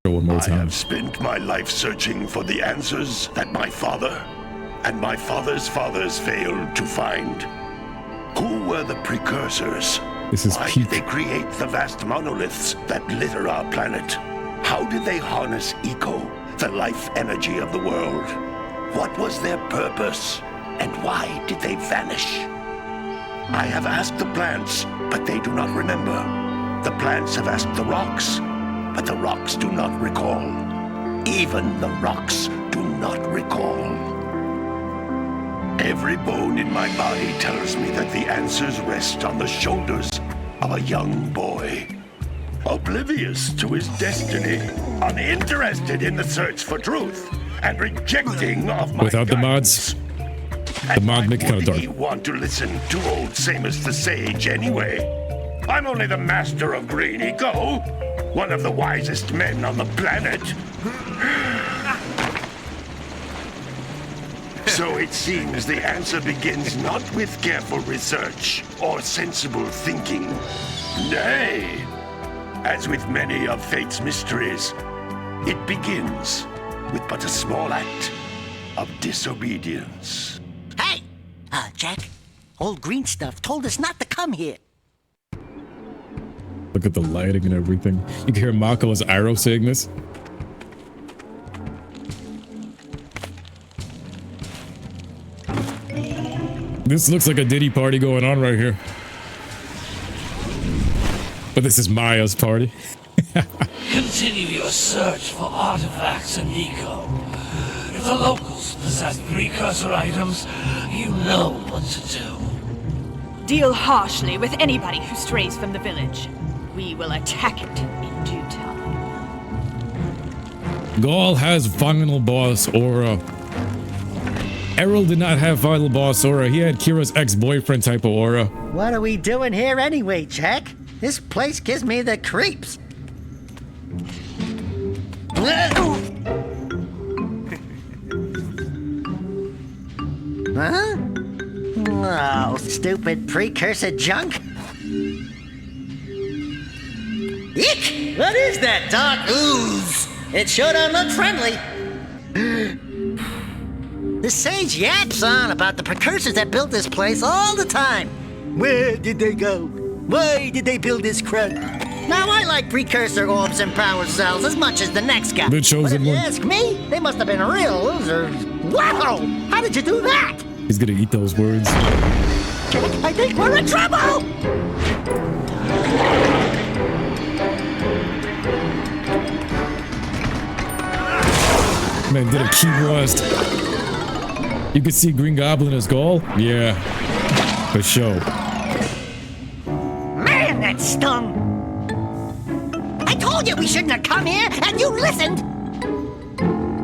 One more time. I have spent my life searching for the answers that my father and my father's fathers failed to find. Who were the precursors? This is Why peak. did they create the vast monoliths that litter our planet? How did they harness eco, the life energy of the world? What was their purpose? And why did they vanish? I have asked the plants, but they do not remember. The plants have asked the rocks, but the rocks do not recall. Even the rocks do not recall. Every bone in my body tells me that the answers rest on the shoulders of a young boy. Oblivious to his destiny, uninterested in the search for truth, and rejecting of my Without the guidance. mods, the mod make it kind of dark. Why would he want to listen to old Samus the Sage anyway? I'm only the master of green eco, one of the wisest men on the planet. So it seems the answer begins not with careful research or sensible thinking. Nay, as with many of fate's mysteries, it begins with but a small act of disobedience. Hey! Jak, old green stuff told us not to come here. Look at the lighting and everything. You can hear Mako's arrow saying this. This looks like a Diddy party going on right here. But this is Maya's party. Continue your search for artifacts and eco. If the locals possess precursor items, you know what to do. Deal harshly with anybody who strays from the village. We will attack it in due time. Gaul has final boss aura. Errol did not have final boss aura. He had Kira's ex-boyfriend type of aura. What are we doing here anyway, Jak? This place gives me the creeps. Huh? Oh, stupid precursor junk. Eek! What is that dark ooze? It sure don't look friendly. The sage yaps on about the precursors that built this place all the time. Where did they go? Why did they build this crud? Now, I like precursor orbs and power cells as much as the next guy. The chosen but if you one. ask me, they must have been real losers. Wow! How did you do that? He's gonna eat those words. I think we're in trouble! Man, did a key blast. You can see Green Goblin as Gaul? Yeah. For sure. Man, that stung! I told you we shouldn't have come here, and you listened!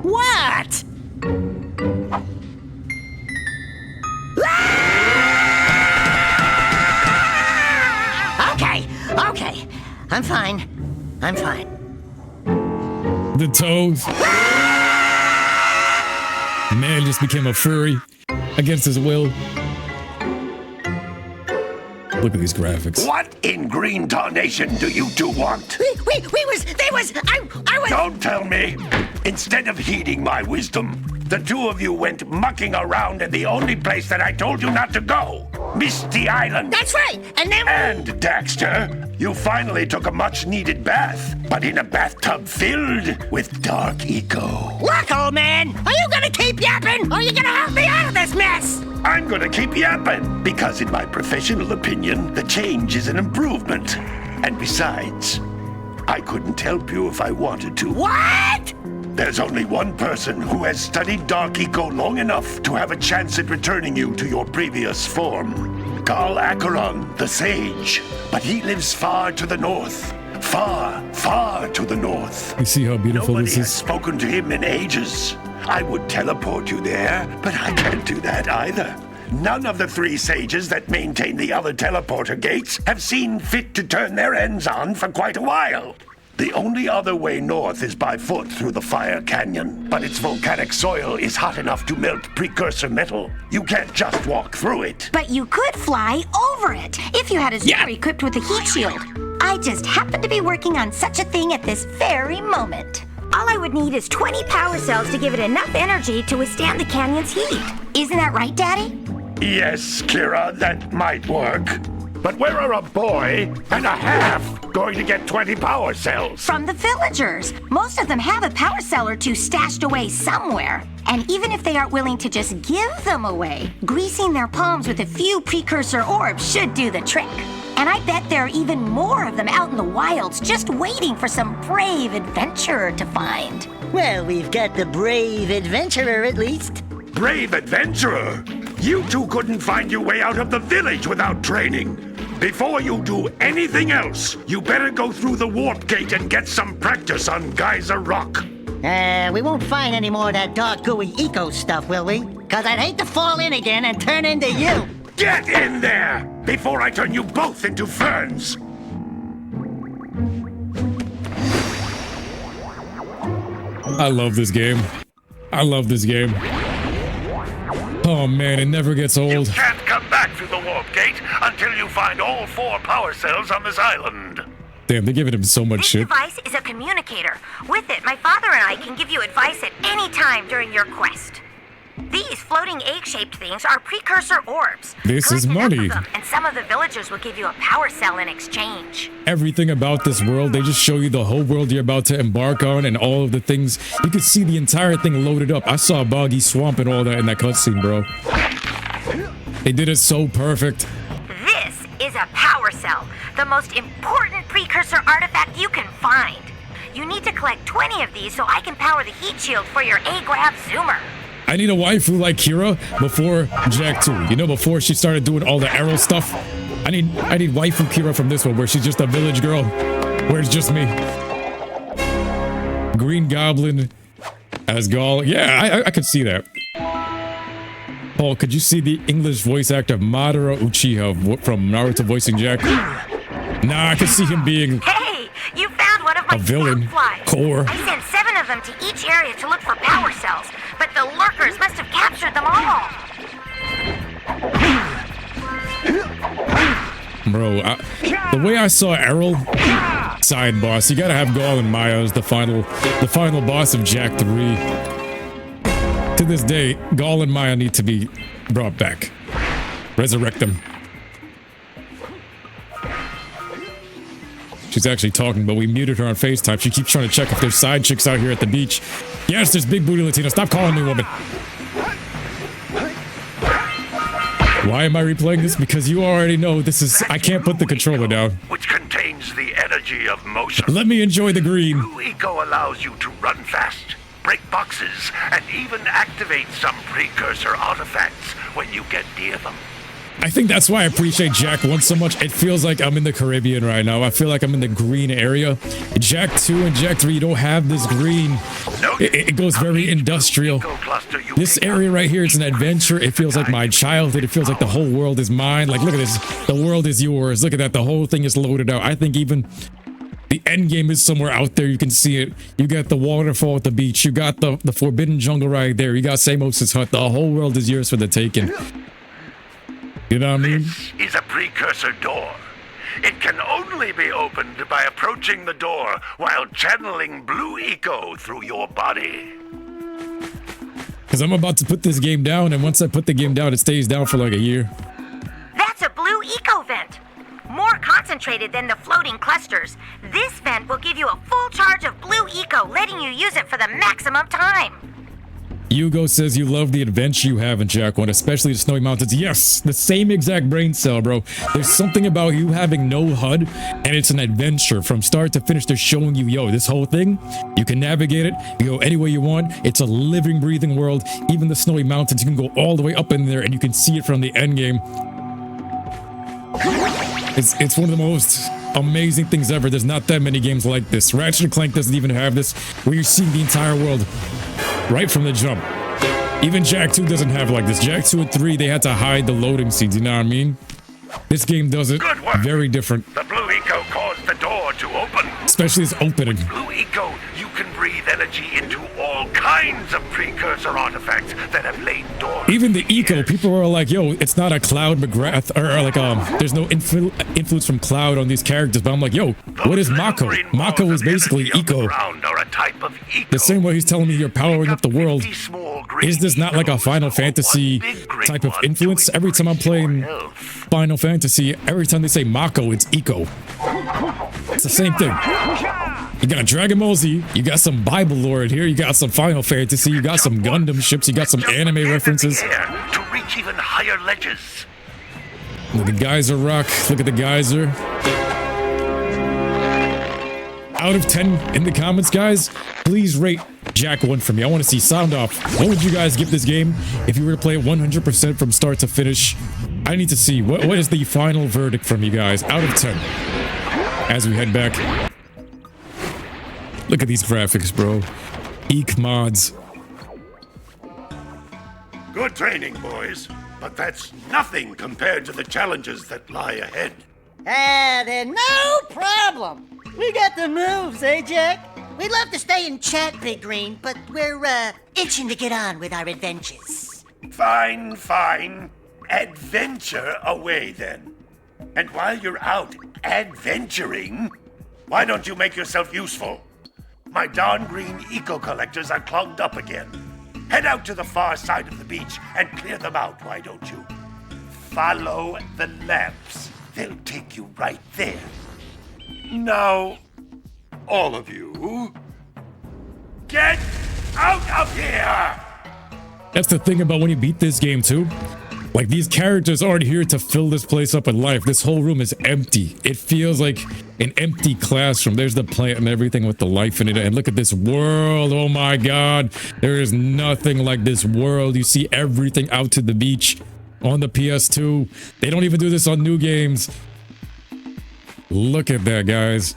What? Okay. I'm fine. The toes. Man just became a furry against his will. Look at these graphics. What in green tarnation do you two want? I was... Don't tell me! Instead of heeding my wisdom, the two of you went mucking around in the only place that I told you not to go. Misty Island. That's right, and then... And, Daxter, you finally took a much-needed bath, but in a bathtub filled with dark eco. Look, old man, are you gonna keep yapping, or are you gonna help me out of this mess? I'm gonna keep yapping, because in my professional opinion, the change is an improvement. And besides, I couldn't help you if I wanted to. What? There's only one person who has studied Dark Eco long enough to have a chance at returning you to your previous form. Karl Acheron, the Sage. But he lives far to the north. Far, far to the north. You see how beautiful Nobody this has is? spoken to him in ages. I would teleport you there, but I can't do that either. None of the three sages that maintain the other teleporter gates have seen fit to turn their ends on for quite a while. The only other way north is by foot through the Fire Canyon, but its volcanic soil is hot enough to melt precursor metal. You can't just walk through it. But you could fly over it if you had a zipper equipped with a heat shield. I just happen to be working on such a thing at this very moment. All I would need is 20 power cells to give it enough energy to withstand the canyon's heat. Isn't that right, Daddy? Yes, Kira, that might work. But where are a boy and a half going to get 20 power cells? From the villagers. Most of them have a power cell or two stashed away somewhere. And even if they aren't willing to just give them away, greasing their palms with a few precursor orbs should do the trick. And I bet there are even more of them out in the wilds just waiting for some brave adventurer to find. Well, we've got the brave adventurer at least. Brave adventurer? You two couldn't find your way out of the village without training. Before you do anything else, you better go through the warp gate and get some practice on Geyser Rock. We won't find any more of that dark gooey eco stuff, will we? 'Cause I'd hate to fall in again and turn into you. Get in there before I turn you both into ferns. I love this game. I love this game. Oh man, it never gets You old. can't come back through the warp gate until you find all 4 power cells on this island. Damn, they're giving him so much This shit. device is a communicator. With it, my father and I can give you advice at any time during your quest. These floating egg-shaped things are precursor orbs. This is Collect enough money. of them, and some of the villagers will give you a power cell in exchange. Everything about this world, they just show you the whole world you're about to embark on and all of the things. You could see the entire thing loaded up. I saw a boggy swamp and all that in that cutscene, bro. They did it so perfect. This is a power cell, the most important precursor artifact you can find. You need to collect 20 of these so I can power the heat shield for your A-Grab Zoomer. I need a waifu like Kira before Jak 2. You know, before she started doing all the arrow stuff. I need waifu Kira from this one where she's just a village girl. Where it's just me. Green Goblin as Gaul. Yeah, I could see that. Paul, could you see the English voice actor Madara Uchiha from Naruto voicing Jak? Nah, I could see him being Hey, you found one of my a villain. flies. Core. I sent 7 of them to each area to look for power cells, but the lurkers must have captured them all. Bro, the way I saw Errol, side boss, you gotta have Gaul and Maya as the final boss of Jak 3. To this day, Gaul and Maya need to be brought back. Resurrect them. She's actually talking, but we muted her on FaceTime. She keeps trying to check if there's side chicks out here at the beach. Yes, there's big booty Latina. Stop calling me woman. Why am I replaying this? Because you already know this is... I can't put the controller down. Which contains the energy of motion. Let me enjoy the green. Blue Eco allows you to run fast, break boxes, and even activate some precursor artifacts when you get near them. I think that's why I appreciate Jak 1 so much. It feels like I'm in the Caribbean right now. I feel like I'm in the green area. Jak 2 and Jak 3, you don't have this green. It goes very industrial. This area right here is an adventure. It feels like my childhood. It feels like the whole world is mine. Like, look at this. The world is yours. Look at that. The whole thing is loaded out. I think even the end game is somewhere out there. You can see it. You got the waterfall at the beach. You got the forbidden jungle right there. You got Samos's hut. The whole world is yours for the taking. You know what I mean? This is a precursor door. It can only be opened by approaching the door while channeling Blue Eco through your body. Because I'm about to put this game down, and once I put the game down, it stays down for like a year. That's a blue eco vent. More concentrated than the floating clusters. This vent will give you a full charge of blue eco, letting you use it for the maximum time. Hugo says you love the adventure you have in Jak 1, especially the Snowy Mountains. Yes, the same exact brain cell, bro. There's something about you having no HUD, and it's an adventure. From start to finish, they're showing you, yo, this whole thing, you can navigate it, you go any way you want. It's a living, breathing world. Even the Snowy Mountains, you can go all the way up in there, and you can see it from the end game. It's one of the most amazing things ever. There's not that many games like this. Ratchet & Clank doesn't even have this, where you're seeing the entire world right from the jump. Even Jak 2 doesn't have like this. Jak 2 and 3, they had to hide the loading scenes, you know what I mean? This game does it Good work. very different. The Blue Eco caused the door to open. Especially this opening. Blue Eco, you can breathe energy into all kinds of precursor artifacts that have lain dormant. Even the Eco, people were like, yo, it's not a Cloud McGrath, or like, there's no influence from Cloud on these characters. But I'm like, yo, what is Mako? Mako is basically Eco. The same way he's telling me you're powering up the world. Is this not like a Final Fantasy type of influence? Every time I'm playing Final Fantasy, every time they say Mako, it's Eco. It's the same thing. You got Dragon Ball Z, you got some Bible lore in here, you got some Final Fantasy, you got some Gundam ships, you got some anime references. To reach even higher ledges. Look at Geyser Rock, look at the geyser. Out of 10 in the comments, guys, please rate Jak 1 for me. I want to see sound off. What would you guys give this game if you were to play it 100% from start to finish? I need to see what is the final verdict from you guys out of 10 as we head back. Look at these graphics, bro. Eek mods. Good training, boys, but that's nothing compared to the challenges that lie ahead. Then no problem. We got the moves, eh, Jak? We'd love to stay and chat, Big Green, but we're, itching to get on with our adventures. Fine, fine. Adventure away, then. And while you're out adventuring, why don't you make yourself useful? My darn green eco-collectors are clogged up again. Head out to the far side of the beach and clear them out, why don't you? Follow the lamps. They'll take you right there. Now, all of you, get out of here! That's the thing about when you beat this game too. Like, these characters aren't here to fill this place up with life. This whole room is empty. It feels like an empty classroom. There's the plant and everything with the life in it. And look at this world. Oh my God. There is nothing like this world. You see everything out to the beach on the PS2. They don't even do this on new games. Look at that, guys.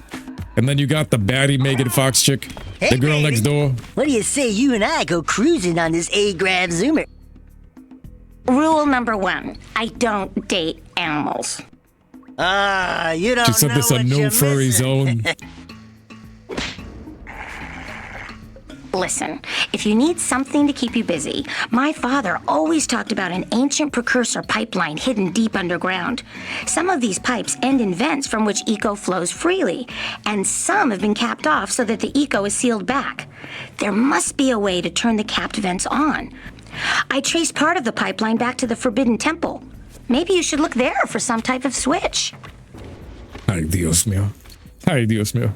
And then you got the baddie Megan Fox chick, the girl next door. What do you say you and I go cruising on this A-Grav Zoomer? Rule number 1, I don't date animals. You don't She said know this a what no you're furry missing. zone. Listen, if you need something to keep you busy, my father always talked about an ancient precursor pipeline hidden deep underground. Some of these pipes end in vents from which eco flows freely, and some have been capped off so that the eco is sealed back. There must be a way to turn the capped vents on. I traced part of the pipeline back to the Forbidden Temple. Maybe you should look there for some type of switch. Ay, Dios mío. Ay, Dios mío.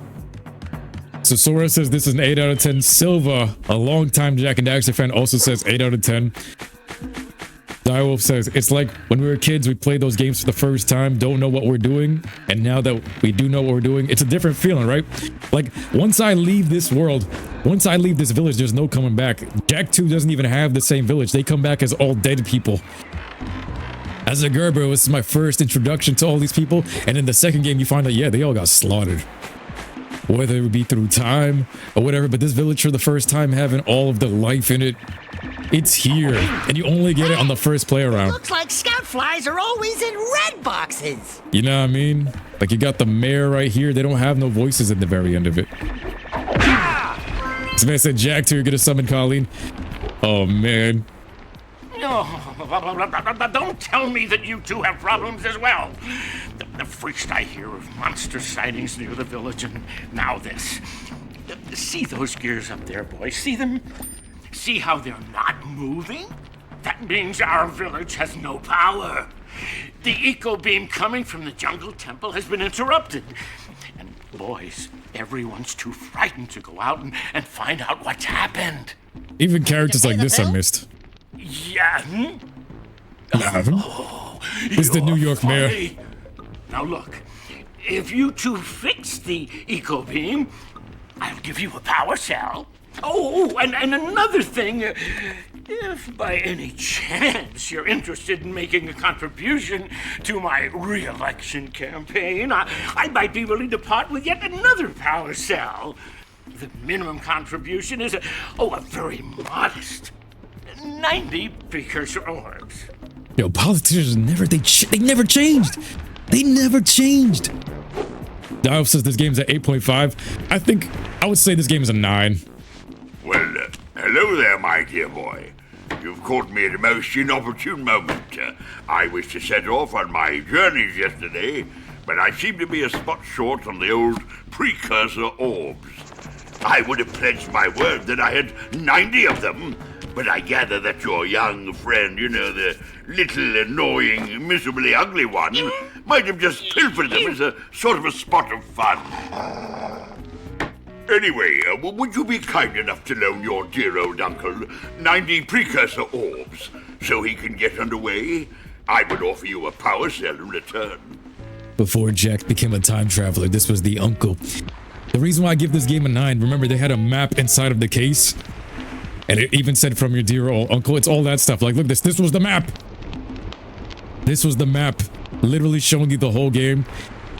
So Sora says this is an 8 out of 10. Silva, a longtime Jak and Daxter fan, also says 8 out of 10. Direwolf says, it's like when we were kids, we played those games for the first time, don't know what we're doing. And now that we do know what we're doing, it's a different feeling, right? Like, once I leave this world, once I leave this village, there's no coming back. Jak 2 doesn't even have the same village. They come back as all dead people. As a Gerber, it was my first introduction to all these people. And in the second game, you find out, yeah, they all got slaughtered. Whether it would be through time or whatever, but this village for the first time having all of the life in it, it's here. And you only get it on the first play around. Looks like scout flies are always in red boxes. You know what I mean? Like, you got the mayor right here. They don't have no voices at the very end of it. This man said, Jak 2, you're gonna summon Colleen. Oh, man. No, don't tell me that you two have problems as well. The first I hear of monster sightings near the village, and now this. See those gears up there, boys? See them? See how they're not moving? That means our village has no power. The eco beam coming from the jungle temple has been interrupted. And boys, everyone's too frightened to go out and find out what's happened. Even characters like this I missed. Yeah. Oh, it's the New York mayor. Now look, if you two fix the eco beam, I'll give you a power cell. Oh, and another thing, if by any chance you're interested in making a contribution to my re-election campaign, I might be willing to part with yet another power cell. The minimum contribution is a very modest 90 precursor orbs. Yo, politicians never changed. They never changed. Dial says this game's at 8.5. I think I would say this game is a 9. Well, hello there, my dear boy. You've caught me at a most inopportune moment. I was to set off on my journeys yesterday, but I seem to be a spot short on the old Precursor Orbs. I would have pledged my word that I had 90 of them, but I gather that your young friend, you know, the little annoying, miserably ugly one, might have just pilfered them as a sort of a spot of fun. Anyway, would you be kind enough to loan your dear old uncle 90 Precursor Orbs so he can get underway? I would offer you a power cell in return. Before Jak became a time traveler, this was the uncle. The reason why I give this game a 9, remember they had a map inside of the case? And it even said from your dear old uncle. It's all that stuff. Like, look, this was the map. This was the map. Literally showing you the whole game.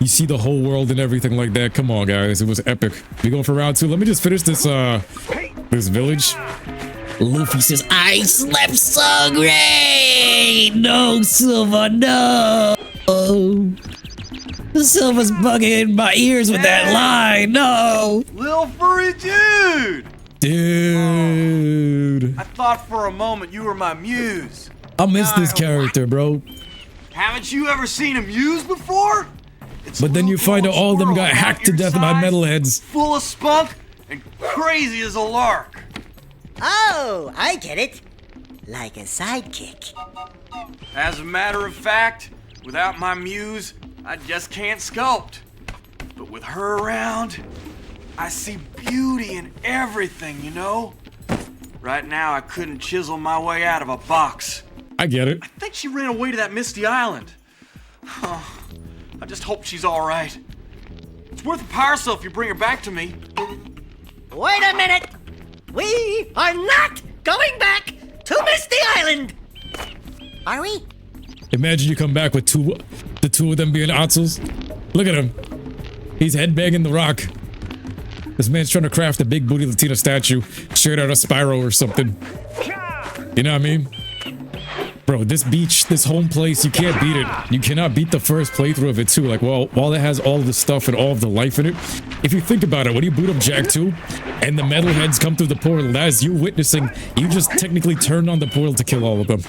You see the whole world and everything like that. Come on, guys. It was epic. We going for round 2. Let me just finish this, this village. Luffy says, I slept so great! No, Silver, no! Silver's bugging in my ears with that line, no! Little furry dude! Dude. I thought for a moment you were my muse. I miss this character, bro. Haven't you ever seen a muse before? It's but then you find out all of them got hacked to death by metalheads. Full of spunk and crazy as a lark. Oh, I get it. Like a sidekick. As a matter of fact, without my muse, I just can't sculpt. But with her around, I see beauty in everything, you know? Right now, I couldn't chisel my way out of a box. I get it. I think she ran away to that misty island. Oh, I just hope she's all right. It's worth a power cell if you bring her back to me. Wait a minute. We are not going back to Misty Island. Are we? Imagine you come back with the two of them being Atzels. Look at him. He's headbanging the rock. This man's trying to craft a big booty Latina statue straight out of Spyro or something. You know what I mean? Bro, this beach, this home place, you can't beat it. You cannot beat the first playthrough of it too. Like, well, while it has all the stuff and all of the life in it, if you think about it, when you boot up Jak 2 and the metalheads come through the portal, that is you witnessing, you just technically turned on the portal to kill all of them.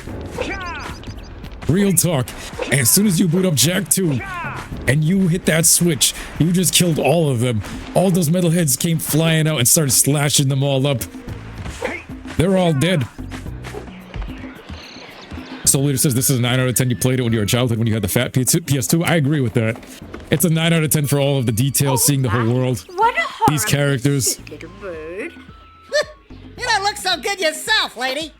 Real talk. And as soon as you boot up Jak 2 and you hit that switch, you just killed all of them. All those metalheads came flying out and started slashing them all up. They're all dead. Soul Leader says this is a 9 out of 10. You played it when you were a childhood, when you had the fat PS2. I agree with that. It's a 9 out of 10 for all of the details, seeing the whole world. What a These characters. little bird. You don't look so good yourself, lady.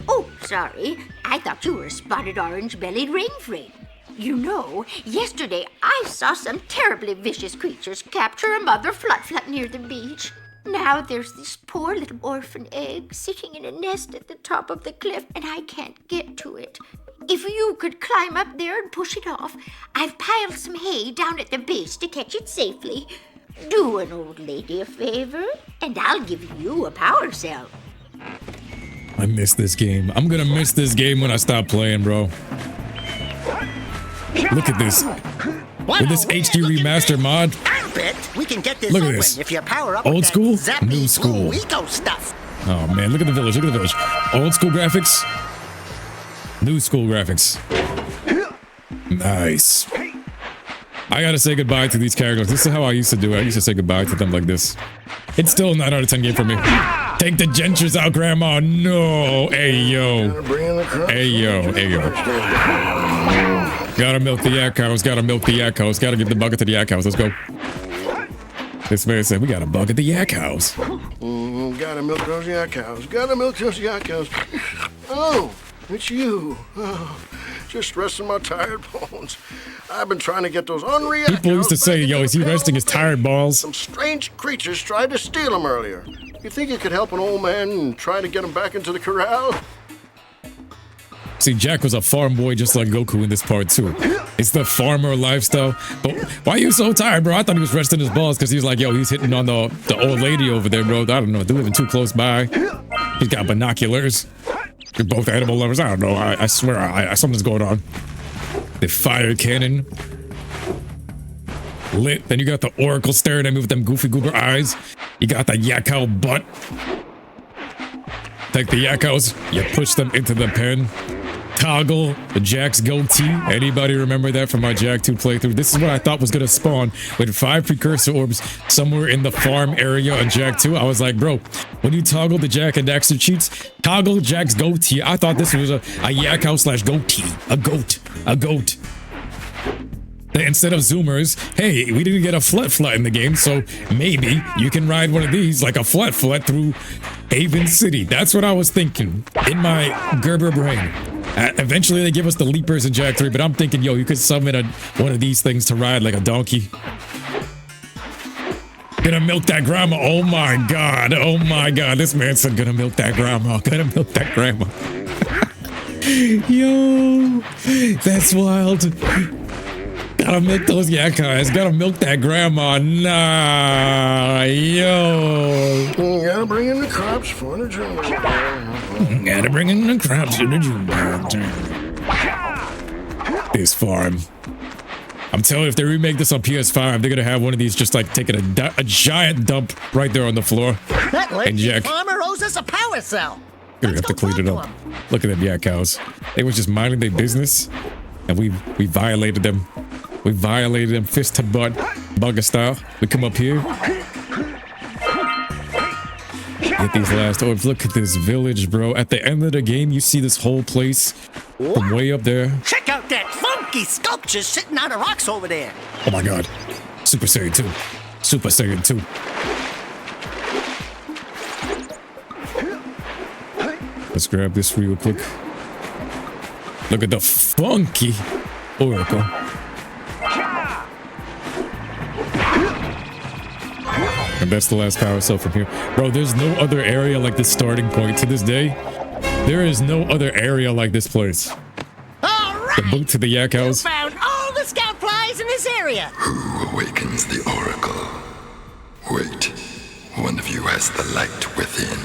Oh, sorry. I thought you were a spotted orange-bellied rainframe. You know, yesterday I saw some terribly vicious creatures capture a mother flut-flut near the beach. Now there's this poor little orphan egg sitting in a nest at the top of the cliff, and I can't get to it. If you could climb up there and push it off, I've piled some hay down at the base to catch it safely. Do an old lady a favor, and I'll give you a power cell. I miss this game. I'm gonna miss this game when I stop playing, bro. Look at this. With this HD remaster mod. I bet we can get this Look at open this. if you power up Old with school, that zappy new school. blue eco stuff. Oh man, look at the village. Look at the village. Old school graphics. New school graphics. Nice. I gotta say goodbye to these characters. This is how I used to do it. I used to say goodbye to them like this. It's still a 9 out of 10 game for me. Take the gentures out, Grandma. No. Hey, yo. Hey, yo. Hey, yo. Gotta milk the yak cows. Gotta milk the yak cows. Gotta give the bucket to the yak cows. Let's go. This man said, we got a bucket the yak cows. Gotta milk those yak cows. Gotta milk those yak cows. Oh, it's you. Oh, just resting my tired bones. I've been trying to get those unreal. People used to say, yo, is he resting his tired balls? Some strange creatures tried to steal them earlier. You think you could help an old man and try to get him back into the corral? See, Jak was a farm boy just like Goku in this part too. It's the farmer lifestyle. But why are you so tired, bro? I thought he was resting his balls because he was like, yo, he's hitting on the old lady over there, bro. I don't know. They're living too close by. He's got binoculars. They're both animal lovers. I don't know. I swear, something's going on. The fire cannon. lit. Then you got the Oracle staring at me with them goofy goober eyes. You got the Yakao butt. Take the Yakos, you push them into the pen. Toggle the Jak's goatee. Anybody remember that from my Jak 2 playthrough? This is what I thought was gonna spawn with 5 precursor orbs somewhere in the farm area on Jak 2. I was like, bro, when you toggle the Jak and Daxter cheats, toggle Jak's goatee. I thought this was a Yakao slash goatee. A goat. Instead of zoomers, hey, we didn't get a flat in the game, so maybe you can ride one of these like a flat through Haven City. That's what I was thinking in my Gerber brain. Eventually they give us the leapers in Jak 3, but I'm thinking, yo, you could summon one of these things to ride like a donkey. Gonna milk that grandma. Oh my god, this man said gonna milk that grandma. Yo, that's wild. Gotta milk those Yakas. Gotta milk that grandma. Nah, yo. Gotta bring in the crops for the jungle. Gotta bring in the crops for the jungle. This farm. I'm telling you, if they remake this on PS5, they're gonna have one of these just like taking a giant dump right there on the floor. That lazy farmer owes us a power cell. Gonna have to clean it up. Look at them Yakos. They was just minding their business, and we violated them. We violated them fist to butt, bugger style. We come up here. Get these last orbs. Look at this village, bro. At the end of the game, you see this whole place from way up there. Check out that funky sculpture sitting on the rocks over there. Oh my god. Super Saiyan 2. Super Saiyan 2. Let's grab this real quick. Look at the funky Oracle. And that's the last power cell from here. Bro, there's no other area like this starting point to this day. There is no other area like this place. All right. The boot to the Yak House. You found all the scout flies in this area. Who awakens the Oracle? Wait, one of you has the light within.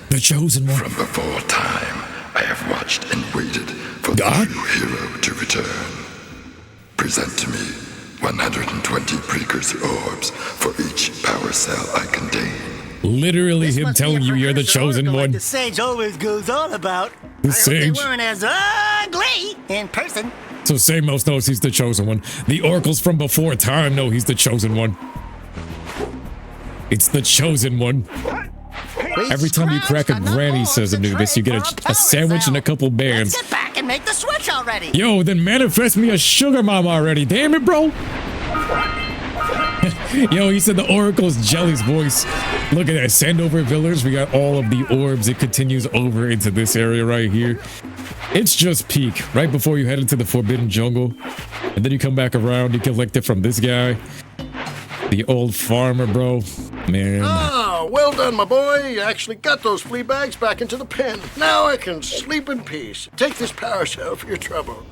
The chosen one. From before time, I have watched and waited for God? the true hero to return. Present to me 120 precursor orbs for each power cell I contain. Literally him telling you you're the chosen one. Like the sage always goes on about. The I sage. hope they weren't as ugly in person. So Samos knows he's the chosen one. The oracles from before time know he's the chosen one. It's the chosen one. Every time you crack a granny, says Anubis, you get a sandwich and a couple bands. Let's get back and make the switch already. Yo, then manifest me a sugar mama already. Damn it, bro. Yo, he said the oracle's Jelly's voice. Look at that. Send over Village. We got all of the orbs. It continues over into this area right here. It's just peak. Right before you head into the Forbidden Jungle. And then you come back around. You collect it from this guy. The old farmer, bro. Man. Ah, well done, my boy. You actually got those flea bags back into the pen. Now I can sleep in peace. Take this power cell for your trouble.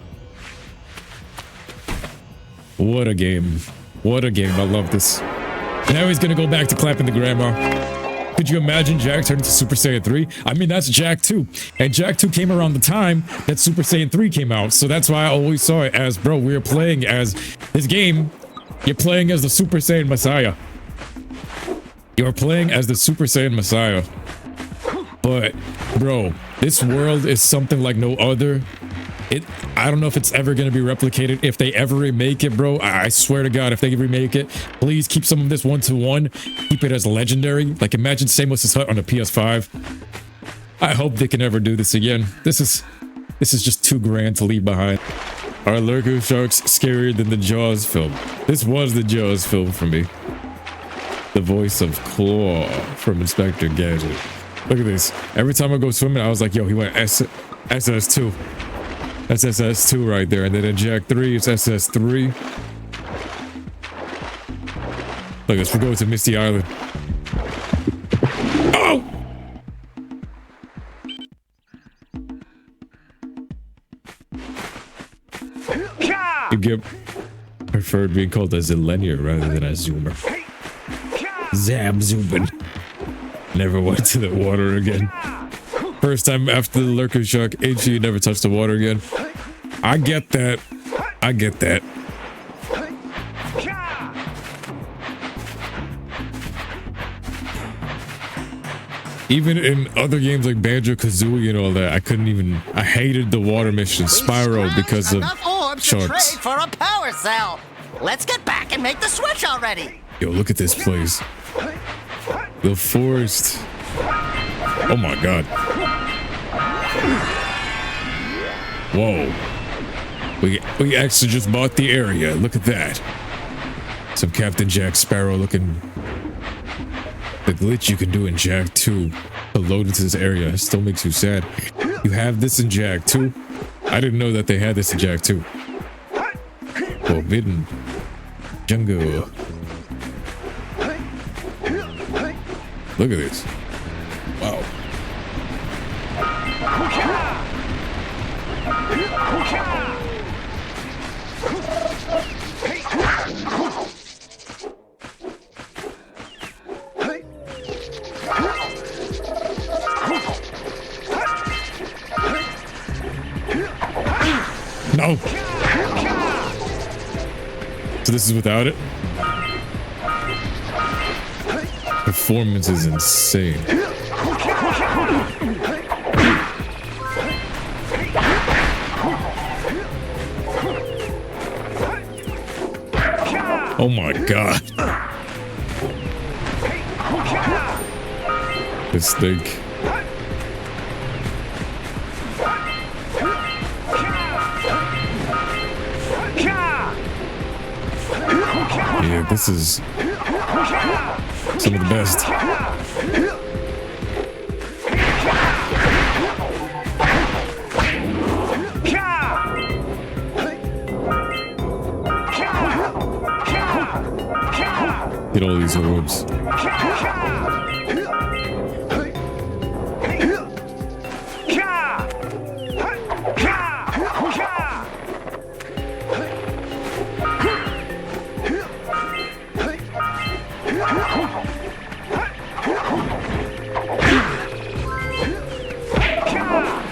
What a game. What a game. I love this. Now he's gonna go back to clapping the grandma. Could you imagine Jak turning to Super Saiyan 3? I mean, that's Jak 2. And Jak 2 came around the time that Super Saiyan 3 came out. So that's why I always saw it as, bro, we're playing as this game. You're playing as the Super Saiyan Messiah. You're playing as the Super Saiyan Messiah. But, bro, this world is something like no other. I don't know if it's ever going to be replicated. If they ever remake it, bro, I swear to God, if they remake it, please keep some of this 1-to-1. Keep it as legendary. Like, imagine Samos' Hut on a PS5. I hope they can ever do this again. This is just too grand to leave behind. Are Lurker Sharks scarier than the Jaws film? This was the Jaws film for me. The voice of Claw from Inspector Gadget. Look at this. Every time I go swimming, I was like, yo, he went SS2. That's SS2 right there. And then in Jak 3, it's SS3. Look, let's go to Misty Island. Oh! You preferred being called a Zillennial rather than a Zoomer. Zam Zubin. Never went to the water again. First time after the Lurker Shark, HE never touched the water again. I get that. I get that. Even in other games like Banjo-Kazooie and all that, I hated the water mission, Spyro, because of enough orbs to sharks. trade for a power cell. Let's get back and make the switch already. Yo, look at this place. The forest. Oh my god. Whoa. We actually just bought the area. Look at that. Some Captain Jack Sparrow looking. The glitch you can do in Jak 2 to load into this area, it still makes you sad. You have this in Jak 2. I didn't know that they had this in Jak 2. Forbidden jungle. Look at this. Wow. No. So this is without it? Performance is insane. Oh my god. This thing. Yeah, this is some of the best. Get all these orbs.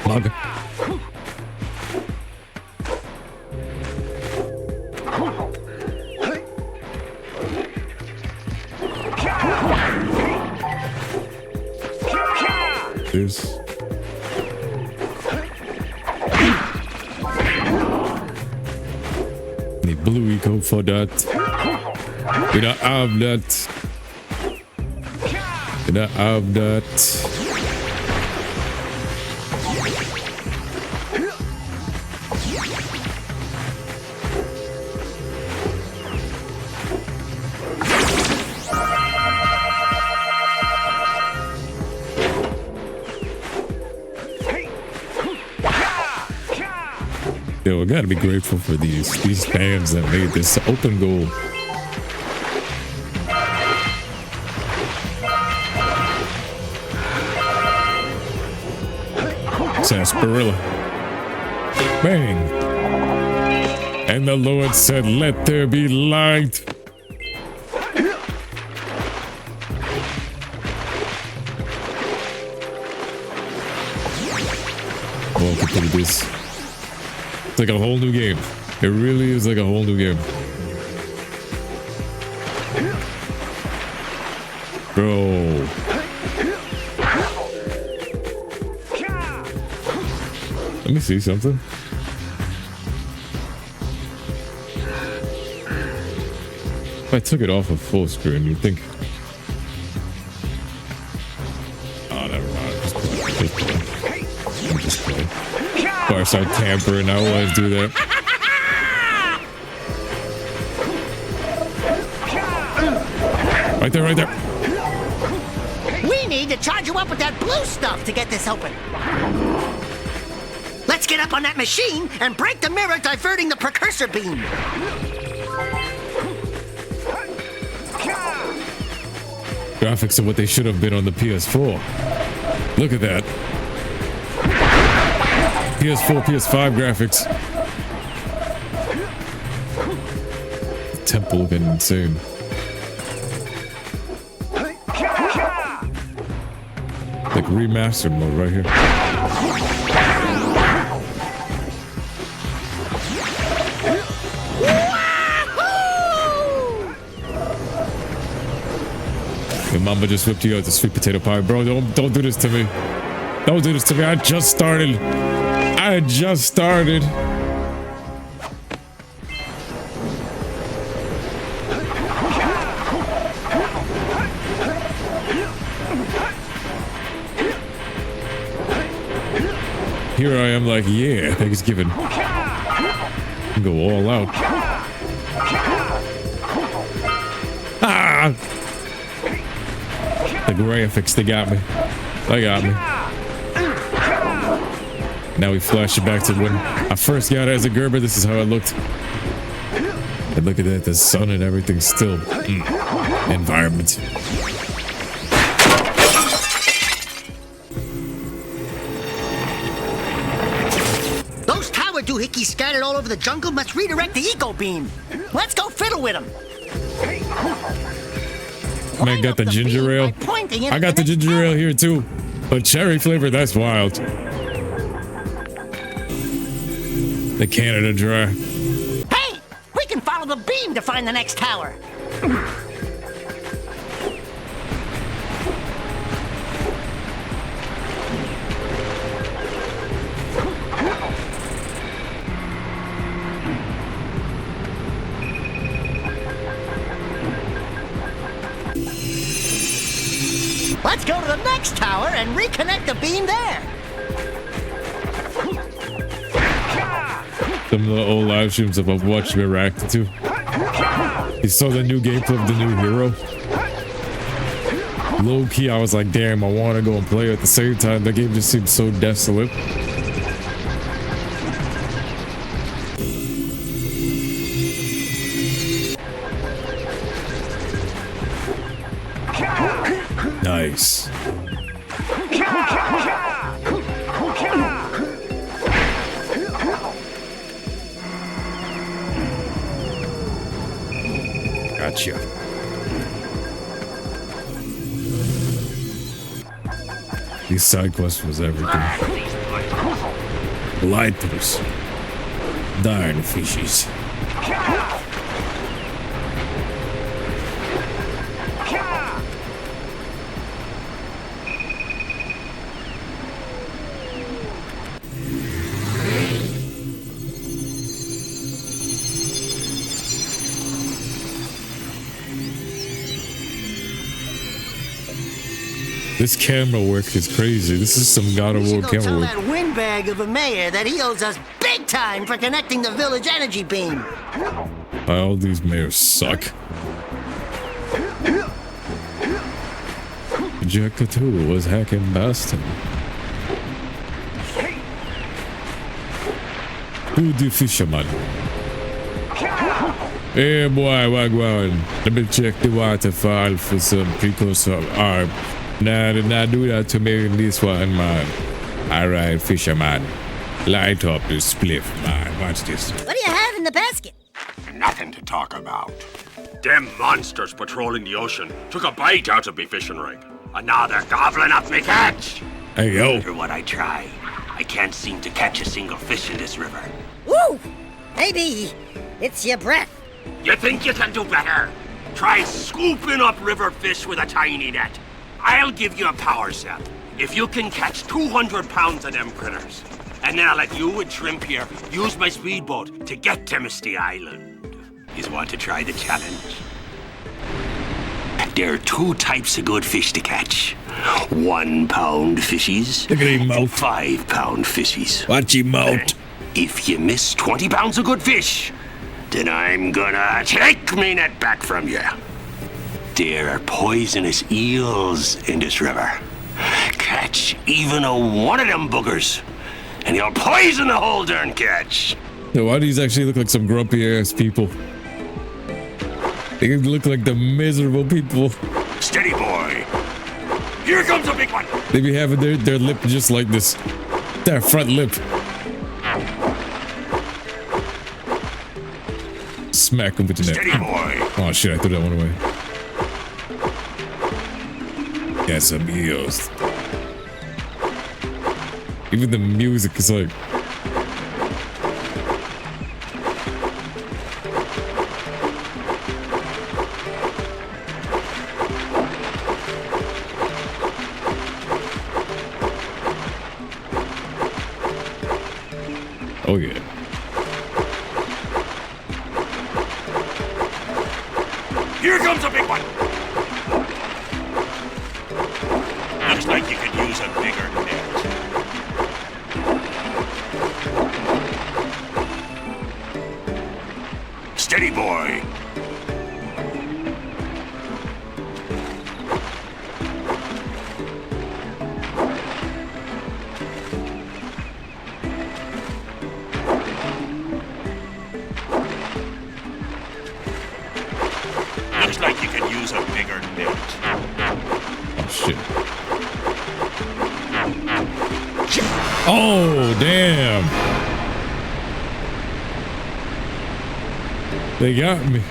Mug. This. Need blue eco for that. We don't have that. We don't have that. Yo, I gotta be grateful for these fans that made this open goal. Sarsaparilla. Bang. And the Lord said, let there be light. Welcome to this. It's like a whole new game. It really is like a whole new game. Bro. Let me see something. If I took it off of full screen, you'd think. Oh, never mind. Just play. Just play. Before I start tampering, I always do that. Right there, right there. We need to charge you up with that blue stuff to get this open. Let's get up on that machine and break the mirror diverting the precursor beam. Graphics are what they should have been on the PS4. Look at that. PS4, PS5 graphics. The temple looking insane. Like remastered mode right here. Your mama just whipped you out the sweet potato pie. Bro, don't do this to me. Don't do this to me. I just started. Here I am like, yeah, Thanksgiving. Go all out. Ah! The graphics, they got me. Now we flash it back to when I first got it as a Gerber. This is how it looked. And look at that, the sun and everything still. Environment. Those tower doohickeys scattered all over the jungle must redirect the eco beam. Let's go fiddle with them. Man, got the ginger ale. I got the ginger ale here too. But cherry flavor, that's wild. The Canada Dry. Hey, we can follow the beam to find the next tower. Let's go to the next tower and reconnect the beam there. Some of the old live streams I've watched me reacted to. You saw the new gameplay of the new hero. Low key, I was like, damn, I want to go and play at the same time. The game just seems so desolate. Nice. Gotcha. These side quests was everything. Lighters. Darn fishies. This camera work is crazy. This is some God of War camera Tell work. that windbag of a mayor that he owes us big time for connecting the village energy beam. All these mayors suck. Jak Daxter was hacking Boston. Who the fisherman? Hey boy, wagwan. Let me check the waterfall for some Precursor Orb. Nah, did not do that to me in this one, man. Alright, fisherman. Light up this spliff, man. Watch this. What do you have in the basket? Nothing to talk about. Them monsters patrolling the ocean took a bite out of me fishing rig. And now they're gobbling up me catch. Hey, yo. No matter what I try, I can't seem to catch a single fish in this river. Woo! Maybe it's your breath. You think you can do better? Try scooping up river fish with a tiny net. I'll give you a power cell if you can catch 200 pounds of them critters. And then I'll let you and Shrimp here use my speedboat to get to Misty Island. You want to try the challenge? There are two types of good fish to catch. 1 pound fishies. Look at him mouth. 5 pound fishies. Watch him mouth. If you miss 20 pounds of good fish, then I'm gonna take me net back from you. There are poisonous eels in this river. Catch even one of them boogers, and you'll poison the whole darn catch. So why do these actually look like some grumpy ass people? They look like the miserable people. Steady, boy. Here comes a big one. They be having their lip just like this. Their front lip. Smack him with the net. Steady, boy. Oh shit, I threw that one away. Got some eels. Even the music is like... Oh yeah. Here comes a big one. Looks like you could use a bigger net. Steady, boy. Looks like you could use a bigger net. Oh shit. Oh damn. They got me.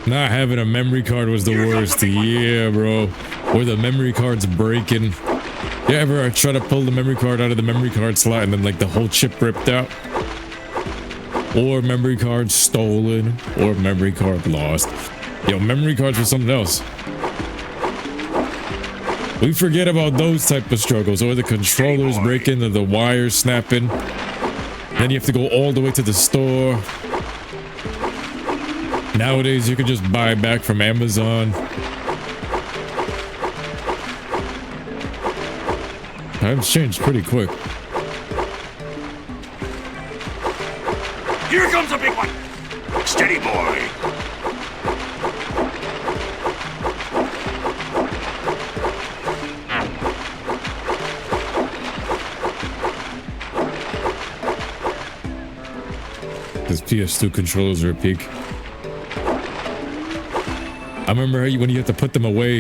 Not having a memory card was the worst. Yeah, bro. Or the memory card's breaking. You ever try to pull the memory card out of the memory card slot and then like the whole chip ripped out? Or memory card stolen, or memory card lost. Yo, memory cards were something else. We forget about those type of struggles, or the controllers breaking, or the wires snapping. Then you have to go all the way to the store. Nowadays, you can just buy back from Amazon. Times changed pretty quick. Here comes a big one. Steady, boy. Because PS2 controllers are a peak. I remember when you had to put them away,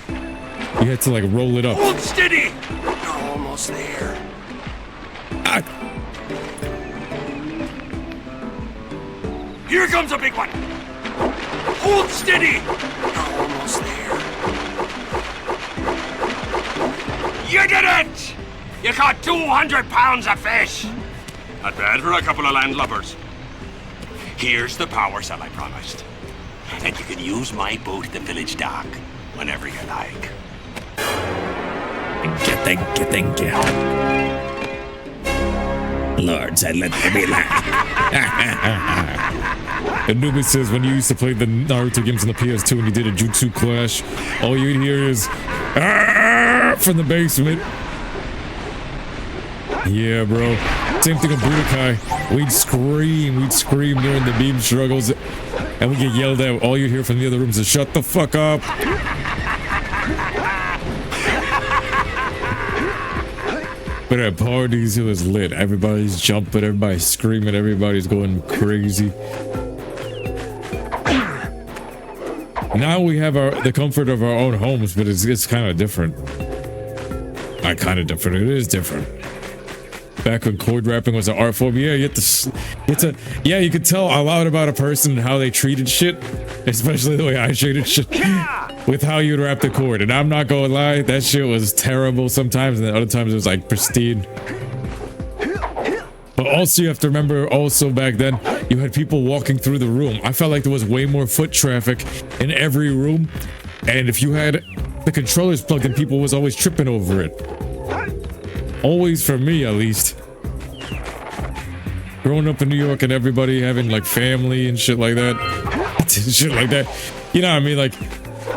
you had to like roll it up. Hold steady. You're almost there. Ah. Here comes a big one. Hold steady. You're almost there. You did it! You caught 200 pounds of fish. Not bad for a couple of landlubbers. Here's the power cell I promised. And you can use my boat at the village dock whenever you like. Thank you. Lord said, let there be light. Anubis says when you used to play the Naruto games on the PS2 and you did a Jutsu Clash, all you'd hear is from the basement. Yeah, bro. Same thing with Budokai. We'd scream during the beam struggles, and we get yelled at. All you hear from the other rooms is shut the fuck up. But at parties, it was lit. Everybody's jumping, everybody's screaming, everybody's going crazy. Now we have the comfort of our own homes, but it's kind of different. Not kind of different. It is different. Back when cord wrapping was an art form, yeah, you could tell a lot about a person and how they treated shit, especially the way I treated shit, with how you'd wrap the cord. And I'm not gonna lie, that shit was terrible sometimes, and then other times it was like pristine. But also you have to remember, also back then, you had people walking through the room. I felt like there was way more foot traffic in every room, and if you had the controllers plugged in, people was always tripping over it. Always for me, at least. Growing up in New York and everybody having like family and shit like that. Shit like that. You know what I mean? Like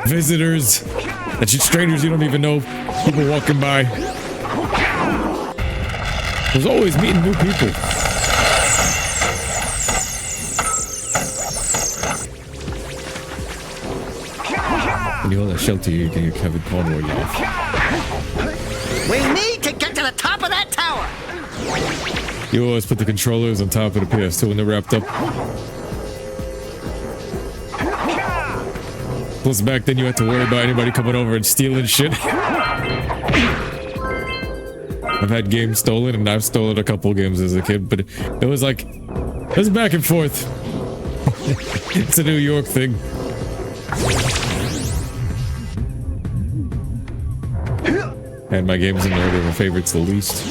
visitors, strangers you don't even know, people walking by. There's always meeting new people. When you hold that shelter, you can hear Kevin Conroy laugh. We need to get to the top of that tower! You always put the controllers on top of the PS2 when they're wrapped up. Plus back then you had to worry about anybody coming over and stealing shit. I've had games stolen and I've stolen a couple games as a kid, but it was like, it was back and forth. It's a New York thing. And my games in order of favorites the least.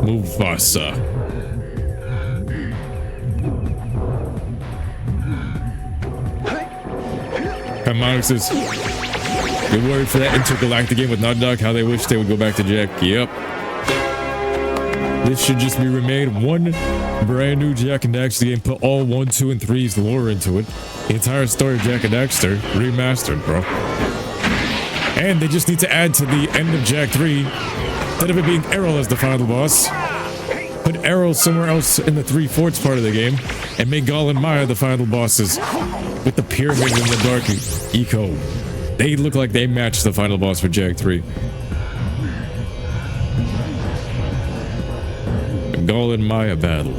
Mufasa. Monix says, you're worried for that intergalactic game with Naughty Dog, how they wish they would go back to Jak. Yep. This should just be remade. One brand new Jak and Daxter game. Put all 1, 2, and 3's lore into it. The entire story of Jak and Daxter remastered, bro. And they just need to add to the end of Jak 3, instead of it being Errol as the final boss, put Errol somewhere else in the 3 forts part of the game, and make Gall and Maya the final bosses with the pyramid and the dark eco. They look like they match the final boss for Jak 3. The Gall and Maya battle.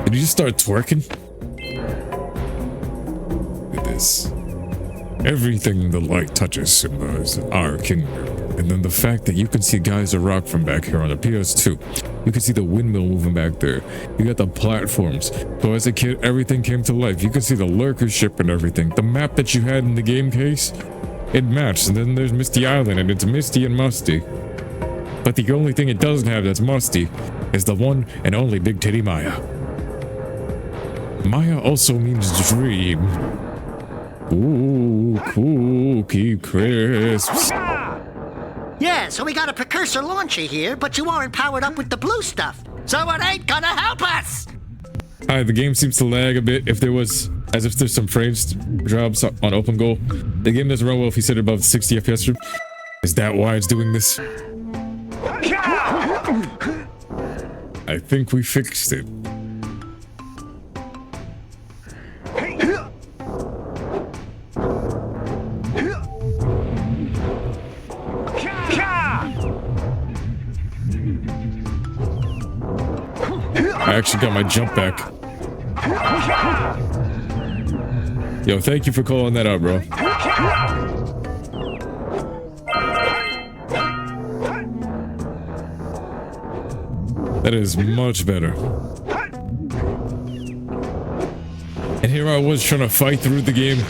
Did you just start twerking? Look at this. Everything the light touches symbolizes our kingdom. And then the fact that you can see Geyser Rock from back here on the PS2. You can see the windmill moving back there. You got the platforms. So as a kid, everything came to life. You can see the lurker ship and everything. The map that you had in the game case, it matched. And then there's Misty Island, and it's misty and musty. But the only thing it doesn't have that's musty is the one and only Big Titty Maya. Maya also means dream. Ooh, cookie crisps. Yeah, so we got a Precursor launcher here, but you aren't powered up with the blue stuff. So it ain't gonna help us! Alright, the game seems to lag a bit if there's some frames drops on open goal. The game doesn't run well if you set it above 60 FPS. Is that why it's doing this? I think we fixed it. I actually got my jump back. Yo, thank you for calling that out, bro. That is much better. And here I was trying to fight through the game.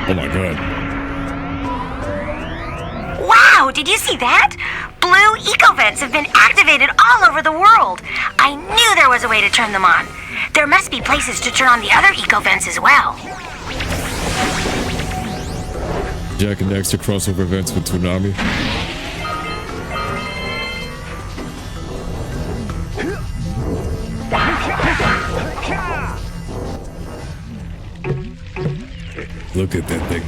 Oh my god. Wow, did you see that? Blue eco-vents have been activated all over the world. I knew there was a way to turn them on. There must be places to turn on the other eco-vents as well. Jak and Daxter crossover events with Toonami. Look at that thing.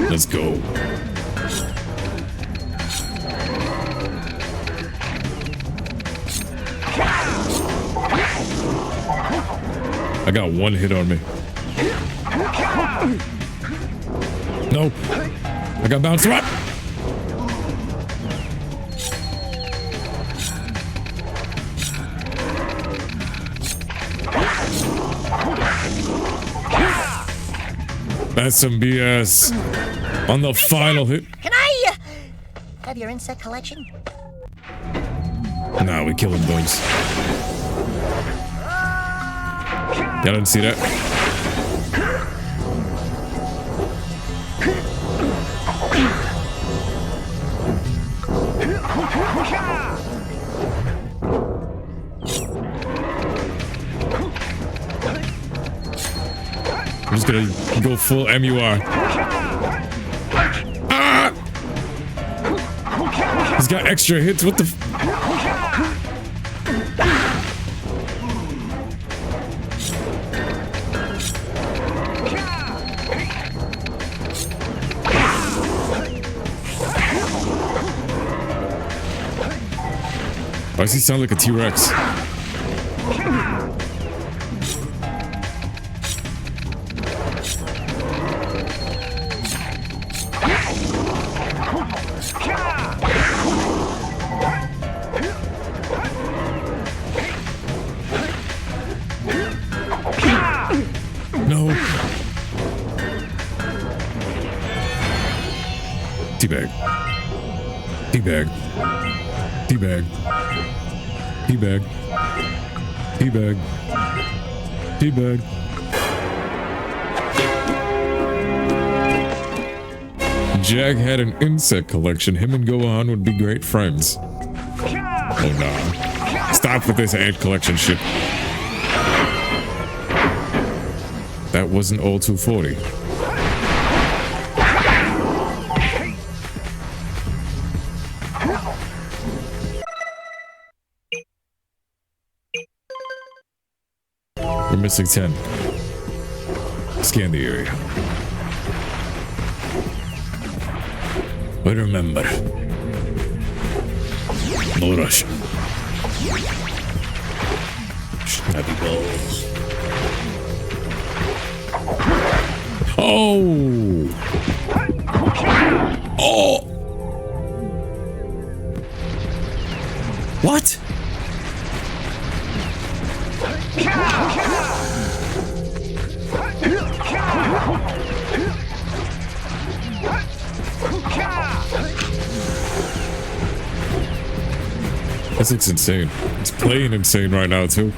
Let's go. I got one hit on me. Nope. I got bounced up. That's some BS. On the final hit. Can I have your insect collection? Nah, we killing bugs. Y'all didn't see that? I'm just gonna go full MUR. Ah! He's got extra hits. What the? Why does he sound like a T-Rex? Teabag. Teabag. Teabag. Teabag. Teabag. Teabag. Jak had an insect collection. Him and Gohan would be great friends. Oh nah. Stop with this ant collection shit. That wasn't all 240. We're missing 10. Scan the area. But remember, no rushing. Snappy balls. Oh! Oh! What? This looks insane. It's playing insane right now, too.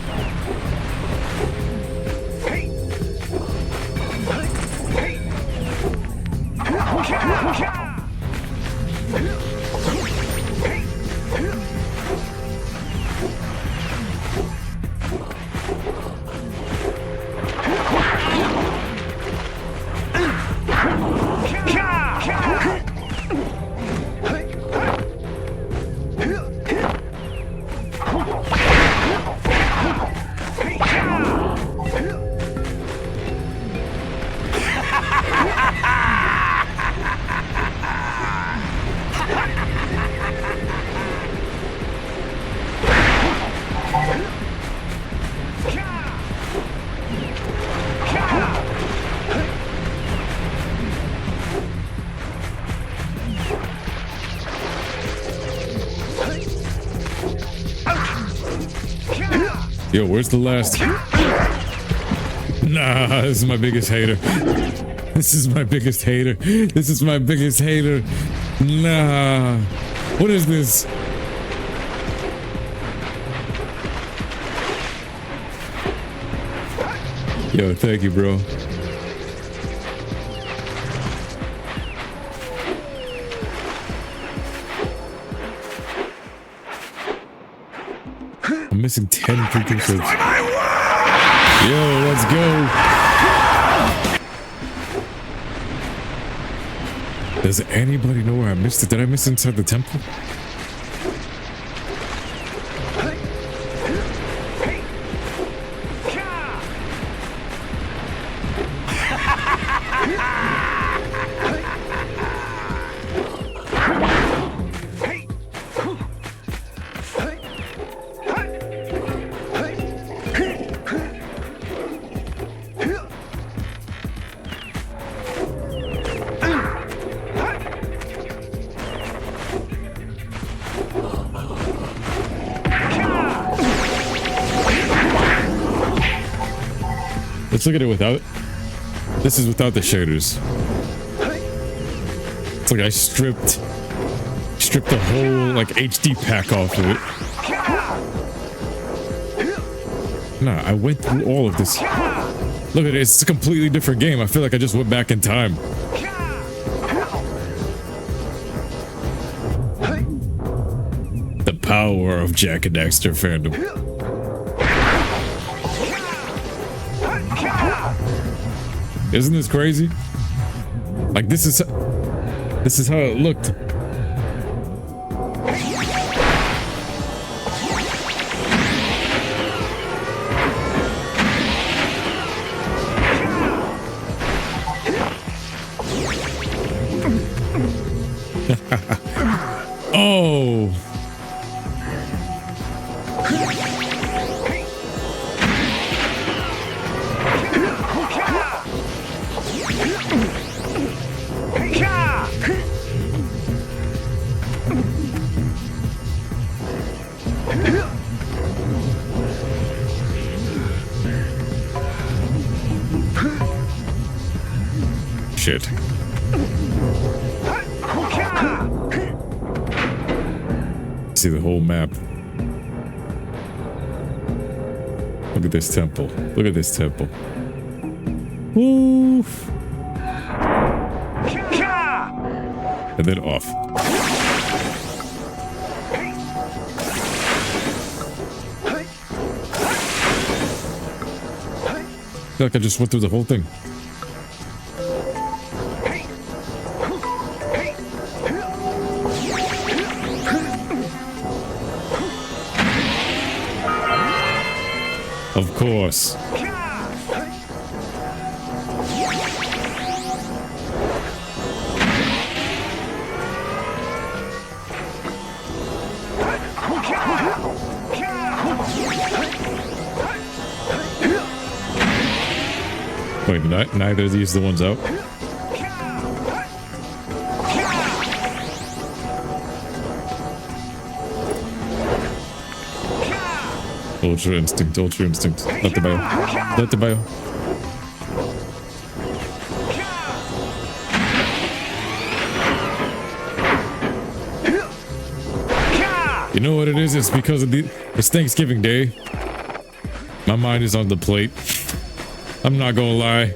Yo, where's the last? Nah, this is my biggest hater. This is my biggest hater. This is my biggest hater. Nah. What is this? Yo, thank you, bro. I'm missing 10 precursors. Yo, let's go. Does anybody know where I missed it? Did I miss it inside the temple? Let's look at it without. This is without the shaders. It's like I stripped the whole like HD pack off of it. Nah, I went through all of this. Look at it, it's a completely different game. I feel like I just went back in time. The power of Jak and Daxter fandom. Isn't this crazy? Like this is how it looked. Oh. Shit. see the whole map. Look at this temple. Look at this temple. Woof. And then off. I feel like I just went through the whole thing. Of course. Wait, neither of these are the ones out? Ultra instinct, ultra instinct. Not the bio. Not the bio. You know what it is? It's because of it's Thanksgiving Day. My mind is on the plate. I'm not gonna lie.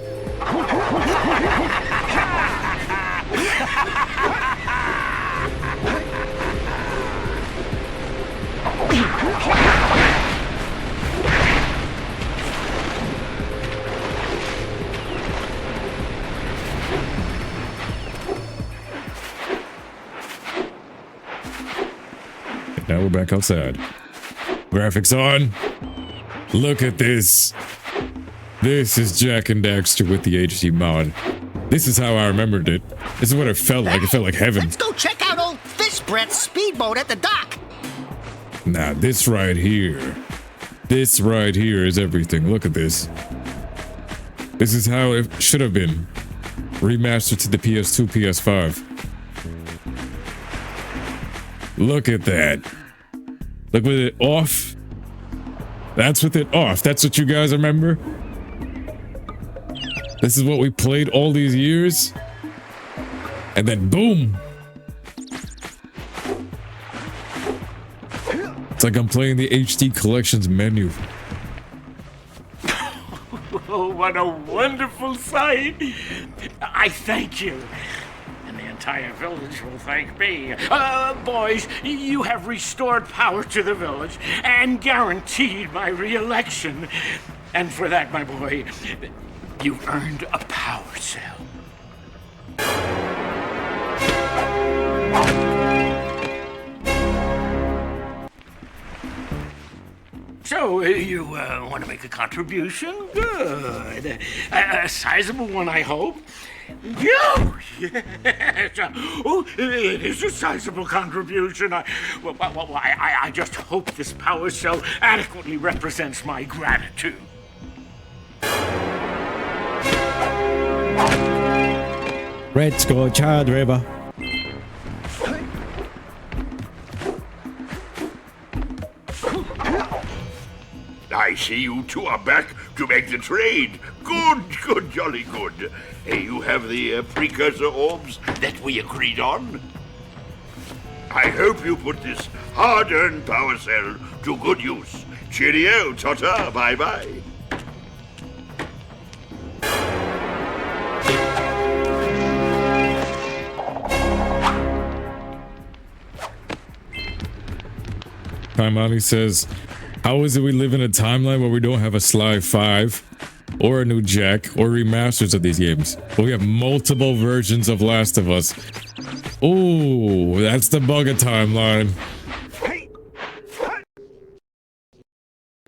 And now we're back outside. Graphics on. Look at this. This is Jak and Daxter with the HD mod. This is how I remembered it. This is what it felt like. It felt like heaven. Let's go check out old Fish Brett's speedboat at the dock. Nah, this right here. This right here is everything. Look at this. This is how it should have been. Remastered to the PS2, PS5. Look at that. Look with it off. That's with it off. That's what you guys remember? This is what we played all these years. And then boom. It's like I'm playing the HD Collections menu. Oh, what a wonderful sight. I thank you. And the entire village will thank me. Boys, you have restored power to the village and guaranteed my re-election. And for that, my boy, you've earned a power cell. So, you want to make a contribution? Good. A sizable one, I hope. Yes. Oh, it is a sizable contribution. I just hope this power cell adequately represents my gratitude. Let's go, Child River. I see you two are back to make the trade. Good, jolly good. You have the Precursor Orbs that we agreed on. I hope you put this hard-earned power cell to good use. Cheerio, ta-ta, bye-bye. Kaimani says, how is it we live in a timeline where we don't have a Sly 5 or a new Jak or remasters of these games? But we have multiple versions of Last of Us. Oh, that's the bugger timeline.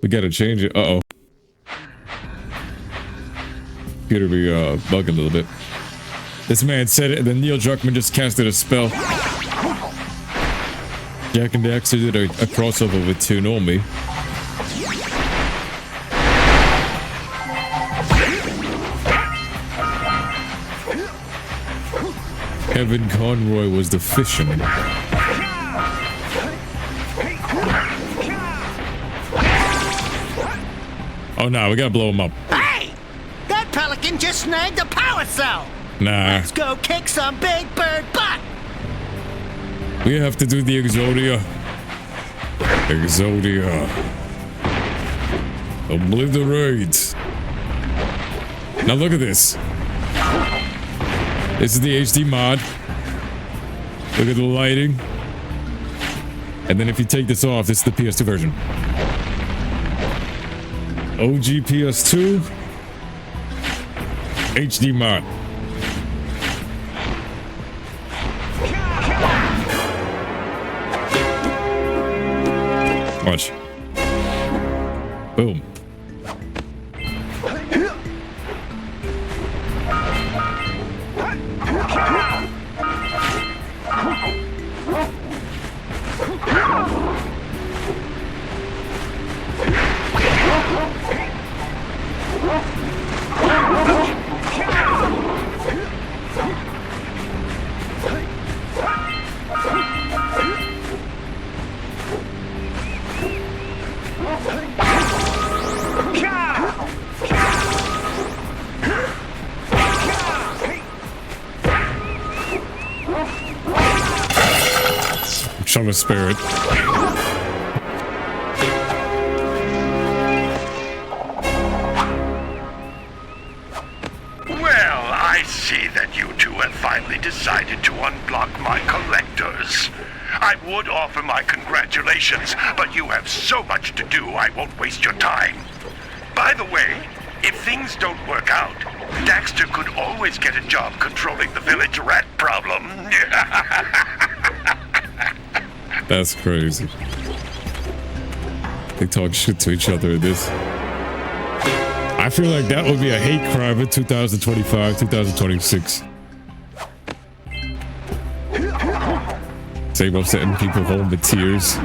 We gotta change it. Uh-oh. Computer be bugging a little bit. This man said it and then Neil Druckmann just casted a spell. Jak and Daxter did a crossover with Tsunomi. Kevin Conroy was the fisherman. Oh no, we gotta blow him up. Hey! That pelican just snagged a power cell! Nah. Let's go kick some big bird butt! We have to do the Exodia. Exodia. Obliterate. Now look at this. This is the HD mod. Look at the lighting. And then if you take this off, this is the PS2 version. OG PS2. HD mod. Watch. Boom. Trying to spare it. Well, I see that you two have finally decided to unblock my collectors. I would offer my congratulations, but you have so much to do, I won't waste your time. By the way, if things don't work out, Daxter could always get a job controlling the village rat problem. That's crazy. They talk shit to each other in this. I feel like that would be a hate crime in 2025, 2026. Same of sending people home with tears.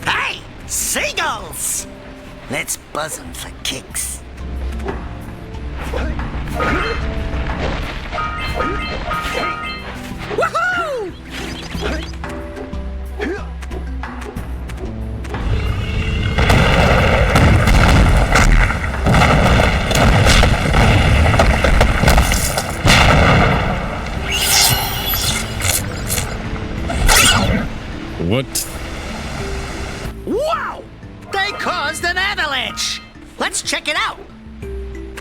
Hey, seagulls! Let's buzz them for kicks. Woohoo! What? Wow! They caused an avalanche! Let's check it out!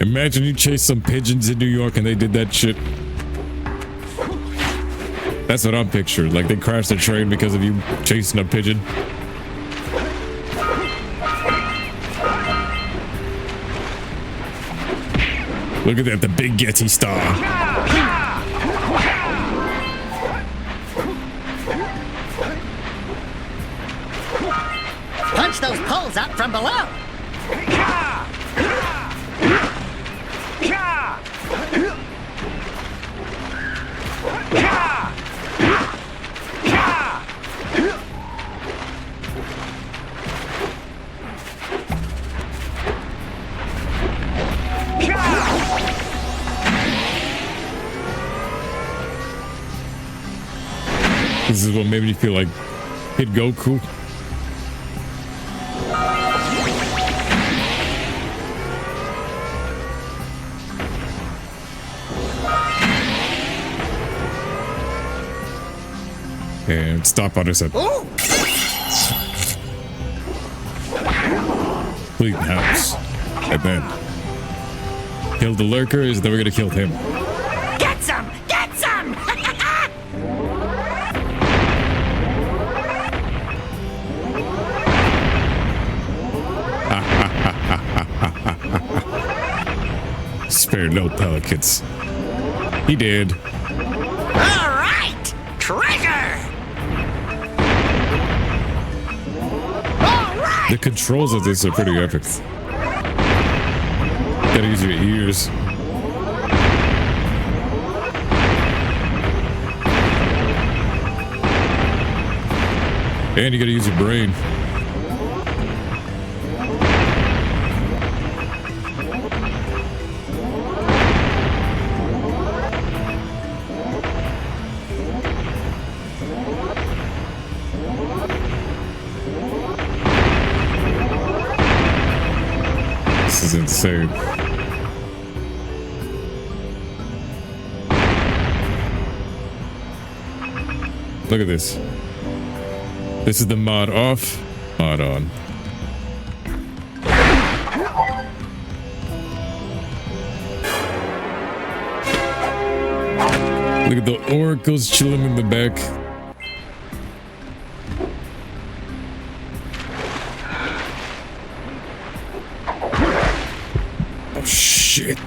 Imagine you chase some pigeons in New York and they did that shit. That's what I'm picturing. Like they crashed a train because of you chasing a pigeon. Look at that, the big Yeti star. Punch those poles out from below! This is what made me feel like Kid Goku. And stop on his head. Clean house. And then kill the lurkers, then we're gonna kill him. Get some! Get some! Spare no pelicans. He did. All right! Treasure! All right! The controls of this are pretty epic. Gotta use your ears. And you gotta use your brain. Same. Look at this. This is the mod off, mod on. Look at the oracles chilling in the back. Oh shit.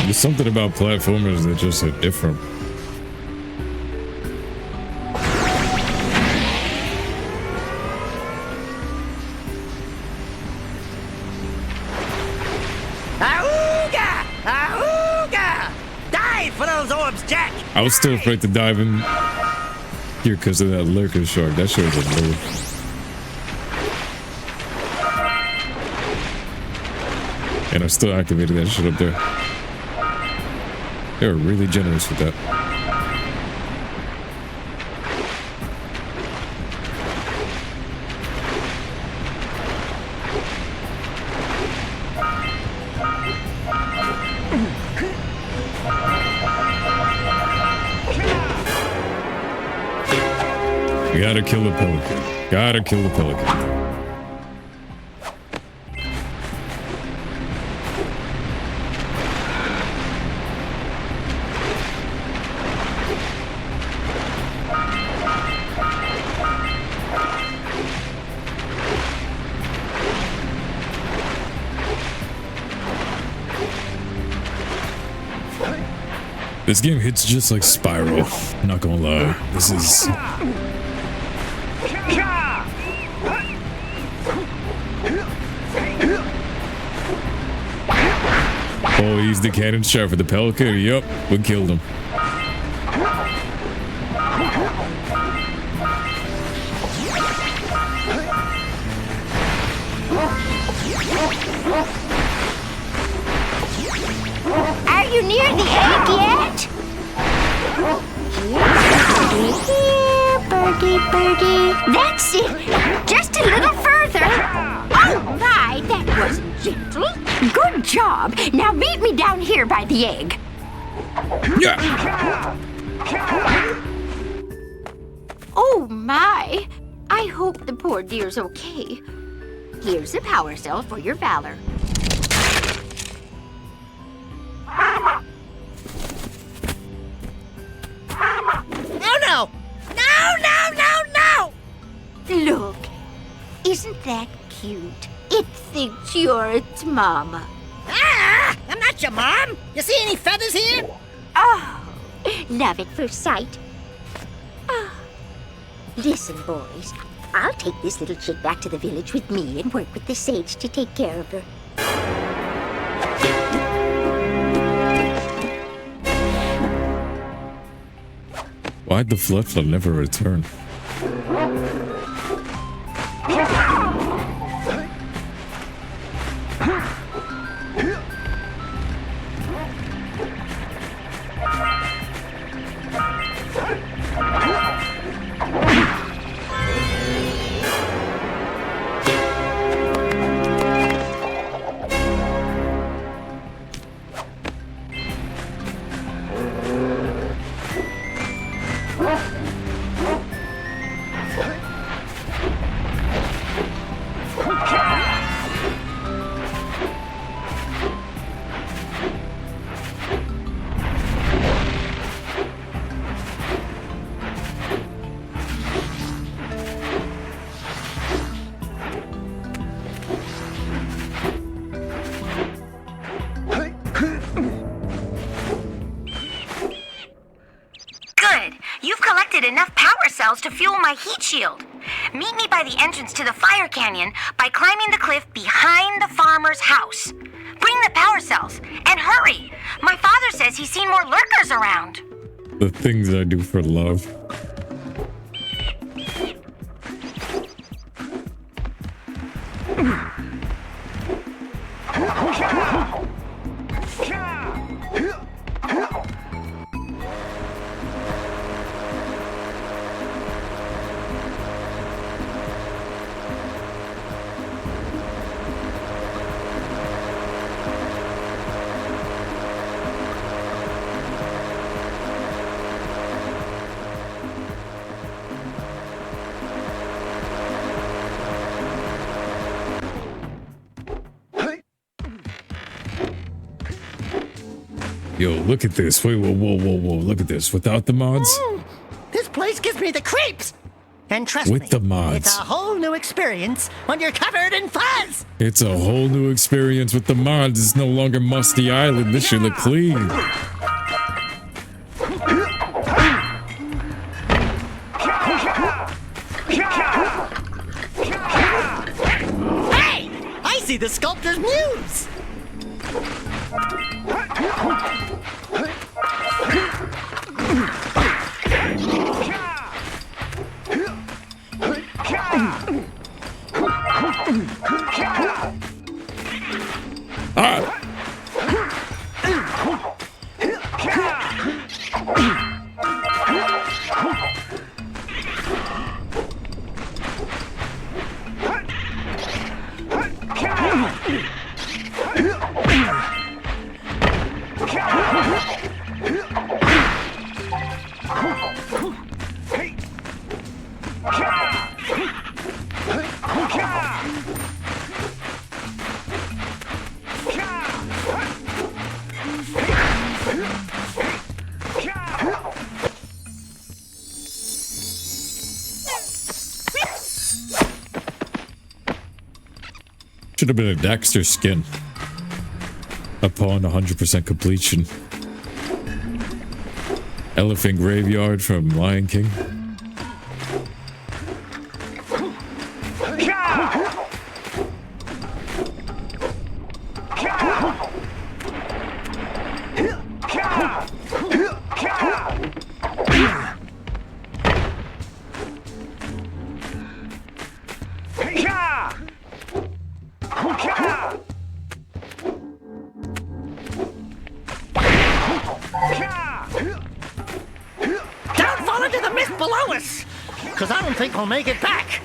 There's something about platformers that just are different. Auga! Auga! Dive for those orbs, Jak! I was still afraid to dive in here because of that lurker shark. That shit was a lure. And I still activated that shit up there. They were really generous with that. Gotta kill the pelican. Gotta kill the pelican. This game hits just like Spyro. I'm not gonna lie. This is... Oh, he's the cannon shot for the pelican. Yup, we killed him. Are you near the egg yet? Here, birdie, birdie. That's it. Just a little further. Oh my, that wasn't gentle. Good job. Now meet me down here by the egg. Yeah. Oh my. I hope the poor dear's okay. Here's a power cell for your valor. No! No, no, no, no! Look, isn't that cute? It thinks you're its mama. Ah! I'm not your mom! You see any feathers here? Oh, love at first sight. Oh. Listen, boys, I'll take this little chick back to the village with me and work with the sage to take care of her. Why'd the flood never return? cells to fuel my heat shield. Meet me by the entrance to the fire canyon by climbing the cliff behind the farmer's house. Bring the power cells, and hurry! My father says he's seen more lurkers around. The things I do for love. Yo, look at this. Wait, whoa, whoa, whoa, whoa. Look at this. Without the mods? This place gives me the creeps. And trust With me, the mods. it's a whole new experience when you're covered in fuzz. It's a whole new experience with the mods. It's no longer Musty Island. This should look clean. Hey! I see the sculptor's muse. Should have been a Daxter skin upon 100% completion. Elephant Graveyard from Lion King. Don't fall into the mist below us, because I don't think we'll make it back.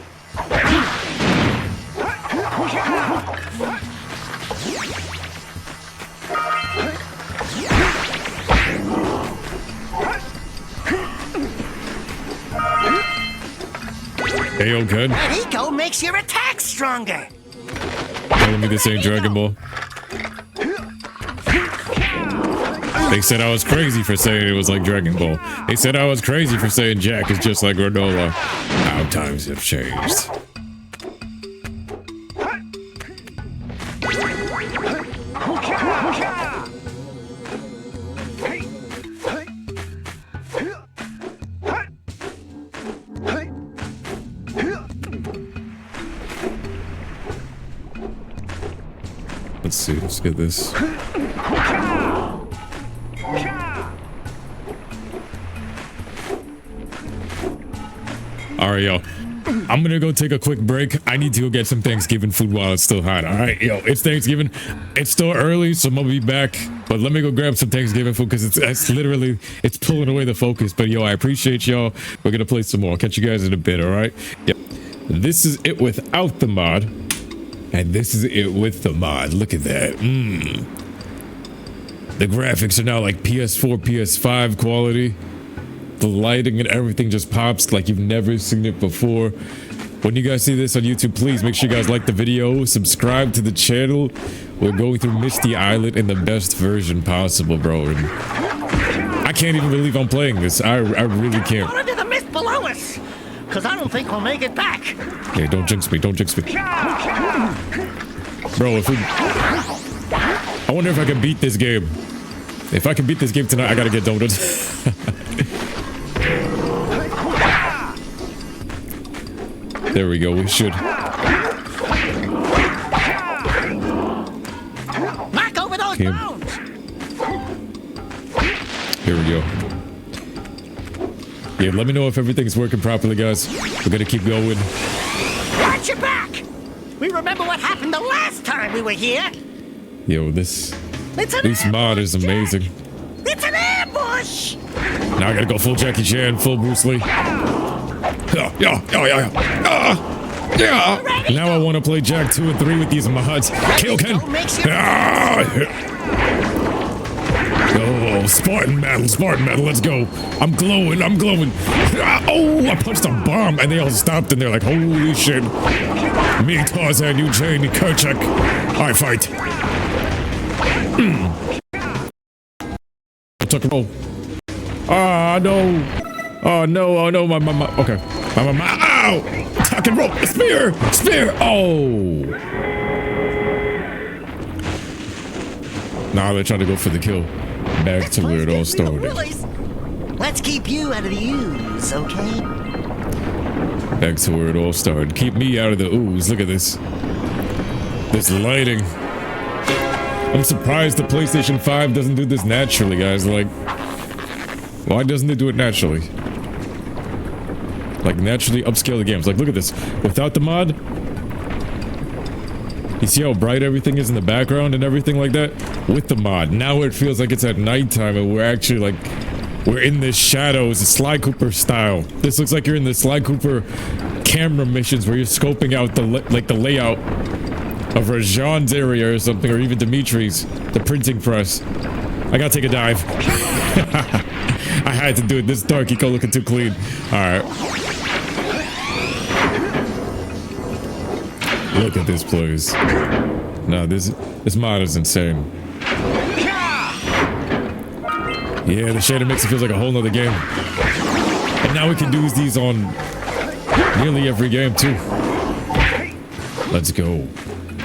Hey, yo, good. That eco makes your attack stronger. Telling me this ain't Dragon Ball. They said I was crazy for saying it was like Dragon Ball. They said I was crazy for saying Jak is just like Granola. How times have changed. Let's see, let's get this. Alright, yo. I'm gonna go take a quick break. I need to go get some Thanksgiving food while it's still hot. Alright, yo, it's Thanksgiving. It's still early, so I'm gonna be back. But let me go grab some Thanksgiving food because it's literally, it's pulling away the focus. But yo, I appreciate y'all. We're gonna play some more. I'll catch you guys in a bit, alright? Yep. This is it without the mod. And this is it with the mod. Look at that. The graphics are now like PS4, PS5 quality. The lighting and everything just pops like you've never seen it before. When you guys see this on YouTube, please make sure you guys like the video, subscribe to the channel. We're going through Misty Island in the best version possible, bro. And I can't even believe I'm playing this. I really can't. Fall into the mist below us, because I don't think we'll make it back. Hey, don't jinx me. Don't jinx me. Bro, if we... I wonder if I can beat this game. If I can beat this game tonight, I gotta get donuts. There we go. We should. Knock over those bones. Here we go. Yeah, let me know if everything's working properly, guys. We're gonna keep going. Watch your back. We remember what happened the last time we were here. Yo, this mod is amazing. It's an ambush. Now I gotta go full Jackie Chan, full Bruce Lee. Yeah. Now I want to play Jak 2 and 3 with these mods. Kill Ken. Oh, Spartan metal, let's go. I'm glowing. Oh, I punched a bomb and they all stopped and they're like, holy shit. Me, Tarzan, you, Jane, Kerchak. I fight. Took a roll. Ah, no. Oh, no, my, okay. My, ow! Tuck and roll, spear! Oh! Now they're trying to go for the kill. Back to where it all started. Let's keep you out of the ooze, okay? Back to where it all started. Keep me out of the ooze. Look at this. This lighting. I'm surprised the PlayStation 5 doesn't do this naturally, guys. Like, why doesn't it do it naturally? Like, naturally upscale the games. Like, look at this. Without the mod, you see how bright everything is in the background and everything like that? With the mod, now it feels like it's at nighttime and we're actually like, we're in the shadows, Sly Cooper style. This looks like you're in the Sly Cooper camera missions where you're scoping out the layout of Rajan's area or something, or even Dimitri's, the printing press. I gotta take a dive. I had to do it. This dark eco looking too clean. Alright. Look at this place. No, this mod is insane. Yeah, the shader makes it feel like a whole nother game. And now we can do these on nearly every game too. Let's go.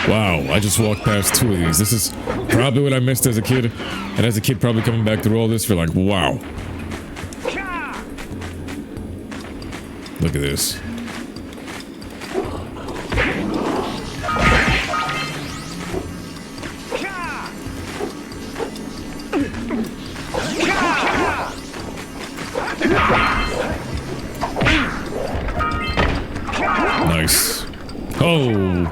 Wow, I just walked past 2 of these. This is probably what I missed as a kid. And as a kid, probably coming back through all this for like, wow. Look at this. Nice. Oh.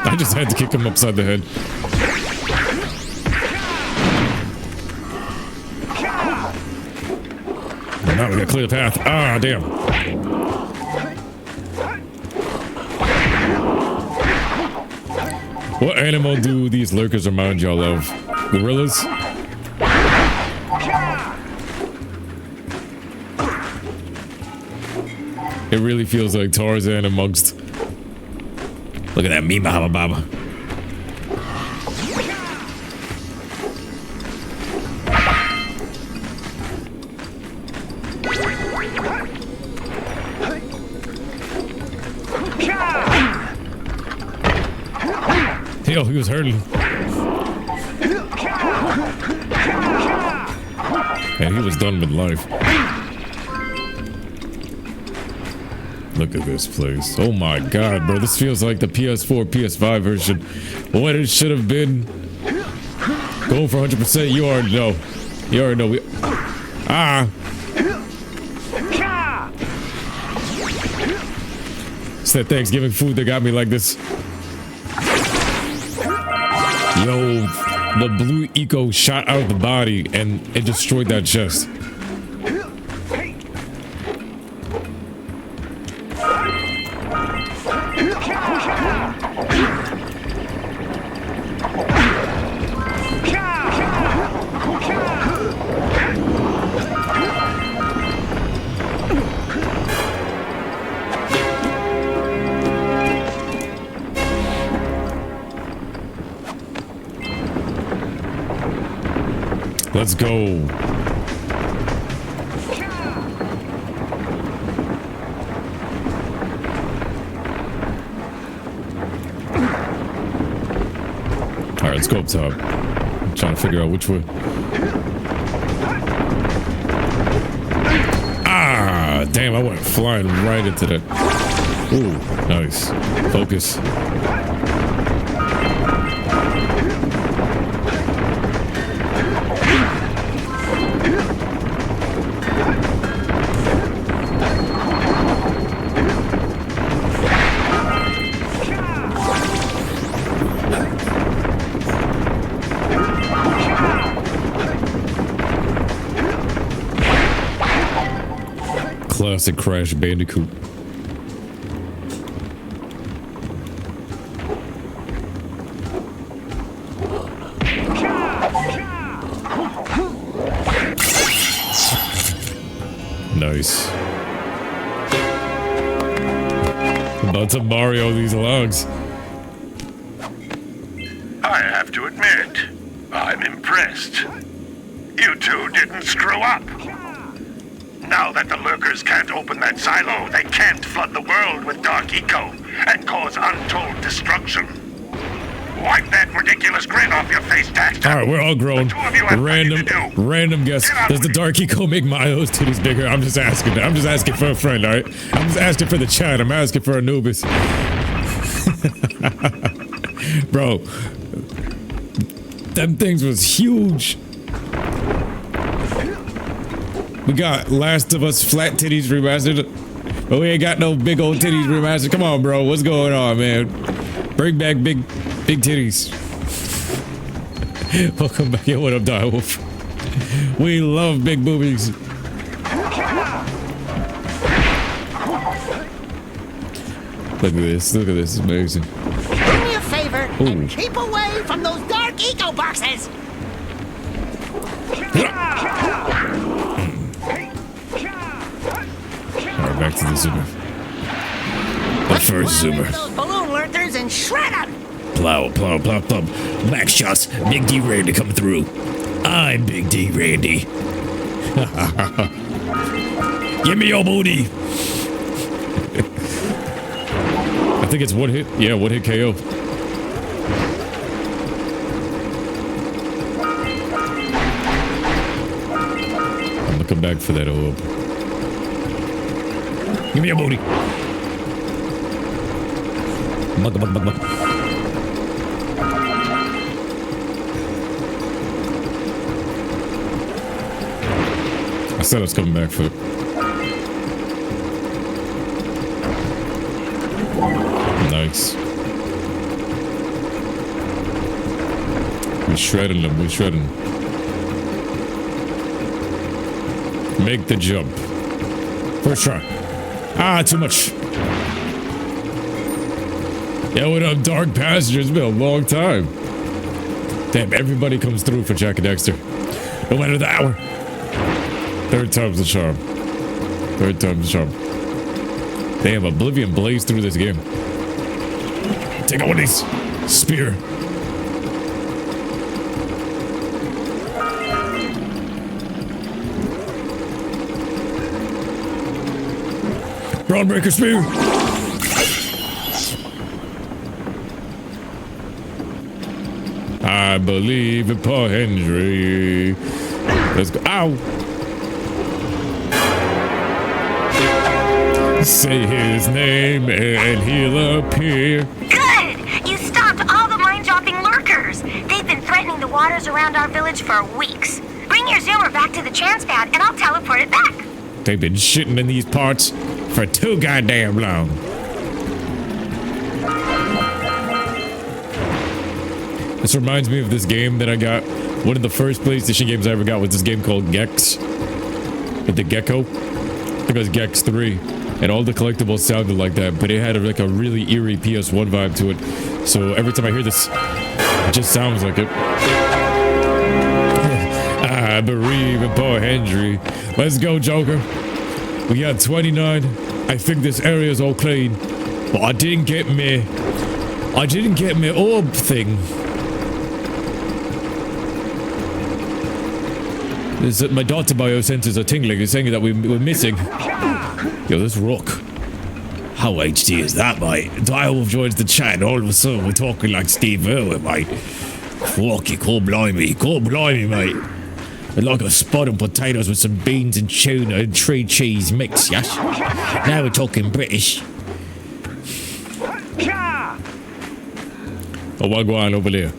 I just had to kick him upside the head. And now we gotta clear the path. Ah, damn. What animal do these lurkers remind y'all of? Gorillas? It really feels like Tarzan amongst... Look at that Mima Hama Baba. Yo, he was hurting. And he was done with life. Look at this place. Oh my god, bro. This feels like the PS4, PS5 version. What it should have been. Going for 100%. You already know. You already know. It's that Thanksgiving food that got me like this. Yo, the blue eco shot out of the body and it destroyed that chest. Let's go. All right, let's go up top. I'm trying to figure out which way. Ah! Damn, I went flying right into that. Ooh, nice. Focus. Classic Crash Bandicoot. Nice. About to Mario these logs. I have to admit, I'm impressed. You two didn't screw up. Now that the lurkers can't open that silo, they can't flood the world with dark eco and cause untold destruction. Wipe that ridiculous grin off your face, Daxter. Alright, we're all grown. Random guess. Does the dark eco make Mario's titties bigger? I'm just asking. I'm just asking for a friend, alright? I'm just asking for the chat. I'm asking for Anubis. Bro. Them things was huge. We got Last of Us flat titties remastered, but we ain't got no big old titties remastered. Come on, bro. What's going on, man? Bring back big titties. Welcome back. Yo, what up, Direwolf? We love big boobies. Look at this. Look at this. It's amazing. Do me a favor and keep away from those dark eco boxes. Alright, back to the zoomer. The first zoomer. Those balloon lurkers and shred them. Plow, plow, plow, plow. Max shots. Big D Randy coming through. I'm Big D Randy. Give me your booty. I think it's one hit. Yeah, one hit KO. I'm looking back for that orb. Give me your booty. Mug, mug, mug, mug. I said I was coming back for it. Nice. We're shredding them. We're shredding them. Make the jump. First try. Ah, too much. Yeah, what up, Dark Passenger? It's been a long time. Damn, everybody comes through for Jak and Daxter. No matter the hour. Third time's the charm. Third time's the charm. Damn, Oblivion blazed through this game. Take out one of these. Spear. Broadbreaker spear. I believe in Paul Henry. Let's go. Ow. Say his name and he'll appear. Good! You stopped all the mind-dropping lurkers. They've been threatening the waters around our village for weeks. Bring your zoomer back to the transpad and I'll teleport it back. They've been shitting in these parts for too goddamn long. This reminds me of this game that I got. One of the first PlayStation games I ever got was this game called Gex. With the gecko. I think it was Gex 3. And all the collectibles sounded like that, but it had like a really eerie PS1 vibe to it. So every time I hear this, it just sounds like it. I believe in Paul Henry. Let's go, Joker. We got 29. I think this area is all clean. But I didn't get me orb thing. My daughter biosensors are tingling. It's saying that we're missing. Yo, this rock. How HD is that, mate? Direwolf joins the chat, and all of a sudden we're talking like Steve Irwin, mate. Fucking call blimey, mate. Like a spot on potatoes with some beans and tuna and tree cheese mix, yes? Now we're talking British. Oh, what going on over there?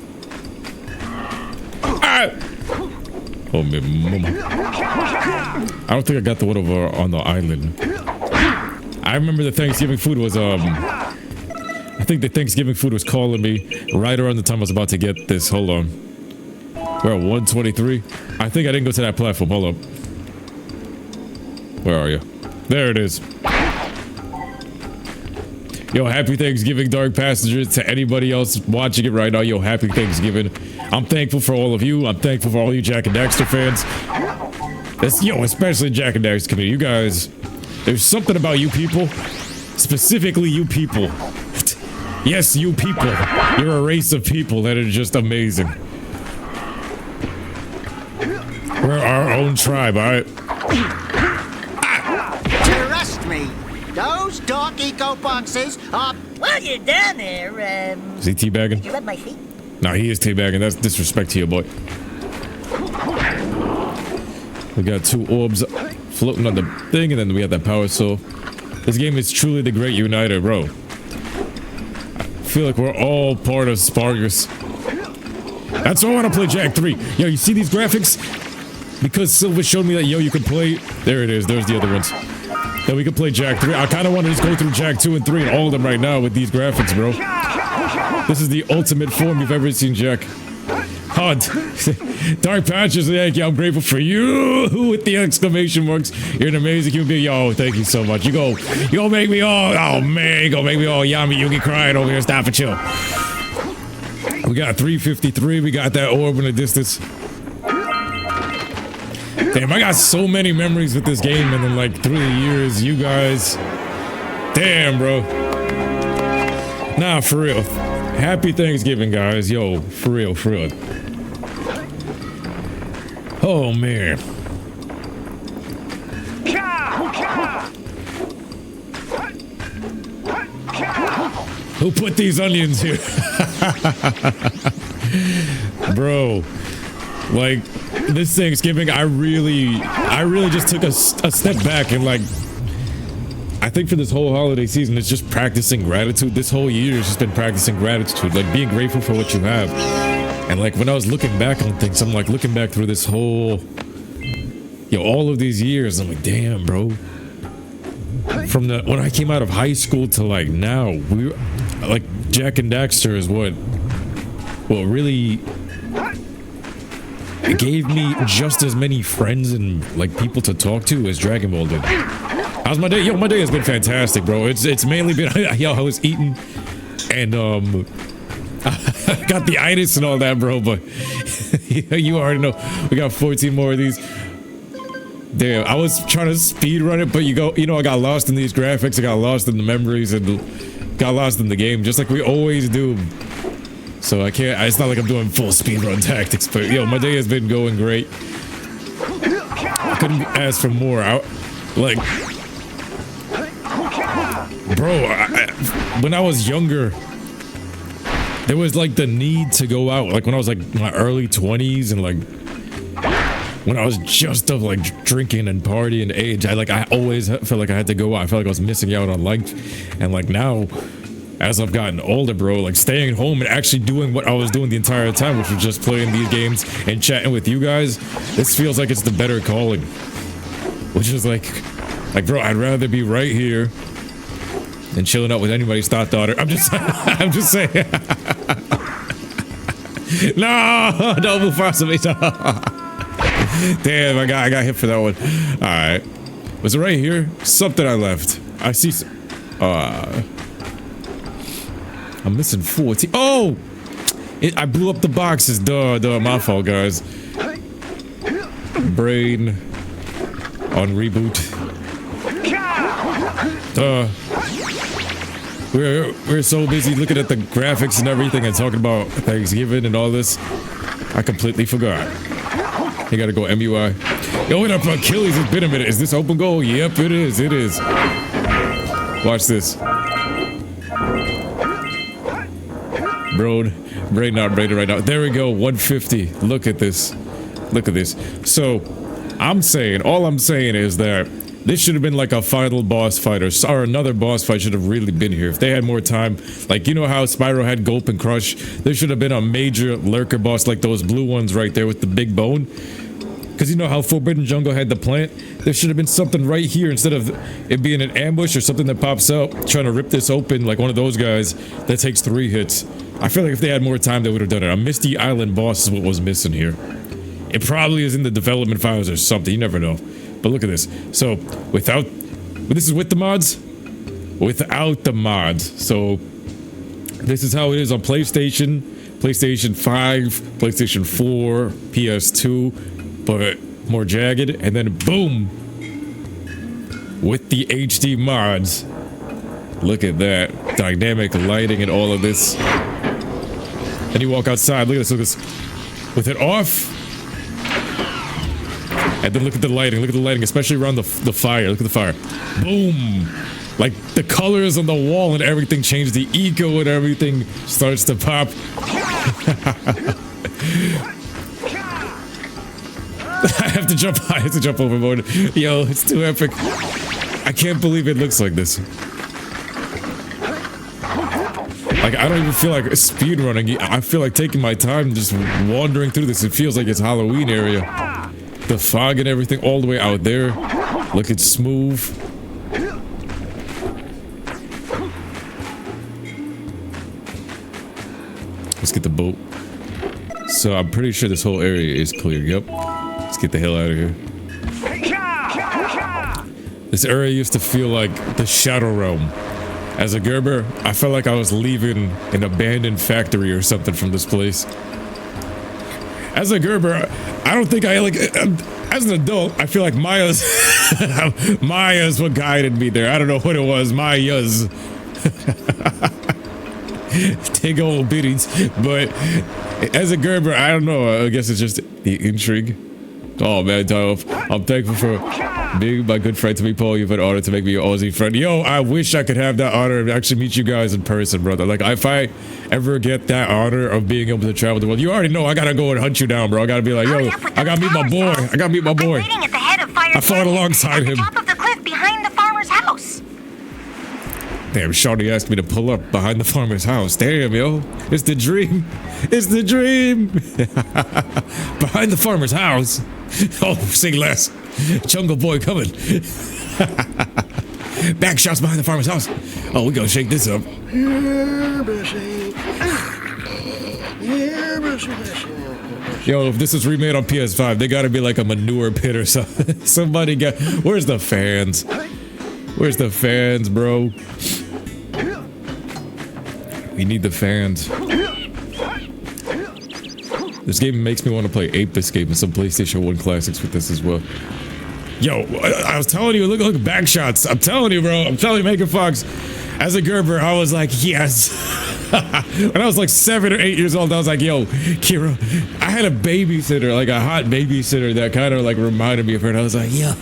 Ah! Oh, my mama. I don't think I got the one over on the island. I remember the Thanksgiving food was, I think the Thanksgiving food was calling me right around the time I was about to get this. Hold on. We're at 123. I think I didn't go to that platform. Hold up. Where are you? There it is. Yo, happy Thanksgiving, Dark Passengers, to anybody else watching it right now. Yo, happy Thanksgiving. I'm thankful for all of you. I'm thankful for all you Jak and Daxter fans. Especially Jak and Daxter community. You guys, there's something about you people, specifically you people. Yes, you people. You're a race of people that are just amazing. We're our own tribe, alright? Trust me, those dark eco boxes are... While you're down there, Is he teabagging? Did you rub my feet? No, he is teabagging. That's disrespect to you, boy. We got 2 orbs floating on the thing, and then we got that power soul. This game is truly the great uniter, bro. I feel like we're all part of Spargus. That's why I want to play Jak 3. Yo, you see these graphics? Because Silver showed me that, yo, you could play... There it is. There's the other ones. That we could play Jak 3. I kind of want to just go through Jak 2 and 3 and all of them right now with these graphics, bro. This is the ultimate form you've ever seen, Jak. Hunt. Dark Patches, thank you. I'm grateful for you with the exclamation marks. You're an amazing human being. Yo, thank you so much. You gonna make me all... Oh, man. You gonna make me all yummy. You get crying over here. Stop and chill. We got 353. We got that orb in the distance. Damn, I got so many memories with this game, and then like through the years, you guys. Damn, bro. Nah, for real. Happy Thanksgiving, guys. Yo, for real, for real. Oh, man. Who put these onions here? Bro, like, this Thanksgiving, I really just took a step back and, like, I think for this whole holiday season, it's just practicing gratitude. This whole year has just been practicing gratitude, like being grateful for what you have. And like when I was looking back on things, I'm like looking back through this whole, all of these years, I'm like, damn, bro. From when I came out of high school to like now, like Jak and Daxter is what really, it gave me just as many friends and like people to talk to as Dragon Ball did. How's my day? Yo, my day has been fantastic, bro. It's mainly been, I was eating and got the itis and all that, bro, but you already know we got 14 more of these. Damn, I was trying to speed run it, but I got lost in these graphics, I got lost in the memories, and got lost in the game, just like we always do. So I can't, it's not like I'm doing full speed run tactics, but yo, my day has been going great. I couldn't ask for more. Bro, when I was younger, there was like the need to go out, like when I was like in my early 20s and like when I was just of like drinking and partying age, I always felt like I had to go out. I felt like I was missing out on life. And like now, as I've gotten older, bro, like staying home and actually doing what I was doing the entire time, which was just playing these games and chatting with you guys, this feels like it's the better calling. Which is like bro, I'd rather be right here than chilling out with anybody's daughter. I'm just saying. No, don't move fast to me. Damn, I got hit for that one. All right, was it right here? Something I left. I see. I'm missing 14. Oh, I blew up the boxes. Duh, my fault, guys. Brain on reboot. Duh. We're so busy looking at the graphics and everything and talking about Thanksgiving and all this. I completely forgot. You gotta go MUI. Yo, what up, Achilles? It's been a minute. Is this open goal? Yep, it is. It is. Watch this. Bro, brain not braided right now. There we go. 150. Look at this. Look at this. So, all I'm saying is that this should have been like a final boss fight, or another boss fight should have really been here. If they had more time, like, you know how Spyro had Gulp and Crush? There should have been a major lurker boss like those blue ones right there with the big bone. Because you know how Forbidden Jungle had the plant? There should have been something right here instead of it being an ambush or something that pops out trying to rip this open like one of those guys that takes 3 hits. I feel like if they had more time, they would have done it. A Misty Island boss is what was missing here. It probably is in the development files or something. You never know. But look at this. So, this is with the mods? Without the mods. So, this is how it is on PlayStation, PlayStation 5, PlayStation 4, PS2, but more jagged, and then boom! With the HD mods. Look at that. Dynamic lighting and all of this. Then you walk outside, look at this, with it off. And then look at the lighting, especially around the fire. Look at the fire. Boom! Like, the colors on the wall and everything change. The eco and everything starts to pop. I have to jump overboard. Yo, it's too epic. I can't believe it looks like this. Like, I don't even feel like speedrunning. I feel like taking my time just wandering through this. It feels like it's Halloween area. The fog and everything all the way out there. Look, it's smooth. Let's get the boat. So I'm pretty sure this whole area is clear. Yep. Let's get the hell out of here. This area used to feel like the Shadow Realm. As a Gerber, I felt like I was leaving an abandoned factory or something from this place. As a Gerber, I don't think I like. As an adult, I feel like Maya's what guided me there. I don't know what it was. Maya's. Take old biddies. But as a Gerber, I don't know. I guess it's just the intrigue. Oh man, I'm thankful for being my good friend to me, Paul. You've had honor to make me your Aussie friend. Yo, I wish I could have that honor to actually meet you guys in person, brother. Like, if I ever get that honor of being able to travel the world, you already know I gotta go and hunt you down, bro. I gotta be like, yo, I gotta meet my boy. I gotta meet my boy. I fought alongside him. Top of the cliff behind the farmer's house. Damn, Shawty asked me to pull up behind the farmer's house. Damn, yo. It's the dream. It's the dream. Behind the farmer's house. Oh, sing less. Jungle Boy coming. Back shots behind the farmer's house. Oh, we gonna shake this up. Yo, if this is remade on PS5, they gotta be like a manure pit or something. Somebody got... Where's the fans? Where's the fans, bro? We need the fans. This game makes me want to play Ape Escape and some PlayStation 1 classics with this as well. Yo, I was telling you, look, back shots. I'm telling you, bro. I'm telling you, Megan Fox. As a Gerber, I was like, yes. When I was like 7 or 8 years old, I was like, yo, Kira, I had a babysitter, like a hot babysitter that kind of like reminded me of her. And I was like, yeah.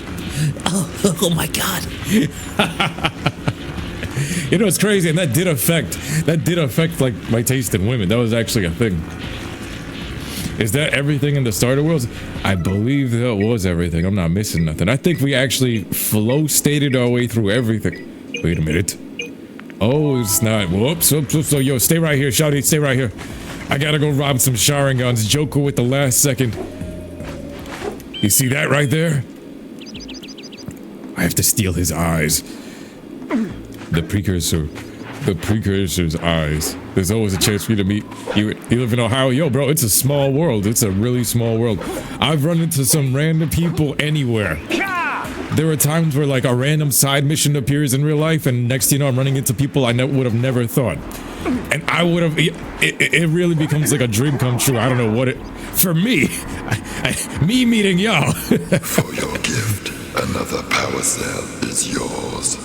Oh my God. You know, it's crazy. And that did affect like my taste in women. That was actually a thing. Is that everything in the starter worlds? I believe that was everything. I'm not missing nothing. I think we actually flow stated our way through everything. Wait a minute. Oh, it's not. Whoops. So, yo, stay right here, Shawty. Stay right here. I gotta go rob some Sharingans. Joker with the last second. You see that right there? I have to steal his eyes. The Precursor's eyes. There's always a chance for you to meet you. You live in Ohio? Yo, bro, it's a small world. It's a really small world. I've run into some random people anywhere. There are times where like a random side mission appears in real life, and next thing you know, I'm running into people I would have never thought. And I would have, it really becomes like a dream come true. I don't know what for me, me meeting y'all. For your gift, another power cell is yours.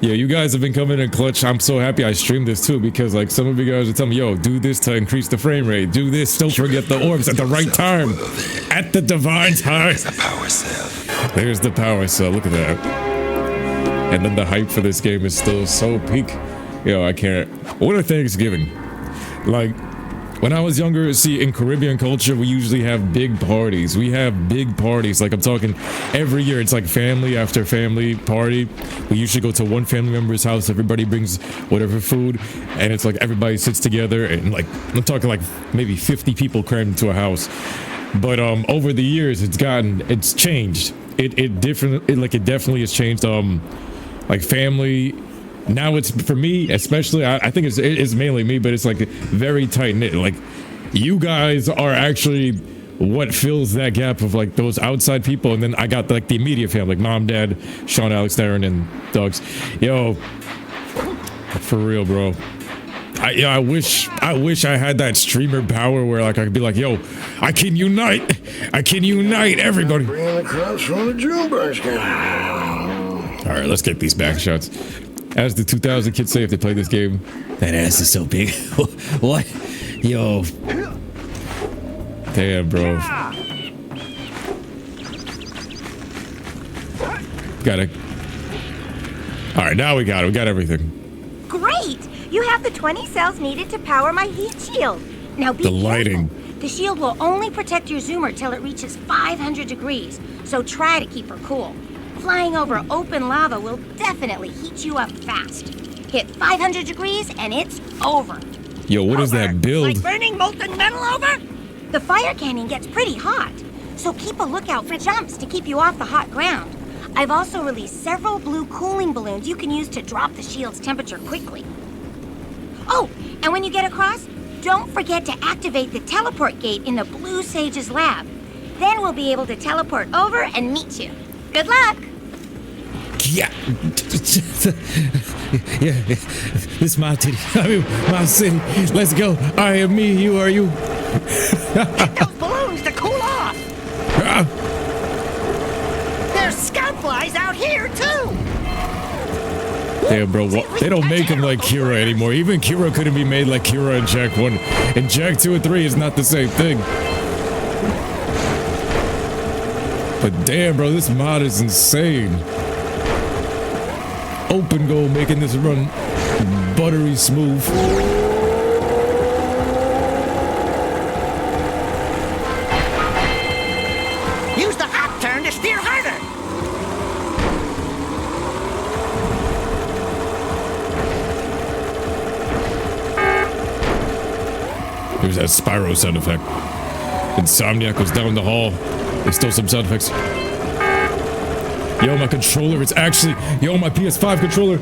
Yeah, you guys have been coming in clutch. I'm so happy I streamed this too, because like some of you guys are telling me, yo, do this to increase the frame rate. Do this, don't forget the orbs at the right time. At the divine time. There's the power cell. There's the power cell, look at that. And then the hype for this game is still so peak. Yo, I can't. What a Thanksgiving. Like, when I was younger, see, in Caribbean culture, we usually have big parties. We have big parties. Like, I'm talking every year. It's like family after family party. We usually go to one family member's house. Everybody brings whatever food. And it's like everybody sits together. And like, I'm talking like maybe 50 people crammed into a house. But over the years, it's changed. It definitely has changed. Like family. Now it's, for me, especially, I think it's mainly me, but it's like very tight knit. Like, you guys are actually what fills that gap of like those outside people, and then I got like the immediate family, like mom, dad, Sean, Alex, Darren, and Doug's. Yo, for real, bro. I wish I had that streamer power where like I could be like, yo, I can unite everybody. Bringing the crowds from the Junebug game. All right, let's get these back shots. As the 2000 kids say if they play this game, that ass is so big. What? Yo. Damn, bro. Got it. All right, now we got it. We got everything. Great! You have the 20 cells needed to power my heat shield. Now be The lighting. careful. The shield will only protect your zoomer till it reaches 500 degrees, so try to keep her cool. Flying over open lava will definitely heat you up fast. Hit 500 degrees and it's over. Yo, what is that build? Like burning molten metal over? The fire cannon gets pretty hot, so keep a lookout for jumps to keep you off the hot ground. I've also released several blue cooling balloons you can use to drop the shield's temperature quickly. Oh, and when you get across, don't forget to activate the teleport gate in the Blue Sage's lab. Then we'll be able to teleport over and meet you. Good luck! Yeah. Yeah. This is my city. I mean, my city. Let's go. I am me. You are you. Get those balloons to cool off. There's scout flies out here too. Damn, bro. They don't make him like Kira anymore. Even Kira couldn't be made like Kira in Jak 1. And Jak 2 and 3 is not the same thing. But damn, bro, this mod is insane. Open goal making this run buttery smooth. Use the hop turn to steer harder. There's that Spyro sound effect. Insomniac was down the hall. There's still some sound effects. Yo, my controller, it's actually... Yo, my PS5 controller.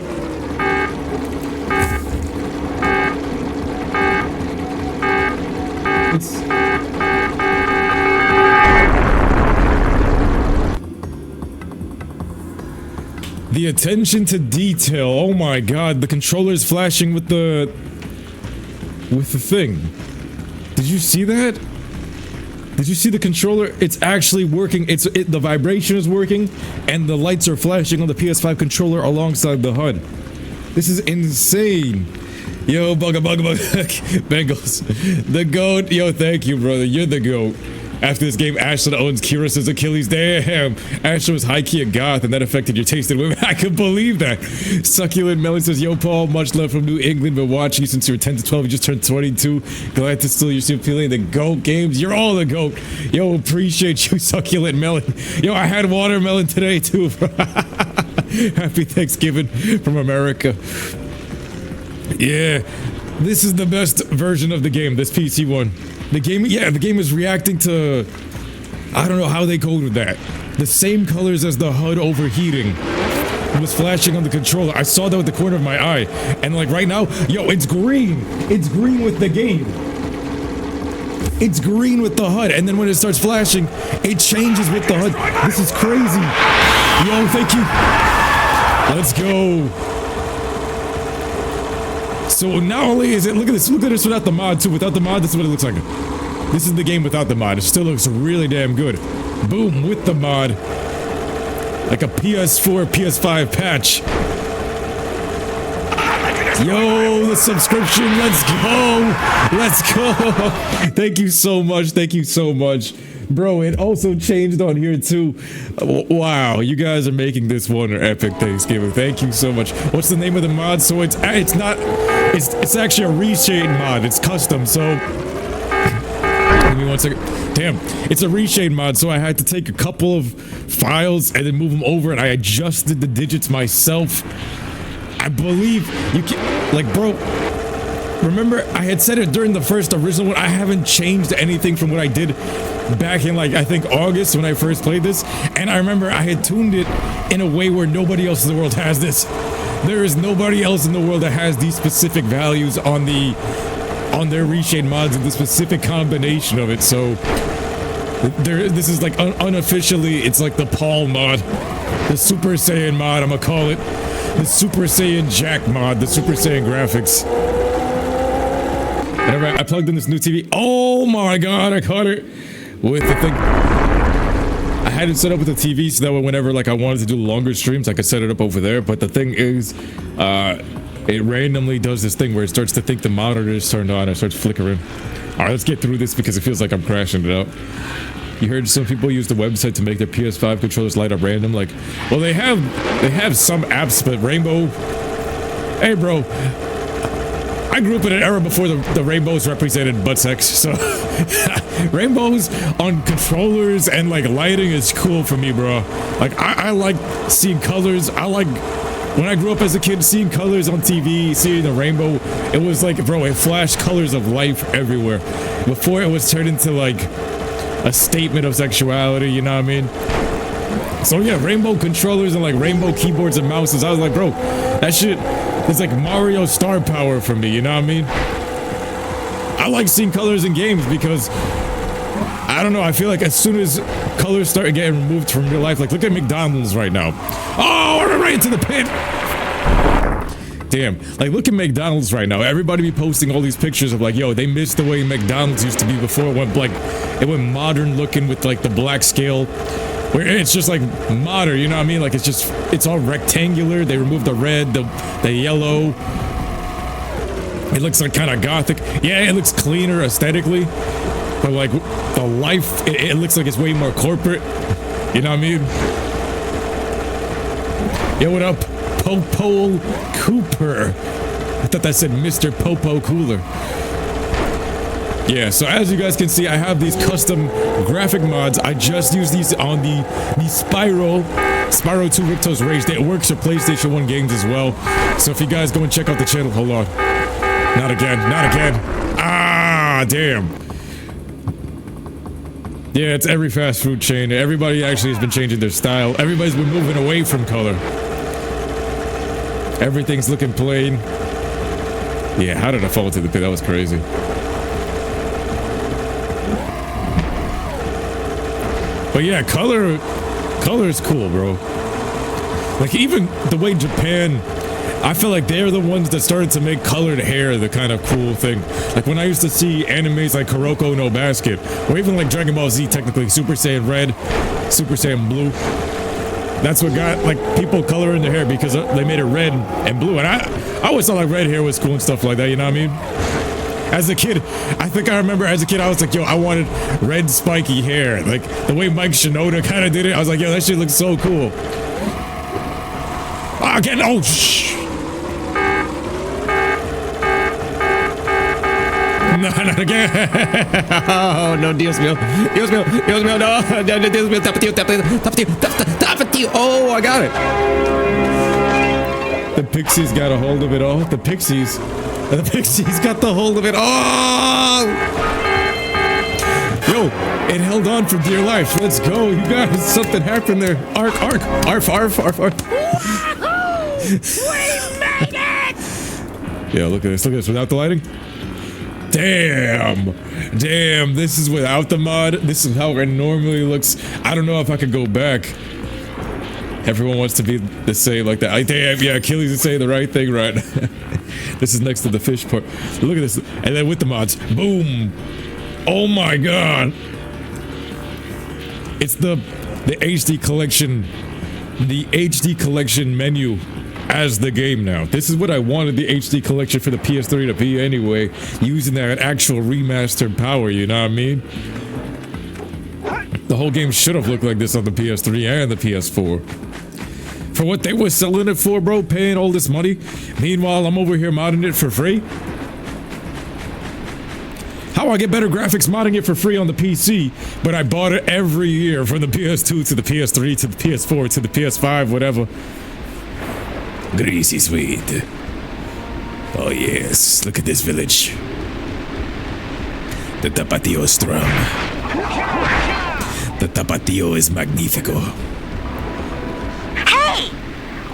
It's... The attention to detail. Oh my god, the controller is flashing with the... thing. Did you see that? Did you see the controller? It's actually working. The vibration is working, and the lights are flashing on the PS5 controller alongside the HUD. This is insane. Yo, bugga Bengals. The GOAT. Yo, thank you, brother. You're the GOAT. After this game, Ashlyn owns Kyrus's Achilles. Damn. Ashlyn was high-key a goth, and that affected your taste in women. I can believe that. Succulent Melon says, yo, Paul, much love from New England. Been watching you since you were 10 to 12. You just turned 22. Glad to still you're still playing the GOAT games. You're all the GOAT. Yo, appreciate you, Succulent Melon. Yo, I had watermelon today, too. Happy Thanksgiving from America. Yeah. This is the best version of the game, this PC one. The game is reacting to... I don't know how they coded that. The same colors as the HUD overheating. It was flashing on the controller. I saw that with the corner of my eye. And like right now, yo, it's green. It's green with the game. It's green with the HUD. And then when it starts flashing, it changes with the HUD. This is crazy. Yo, thank you. Let's go. So not only is it, look at this without the mod too. Without the mod, this is what it looks like. This is the game without the mod. It still looks really damn good. Boom, with the mod. Like a PS4, PS5 patch. Yo, the subscription, let's go. Let's go. Thank you so much. Thank you so much. Bro, it also changed on here too. Wow, you guys are making this one an epic Thanksgiving. Thank you so much. What's the name of the mod? So it's actually a reshade mod. It's custom, so give me 1 second. Damn, it's a reshade mod, so I had to take a couple of files and then move them over, and I adjusted the digits myself. I believe you can, like, bro, remember I had said it during the first original one, I haven't changed anything from what I did back in, like, I think August when I first played this, and I remember I had tuned it in a way where nobody else in the world has this. There is nobody else in the world that has these specific values on their reshade mods and the specific combination of it, so this is like unofficially, it's like the Paul mod, the Super Saiyan mod, I'm gonna call it the Super Saiyan Jak mod, the Super Saiyan graphics. And I plugged in this new TV. Oh my god, I caught it with the thing. I had it set up with the TV so that way whenever like I wanted to do longer streams, I could set it up over there. But the thing is, it randomly does this thing where it starts to think the monitor is turned on and it starts flickering. All right, let's get through this because it feels like I'm crashing it out. You heard some people use the website to make their PS5 controllers light up random. Like, well, they have some apps, but Rainbow. Hey, bro. I grew up in an era before the rainbows represented butt sex, so rainbows on controllers and like lighting is cool for me, bro. Like I like seeing colors. I like when I grew up as a kid seeing colors on TV, seeing the rainbow. It was like, bro, it flashed colors of life everywhere. Before it was turned into like a statement of sexuality, you know what I mean? So yeah, rainbow controllers and like rainbow keyboards and mouses. I was like, bro, that shit. It's like Mario star power for me, you know what I mean? I like seeing colors in games because, I don't know, I feel like as soon as colors start getting removed from real life, like look at McDonald's right now. Oh, we're right into the pit! Damn, like look at McDonald's right now. Everybody be posting all these pictures of like, yo, they missed the way McDonald's used to be before it went like, it went modern looking with like the black scale. Where it's just like modern, you know what I mean? Like it's all rectangular. They removed the red, the yellow. It looks like kind of gothic. Yeah, it looks cleaner aesthetically. But like the life, it looks like it's way more corporate. You know what I mean? Yo, what up, Popo Cooper? I thought that said Mr. Popo Cooler. Yeah, so as you guys can see, I have these custom graphic mods. I just use these on the Spyro 2 Ripto's Rage. It works for PlayStation 1 games as well. So if you guys go and check out the channel, hold on. Not again, not again. Ah, damn. Yeah, it's every fast food chain. Everybody actually has been changing their style. Everybody's been moving away from color. Everything's looking plain. Yeah, how did I fall into the pit? That was crazy. But yeah, color is cool, bro. Like even the way Japan, I feel like they're the ones that started to make colored hair the kind of cool thing. Like when I used to see animes like Kuroko no Basket, or even like Dragon Ball Z, technically Super Saiyan Red, Super Saiyan Blue. That's what got like people coloring their hair because they made it red and blue. And I always thought like red hair was cool and stuff like that. You know what I mean? As a kid, I think I remember as a kid, I was like, yo, I wanted red spiky hair. Like, the way Mike Shinoda kind of did it, I was like, yo, that shit looks so cool. Again, oh, shh. No, not again. Oh, no, Dios mío. Dios mío, Dios mío, no. Dios mío, tapatio. Oh, I got it. The pixies got a hold of it all. The pixies got the hold of it. Oh! Yo, it held on for dear life. Let's go, you guys. Something happened there. Arf. We made it! Yeah, look at this. Look at this without the lighting. Damn. This is without the mod. This is how it normally looks. I don't know if I could go back. Everyone wants to be the same like that. Damn, yeah, Achilles is saying the right thing, right? This is next to the fish part. Look at this. And then with the mods. Boom. Oh my god. It's the HD collection. The HD collection menu as the game now. This is what I wanted the HD collection for the PS3 to be anyway. Using that actual remastered power, you know what I mean? whole game should have looked like this on the PS3 and the PS4. For what they were selling it for, bro, paying all this money. Meanwhile, I'm over here modding it for free. How I get better graphics modding it for free on the PC, but I bought it every year from the PS2 to the PS3 to the PS4 to the PS5, whatever. Greasy sweet. Oh yes, look at this village. The Tapatio is strong. The Tapatio is magnifico. Hey!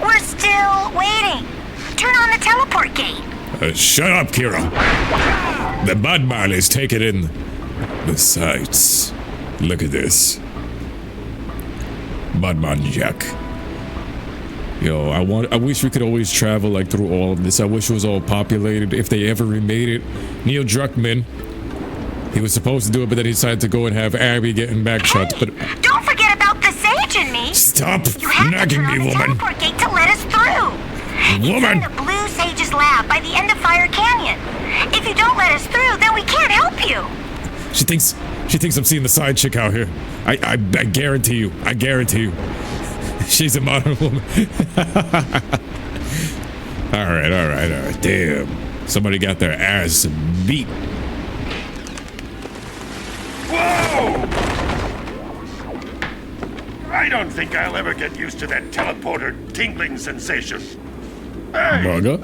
We're still waiting. Turn on the teleport gate. Shut up, Kira. The madman is taking in the sights. Look at this. Madman Jak. Yo, I wish we could always travel like through all of this. I wish it was all populated. If they ever remade it, Neil Druckmann, he was supposed to do it, but then he decided to go and have Abby getting back shots. But don't forget about the sage and me. Stop nagging me, woman. Teleport gate to let us through. Woman. It's in the Blue Sage's lab by the end of Fire Canyon. If you don't let us through, then we can't help you. She thinks I'm seeing the side chick out here. I guarantee you. I guarantee you. She's a modern woman. All right. Damn. Somebody got their ass beat. Whoa! I don't think I'll ever get used to that teleporter tingling sensation. Hey! Bugger.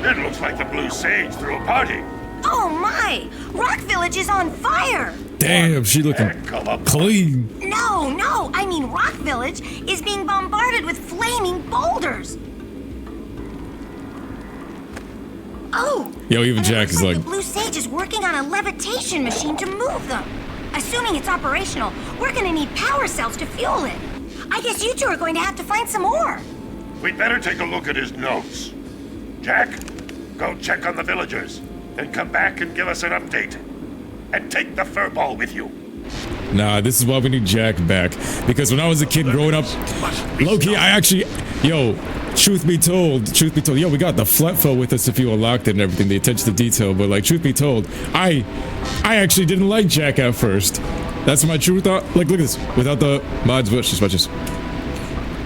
It looks like the Blue Sage threw a party. Oh my! Rock Village is on fire! Damn, she looking clean. No, I mean Rock Village is being bombarded with flaming boulders. Oh! Yo, even Jak is like... The Blue Sage is working on a levitation machine to move them. Assuming it's operational, we're gonna need power cells to fuel it. I guess you two are going to have to find some more. We'd better take a look at his notes. Jak, go check on the villagers, and come back and give us an update. And take the furball with you. Nah, this is why we need Jak back. Because when I was a kid growing up, low-key, I actually... Yo, truth be told, yo, we got the Fletfo with us if you unlocked it and everything, the attention to detail, but like, truth be told, I actually didn't like Jak at first. That's my true thought. Like, look at this. Without the mods, watch this.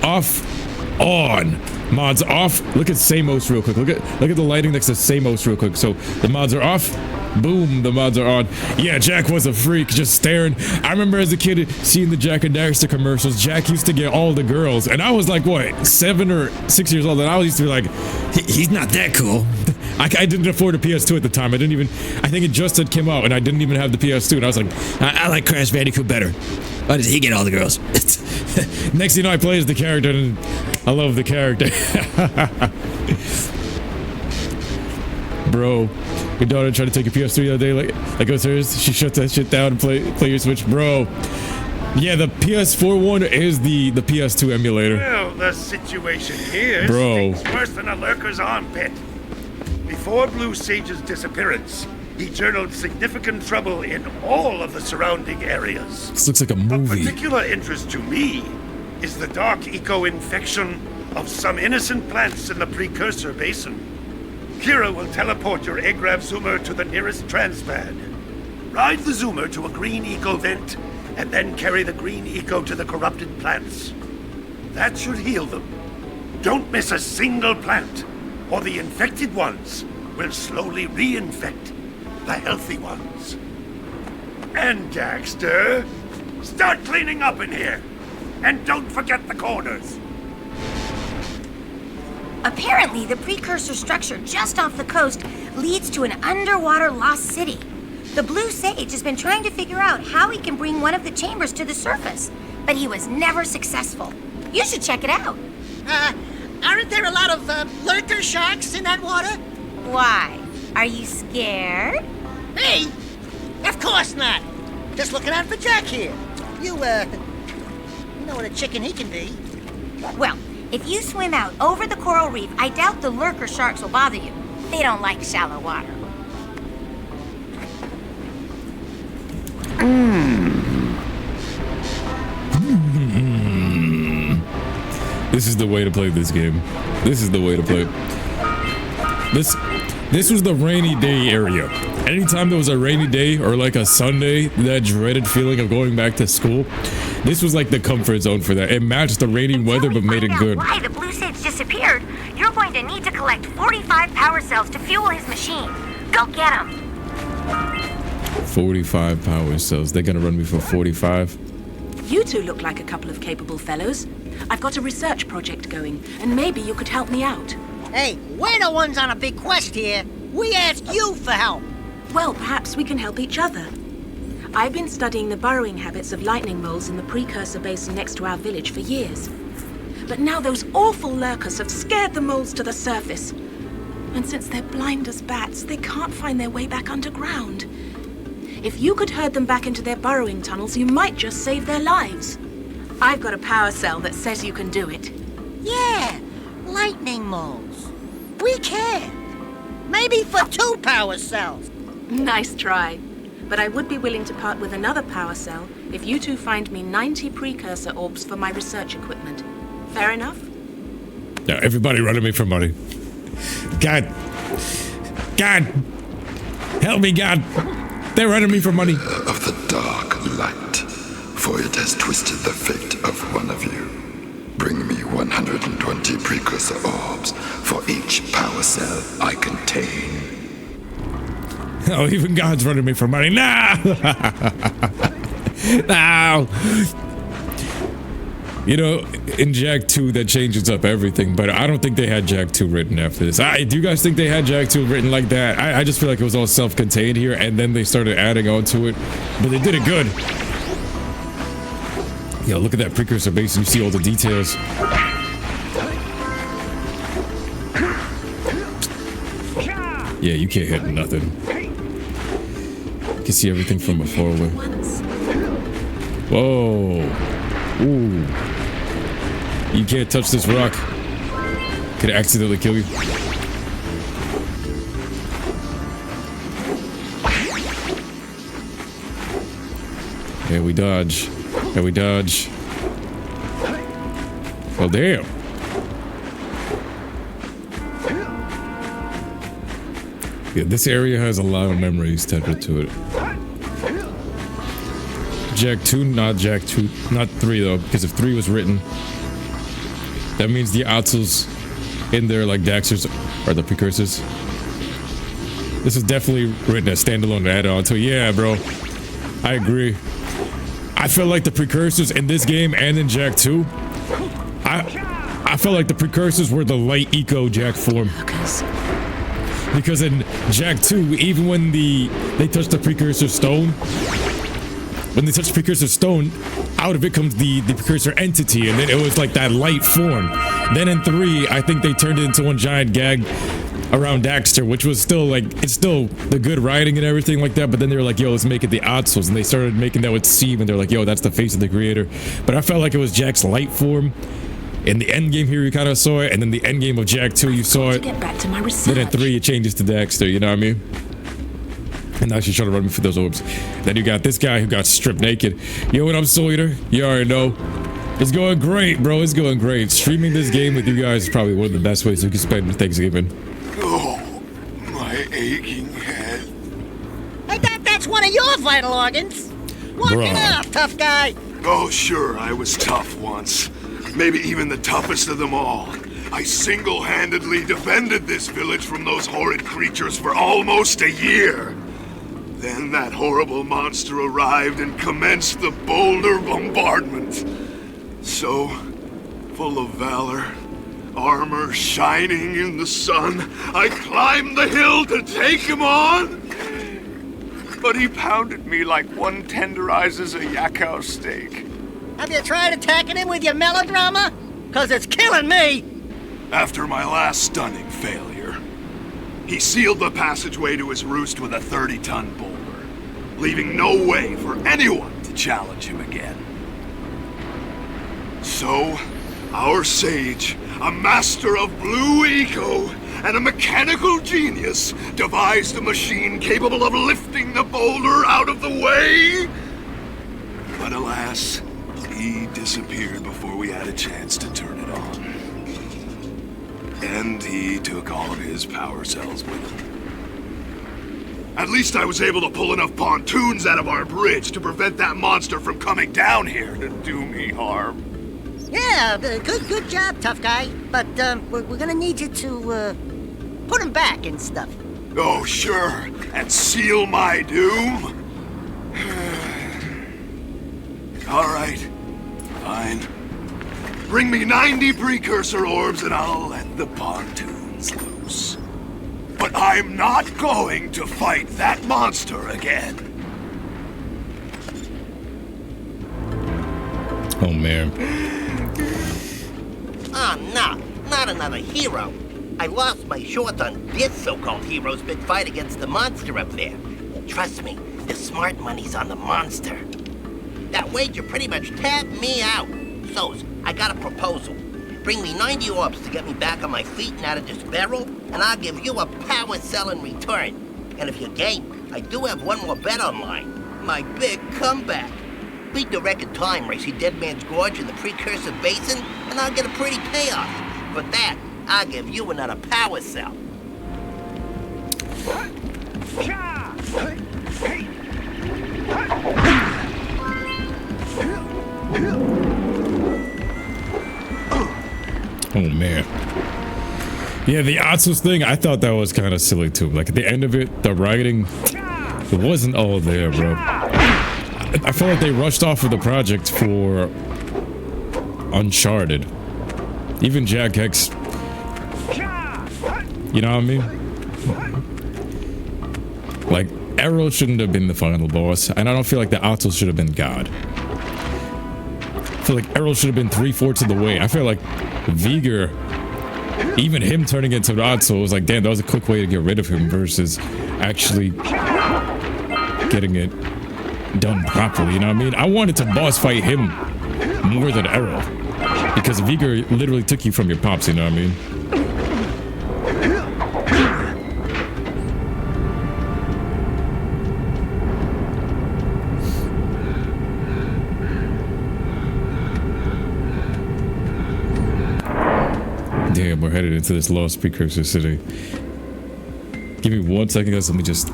Off, on. Mods off. Look at Samos real quick. Look at the lighting next to Samos real quick. So the mods are off. Boom, the mods are on. Yeah, Jak was a freak, just staring. I remember as a kid seeing the Jak and Daxter commercials. Jak used to get all the girls, and I was like, what, 7 or 6 years old, and I used to be like, he's not that cool. I didn't afford a PS2 at the time. I think it just had come out, and I didn't even have the PS2, and I was like, I like Crash Bandicoot better. Why does he get all the girls? Next thing you know, I play as the character, and I love the character. Bro, your daughter tried to take a PS3 the other day, like upstairs. She shut that shit down and play your Switch, bro. Yeah, the PS4 one is the PS2 emulator. Well, the situation here Bro. stinks worse than a lurker's armpit. Before Blue Sage's disappearance, he journaled significant trouble in all of the surrounding areas. This looks like a movie. Of particular interest to me is the dark eco-infection of some innocent plants in the Precursor Basin. Kira will teleport your Agrav Zoomer to the nearest transpad. Ride the Zoomer to a green eco vent, and then carry the green eco to the corrupted plants. That should heal them. Don't miss a single plant, or the infected ones will slowly reinfect the healthy ones. And Daxter, start cleaning up in here, and don't forget the corners. Apparently, the precursor structure just off the coast leads to an underwater lost city. The Blue Sage has been trying to figure out how he can bring one of the chambers to the surface, but he was never successful. You should check it out. Aren't there a lot of lurker sharks in that water? Why? Are you scared? Me? Of course not. Just looking out for Jak here. You know what a chicken he can be. Well, if you swim out over the coral reef, I doubt the lurker sharks will bother you. They don't like shallow water. This is the way to play this game. This is the way to play. This was the rainy day area. Anytime there was a rainy day or like a Sunday, that dreaded feeling of going back to school, This was like the comfort zone for that. It matched the rainy weather, but made it good. Why the blue sage disappeared? You're going to need to collect 45 power cells to fuel his machine. Go get them. 45 power cells. They're gonna run me for 45. You two look like a couple of capable fellows. I've got a research project going, and maybe you could help me out. Hey, we're the ones on a big quest here. We asked you for help. Well, perhaps we can help each other. I've been studying the burrowing habits of lightning moles in the Precursor Basin next to our village for years. But now those awful lurkers have scared the moles to the surface. And since they're blind as bats, they can't find their way back underground. If you could herd them back into their burrowing tunnels, you might just save their lives. I've got a power cell that says you can do it. Yeah, lightning moles. We can. Maybe for 2 power cells. Nice try. But I would be willing to part with another power cell if you two find me 90 Precursor Orbs for my research equipment. Fair enough? Now, everybody running me for money. God. Help me, God. They're running me for money. Of the dark light, for it has twisted the fate of one of you. Bring me 120 Precursor Orbs for each power cell I contain. Oh, even God's running me for money. No! No! You know, in Jak 2, that changes up everything, but I don't think they had Jak 2 written after this. Do you guys think they had Jak 2 written like that? I just feel like it was all self-contained here, and then they started adding on to it, but they did it good. Yo, look at that Precursor base, and you see all the details. Yeah, you can't hit nothing. You can see everything from afar away. Whoa. Ooh. You can't touch this rock. Could accidentally kill you. Yeah, we dodge. Yeah, we dodge. Oh, damn. Yeah, this area has a lot of memories tethered to it. Jak 2, not Jak 2, not 3 though, because if 3 was written, that means the Atzels in there, like Daxters, are the Precursors. This is definitely written as standalone add-on, so yeah, bro, I agree. I feel like the Precursors in this game and in Jak 2, I felt like the Precursors were the light eco Jak form. Because in Jak 2, even when they touch the Precursor Stone, when they touch the Precursor Stone, out of it comes the Precursor entity, and then it was like that light form. Then in 3, I think they turned it into one giant gag around Daxter, which was still like, it's still the good writing and everything like that, but then they were like, yo, let's make it the Atzels, and they started making that with Seam, and they're like, yo, that's the face of the creator. But I felt like it was Jak's light form. In the end game here, you kind of saw it, and then the end game of Jak 2, you saw it. Get back to my research. Then in 3, it changes to Daxter, you know what I mean? And now she's trying to run me for those orbs. Then you got this guy who got stripped naked. Yo, what up, Sawyer? You already know. It's going great, bro. It's going great. Streaming this game with you guys is probably one of the best ways you can spend Thanksgiving. Oh, my aching head. I thought that's one of your vital organs. Walk it off, tough guy. Oh, sure, I was tough once. Maybe even the toughest of them all. I single-handedly defended this village from those horrid creatures for almost a year. Then that horrible monster arrived and commenced the boulder bombardment. So, full of valor, armor shining in the sun, I climbed the hill to take him on. But he pounded me like one tenderizes a yakkow steak. Have you tried attacking him with your melodrama? 'Cause it's killing me. After my last stunning failure, he sealed the passageway to his roost with a 30-ton boulder, leaving no way for anyone to challenge him again. So, our sage, a master of blue eco and a mechanical genius, devised a machine capable of lifting the boulder out of the way. But alas, he disappeared before we had a chance to turn it on. And he took all of his power cells with him. At least I was able to pull enough pontoons out of our bridge to prevent that monster from coming down here to do me harm. Yeah, good job, tough guy. But we're gonna need you to put him back and stuff. Oh, sure. And seal my doom? All right. Fine. Bring me 90 Precursor Orbs and I'll let the pontoons loose. But I'm not going to fight that monster again. Oh, man. Oh, no. Not another hero. I lost my short on this so-called hero's big fight against the monster up there. Trust me, the smart money's on the monster. That wager pretty much tapped me out. So, I got a proposal. Bring me 90 orbs to get me back on my feet and out of this barrel, and I'll give you a power cell in return. And if you're game, I do have one more bet online. My big comeback. Beat the record time race in Dead Man's Gorge in the Precursor Basin, and I'll get a pretty payoff. For that, I'll give you another power cell. Oh, man. Yeah, the Atsus thing, I thought that was kind of silly, too. Like, at the end of it, the writing, it wasn't all there, bro. I felt like they rushed off of the project for Uncharted. Even Jak X. You know what I mean? Like, Arrow shouldn't have been the final boss, and I don't feel like the Atsus should have been God. I feel like Arrow should have been 3/4 of the way. I feel like Vigor, even him turning into the Atsus, was like, damn, that was a quick way to get rid of him versus actually getting it done properly, you know what I mean? I wanted to boss fight him more than Arrow, because Vigor literally took you from your pops, you know what I mean? Damn, we're headed into this lost Precursor city. Give me 1 second, guys. Let me just...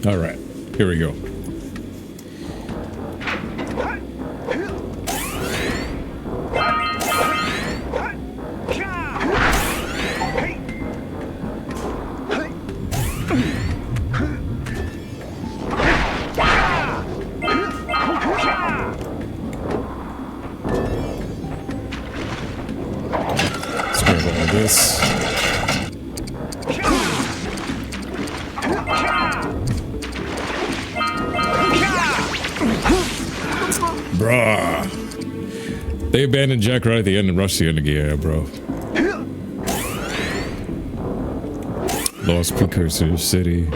All right, here we go. Let's grab all this. Bruh. They abandoned Jak right at the end and rushed the end again, bro. Lost Precursor City.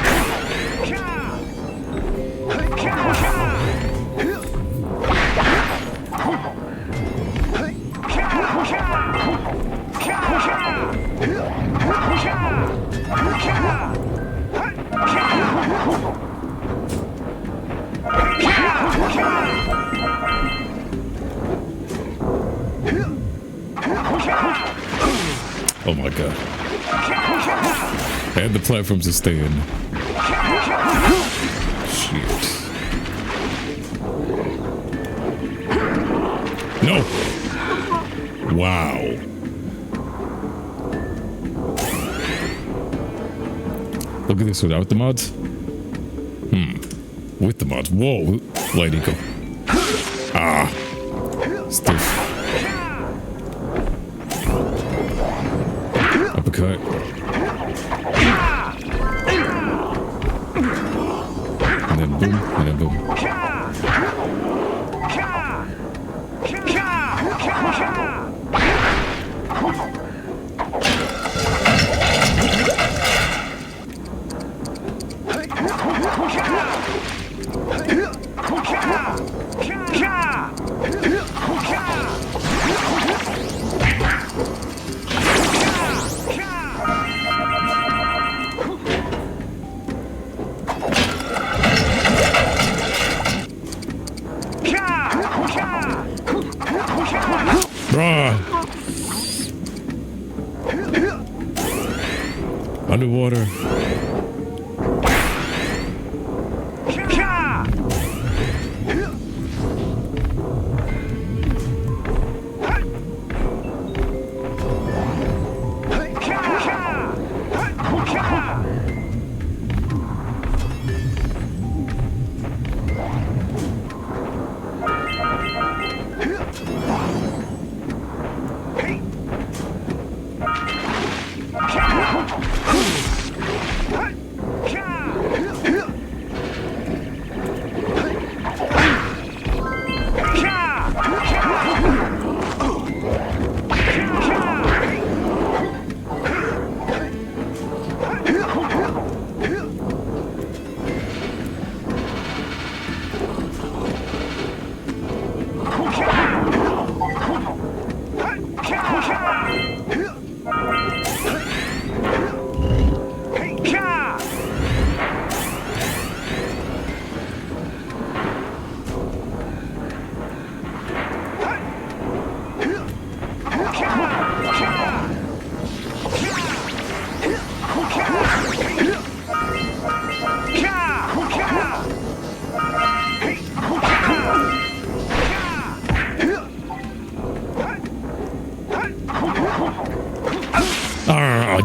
Oh my god. And the platforms to stay in. Shit. No! Wow. Look at this without the mods. With the mods. Whoa. Light eco. Ah. Stiff. Uppercut. And then boom. And then boom. Underwater.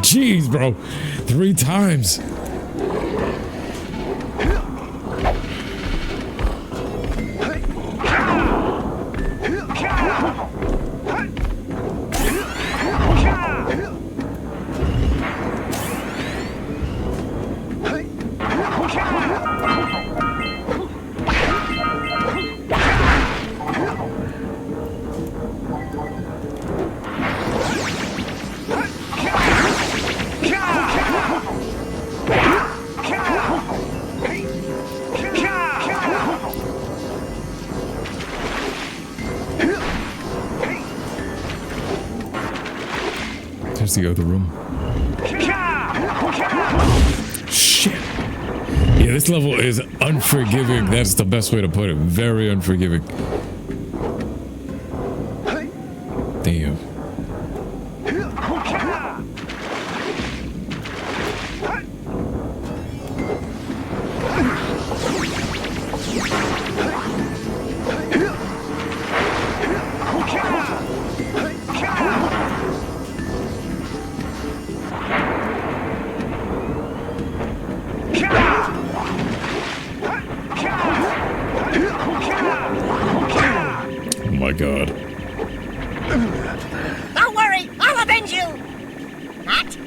Jeez, bro. 3 times. The other room. Shit. Yeah, this level is unforgiving. That's the best way to put it. Very unforgiving. Damn. God. Don't worry, I'll avenge you! What?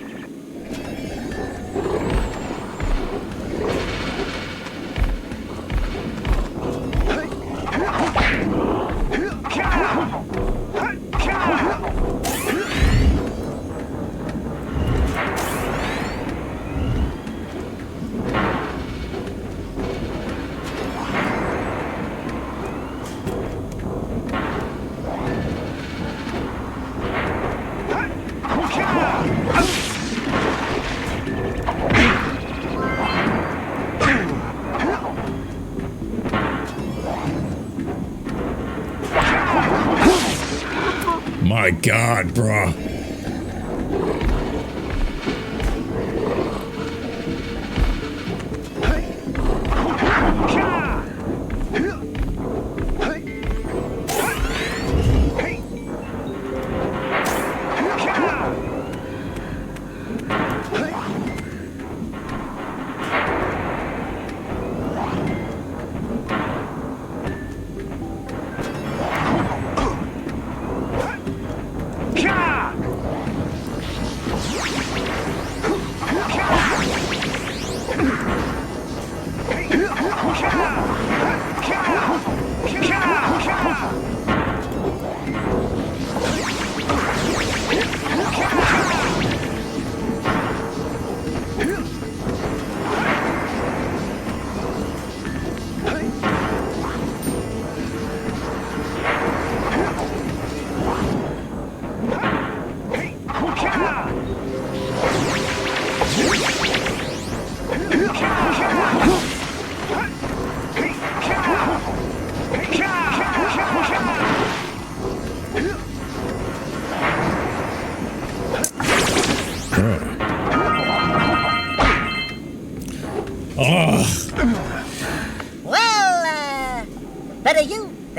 My God, bro.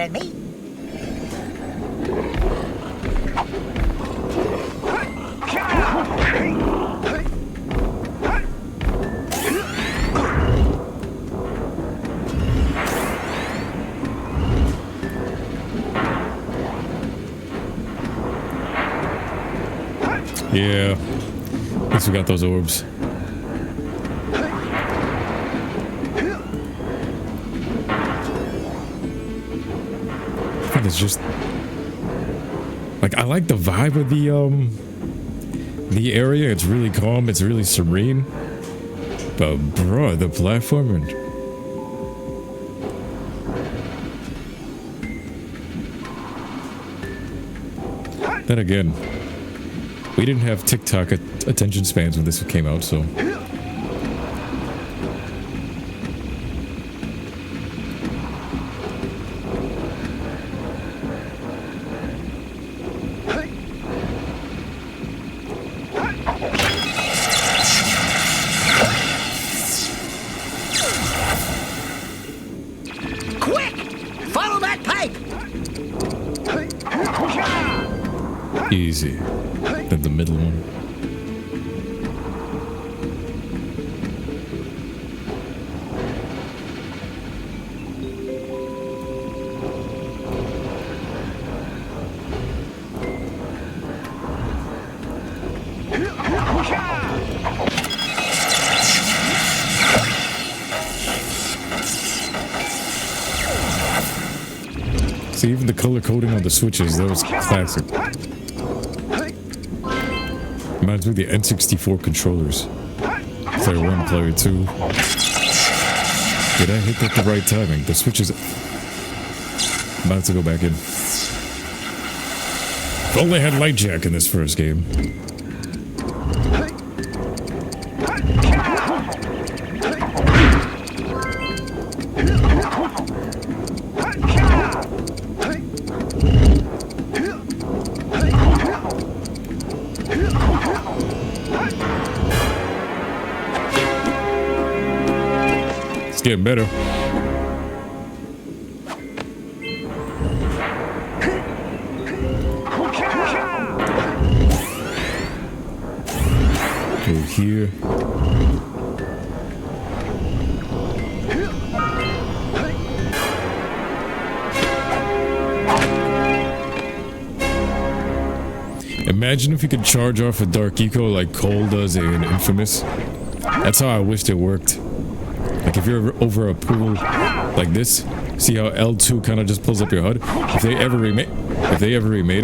than me. Yeah. At least we got those orbs. I think it's just like I like the vibe of the area. It's really calm, it's really serene. But bro, the platforming. Then again, we didn't have TikTok attention spans when this came out, so. Quick! Follow that pipe! Easy. Then the middle one. See, even the color coding on the switches, that was classic. Reminds me of the N64 controllers. Player 1, player 2. Did I hit that the right timing? The switch is about to go back in. If only I had Light Jak in this first game. It's getting better. Go here. Imagine if you could charge off a Dark Eco like Cole does in Infamous. That's how I wished it worked. Like if you're over a pool like this, see how L2 kind of just pulls up your HUD? If they ever remade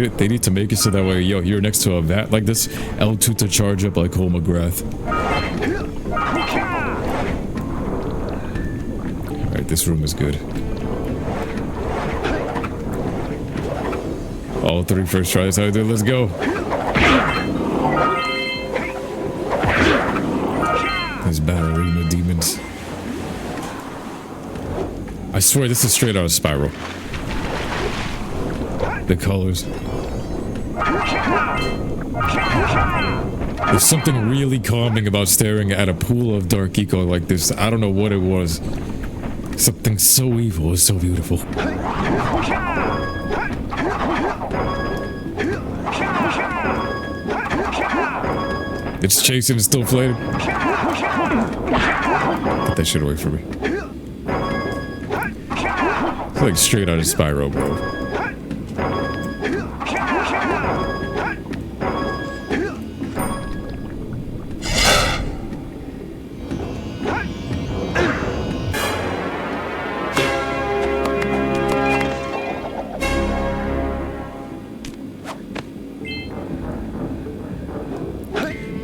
it, they need to make it so that way, yo, you're next to a vat like this, L2 to charge up like Cole McGrath. Alright, this room is good. All 3 first tries, how do? Let's go. These ballerina demons. I swear this is straight out of Spiral. The colors. There's something really calming about staring at a pool of Dark Eco like this. I don't know what it was. Something so evil is so beautiful. It's chasing, it's still flaming. Get that shit away from me. It's like straight out of Spyro, bro.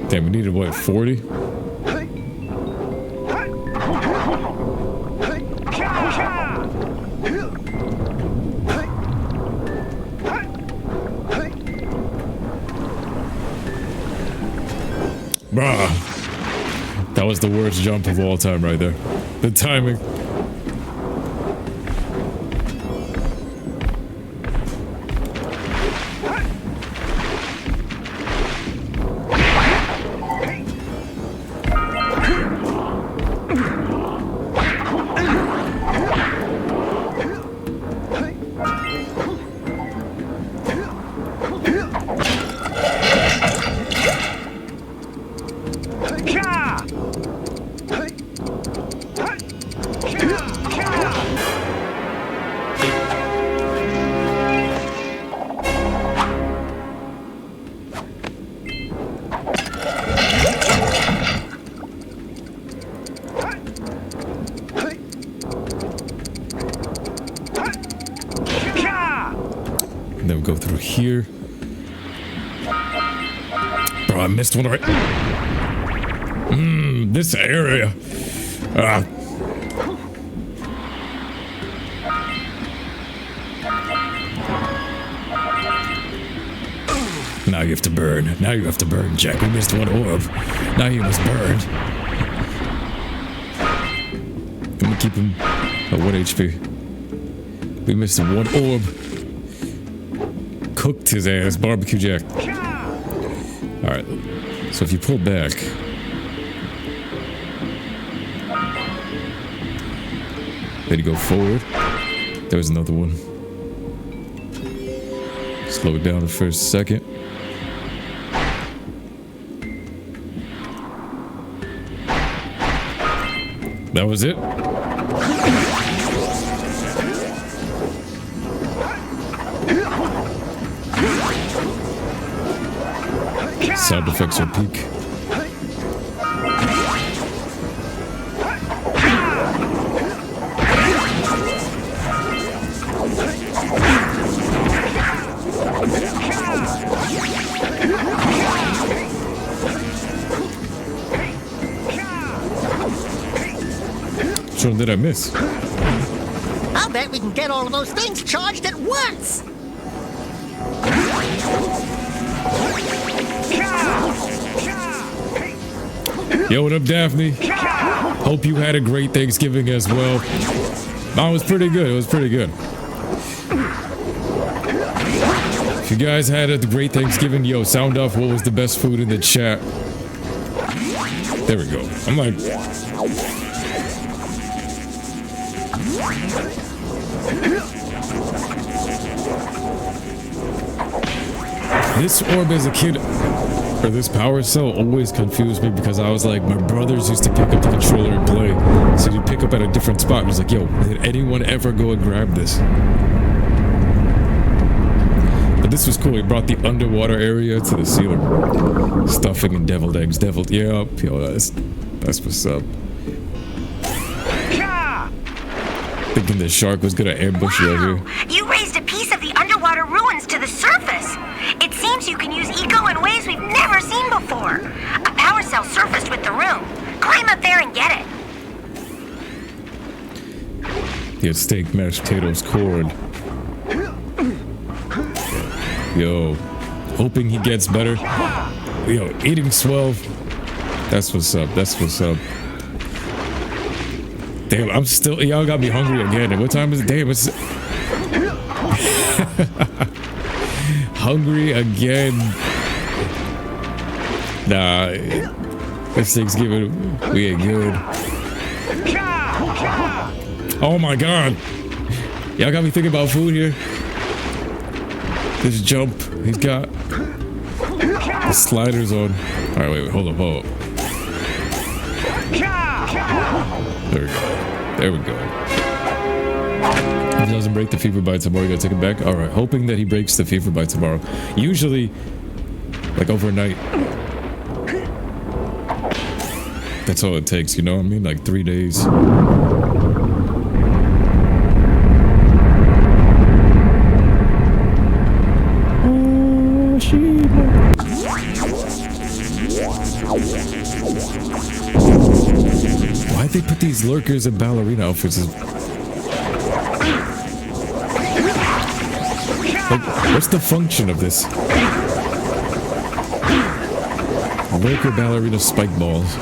Damn, we needed what, 40? Bruh. That was the worst jump of all time right there. The timing. And then we go through here. Bro, I missed one right. This area. Now you have to burn. Now you have to burn, Jak. We missed one orb. Now you must burn. I'm gonna keep him at 1 HP. We missed one orb. Cooked his ass. Barbecue Jak. Alright. So if you pull back. Then you go forward. There's another one. Slow it down for a second. That was it. Sound effects are peak. Which one did I miss? I'll bet we can get all of those things charged at once. Yo, what up, Daphne? Hope you had a great Thanksgiving as well. Oh, it was pretty good. It was pretty good. If you guys had a great Thanksgiving, yo, sound off what was the best food in the chat. There we go. I'm like... This orb as a kid, or this power cell, always confused me because I was like, my brothers used to pick up the controller and play. So you'd pick up at a different spot and I was like, yo, did anyone ever go and grab this? But this was cool. He brought the underwater area to the ceiling. Stuffing and deviled eggs. Deviled, yeah, yo, that's what's up. Thinking the shark was gonna ambush you out here. You raised a piece of the underwater ruins to the surface. It seems you can use eco in ways we've never seen before. A power cell surfaced with the room. Climb up there and get it. Yeah, steak, mashed potatoes, corn. Yo, hoping he gets better. Yo, eating swell. That's what's up. That's what's up. Damn, I'm still... Y'all got me hungry again. And what time is it? Damn, it's... Hungry again. Nah. This Thanksgiving, we ain't good. Oh my god. Y'all got me thinking about food here. This jump. He's got... the sliders on. Alright, wait, hold up, hold up. There we go. There we go. If he doesn't break the fever by tomorrow, you gotta take him back. Alright, hoping that he breaks the fever by tomorrow. Usually, like overnight. That's all it takes, you know what I mean? Like 3 days. Why'd they put these lurkers in ballerina outfits? Like, what's the function of this? Lurker ballerina spike balls.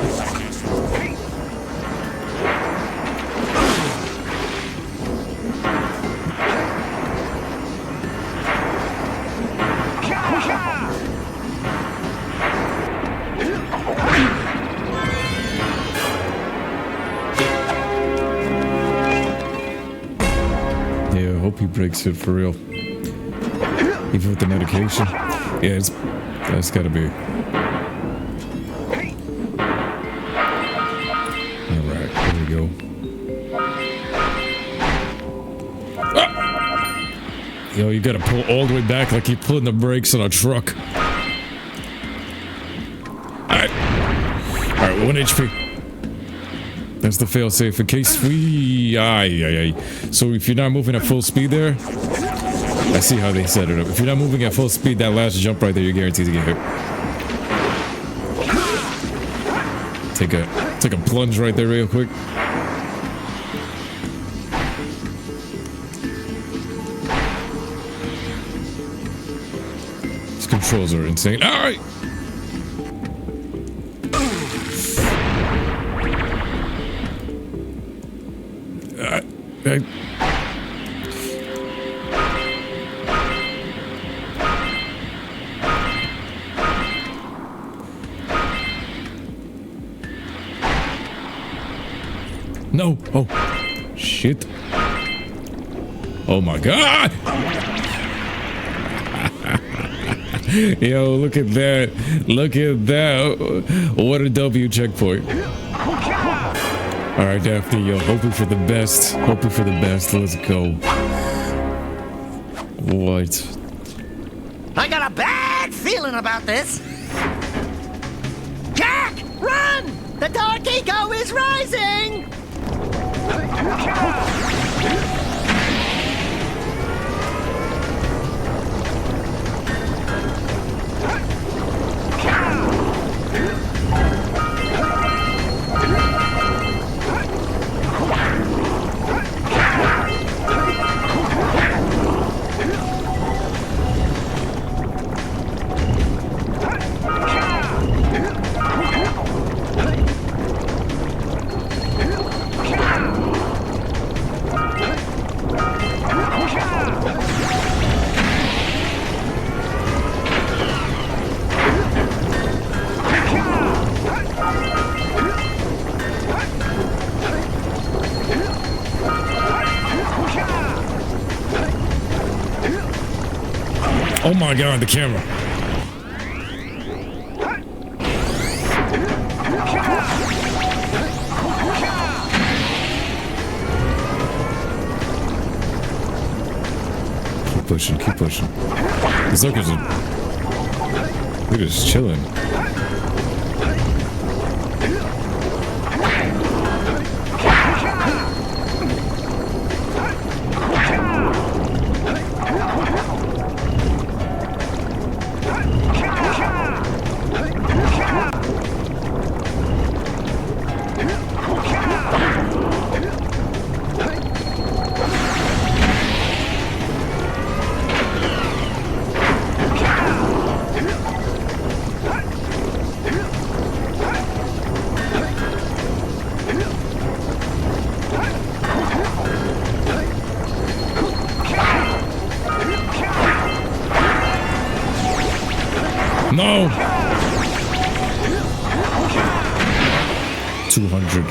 He breaks it for real. Even with the medication. Yeah, that's gotta be. Alright, here we go. Ah! Yo, you gotta pull all the way back like you're pulling the brakes on a truck. Alright. Alright, 1 HP. That's the failsafe in case we... So if you're not moving at full speed there, I see how they set it up. If you're not moving at full speed, that last jump right there, you're guaranteed to get hit. Take a plunge right there real quick. These controls are insane. All right. No. Oh, shit. Oh my god. Yo, look at that. Look at that. What a W checkpoint. All right, Daphne, yo, hoping for the best. Hoping for the best. Let's go. What? I got a bad feeling about this. Jak, run! The Dark Eco is rising! Oh my god, the camera. Keep pushing, keep pushing. These lurkers are... They're just chilling. No! 200.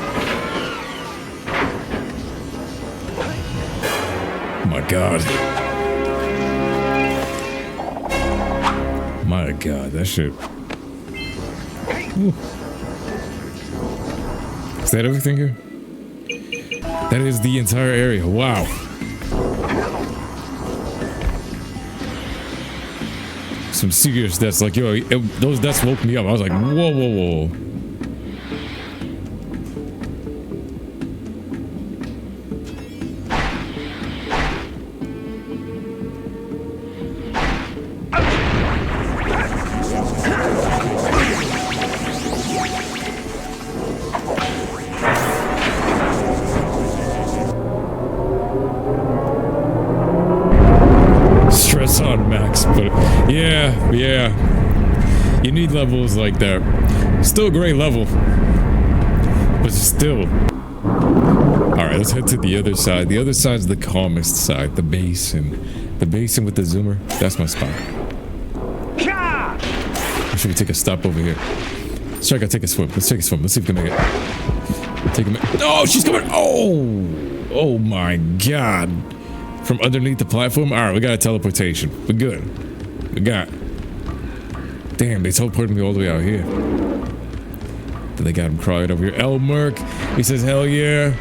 Oh my god. My god, that shit. Ooh. Is that everything here? That is the entire area. Wow. Some serious deaths. Like, yo, those deaths woke me up. I was like, whoa, whoa, whoa. Stress on max, but yeah. You need levels like that. Still a great level, but still. Alright, let's head to the other side. The other side's the calmest side, the basin. The basin with the zoomer, that's my spot. Or should we take a stop over here? Let's try to take a swim. Let's take a swim. Let's see if we can make it. Take a minute. Oh, she's coming. Oh my god. From underneath the platform? Alright, we got a teleportation. We're good. We got. Damn, they teleported me all the way out here. Then they got him crying over here. El Merc, he says, hell yeah.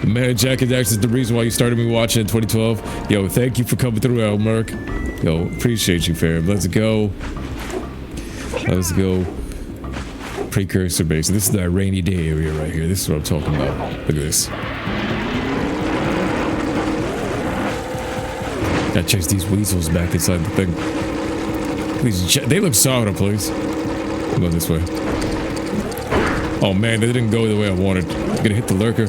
Man, Jak and Daxter is the reason why you started me watching in 2012. Yo, thank you for coming through, El Merc. Yo, appreciate you, fam. Let's go. Let's go. Precursor base. This is that rainy day area right here. This is what I'm talking about. Look at this. Gotta chase these weasels back inside the thing. They look so out of place. Go this way. Oh man, they didn't go the way I wanted. I'm gonna hit the lurker.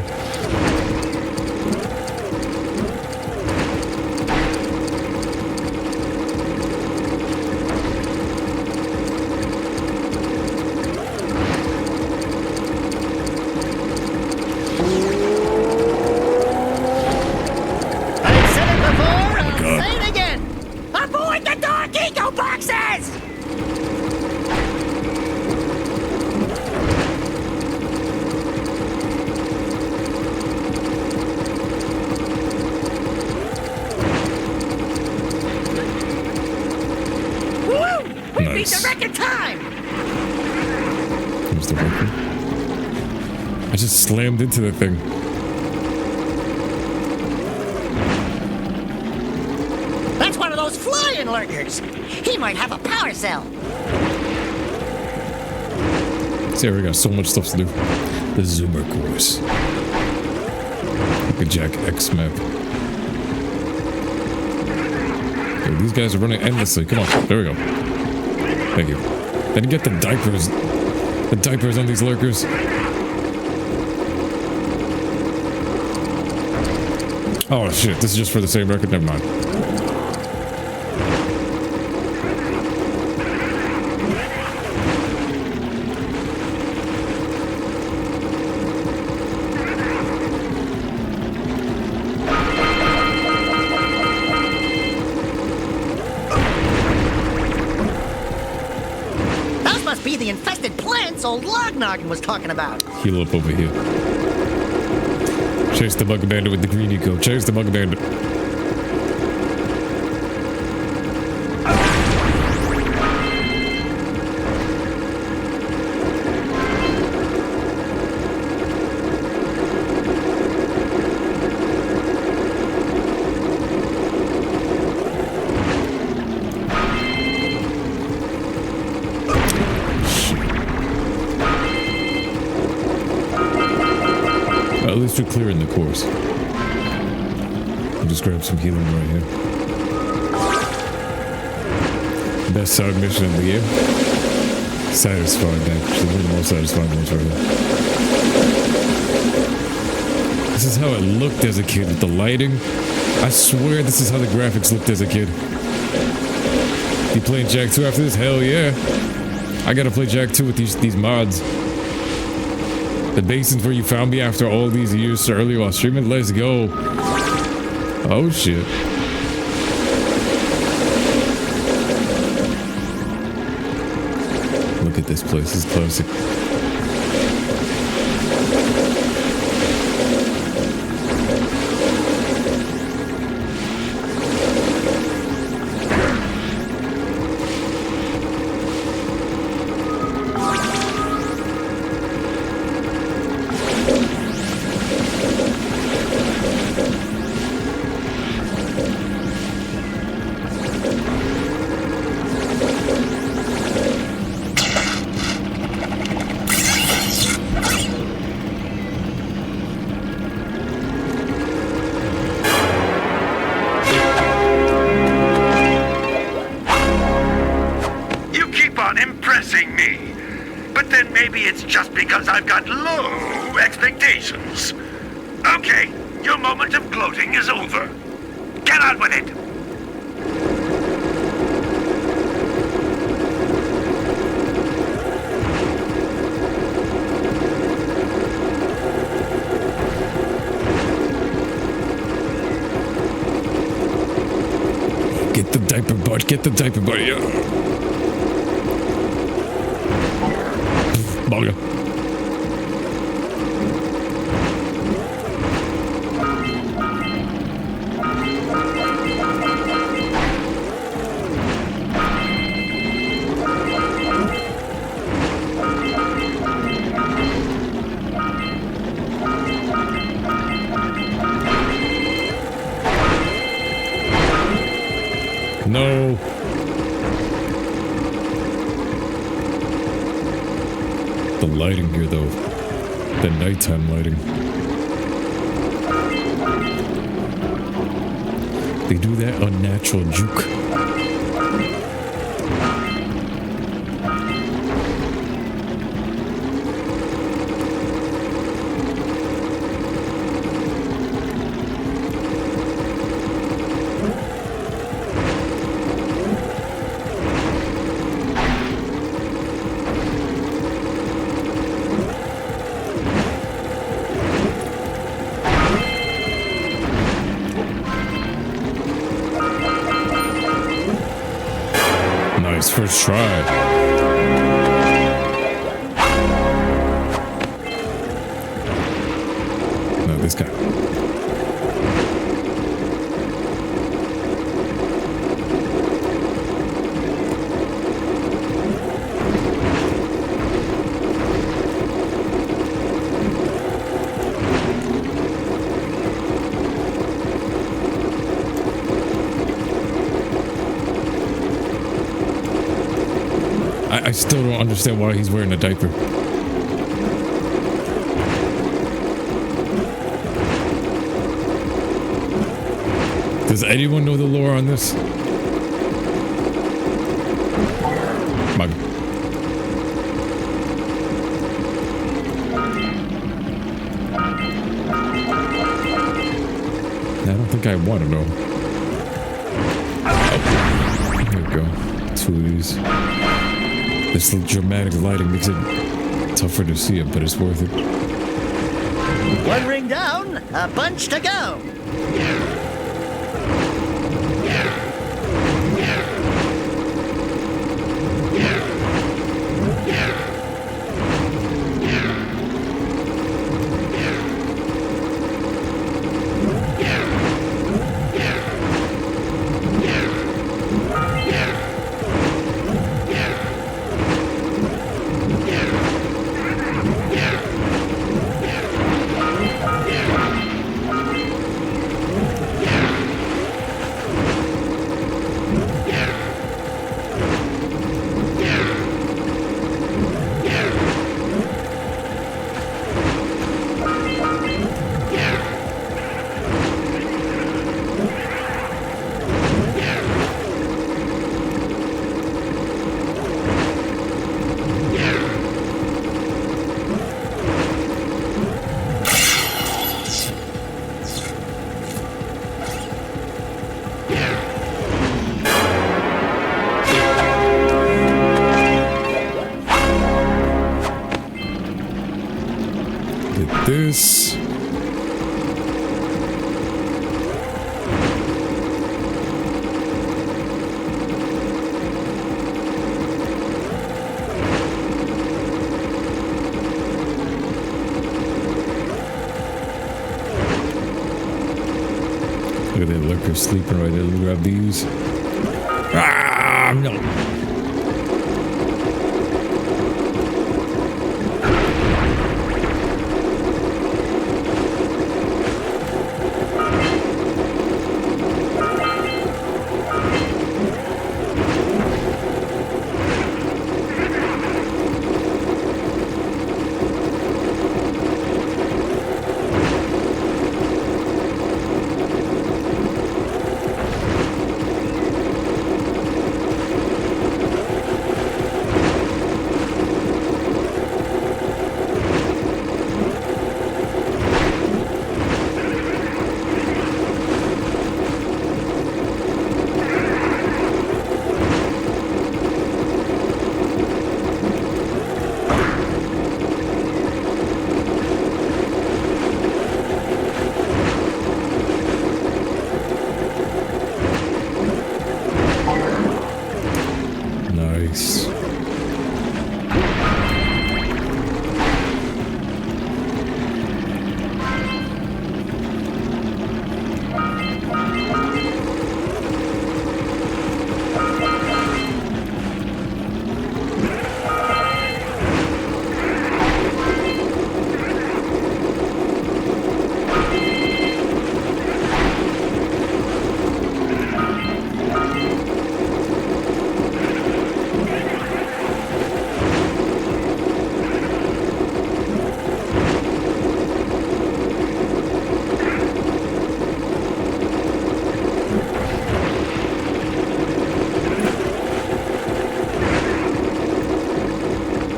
Slammed into the thing. That's one of those flying lurkers. He might have a power cell. See, we got so much stuff to do. The Zoomer course. Like a Jak X map. Dude, these guys are running endlessly. Come on. There we go. Thank you. Then get the diapers. The diapers on these lurkers. Oh shit, this is just for the same record? Never mind. Those must be the infested plants old Lognoggin was talking about. Heal up over here. Chase the bug bandit with the green eco. Chase the bug bandit. At least we're clearing the course. I'll just grab some healing right here. Best side mission of the game. Satisfying, actually. One of the most satisfying ones right here. This is how it looked as a kid with the lighting. I swear this is how the graphics looked as a kid. You playing Jak 2 after this? Hell yeah. I gotta play Jak 2 with these mods. The basin's where you found me after all these years earlier while streaming. Let's go. Oh shit. Look at this place. This is classic. Get the diaper buddy. Yeah. Bugger. No. The lighting here, though. The nighttime lighting. They do that unnatural juke. First try. No, this guy. I still don't understand why he's wearing a diaper. Does anyone know the lore on this? Mug. I don't think I want to know. Oh, there we go. Two of these. This dramatic lighting makes it tougher to see it, but it's worth it. One ring down, a bunch to go. This. Look at that lurker sleeping right there. Grab these. Ah, no.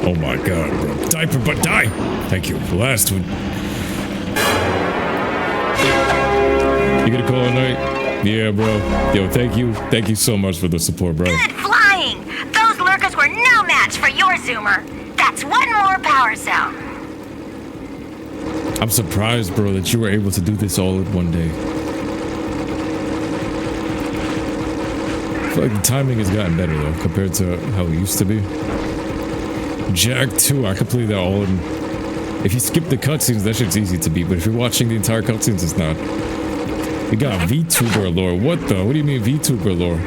Oh my god, bro. Diaper, but die! Thank you. Last one. You gonna call a night? Yeah, bro. Yo, thank you. Thank you so much for the support, bro. Good flying! Those lurkers were no match for your Zoomer. That's one more power cell. I'm surprised, bro, that you were able to do this all in one day. I feel like the timing has gotten better, though, compared to how it used to be. Jak 2, I completed that all in... If you skip the cutscenes, that shit's easy to beat, but if you're watching the entire cutscenes, it's not. We got VTuber lore. What the? What do you mean VTuber lore?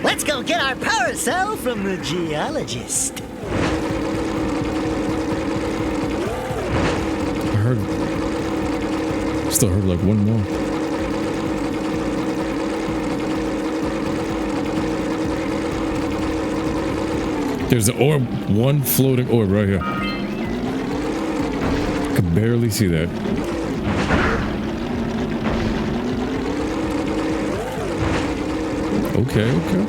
Let's go get our power cell from the geologist. I heard... Still heard like one more. There's an orb, one floating orb right here. I could barely see that. Okay, okay.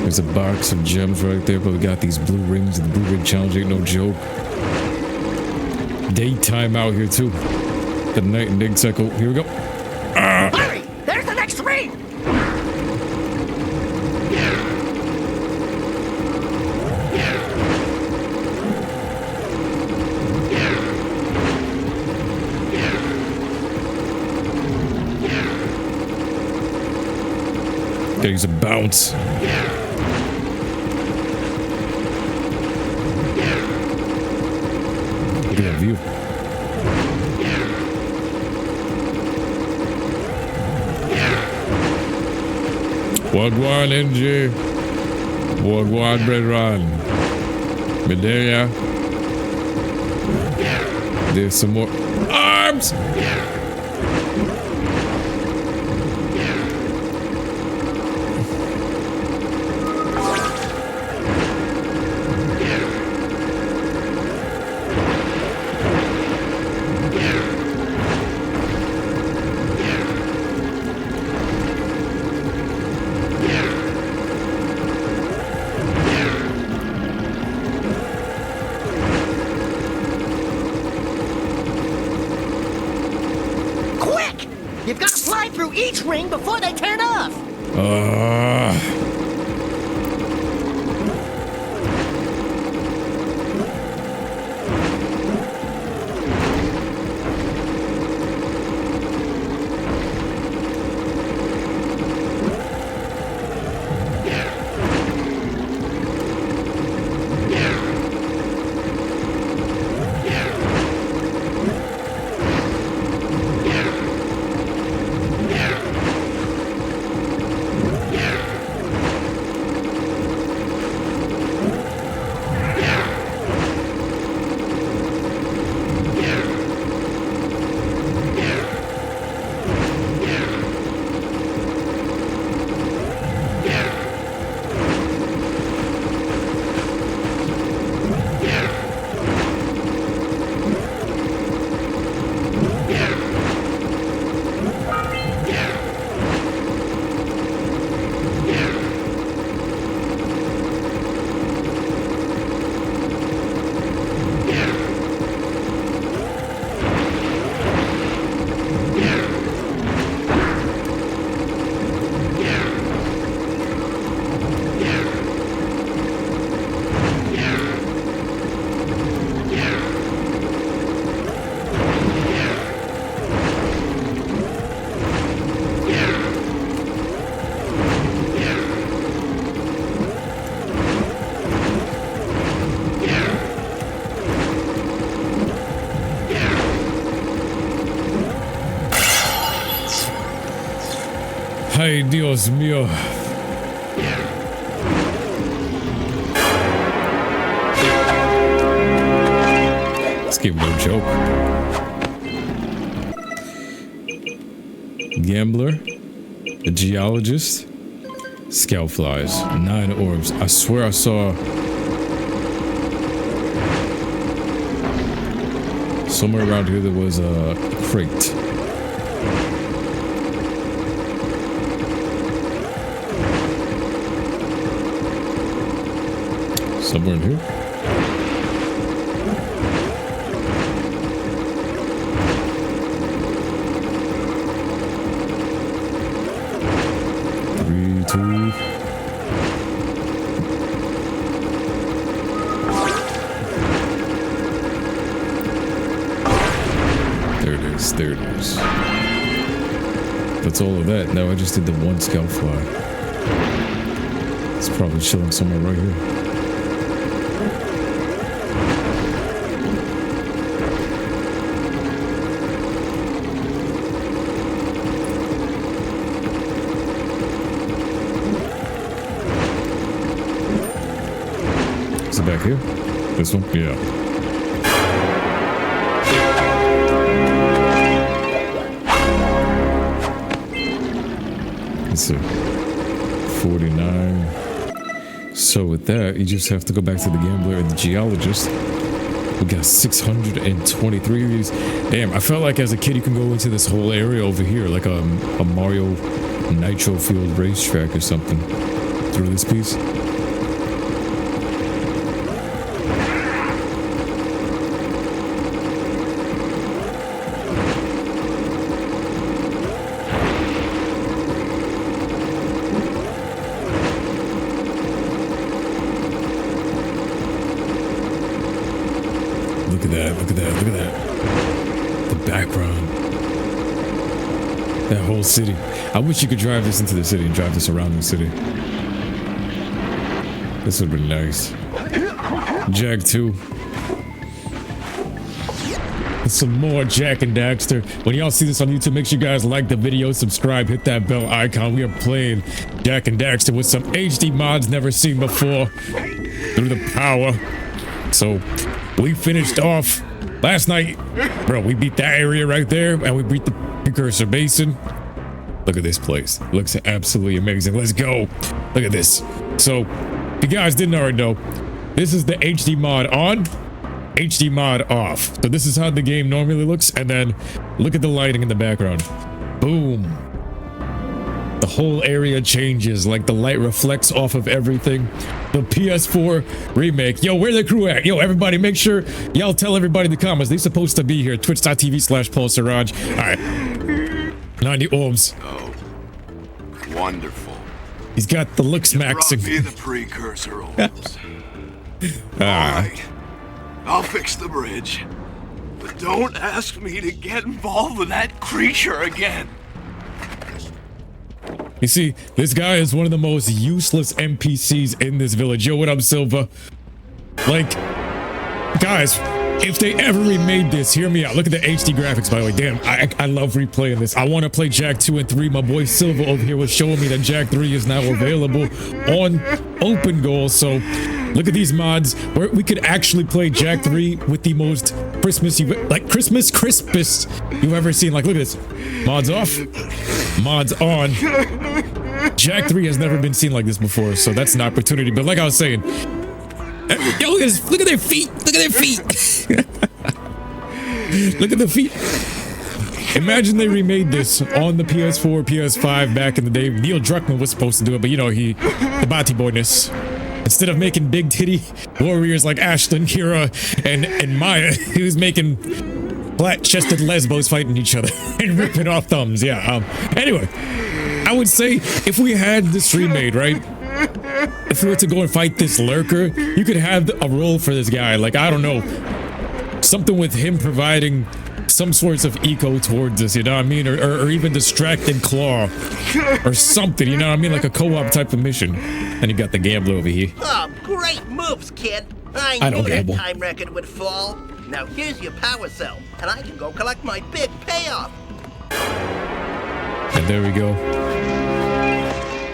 There's a box of gems right there, but we got these blue rings, and the blue ring challenge ain't no joke. Daytime out here too. The night and dig cycle. Here we go. Hurry! There's the next ring! There's a bounce. Look at that view. Wagwan NG. Wagwan Bredran. Medea. There's some more arms. You've got to fly through each ring before they turn off. Ay, Dios mío. This game no joke. Gambler, a geologist, scout flies, 9 orbs. I swear I saw somewhere around here there was a crate. Somewhere in here. There it is. That's all of that. Now I just did the one scout fly. It's probably chilling somewhere right here. Is it back here? This one? Yeah. Let's see. 49. So with that, you just have to go back to the gambler and the geologist. We got 623 of these. Damn, I felt like as a kid you can go into this whole area over here, like a Mario Nitro Field racetrack or something. Through this piece. Look at that, look at that, look at that. The background. That whole city. I wish you could drive this into the city and drive this around the city. This would be nice. Jak 2. Some more Jak and Daxter. When y'all see this on YouTube, make sure you guys like the video, subscribe, hit that bell icon. We are playing Jak and Daxter with some HD mods never seen before. Through the power. So we finished off last night. Bro, we beat that area right there and we beat the Precursor Basin. Look at this place. Looks absolutely amazing. Let's go. Look at this. So if you guys didn't already know, this is the HD mod on, HD mod off. So this is how the game normally looks. And then look at the lighting in the background. Boom. The whole area changes, like the light reflects off of everything. The PS4 remake. Yo, where the crew at? Yo, everybody, make sure y'all tell everybody in the comments. They supposed to be here. Twitch.tv/PaulSiraj. All right. 90 orbs. Oh, wonderful. He's got the looks maxing. Brought me the Precursor Orbs. All right. I'll fix the bridge. But don't ask me to get involved with that creature again. You see, this guy is one of the most useless NPCs in this village. Yo, what up, Silva? Like, guys, if they ever remade this, hear me out. Look at the HD graphics, by the way. Damn, I love replaying this. I want to play Jak 2 and 3. My boy Silva over here was showing me that Jak 3 is now available on Open Goal. So look at these mods where we could actually play Jak 3 with the most Christmas crispest you've ever seen. Like, look at this. Mods off, mods on. Jak 3 has never been seen like this before, so that's an opportunity. But like I was saying, yo, look at this. Look at their feet. Look at their feet. Look at the feet. Imagine they remade this on the PS4, PS5 back in the day. Neil Druckmann was supposed to do it, but you know, the Bati boyness. Instead of making big titty warriors like Ashlyn, Kira, and Maya, he was making flat-chested lesbos fighting each other and ripping off thumbs. Yeah. Anyway, I would say if we had this remade, right? If we were to go and fight this lurker, you could have a role for this guy. Like, I don't know, something with him providing some sorts of eco towards us, you know what I mean? Or even distracted claw or something, you know what I mean? Like a co-op type of mission. And you got the gambler over here. Oh, great moves, kid. I don't knew that gamble. time record would fall. Now here's your power cell, and I can go collect my big payoff. And there we go.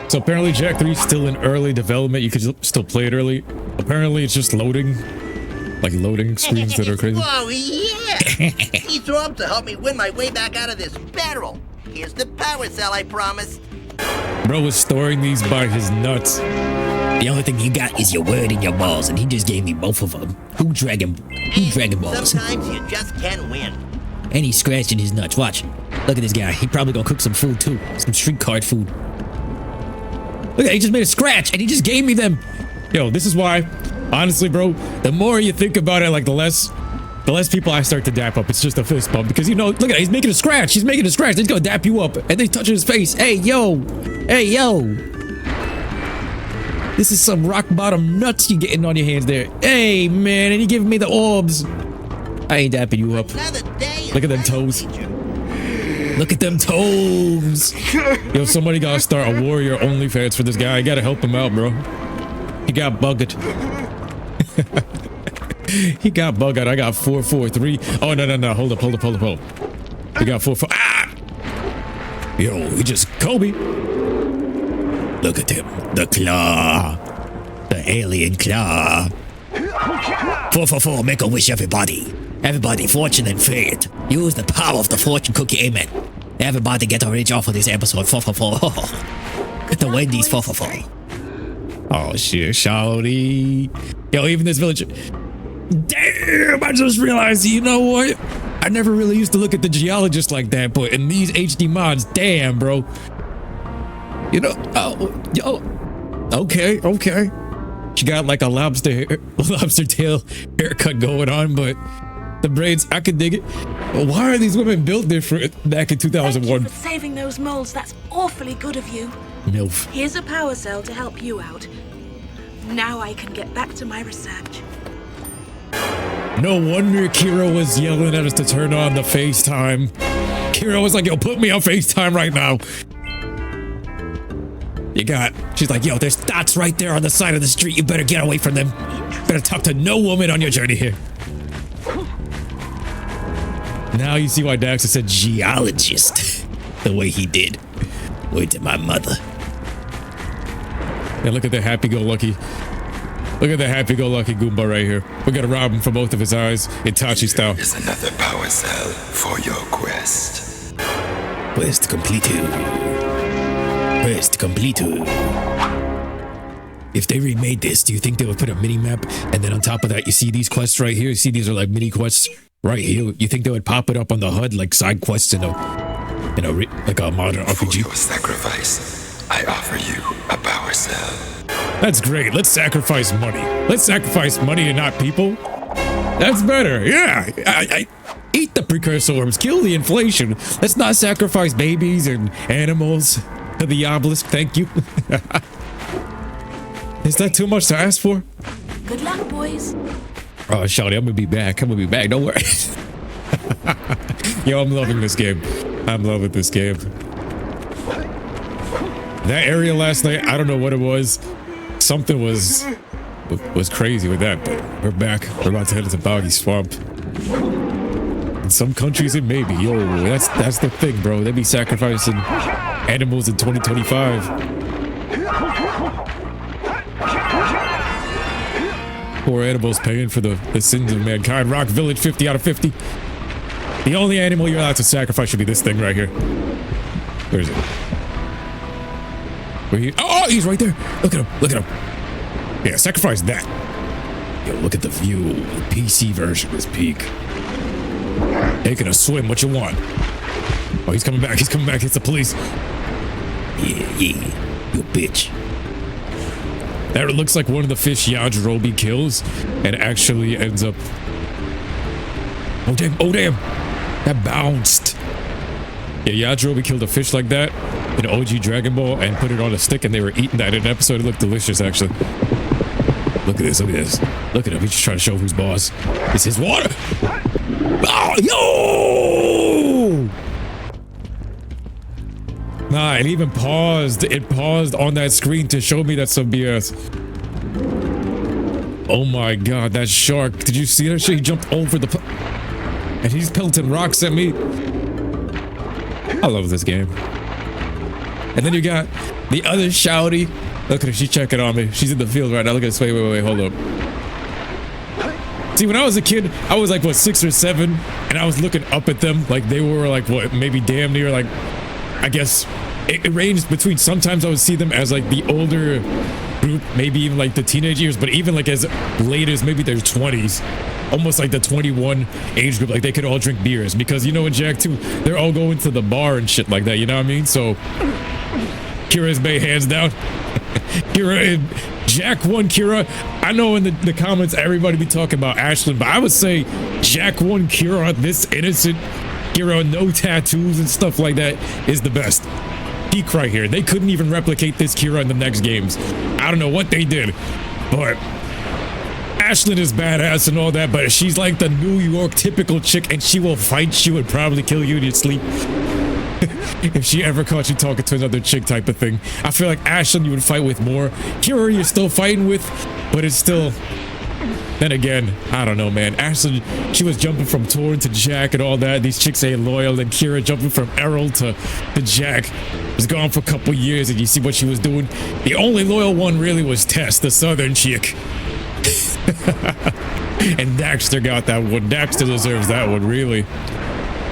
So apparently Jak 3 is still in early development. You could still play it early. Apparently it's just loading. like loading screens that are crazy. Oh, yeah! These orbs will help me win my way back out of this barrel. Here's the power cell I promised. Bro was storing these by his nuts. The only thing you got is your word and your balls, and he just gave me both of them. Who Dragon Balls? Sometimes you just can't win. And he's scratching his nuts. Watch. Look at this guy. He probably gonna cook some food too. Some street card food. Look at, he just made a scratch and he just gave me them. Yo, this is why, honestly, bro, the more you think about it, like the less people I start to dap up. It's just a fist bump because, you know, look at it, he's making a scratch. He's making a scratch. Then he's gonna dap you up and then he's touching his face. Hey, yo. Hey, yo. This is some rock bottom nuts you getting on your hands there. Hey, man, and he giving me the orbs. I ain't dapping you up. Look at them toes. Look at them toes. Yo, somebody gotta start a warrior OnlyFans for this guy. I gotta help him out, bro. He got bugged. He got bugged. I got 443. Oh, no. Hold up. He got 44. Ah! Yo, he just Kobe. Look at him. The claw. The alien claw. 444, make a wish, everybody. Everybody, fortune and fate. Use the power of the fortune cookie, amen. Everybody get a rich off of this episode, 444. Get the Wendy's 444. Oh shit, shawty. Yo, even this village. Damn, I just realized, you know what? I never really used to look at the geologist like that, but in these HD mods, damn, bro. You know, okay. She got like a lobster tail haircut going on, but the braids, I could dig it. Why are these women built different back in 2001? Thank you for saving those moles. That's awfully good of you. MILF. Here's a power cell to help you out. Now I can get back to my research. No wonder Kira was yelling at us to turn on the FaceTime. Kira was like, yo, put me on FaceTime right now. She's like, yo, there's dots right there on the side of the street. You better get away from them. Better talk to no woman on your journey here. Now you see why Daxter said geologist the way he did. Wait to my mother. And look at the happy-go-lucky. Look at the happy-go-lucky Goomba right here. We gotta rob him for both of his eyes, Itachi style. Is another power cell for your quest. Quest completed. Quest completed. If they remade this, do you think they would put a mini-map and then on top of that you see these quests right here? You see these are like mini-quests right here. You think they would pop it up on the HUD like side quests in a like a modern RPG? For your sacrifice, I offer you a power cell. That's great. Let's sacrifice money. Let's sacrifice money and not people. That's better. Yeah. I eat the precursor orbs. Kill the inflation. Let's not sacrifice babies and animals to the obelisk. Thank you. Is that too much to ask for? Good luck, boys. Oh, Shawty, I'm gonna be back. Don't worry. Yo, I'm loving this game. I'm loving this game. That area last night, I don't know what it was. Something was crazy with that, but we're back. We're about to head into Boggy Swamp. In some countries, it may be. Yo, that's the thing, bro. They be sacrificing animals in 2025. Poor animals paying for the sins of mankind. Rock Village, 50 out of 50. The only animal you're allowed to sacrifice should be this thing right here. Where is it? Where he? Oh, he's right there. Look at him. Look at him. Yeah, sacrifice that. Yo, look at the view. The PC version is peak. Taking a swim. What you want? Oh, he's coming back. He's coming back. It's the police. Yeah. You bitch. That looks like one of the fish Yajirobe kills and actually ends up... Oh, damn. Oh, damn. That bounced. Yeah, Yajirobe killed a fish like that in OG Dragon Ball and put it on a stick and they were eating that in an episode. It looked delicious, actually. Look at this. Look at this. Look at him. He's just trying to show who's boss. It's his water. Oh, yo! Nah, it even paused. It paused on that screen to show me that's some BS. Oh my god, that shark. Did you see that shit? He jumped over the... And he's pelting rocks at me. I love this game. And then you got the other shouty. Look at her. She's checking on me. She's in the field right now. Look at this. Wait. Hold up. See, when I was a kid, I was like, what, 6 or 7, and I was looking up at them like they were like, what, maybe damn near like, I guess it ranged between, sometimes I would see them as like the older group, maybe even like the teenage years, but even like as late as maybe their 20s, almost like the 21 age group, like they could all drink beers, because you know in Jak 2, they're all going to the bar and shit like that, you know what I mean? So Kira's Bay, hands down. Kira in Jak 1, Kira. I know in the comments everybody be talking about Ashlyn, but I would say Jak 1 Kira, this innocent Kira, no tattoos and stuff like that, is the best. Peak right here. They couldn't even replicate this Kira in the next games. I don't know what they did, but Ashlyn is badass and all that, but she's like the New York typical chick, and she will fight. She would probably kill you in your sleep. If she ever caught you talking to another chick type of thing. I feel like Ashlyn you would fight with more. Kira you're still fighting with, but it's still... Then again, I don't know, man. Ashlyn, she was jumping from Torn to Jak and all that. These chicks ain't loyal. And Kira jumping from Errol to Jak. Was gone for a couple years, and you see what she was doing. The only loyal one really was Tess, the southern chick. And Daxter got that one. Daxter deserves that one, really.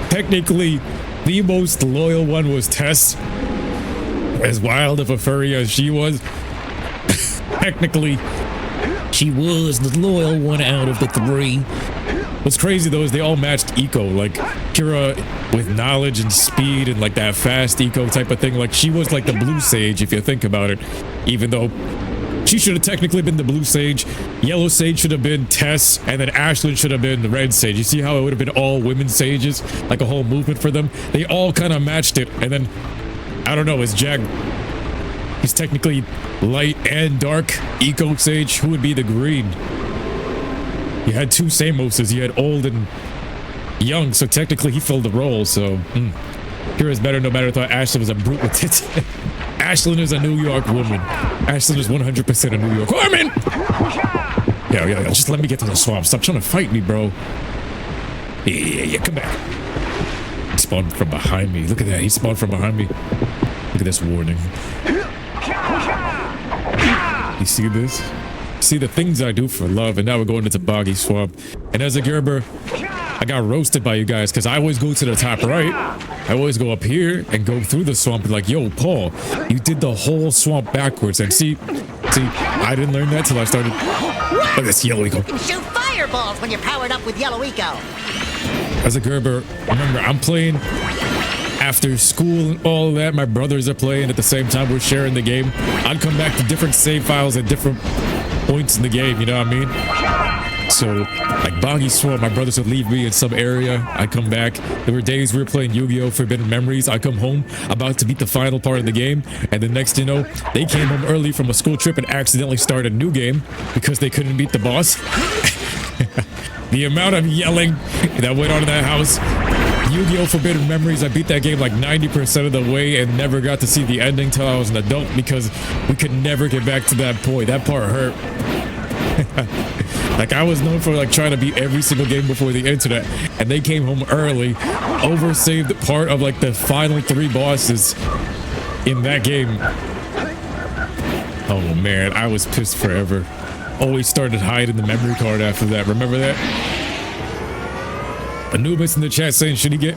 Technically, the most loyal one was Tess. As wild of a furry as she was, technically, she was the loyal one out of the 3. What's crazy though is they all matched eco. Like Kira with knowledge and speed and like that fast eco type of thing. Like she was like the blue sage if you think about it. Even though she should have technically been the blue sage, yellow sage should have been Tess, and then Ashlyn should have been the red sage. You see how it would have been all women sages, like a whole movement for them? They all kind of matched it. And then I don't know, is Jak, he's technically light and dark eco sage. Who would be the green? You had 2 Samoses. You had old and young, so technically he filled the role. So Kira's better no matter. I thought Ashlyn was a brute with it. Ashlyn is a New York woman. Ashlyn is 100% a New York woman. Yeah. Just let me get to the swamp. Stop trying to fight me, bro. Yeah. Come back. He spawned from behind me. Look at that. He spawned from behind me. Look at this warning. You see this? See the things I do for love, and now we're going into Boggy Swamp. And as a Gerber, I got roasted by you guys because I always go to the top right. I always go up here and go through the swamp and like, yo, Paul, you did the whole swamp backwards. And see, I didn't learn that till I started. Look at this yellow eco. You can shoot fireballs when you're powered up with yellow eco. As a Gerber, remember, I'm playing after school and all that. My brothers are playing at the same time. We're sharing the game. I'd come back to different save files at different points in the game, you know what I mean? So, like Boggy Swamp, my brothers would leave me in some area. I'd come back. There were days we were playing Yu-Gi-Oh! Forbidden Memories. I'd come home, about to beat the final part of the game, and the next you know, they came home early from a school trip and accidentally started a new game because they couldn't beat the boss. The amount of yelling that went on in that house. Yu-Gi-Oh! Forbidden Memories, I beat that game like 90% of the way and never got to see the ending till I was an adult because we could never get back to that point. That part hurt. Like I was known for like trying to beat every single game before the internet, and they came home early, oversaved part of like the final 3 bosses in that game. Oh man, I was pissed forever. Always started hiding the memory card after that. Remember that? Anubis in the chat saying, should he get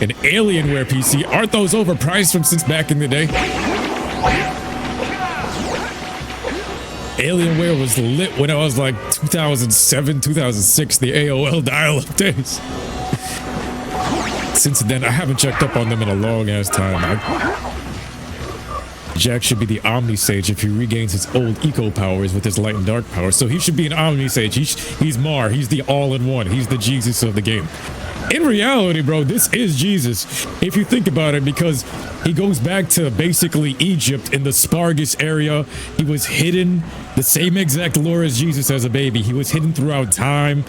an Alienware PC? Aren't those overpriced from since back in the day? Alienware was lit when I was like 2007, 2006, the AOL dial-up days. Since then, I haven't checked up on them in a long ass time. Jak should be the Omni Sage if he regains his old eco powers with his light and dark powers. So he should be an Omni Sage. He's Mar. He's the all-in-one. He's the Jesus of the game. In reality, bro, this is Jesus, if you think about it, because he goes back to basically Egypt in the Spargus area. He was hidden, the same exact lore as Jesus as a baby. He was hidden throughout time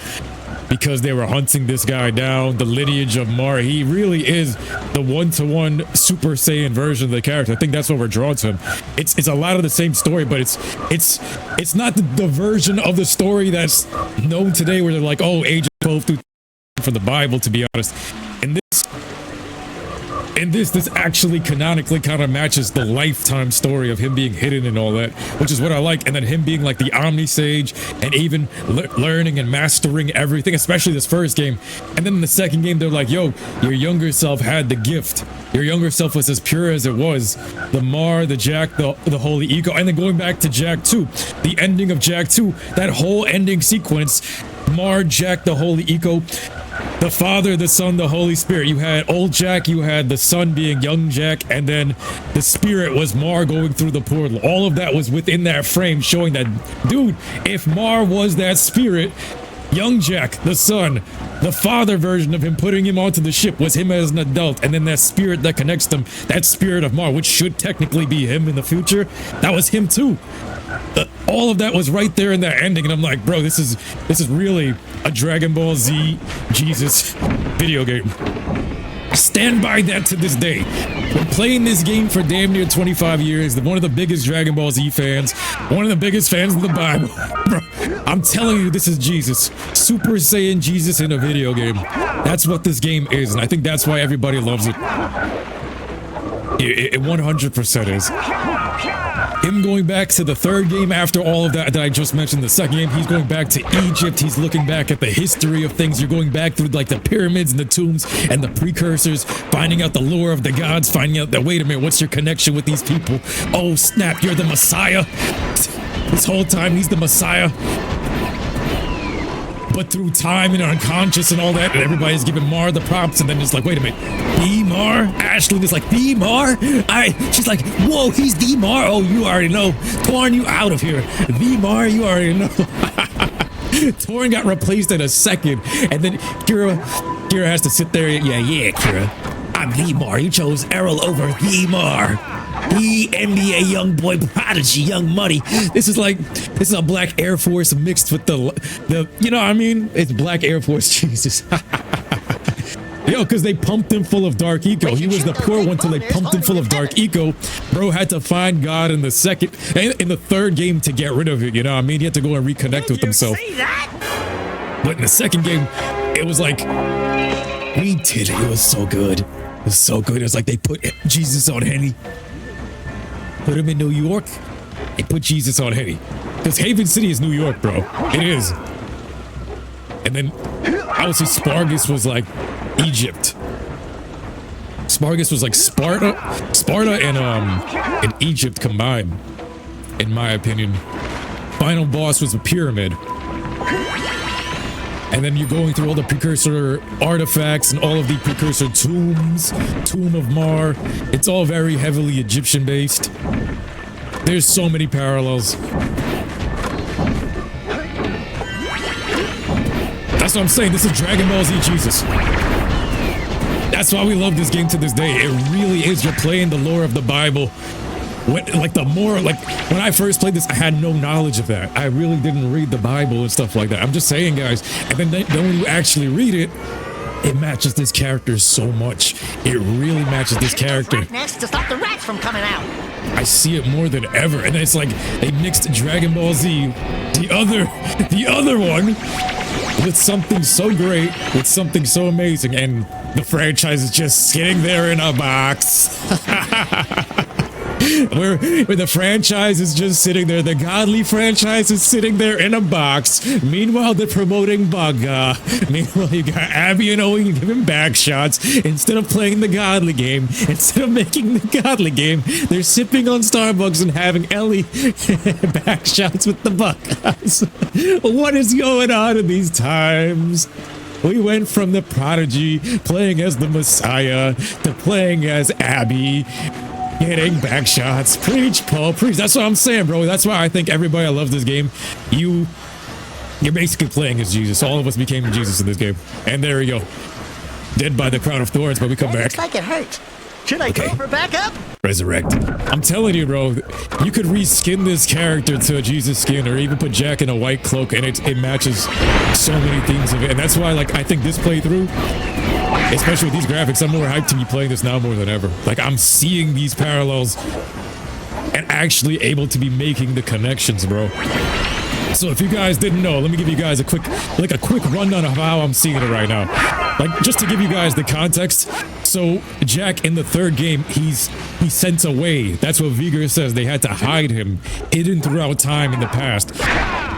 because they were hunting this guy down, the lineage of Mar. He really is the one-to-one Super Saiyan version of the character. I think that's what we're drawn to him. It's a lot of the same story, but it's not the version of the story that's known today where they're like, oh, age 12 through from the Bible, to be honest. In this, in this actually canonically kind of matches the lifetime story of him being hidden and all that, which is what I like. And then him being like the Omni Sage and even learning and mastering everything, especially this first game. And then in the second game, they're like, yo, your younger self had the gift. Your younger self was as pure as it was. The Mar, the Jak, the Holy Eco. And then going back to Jak 2, the ending of Jak 2, that whole ending sequence, Mar, Jak, the Holy Eco, the Father, the Son, the Holy Spirit. You had old Jak, you had the Son being young Jak, and then the Spirit was Mar going through the portal. All of that was within that frame, showing that, dude, if Mar was that Spirit, young Jak, the Son, the Father version of him, putting him onto the ship, was him as an adult, and then that spirit that connects them, that Spirit of Mar, which should technically be him in the future, that was him too. All of that was right there in that ending, and I'm like, bro, this is really a Dragon Ball Z Jesus video game. Stand by that to this day. Been playing this game for damn near 25 years. One of the biggest Dragon Ball Z fans, one of the biggest fans of the Bible. Bro, I'm telling you, this is Jesus. Super Saiyan Jesus in a video game. That's what this game is, and I think that's why everybody loves it. It 100% is. Him going back to the third game after all of that I just mentioned, the second game, he's going back to Egypt. He's looking back at the history of things. You're going back through like the pyramids and the tombs and the precursors, finding out the lore of the gods, finding out that, wait a minute, what's your connection with these people? Oh, snap, you're the Messiah. This whole time, he's the Messiah. But through time and unconscious and all that, and everybody's giving Mar the props, and then it's like, wait a minute, the Mar? Ashley is like, the Mar? She's like, whoa, he's the Mar? Oh, you already know. Torn, you out of here. The Mar, you already know. Torn got replaced in a second, and then Kira has to sit there, yeah, Kira. I'm the Mar. You chose Errol over the Mar. The NBA young boy prodigy, young money. This is a Black Air Force mixed with the you know what I mean? It's Black Air Force Jesus. Yo, because they pumped him full of Dark Eco. He was the pure one till they pumped him full of Dark Eco. Bro had to find God in the third game to get rid of it, you know what I mean? He had to go and reconnect with himself. But in the second game, it was like, we did it. It was so good. It was so good. It was like they put Jesus on Henny. Put him in New York, and put Jesus on Henny. Because Haven City is New York, bro. It is. And then, obviously, Spargus was like Egypt. Spargus was like Sparta and Egypt combined, in my opinion. Final boss was a pyramid. And then you're going through all the precursor artifacts and all of the precursor tombs. Tomb of Mar. It's all very heavily Egyptian based. There's so many parallels. That's what I'm saying. This is Dragon Ball Z Jesus. That's why we love this game to this day. It really is. You're playing the lore of the Bible. When I first played this, I had no knowledge of that. I really didn't read the Bible and stuff like that. I'm just saying, guys. And then when you actually read it, it matches this character so much. It really matches this character. Next to stop the rats from coming out. I see it more than ever. And it's like they mixed Dragon Ball Z, the other one, with something so great, with something so amazing, and the franchise is just sitting there in a box. Where the franchise is just sitting there, the godly franchise is sitting there in a box. Meanwhile, they're promoting Baga. Meanwhile, you got Abby and Owen giving back shots. Instead of playing the godly game, instead of making the godly game, they're sipping on Starbucks and having Ellie back shots with the Buckeyes. What is going on in these times? We went from the prodigy playing as the Messiah to playing as Abby, getting back shots. Preach, Paul, preach. That's what I'm saying, bro. That's why I think everybody loves this game. You're basically playing as Jesus. All of us became Jesus in this game. And there we go. Dead by the crown of thorns, but we come back. Looks like it hurts. Should I go for backup? Resurrect. I'm telling you, bro, you could reskin this character to a Jesus skin, or even put Jak in a white cloak, and it matches so many things of it. And that's why, like, I think this playthrough, especially with these graphics, I'm more hyped to be playing this now more than ever. Like, I'm seeing these parallels and actually able to be making the connections, bro. So if you guys didn't know, let me give you guys a quick rundown of how I'm seeing it right now. Like, just to give you guys the context. So Jak in the third game, he's sent away. That's what Vigor says. They had to hide him hidden throughout time in the past.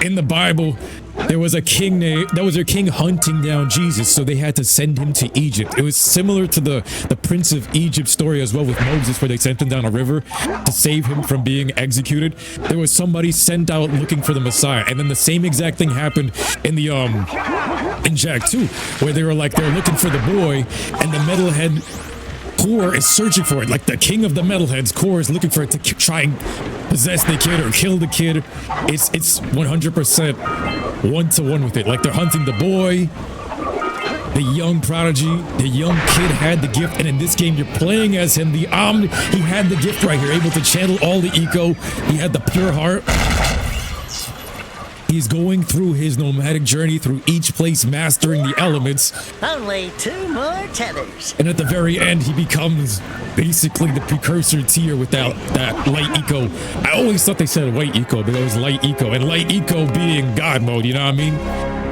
In the Bible, there was a king hunting down Jesus, so they had to send him to Egypt. It was similar to the Prince of Egypt story as well with Moses, where they sent him down a river to save him from being executed. There was somebody sent out looking for the Messiah, and then the same exact thing happened in the in Jak 2, where they're looking for the boy, and the metalhead Core is searching for it. Like the king of the metalheads, Core is looking for it to try and possess the kid or kill the kid. It's 100% one-to-one with it. Like they're hunting the boy, the young prodigy, the young kid had the gift, and in this game you're playing as him. He had the gift right here, able to channel all the eco. He had the pure heart. He's going through his nomadic journey through each place, mastering the elements. Only 2 more tethers. And at the very end, he becomes basically the precursor tier with that light eco. I always thought they said white eco, but it was light eco. And light eco being God mode, you know what I mean?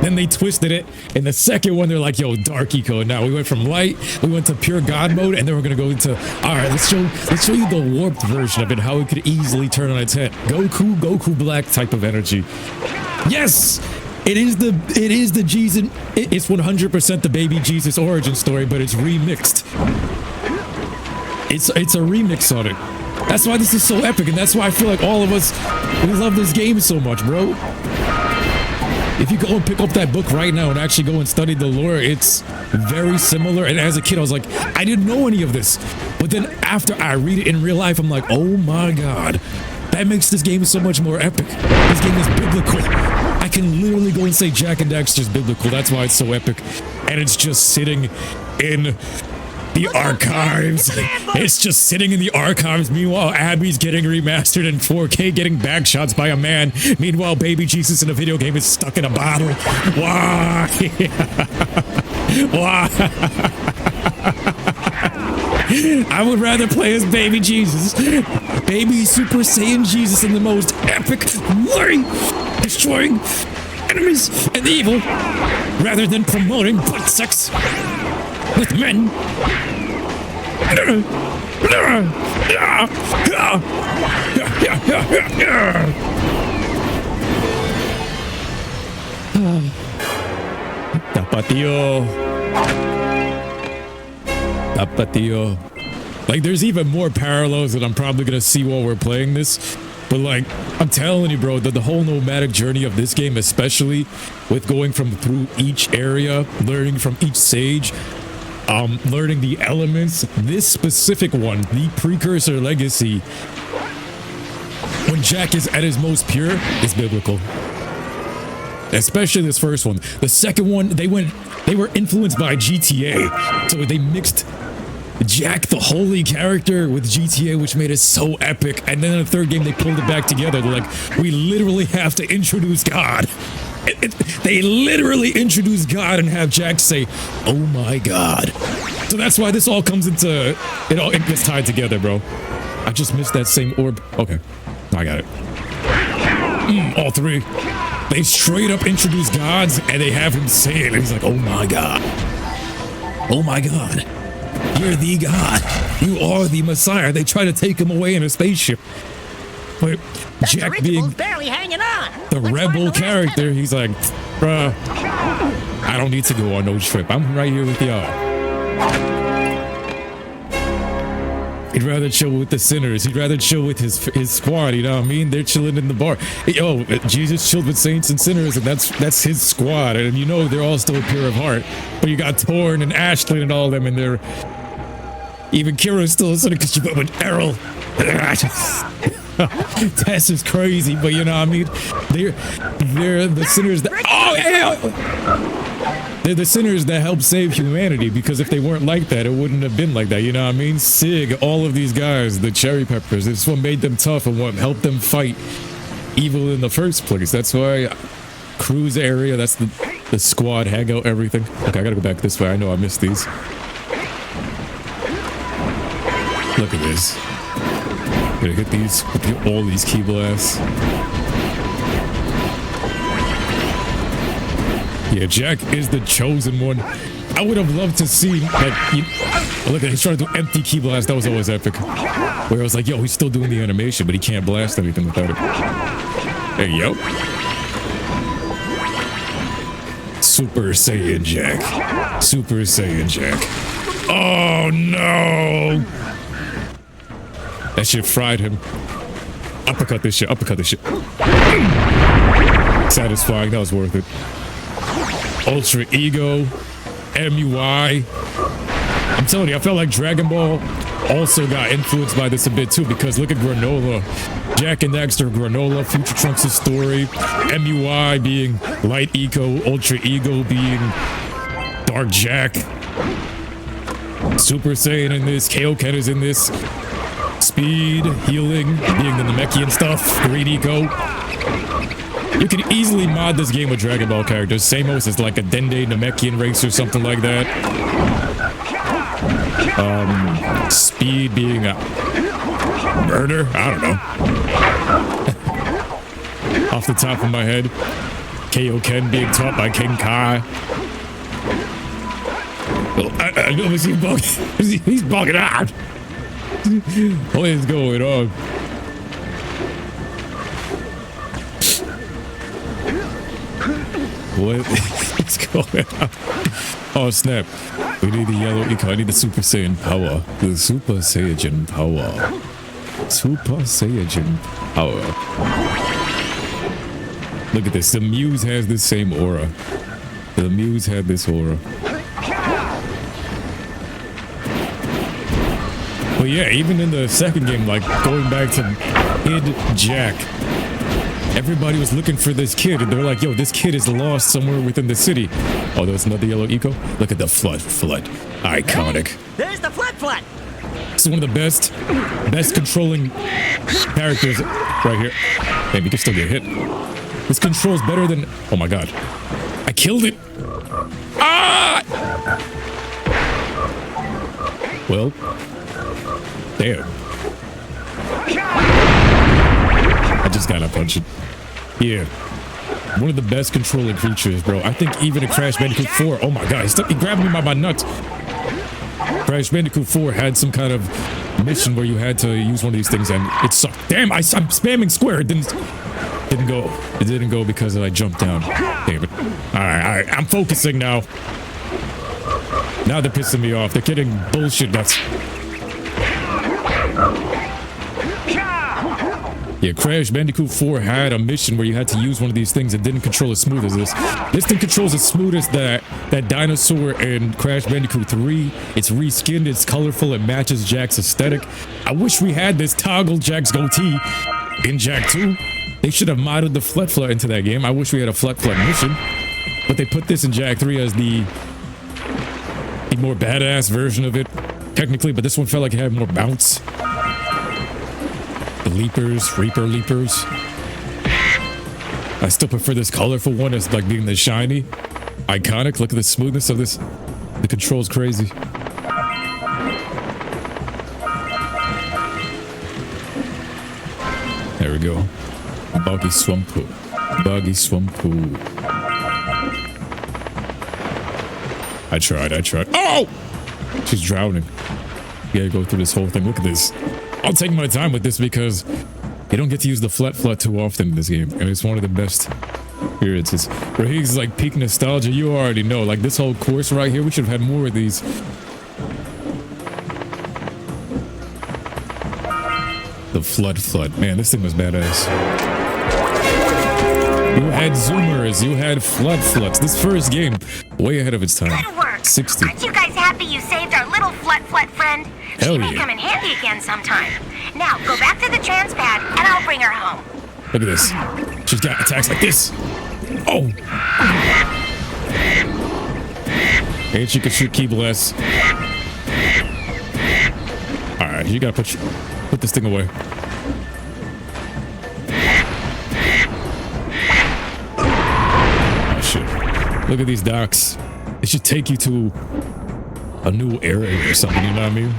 Then they twisted it. In the second one, they're like, yo, dark eco. Now we went from light, we went to pure God mode, and then we're gonna go into, all right, let's show you the warped version of it, how it could easily turn on its head. Goku Black type of energy. Yes, it is the Jesus. It's 100% the baby Jesus origin story, but it's remixed. It's a remix on it. That's why this is so epic, and that's why I feel like all of us, we love this game so much, bro. If you go and pick up that book right now and actually go and study the lore, it's very similar. And as a kid, I was like, I didn't know any of this. But then after I read it in real life, I'm like, oh my God. That makes this game so much more epic. This game is biblical. I can literally go and say Jak and Daxter is biblical. That's why it's so epic. And it's just sitting in the archives. It's just sitting in the archives. Meanwhile, Abby's getting remastered in 4K, getting backshots by a man. Meanwhile, baby Jesus in a video game is stuck in a bottle. Why? Why? I would rather play as baby Jesus. Baby Super Saiyan Jesus in the most epic way, destroying enemies and evil, rather than promoting butt sex with men. Tapatio. Like, there's even more parallels that I'm probably gonna see while we're playing this. But like, I'm telling you, bro, that the whole nomadic journey of this game, especially with going through each area, learning from each sage, learning the elements, this specific one, the Precursor Legacy, when Jak is at his most pure, is biblical. Especially this first one. The second one, they were influenced by GTA, so they mixed Jak, the holy character, with GTA, which made it so epic. And then in the third game, they pulled it back together. They're like, we literally have to introduce God. They literally introduce God and have Jak say, oh my God. So that's why this all comes into, it gets tied together, bro. I just missed that same orb. Okay, I got it. All three. They straight up introduce gods and they have him say it. And he's like, oh my God. Oh my God. You're the God. You are the Messiah. They try to take him away in a spaceship. But Jak being barely hanging on. The rebel character, he's like, bruh, I don't need to go on no trip. I'm right here with y'all. He'd rather chill with the sinners. He'd rather chill with his squad, you know what I mean? They're chilling in the bar. Yo, Jesus chilled with saints and sinners, and that's his squad. And you know they're all still pure of heart. But you got Torn and Ashlyn and all of them, and they're... Even Kira's still a sinner because she went with Errol. Tess is crazy, but you know what I mean? They're the sinners that... Oh, yeah! They're the sinners that help save humanity, because if they weren't like that, it wouldn't have been like that, you know what I mean? Sig, all of these guys, the Cherry Peppers, it's what made them tough and what helped them fight evil in the first place. That's why cruise area, that's the squad, hangout, everything. Okay, I gotta go back this way. I know I missed these. Look at this. Gonna hit these with all these key blasts. Yeah, Jak is the chosen one. I would have loved to see, like, look at he's trying to do empty key blast. That was always epic. Where I was like, yo, he's still doing the animation, but he can't blast anything without it. There you go. Super Saiyan Jak. Super Saiyan Jak. Oh no! That shit fried him. Uppercut this shit. Uppercut this shit. Satisfying. That was worth it. Ultra Ego. MUI. I'm telling you, I felt like Dragon Ball also got influenced by this a bit too, because look at Granola. Jak and Daxter, Granola, Future Trunks' story, MUI being Light Eco, Ultra Ego being Dark Jak, Super Saiyan in this, Kaioken is in this, Speed, Healing being the Namekian stuff, Green Eco. You can easily mod this game with Dragon Ball characters. Samos is like a Dende Namekian race or something like that. Speed being a murder? I don't know. Off the top of my head. Kaioken being taught by King Kai. Well, I know he's bugging. He's bugging out. What is going on? What is going on? Oh snap. We need the yellow Eco. I need the Super Saiyan power. The Super Saiyan power. Super Saiyan power. Look at this. The Muse has the same aura. The Muse had this aura. But yeah, even in the second game, like going back to Kid Jak, everybody was looking for this kid, and they're like, yo, this kid is lost somewhere within the city. Oh, there's another yellow Eco? Look at the Flood. Iconic. Hey, there's the Flood. This is one of the best controlling characters right here. Maybe you can still get hit. This controls better than... Oh my god. I killed it. Ah! Well. Damn. I just gotta punch it. Yeah. One of the best controlling creatures, bro. I think even in Crash Bandicoot 4... Oh my god, he grabbed me by my nuts. Crash Bandicoot 4 had some kind of mission where you had to use one of these things and it sucked. Damn, I'm spamming square. It didn't go. It didn't go because I jumped down. Damn it. Alright. I'm focusing now. Now they're pissing me off. They're getting bullshit nuts. Yeah, Crash Bandicoot 4 had a mission where you had to use one of these things that didn't control as smooth as this. This thing controls as smooth as that dinosaur in Crash Bandicoot 3. It's reskinned, it's colorful, it matches Jak's aesthetic. I wish we had this toggle Jak's goatee in Jak 2. They should have modded the Flet into that game. I wish we had a Flet mission. But they put this in Jak 3 as the more badass version of it, technically, but this one felt like it had more bounce. The Leapers, Reaper Leapers. I still prefer this colorful one as like being the shiny. Iconic. Look at the smoothness of this. The control's crazy. There we go. Boggy Swampu. Boggy Swampu. I tried. Oh! She's drowning. You gotta go through this whole thing. Look at this. I'll take my time with this because you don't get to use the Flet too often in this game, and it's one of the best experiences. Rahig's is like peak nostalgia. You already know, like this whole course right here, we should have had more of these. The Flood. Man, this thing was badass. You had Zoomers, you had Floods. This first game, way ahead of its time. Good work. 60. Aren't you guys happy you saved our little Flet friend? Hell She may yeah. come in handy again sometime. Now, go back to the trans pad, and I'll bring her home. Look at this. She's got attacks like this. Oh! And she can shoot key blasts. Alright, you gotta put this thing away. Oh shit. Look at these docks. It should take you to a new area or something, you know what I mean?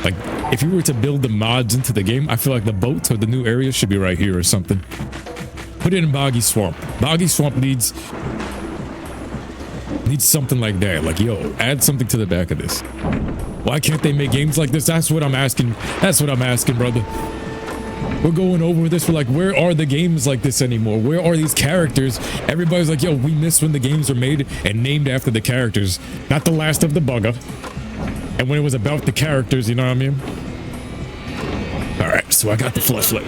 Like, if you were to build the mods into the game, I feel like the boat or the new area should be right here or something. Put it in Boggy Swamp. Boggy Swamp needs something like that. Like, yo, add something to the back of this. Why can't they make games like this? That's what I'm asking. That's what I'm asking, brother. We're going over this. We're like, where are the games like this anymore? Where are these characters? Everybody's like, yo, we miss when the games were made and named after the characters. Not The Last of the Bugger. And when it was about the characters, you know what I mean? Alright, so I got the flashlight.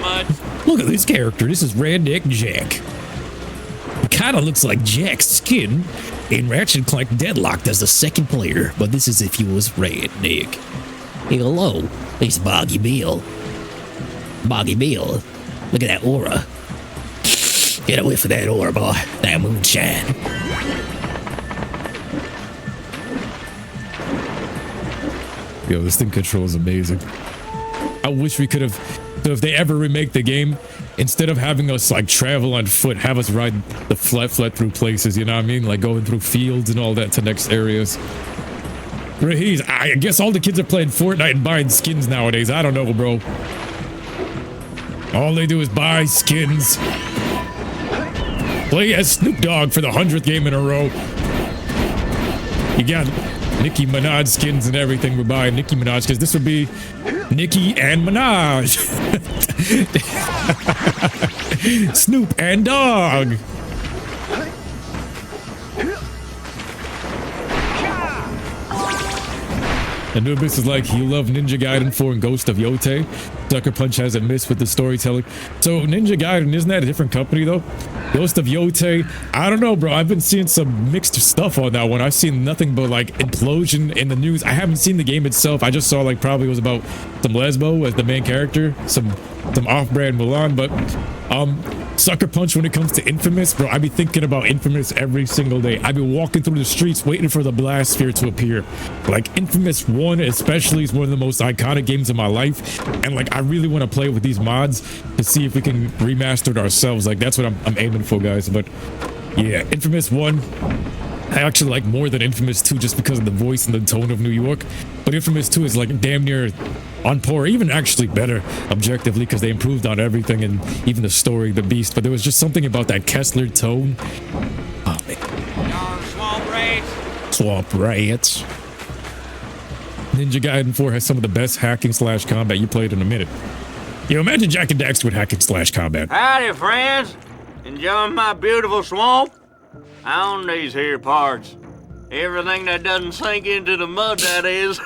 Look at this character. This is Redneck Jak. It kind of looks like Jak's skin in Ratchet & Clank Deadlocked as the second player, but this is if he was Redneck. Hey, hello, it's Boggy Bill. Boggy Bill, look at that aura. Get away from that aura, boy. That moonshine. Yo, this thing controls amazing. I wish we could have. So if they ever remake the game, instead of having us like travel on foot, have us ride the flat through places, you know what I mean? Like going through fields and all that to next areas. I guess all the kids are playing Fortnite and buying skins nowadays. I don't know, bro. All they do is buy skins. Play as Snoop Dogg for the 100th game in a row. You got Nicki Minaj skins and everything. We're buying Nicki Minaj because this would be Nicki and Minaj. Snoop and Dogg. Anubis is like, you love Ninja Gaiden 4 and Ghost of Yote. Sucker Punch hasn't missed with the storytelling. So Ninja Gaiden, isn't that a different company though? Ghost of Yote, I don't know, bro. I've been seeing some mixed stuff on that one. I've seen nothing but like implosion in the news. I haven't seen the game itself. I just saw like probably it was about some lesbo as the main character, some off-brand Mulan, but Sucker Punch when it comes to Infamous, bro, I be thinking about Infamous every single day. I be walking through the streets waiting for the blast sphere to appear. Like Infamous 1 especially is one of the most iconic games of my life, and like I really want to play with these mods to see if we can remaster it ourselves. Like that's what I'm aiming for, guys. But yeah, Infamous 1 I actually like more than Infamous 2 just because of the voice and the tone of New York. But Infamous 2 is like damn near on par, even actually better objectively because they improved on everything and even the story, the beast. But there was just something about that Kessler tone. Oh man. Swamp rats. Ninja Gaiden 4 has some of the best hacking / combat you played in a minute. Yo, imagine Jak and Daxter with hacking / combat. Howdy, friends. Enjoying my beautiful swamp? I own these here parts. Everything that doesn't sink into the mud, that is.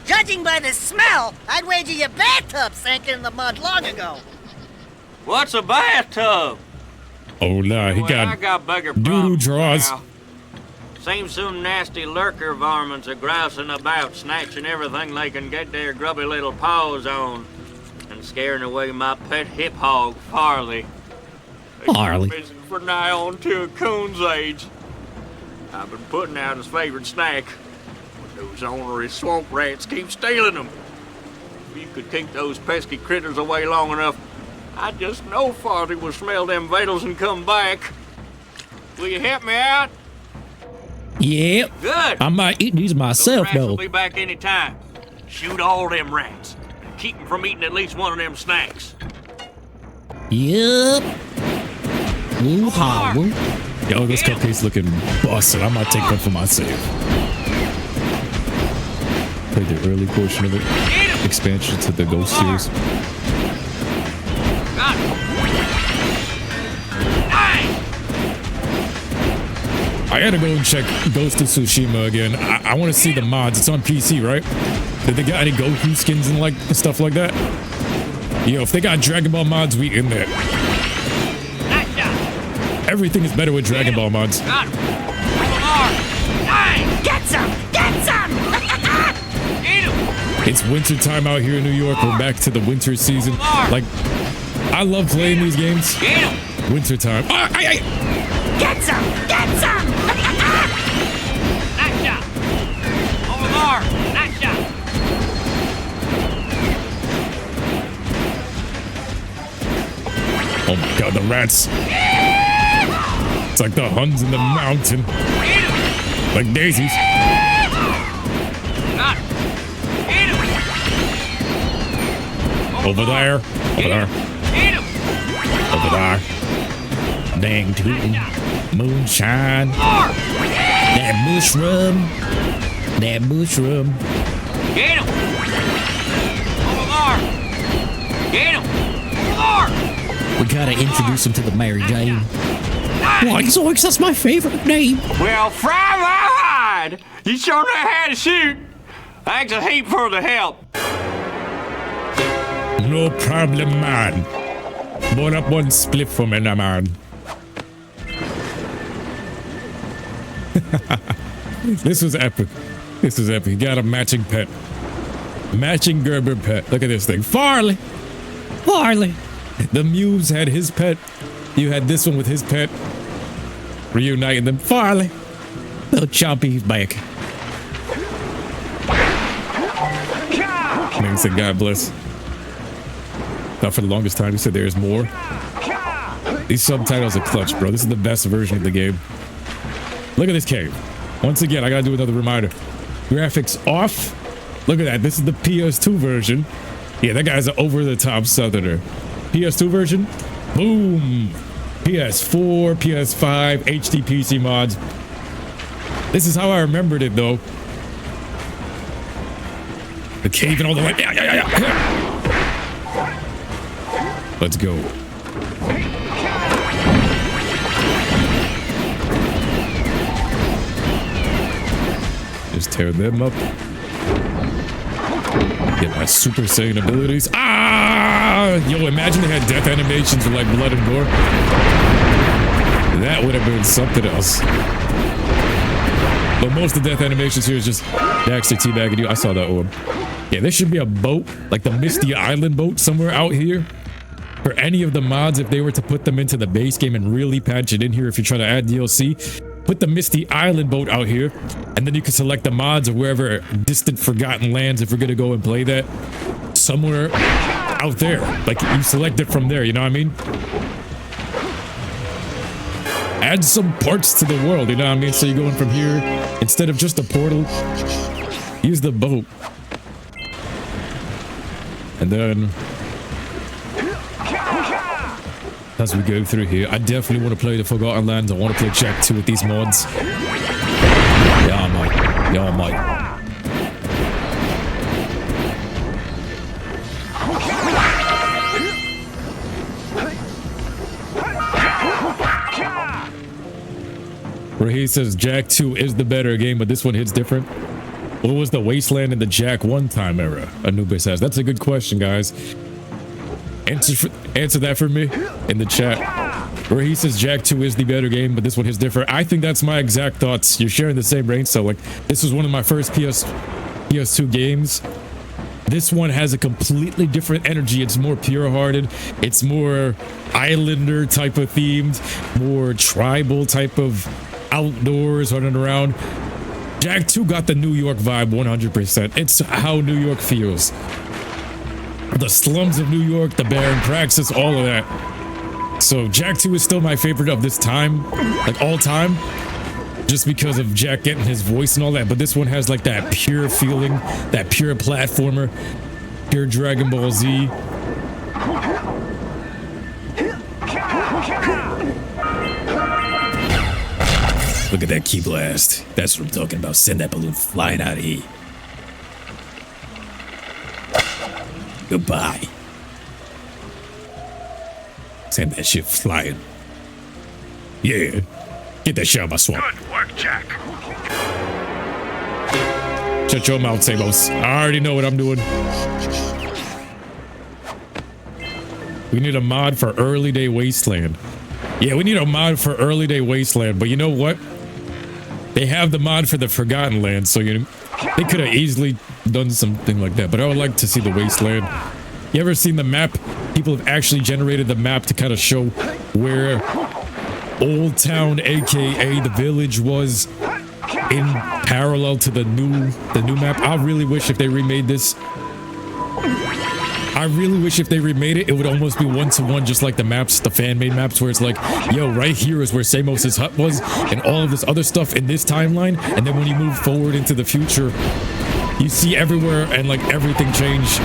Judging by the smell, I'd wager your bathtub sank in the mud long ago. What's a bathtub? Oh nah, he I got bigger doo-doo draws. now. Seems some nasty lurker varmints are grousing about, snatching everything they can get their grubby little paws on, and scaring away my pet hip hog, Farley. Farley. For nigh on to a coon's age. I've been putting out his favorite snack, but those ornery swamp rats keep stealing them. If you could keep those pesky critters away long enough, I just know Farley will smell them vitals and come back. Will you help me out? Yep. Good. I might eat these myself, Those rats will though. be back any time. Shoot all them rats. Keep them from eating at least one of them snacks. Yep. Ooh, holla. Yo, this cupcake's looking busted. I might take one for myself. Played the early portion of it. Expansion to the Ghost series. I gotta go and check Ghost of Tsushima again. I want to see the mods. It's on PC, right? Did they got any Goku skins and like stuff like that? Yo, if they got Dragon Ball mods, we in there. Everything is better with Dragon Ball mods. Get some! Get some! It's winter time out here in New York. We're back to the winter season. Like, I love playing these games. Winter time. Get some! Get some! Nice shot. Over there. Nice shot. Oh my god, the rats. It's like the Huns in the mountain. Like daisies. Over there. Over there. Over there. Dang tootin'. Moonshine. That mushroom. That mushroom. Get him! Over there! Get him! Over there! We gotta introduce him to the Mary Jane. Like Zoinks, that's my favorite name. Well, fry my hide! You sure know how to shoot. Thanks a heap for the help. No problem, man. Burn up one spliff for me, man. This was epic. This is epic. He got a matching pet. Matching Gerber pet. Look at this thing. Farley. Farley. The Muse had his pet. You had this one with his pet. Reuniting them. Farley. Little Chompy's back. Man said, God bless. Thought for the longest time he said there's more. These subtitles are clutch, bro. This is the best version of the game. Look at this cave. Once again, I gotta do another reminder. Graphics off. Look at that. This is the PS2 version. Yeah, that guy's an over-the-top southerner. PS2 version. Boom. PS4, PS5, HD PC mods. This is how I remembered it, though. The cave and all the way. Yeah. Let's go. Just tear them up. Get my Super Saiyan abilities. Ah! Yo, imagine they had death animations with like blood and gore. That would have been something else. But most of the death animations here is just Daxter teabagging you. I saw that orb. Yeah, there should be a boat, like the Misty Island boat somewhere out here. For any of the mods, if they were to put them into the base game and really patch it in here, if you're trying to add DLC, put the Misty Island boat out here, and then you can select the mods of wherever distant forgotten lands if we're gonna go and play that somewhere out there. Like you select it from there, you know what I mean? Add some parts to the world, you know what I mean? So you're going from here, instead of just a portal, use the boat. And then as we go through here, I definitely want to play the Forgotten Lands. I want to play Jak 2 with these mods. Yeah, mate. Yeah, mate. Where he says Jak 2 is the better game, but this one hits different. What was the Wasteland in the Jak 1 time era? Anubis says. That's a good question, guys. Answer that for me in the chat. Where he says Jak 2 is the better game, but this one hits different. I think that's my exact thoughts. You're sharing the same range, so like this was one of my first PS2 games. This one has a completely different energy. It's more pure-hearted. It's more Islander type of themed, more tribal type of outdoors running around. Jak 2 got the New York vibe 100%. It's how New York feels. The slums of New York, the barren praxis, all of that. So Jak 2 is still my favorite of this time, like all time, just because of Jak getting his voice and all that. But this one has like that pure feeling, that pure platformer, pure Dragon Ball Z. Look at that key blast. That's what I'm talking about. Send that balloon flying out of here. Goodbye. Send that shit flying. Yeah. Get that shit out of my swamp. Good work, Jak. Shut your mouth, Samos. I already know what I'm doing. We need a mod for Early Day Wasteland. Yeah, we need a mod for Early Day Wasteland, but you know what? They have the mod for the Forgotten Lands, so you know, they could have easily done something like that, but I would like to see the Wasteland. You ever seen the map? People have actually generated the map to kind of show where Old Town, aka the village, was in parallel to the new map. I really wish if they remade this. I really wish if they remade it, it would almost be one-to-one, just like the maps, the fan-made maps, where it's like, yo, right here is where Samos's hut was, and all of this other stuff in this timeline, and then when you move forward into the future, you see everywhere, and like everything change.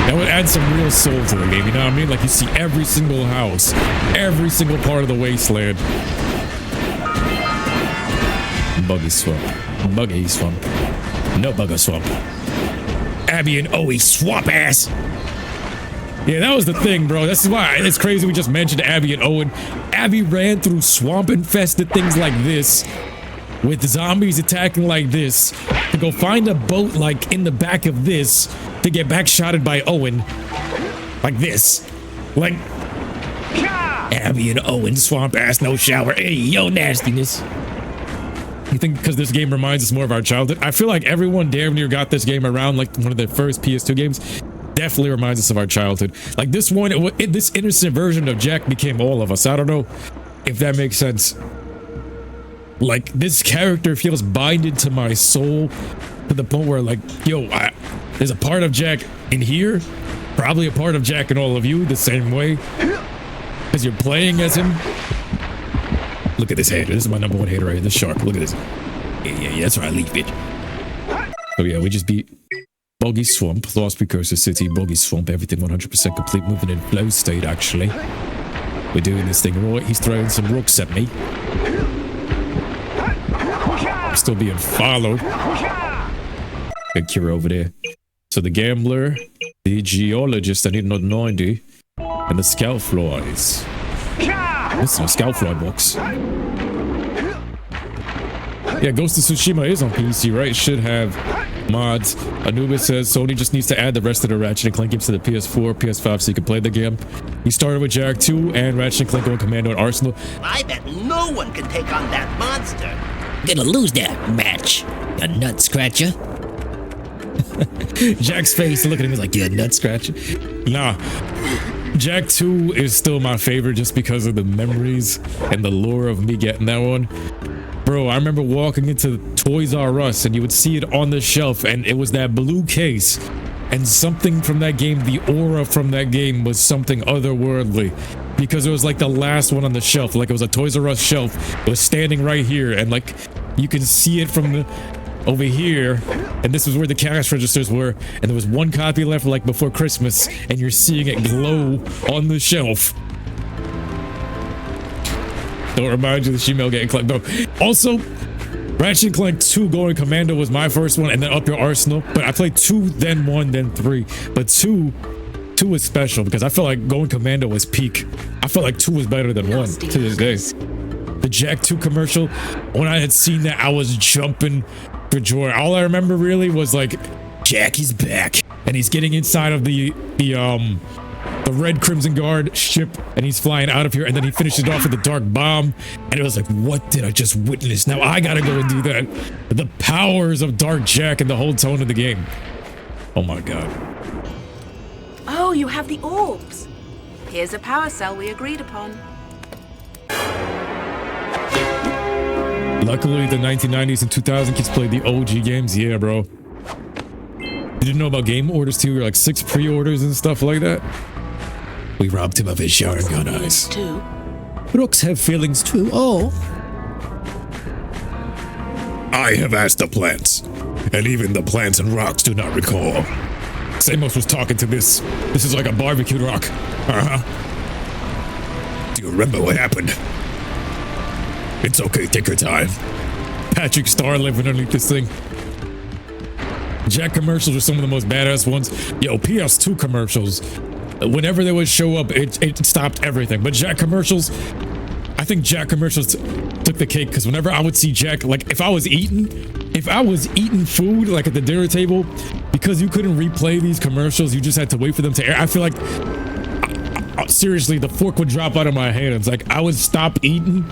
That would add some real soul to the game, you know what I mean? Like, you see every single house, every single part of the wasteland. Buggy swamp. Buggy swamp. No bugger swamp. Abby and Owie swamp ass. Yeah, that was the thing, bro. This is why it's crazy we just mentioned Abby and Owen. Abby ran through swamp-infested things like this, with zombies attacking like this, to go find a boat like in the back of this, to get backshotted by Owen. Like this. Like... Abby and Owen, swamp ass, no shower. Hey, yo, nastiness. You think because this game reminds us more of our childhood? I feel like everyone damn near got this game around like one of their first PS2 games. Definitely reminds us of our childhood. Like this one, this innocent version of Jak became all of us. I don't know if that makes sense. Like this character feels binded to my soul to the point where like, yo, there's a part of Jak in here, probably a part of Jak in all of you the same way, because you're playing as him. Look at this hater. This is my number one hater right here. This shark. Look at this. Yeah, that's right. Leave bitch. Oh yeah, we just beat Boggy Swamp, Lost Precursor City, Boggy Swamp, everything 100% complete, moving in flow state actually. We're doing this thing right. He's throwing some rocks at me. I'm still being followed. Good cure over there. So the gambler, the geologist, I need another 90, and the scout flies. Listen, a scout fly box. Yeah, Ghost of Tsushima is on PC, right? It should have mods. Anubis says Sony just needs to add the rest of the Ratchet and Clank games to the PS4, PS5 so you can play the game. He started with Jak 2 and Ratchet and Clank on Commando and Arsenal. I bet no one can take on that monster. Gonna lose that match, a nut scratcher. Jak's face, look at him, he's like, yeah, nut scratcher. Nah. Jak 2 is still my favorite just because of the memories and the lore of me getting that one. Bro, I remember walking into Toys R Us and you would see it on the shelf and it was that blue case and something from that game, the aura from that game was something otherworldly because it was like the last one on the shelf. Like it was a Toys R Us shelf. It was standing right here and like you can see it from the over here, and this was where the cash registers were, and there was one copy left like before Christmas, and you're seeing it glow on the shelf. Don't remind you of the Shemale getting clapped. No. Also, Ratchet and Clank 2 Going Commando was my first one, and then Up Your Arsenal, but I played 2, then 1, then 3, but 2 was special because I felt like Going Commando was peak. I felt like 2 was better than 1 to this day. The Jak 2 commercial, when I had seen that, I was jumping for joy. All I remember really was like, Jak is back, and he's getting inside of the Red Crimson Guard ship, and he's flying out of here, and then he finishes it off with the dark bomb, and it was like, what did I just witness? Now I gotta go and do that. The powers of Dark Jak and the whole tone of the game. Oh my god. Oh, you have the orbs. Here's a power cell we agreed upon. Luckily, the 1990s and 2000 kids played the OG games. Yeah, bro. You didn't know about game orders too? You're like 6 pre-orders and stuff like that. We robbed him of his Sharingan eyes. Too. Rooks have feelings too. Oh. I have asked the plants, and even the plants and rocks do not recall. Samos was talking to this. This is like a barbecue rock. Do you remember what happened? It's okay, take your time. Patrick Star living underneath this thing. Jak commercials are some of the most badass ones. Yo, PS2 commercials. Whenever they would show up, it stopped everything. But Jak commercials, I think Jak commercials took the cake because whenever I would see Jak, like if I was eating food like at the dinner table, because you couldn't replay these commercials, you just had to wait for them to air. I feel like seriously, the fork would drop out of my hands. Like I would stop eating,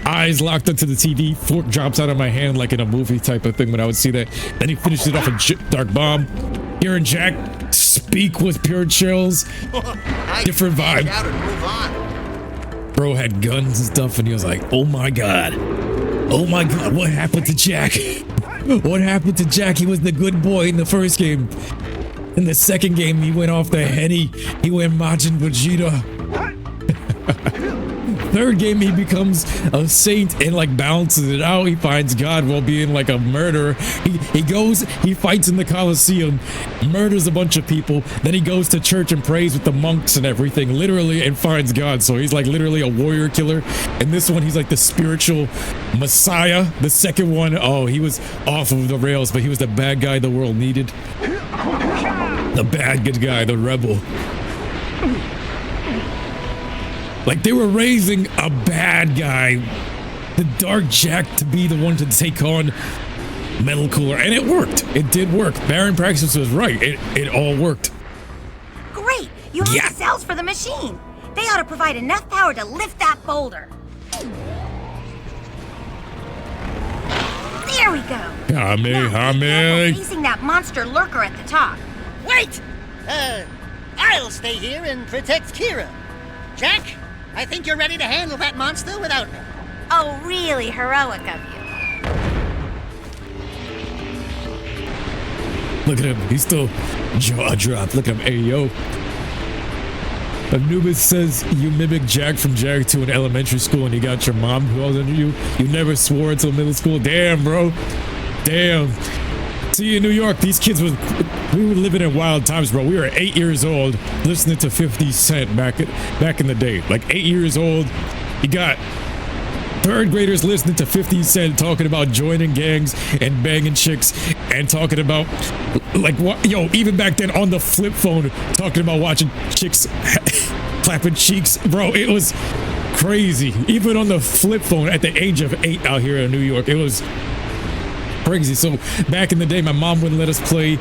eyes locked into the TV, fork drops out of my hand like in a movie type of thing when I would see that. Then he finished it off a dark bomb. Hearing Jak speak with pure chills, different vibe. Bro had guns and stuff, and he was like, "Oh my god, what happened to Jak? What happened to Jak? He was the good boy in the first game. In the second game, he went off the heady. He went Majin Vegeta." Third game, he becomes a saint and like balances it out. He finds God while being like a murderer. He goes, he fights in the Colosseum, murders a bunch of people. Then he goes to church and prays with the monks and everything, literally, and finds God. So he's like literally a warrior killer. And this one, he's like the spiritual messiah. The second one, oh, he was off of the rails, but he was the bad guy the world needed. The bad good guy, the rebel. Like, they were raising a bad guy, the Dark Jak, to be the one to take on Metal Cooler, and it worked. It did work. Baron Praxis was right. It all worked. Great! You have the cells for the machine. They ought to provide enough power to lift that boulder. There we go. Facing that monster lurker at the top. Wait! I'll stay here and protect Kira. Jak, I think you're ready to handle that monster without me. Oh, really heroic of you. Look at him. He's still jaw dropped. Look at him. Hey, yo. Anubis says you mimic Jak from Jak 2 in elementary school and you got your mom who was under you. You never swore until middle school. Damn, bro. Damn. See, in New York, these kids we were living in wild times, bro. We were 8 years old listening to 50 Cent back in the day. Like 8 years old, you got third graders listening to 50 Cent talking about joining gangs and banging chicks and talking about like what, yo, even back then on the flip phone talking about watching chicks clapping cheeks, bro. It was crazy. Even on the flip phone at the age of 8 out here in New York, it was crazy. So back in the day, my mom wouldn't let us play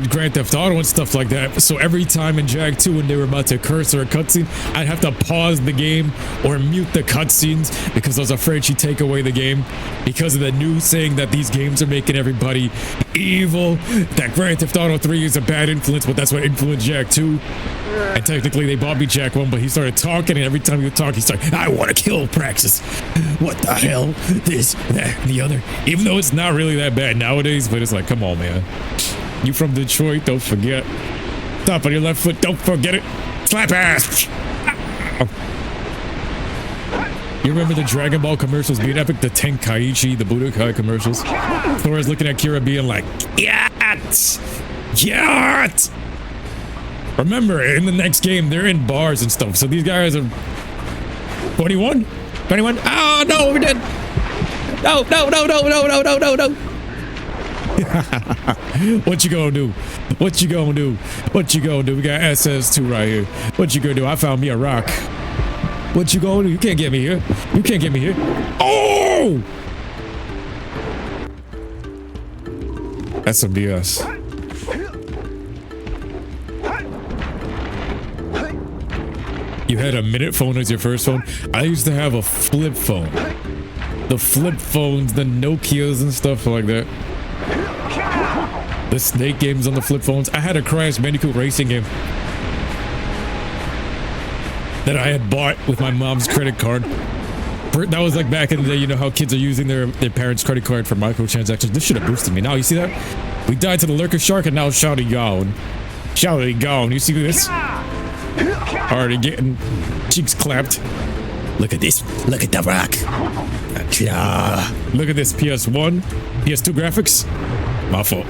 Grand Theft Auto and stuff like that. So every time in Jak 2 when they were about to curse or a cutscene, I'd have to pause the game or mute the cutscenes because I was afraid she'd take away the game because of the news saying that these games are making everybody evil, that Grand Theft Auto 3 is a bad influence, but that's what influenced Jak 2. And technically they bought me Jak 1, but he started talking, and every time he would talk, he started, I want to kill Praxis. What the hell? This, that, and the other. Even though it's not really that bad nowadays, but it's like, come on, man. You from Detroit, don't forget. Stop on your left foot, don't forget it. Slap ass! You remember the Dragon Ball commercials being epic? The Tenkaichi, the Budokai commercials? Thor's looking at Kira being like, Yat! Yat! Remember, in the next game, they're in bars and stuff. So these guys are 21? 21? Oh, no, we did. No. What you gonna do? What you gonna do? What you gonna do? We got SS2 right here. What you gonna do? I found me a rock. What you gonna do? You can't get me here. You can't get me here. Oh! That's some BS. You had a minute phone as your first phone? I used to have a flip phone. The flip phones, the Nokias and stuff like that. The Snake games on the flip phones. I had a Crash Bandicoot racing game that I had bought with my mom's credit card. That was like back in the day, you know how kids are using their parents' credit card for microtransactions. This should have boosted me. Now, you see that? We died to the Lurker Shark and now Shouty gone. Shouty gone. You see this? Already getting cheeks clapped. Look at this. Look at the rock. Look at this. PS1, PS2 graphics. My fault.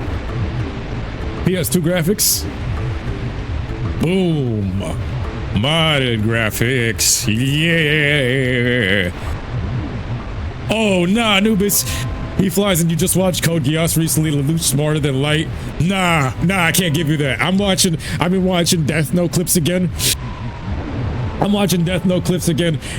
PS2 graphics. Boom. Modded graphics. Yeah. Oh, nah, Anubis. He flies and you just watched Code Geass recently. Lelouch smarter than light. Nah, I can't give you that. I've been watching Death Note clips again.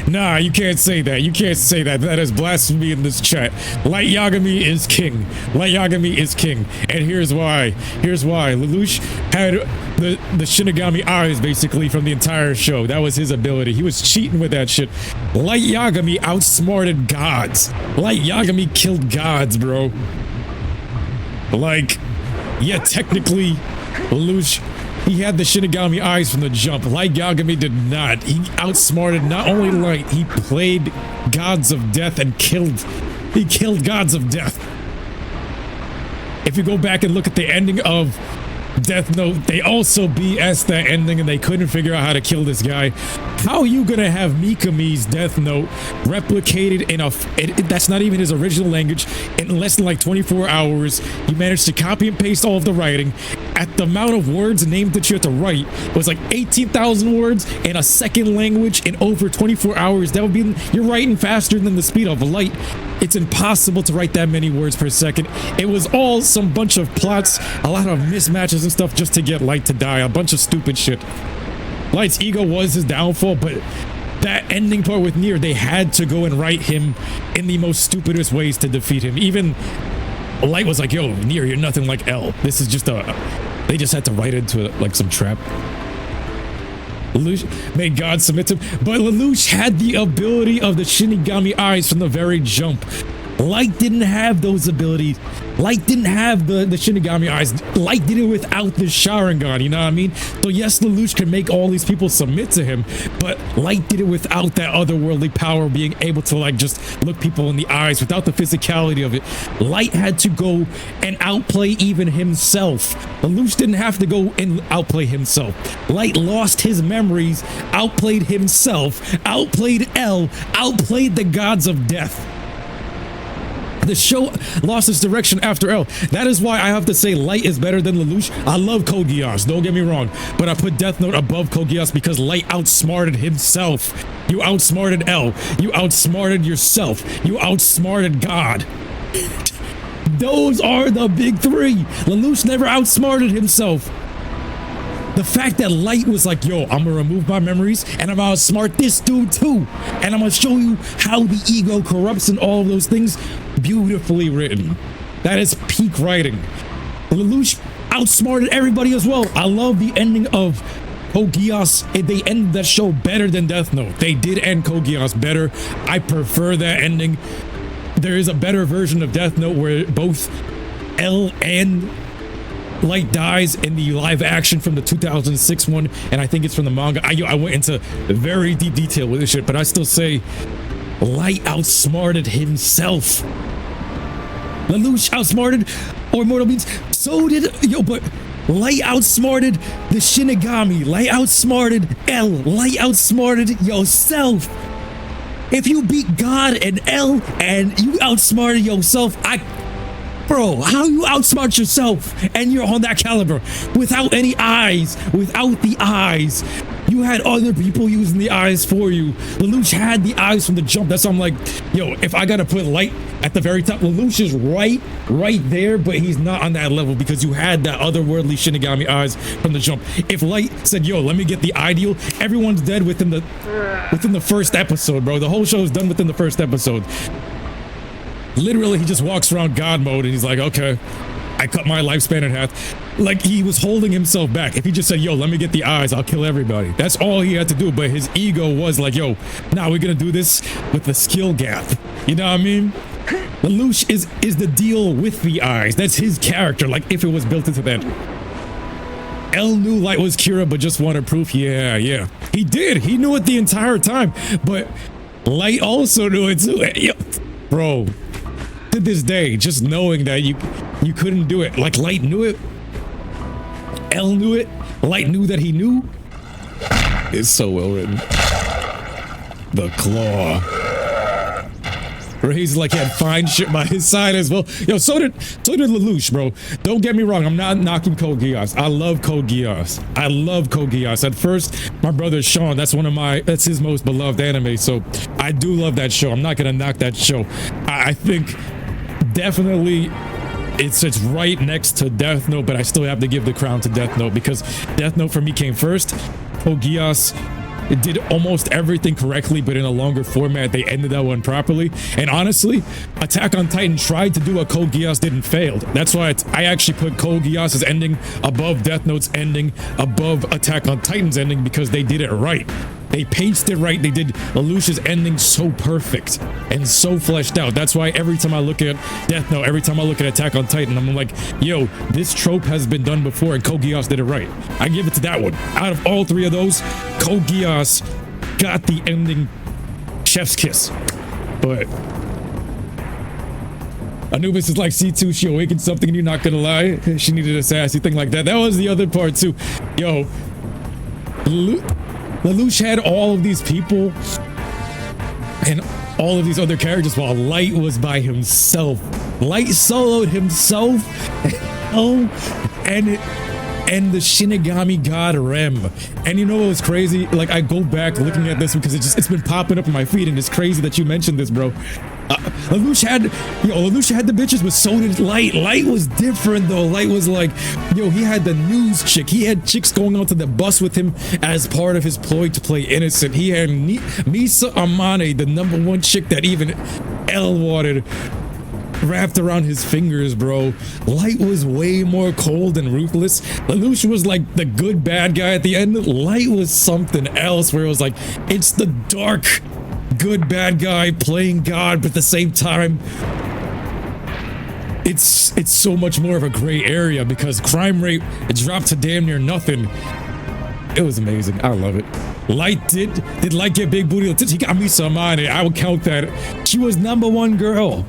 Nah, you can't say that. You can't say that. That is blasphemy in this chat. Light Yagami is king. Light Yagami is king. And here's why. Lelouch had the Shinigami eyes basically from the entire show. That was his ability. He was cheating with that shit. Light Yagami outsmarted gods. Light Yagami killed gods, bro. Like, yeah, technically, Lelouch, he had the Shinigami eyes from the jump. Light Yagami did not. He outsmarted not only Light, he played gods of death and he killed gods of death. If you go back and look at the ending of Death Note, they also BS that ending and they couldn't figure out how to kill this guy. How are you gonna have Mikami's Death Note replicated in that's not even his original language in less than like 24 hours? You managed to copy and paste all of the writing. At the amount of words and names that you had to write, it was like 18,000 words in a second language in over 24 hours. That would be, you're writing faster than the speed of light. It's impossible to write that many words per second. It was all some bunch of plots, a lot of mismatches and stuff just to get Light to die, a bunch of stupid shit. Light's ego was his downfall, but that ending part with Nier, they had to go and write him in the most stupidest ways to defeat him. Even Light was like, yo, Nier, you're nothing like L. This is just they just had to write into it like some trap. Lelouch made God submit to him, but Lelouch had the ability of the Shinigami eyes from the very jump. Light didn't have those abilities. Light didn't have the Shinigami eyes. Light did it without the Sharingan, you know what I mean? So yes, Lelouch can make all these people submit to him, but Light did it without that otherworldly power, being able to like just look people in the eyes, without the physicality of it. Light had to go and outplay even himself. Lelouch didn't have to go and outplay himself. Light lost his memories, outplayed himself, outplayed L, outplayed the gods of death. The show lost its direction after L. That is why I have to say Light is better than Lelouch. I love Code Geass, don't get me wrong, but I put Death Note above Code Geass because Light outsmarted himself. You outsmarted L. You outsmarted yourself. You outsmarted God. Those are the big three. Lelouch never outsmarted himself. The fact that Light was like, yo, I'm gonna remove my memories and I'm gonna outsmart this dude too. And I'm gonna show you how the ego corrupts and all of those things. Beautifully written. That is peak writing. Lelouch outsmarted everybody as well. I love the ending of Code Geass. They ended that show better than Death Note. They did end Code Geass better. I prefer that ending. There is a better version of Death Note where both L and Light dies in the live action from the 2006 one, and I think it's from the manga. I went into very deep detail with this shit, but I still say Light outsmarted himself. Lelouch outsmarted, or Immortal Beings, so did, but Light outsmarted the Shinigami. Light outsmarted L. Light outsmarted yourself. If you beat God and L and you outsmarted yourself, bro, how you outsmart yourself and you're on that caliber without any eyes, without the eyes. You had other people using the eyes for you. Lelouch had the eyes from the jump. That's why I'm like, yo, if I gotta put Light at the very top, Lelouch is right there, but he's not on that level because you had that otherworldly Shinigami eyes from the jump. If Light said, yo, let me get the ideal, everyone's dead within the first episode, bro. The whole show is done within the first episode. Literally, he just walks around God mode and he's like, okay, I cut my lifespan in half. Like, he was holding himself back. If he just said, yo, let me get the eyes, I'll kill everybody. That's all he had to do. But his ego was like, yo, now we're gonna do this with the skill gap. You know what I mean? Lelouch is the deal with the eyes. That's his character, like if it was built into that. L knew Light was Kira, but just wanted proof. Yeah. He did. He knew it the entire time. But Light also knew it too. Yo, bro, to this day, just knowing that you couldn't do it. Like, Light knew it. L knew it. Light knew that he knew. It's so well written. The Claw. Where he's like, he had fine shit by his side as well. Yo, so did Lelouch, bro. Don't get me wrong, I'm not knocking Code Geass. I love Code Geass. I love Code Geass. At first, my brother Sean, that's his most beloved anime, so I do love that show. I'm not gonna knock that show. I think definitely it's right next to Death Note, but I still have to give the crown to Death Note because Death Note for me came first. Code Geass, it did almost everything correctly, but in a longer format, they ended that one properly. And honestly, Attack on Titan tried to do what Code Geass did and failed. That's why I actually put Code Geass's ending above Death Note's ending, above Attack on Titan's ending, because they did it right. They paced it right. They did Lelouch's ending so perfect and so fleshed out. That's why every time I look at Death Note, every time I look at Attack on Titan, I'm like, yo, this trope has been done before and Code Geass did it right. I give it to that one. Out of all three of those, Code Geass got the ending chef's kiss. But Anubis is like C2, she awakened something and you're not gonna lie. She needed a sassy thing like that. That was the other part too. Yo, Lelouch had all of these people and all of these other characters while Light was by himself. Light soloed himself. Oh, and the Shinigami god Rem. And you know what was crazy? Like, I go back looking at this because it's been popping up in my feed, and it's crazy that you mentioned this, bro. Lelouch had the bitches, but so did Light. Light was different though. Light was like, he had the news chick. He had chicks going onto the bus with him as part of his ploy to play innocent. He had Misa Amane, the #1 chick that even L wanted, wrapped around his fingers, bro. Light was way more cold and ruthless. Lelouch was like the good bad guy at the end. Light was something else where it was like, it's the dark good bad guy playing God, but at the same time, it's so much more of a gray area because crime rate, it dropped to damn near nothing. It was amazing. I love it. Light did Light get big booty? He got Misa Amane. I would count that. She was #1 girl.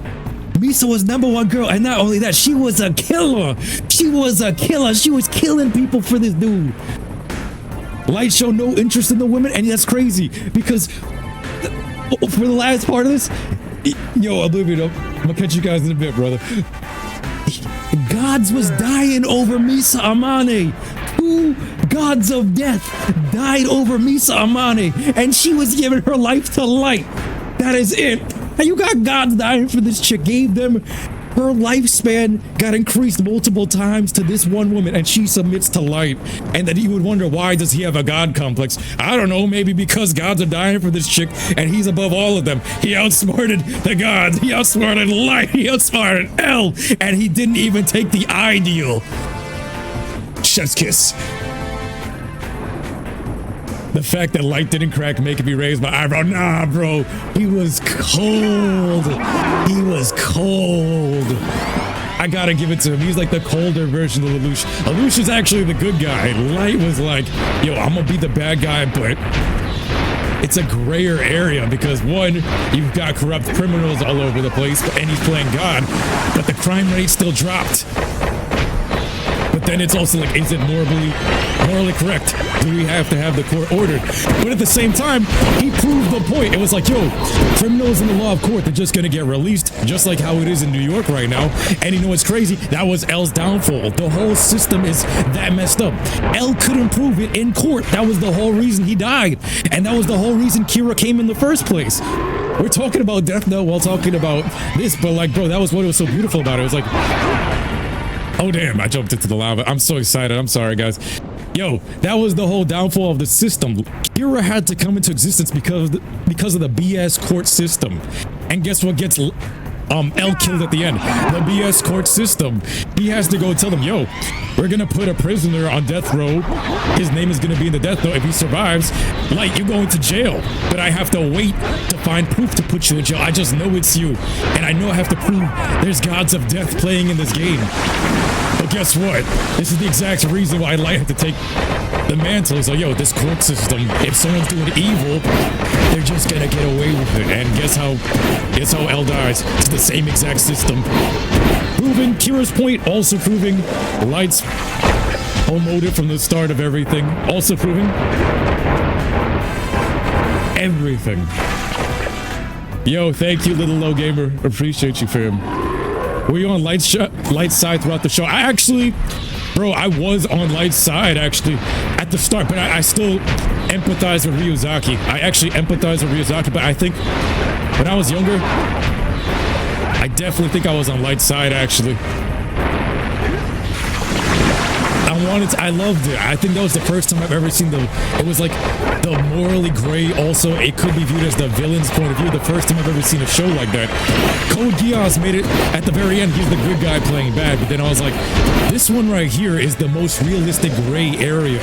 Misa was #1 girl, and not only that, she was a killer. She was a killer. She was killing people for this dude. Light showed no interest in the women, and that's crazy because for the last part of this, Oblivion, I'm gonna catch you guys in a bit, brother. Gods was dying over Misa Amane. 2 gods of death died over Misa Amane, and she was giving her life to Light. That is it. And you got gods dying for this chick. Gave them her lifespan, got increased multiple times to this one woman, and she submits to Light. And then you would wonder, why does he have a god complex? I don't know, maybe because gods are dying for this chick and he's above all of them. He outsmarted the gods, he outsmarted Light, he outsmarted L, and he didn't even take the ideal. Chef's kiss. The fact that Light didn't crack making me raise my eyebrow. Nah, bro. He was cold. He was cold. I gotta give it to him. He's like the colder version of Lelouch. Lelouch is actually the good guy. Light was like, I'm gonna be the bad guy, but it's a grayer area because one, you've got corrupt criminals all over the place, and he's playing God, but the crime rate still dropped. But then it's also like, is it morally correct? Do we have to have the court ordered? But at the same time, he proved the point. It was like, criminals in the law of court, they're just gonna get released, just like how it is in New York right now. And you know what's crazy? That was L's downfall. The whole system is that messed up. L couldn't prove it in court. That was the whole reason he died. And that was the whole reason Kira came in the first place. We're talking about Death Note while talking about this, but like, bro, that was what was so beautiful about it. It was like, oh damn, I jumped into the lava. I'm so excited. I'm sorry, guys. That was the whole downfall of the system. Kira had to come into existence because of the BS court system. And guess what gets L killed at the end? The BS court system. He has to go tell them, we're gonna put a prisoner on death row. His name is gonna be in the death note. If he survives, Light, you're going to jail. But I have to wait to find proof to put you in jail. I just know it's you. And I know I have to prove there's gods of death playing in this game. But guess what? This is the exact reason why Light had to take the mantle. He's like, this court system, if someone's doing evil, they're just gonna get away with it. And guess how L dies? It's the same exact system. Proving Kira's point, also proving Light's whole motive from the start of everything. Also proving everything. Thank you, little low gamer. Appreciate you, fam. Were you on Light's side throughout the show? I was on Light's side, actually, at the start, but I still empathize with Ryuzaki. I actually empathize with Ryuzaki, but I think when I was younger, I definitely think I was on Light's side, actually. I loved it. I think that was the first time I've ever seen it was like the morally gray, also it could be viewed as the villain's point of view. The first time I've ever seen a show like that. Code Geass made it at the very end, he's the good guy playing bad, but then I was like, this one right here is the most realistic gray area.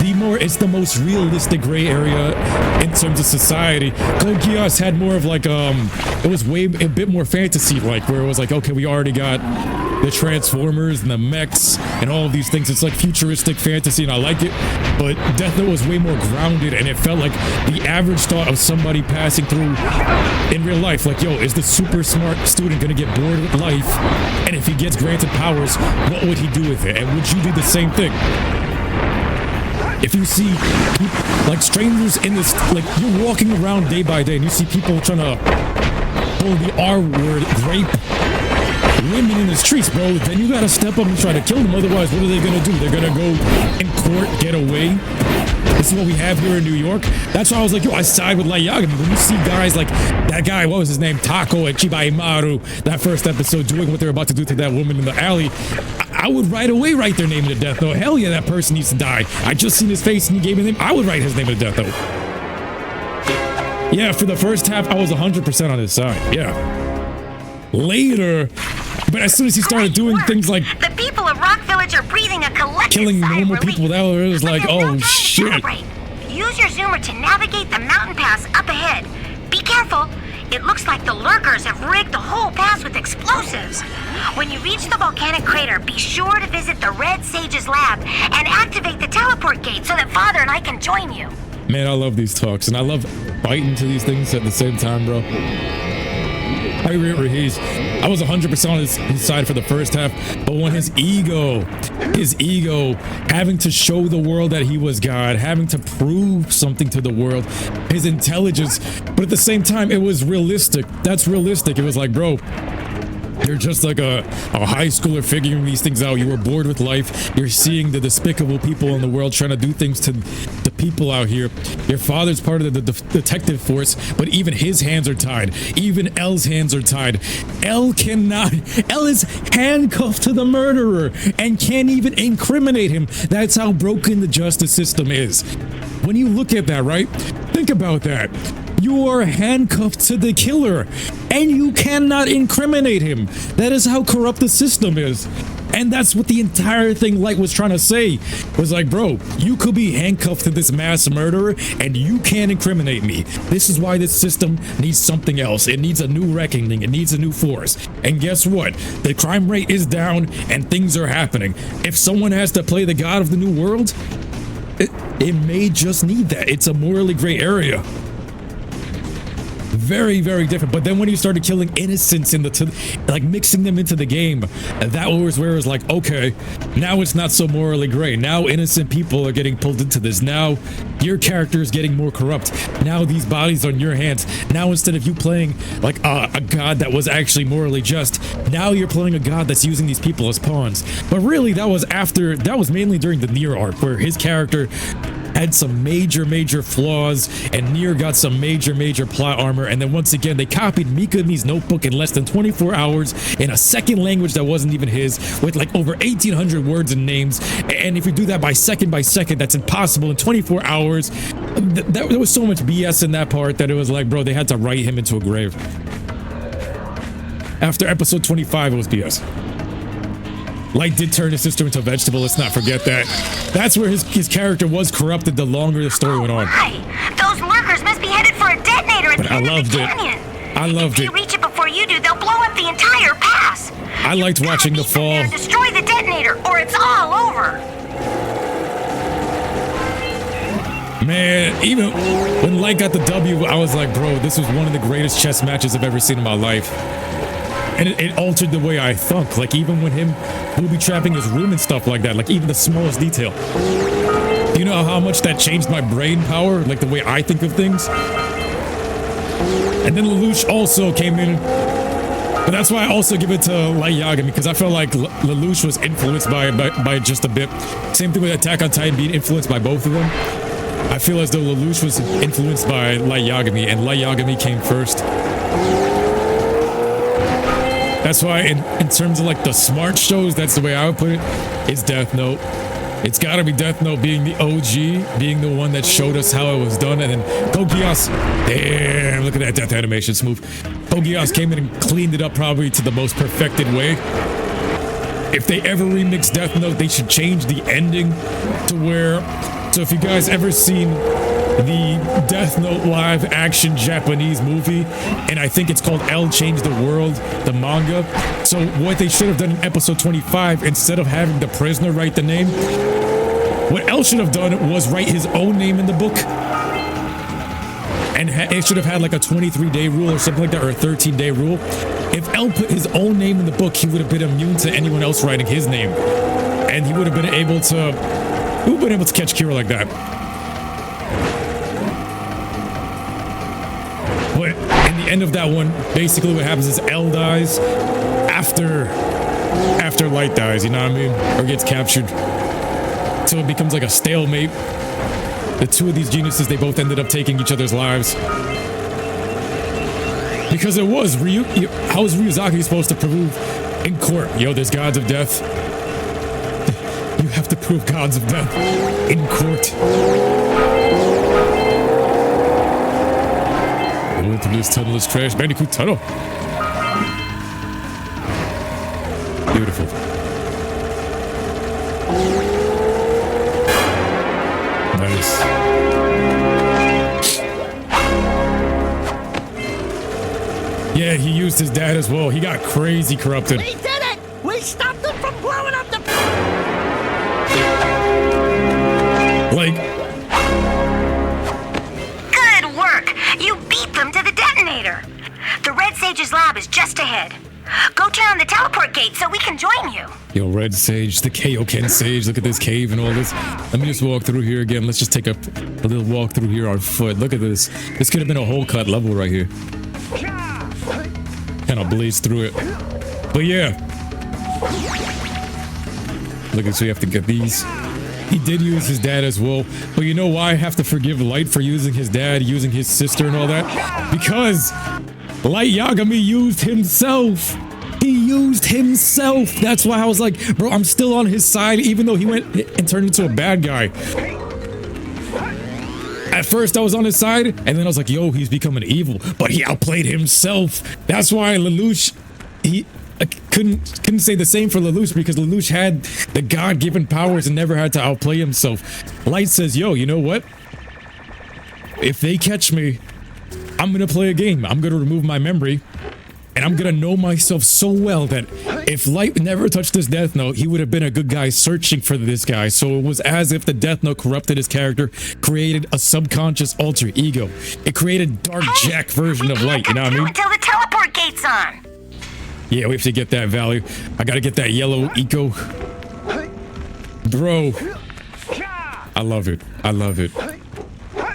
it's the most realistic gray area in terms of society. Code Geass had more of like it was a bit more fantasy like, where it was like, okay, we already got the Transformers and the mechs and all of these things. It's like futuristic fantasy, and I like it. But Death Note was way more grounded, and it felt like the average thought of somebody passing through in real life. Like, yo, is the super smart student gonna get bored with life? And if he gets granted powers, what would he do with it? And would you do the same thing? If you see people, like strangers in this, like you're walking around day by day and you see people trying to pull the R word, rape women in the streets, bro, then you gotta step up and try to kill them. Otherwise, what are they gonna do? They're gonna go in court, get away. This is what we have here in New York. That's why I was like, yo, I side with Light Yagami. When you see guys like that guy, what was his name? Taco and Chiba Imaru, that first episode, doing what they're about to do to that woman in the alley, I would right away write their name in the Death Note. Hell yeah, that person needs to die. I just seen his face and he gave me a name. I would write his name in the Death Note. Yeah, for the first half, I was 100% on his side. Yeah. Later, but as soon as he started doing things like the people of Rock Village are breathing a collective killing normal people, that was like, oh shit. Use your zoomer to navigate the mountain pass up ahead. Be careful. It looks like the lurkers have rigged the whole pass with explosives. When you reach the volcanic crater, be sure to visit the Red Sage's lab and activate the teleport gate so that Father and I can join you. Man, I love these talks, and I love fighting to these things at the same time, bro. I was 100% on his side for the first half, but when his ego, having to show the world that he was God, having to prove something to the world, his intelligence, but at the same time, it was realistic. That's realistic. It was like, bro, you're just like a high schooler figuring these things out. You were bored with life. You're seeing the despicable people in the world trying to do things to the people out here. Your father's part of the detective force, but even his hands are tied. Even L's hands are tied. L is handcuffed to the murderer and can't even incriminate him. That's how broken the justice system is. When you look at that, right? Think about that. You are handcuffed to the killer, and you cannot incriminate him. That is how corrupt the system is. And that's what the entire thing Light was trying to say. Was like, bro, you could be handcuffed to this mass murderer, and you can't incriminate me. This is why this system needs something else. It needs a new reckoning. It needs a new force. And guess what? The crime rate is down, and things are happening. If someone has to play the god of the new world, it may just need that. It's a morally gray area. Very, very different. But then when you started killing innocents like mixing them into the game, that was where it was like, okay, now it's not so morally gray. Now innocent people are getting pulled into this. Now your character is getting more corrupt. Now these bodies are in your hands. Now instead of you playing like a god that was actually morally just, now you're playing a god that's using these people as pawns. But really, that was mainly during the Nier arc, where his character had some major flaws, and Nier got some major plot armor. And then once again, they copied Mikami's notebook in less than 24 hours in a second language that wasn't even his, with like over 1,800 words and names. And if you do that by second, that's impossible in 24 hours. There was so much BS in that part that it was like, bro, they had to write him into a grave. After episode 25, it was BS. Light did turn his sister into a vegetable, let's not forget that. That's where his character was corrupted the longer the story went on. Those lurkers must be headed for a detonator at the end of the canyon. I loved it. If they reach it before you do, they'll blow up the entire pass. I liked watching the fall. Destroy the detonator, or it's all over. Man, even when Light got the W, I was like, bro, this was one of the greatest chess matches I've ever seen in my life. And it altered the way I thunk. Like, even when him booby trapping his room and stuff like that, like even the smallest detail. Do you know how much that changed my brain power? Like the way I think of things? And then Lelouch also came in. But that's why I also give it to Light Yagami, because I felt like Lelouch was influenced by just a bit. Same thing with Attack on Titan being influenced by both of them. I feel as though Lelouch was influenced by Light Yagami, and Light Yagami came first. That's why in terms of like the smart shows, that's the way I would put it, is Death Note. It's gotta be Death Note being the OG, being the one that showed us how it was done, and then Code Geass, damn, look at that death animation, smooth. Code Geass came in and cleaned it up probably to the most perfected way. If they ever remix Death Note, they should change the ending to where So if you guys ever seen the Death Note live action Japanese movie, and I think it's called L Changed the World, the manga. So what they should have done in episode 25, instead of having the prisoner write the name, what L should have done was write his own name in the book. And it should have had like a 23-day rule or something like that, or a 13-day rule. If L put his own name in the book, he would have been immune to anyone else writing his name. And he would have been able to catch Kira like that. But in the end of that one, basically what happens is L dies after Light dies, you know what I mean? Or gets captured. So it becomes like a stalemate. The two of these geniuses, they both ended up taking each other's lives. Because it was how was Ryuzaki supposed to prove in court? Yo, there's gods of death. You have to prove gods of death in court. Going through this tunnel is Crash Bandicoot tunnel. Beautiful. Nice. Yeah, he used his dad as well. He got crazy corrupted. We did it! We stopped them from blowing up the... Like... Good work! You beat them to the detonator. The Red Sage's lab is just ahead. Go turn on the teleport gate so we can join you. Yo, Red Sage, the Kaioken Sage. Look at this cave and all this. Let me just walk through here again. Let's just take a little walk through here on foot. Look at this. This could have been a whole cut level right here. Kind of blaze through it. But yeah. Look, so you have to get these. He did use his dad as well. But you know why I have to forgive Light for using his dad, using his sister and all that? Because Light Yagami used himself. He used himself. That's why I was like, bro, I'm still on his side, even though he went and turned into a bad guy. At first, I was on his side, and then I was like, yo, he's becoming evil. But he outplayed himself. That's why Lelouch, I couldn't say the same for Lelouch, because Lelouch had the God-given powers and never had to outplay himself. Light says, yo, you know what? If they catch me, I'm gonna play a game. I'm gonna remove my memory, and I'm gonna know myself so well that if Light never touched this Death Note, he would have been a good guy searching for this guy. So it was as if the Death Note corrupted his character, created a subconscious alter ego. It created Dark Jack version of Light, you know what I mean? Until the teleport gate's on. Yeah, we have to get that value. I gotta get that yellow eco. Bro. I love it. I love it.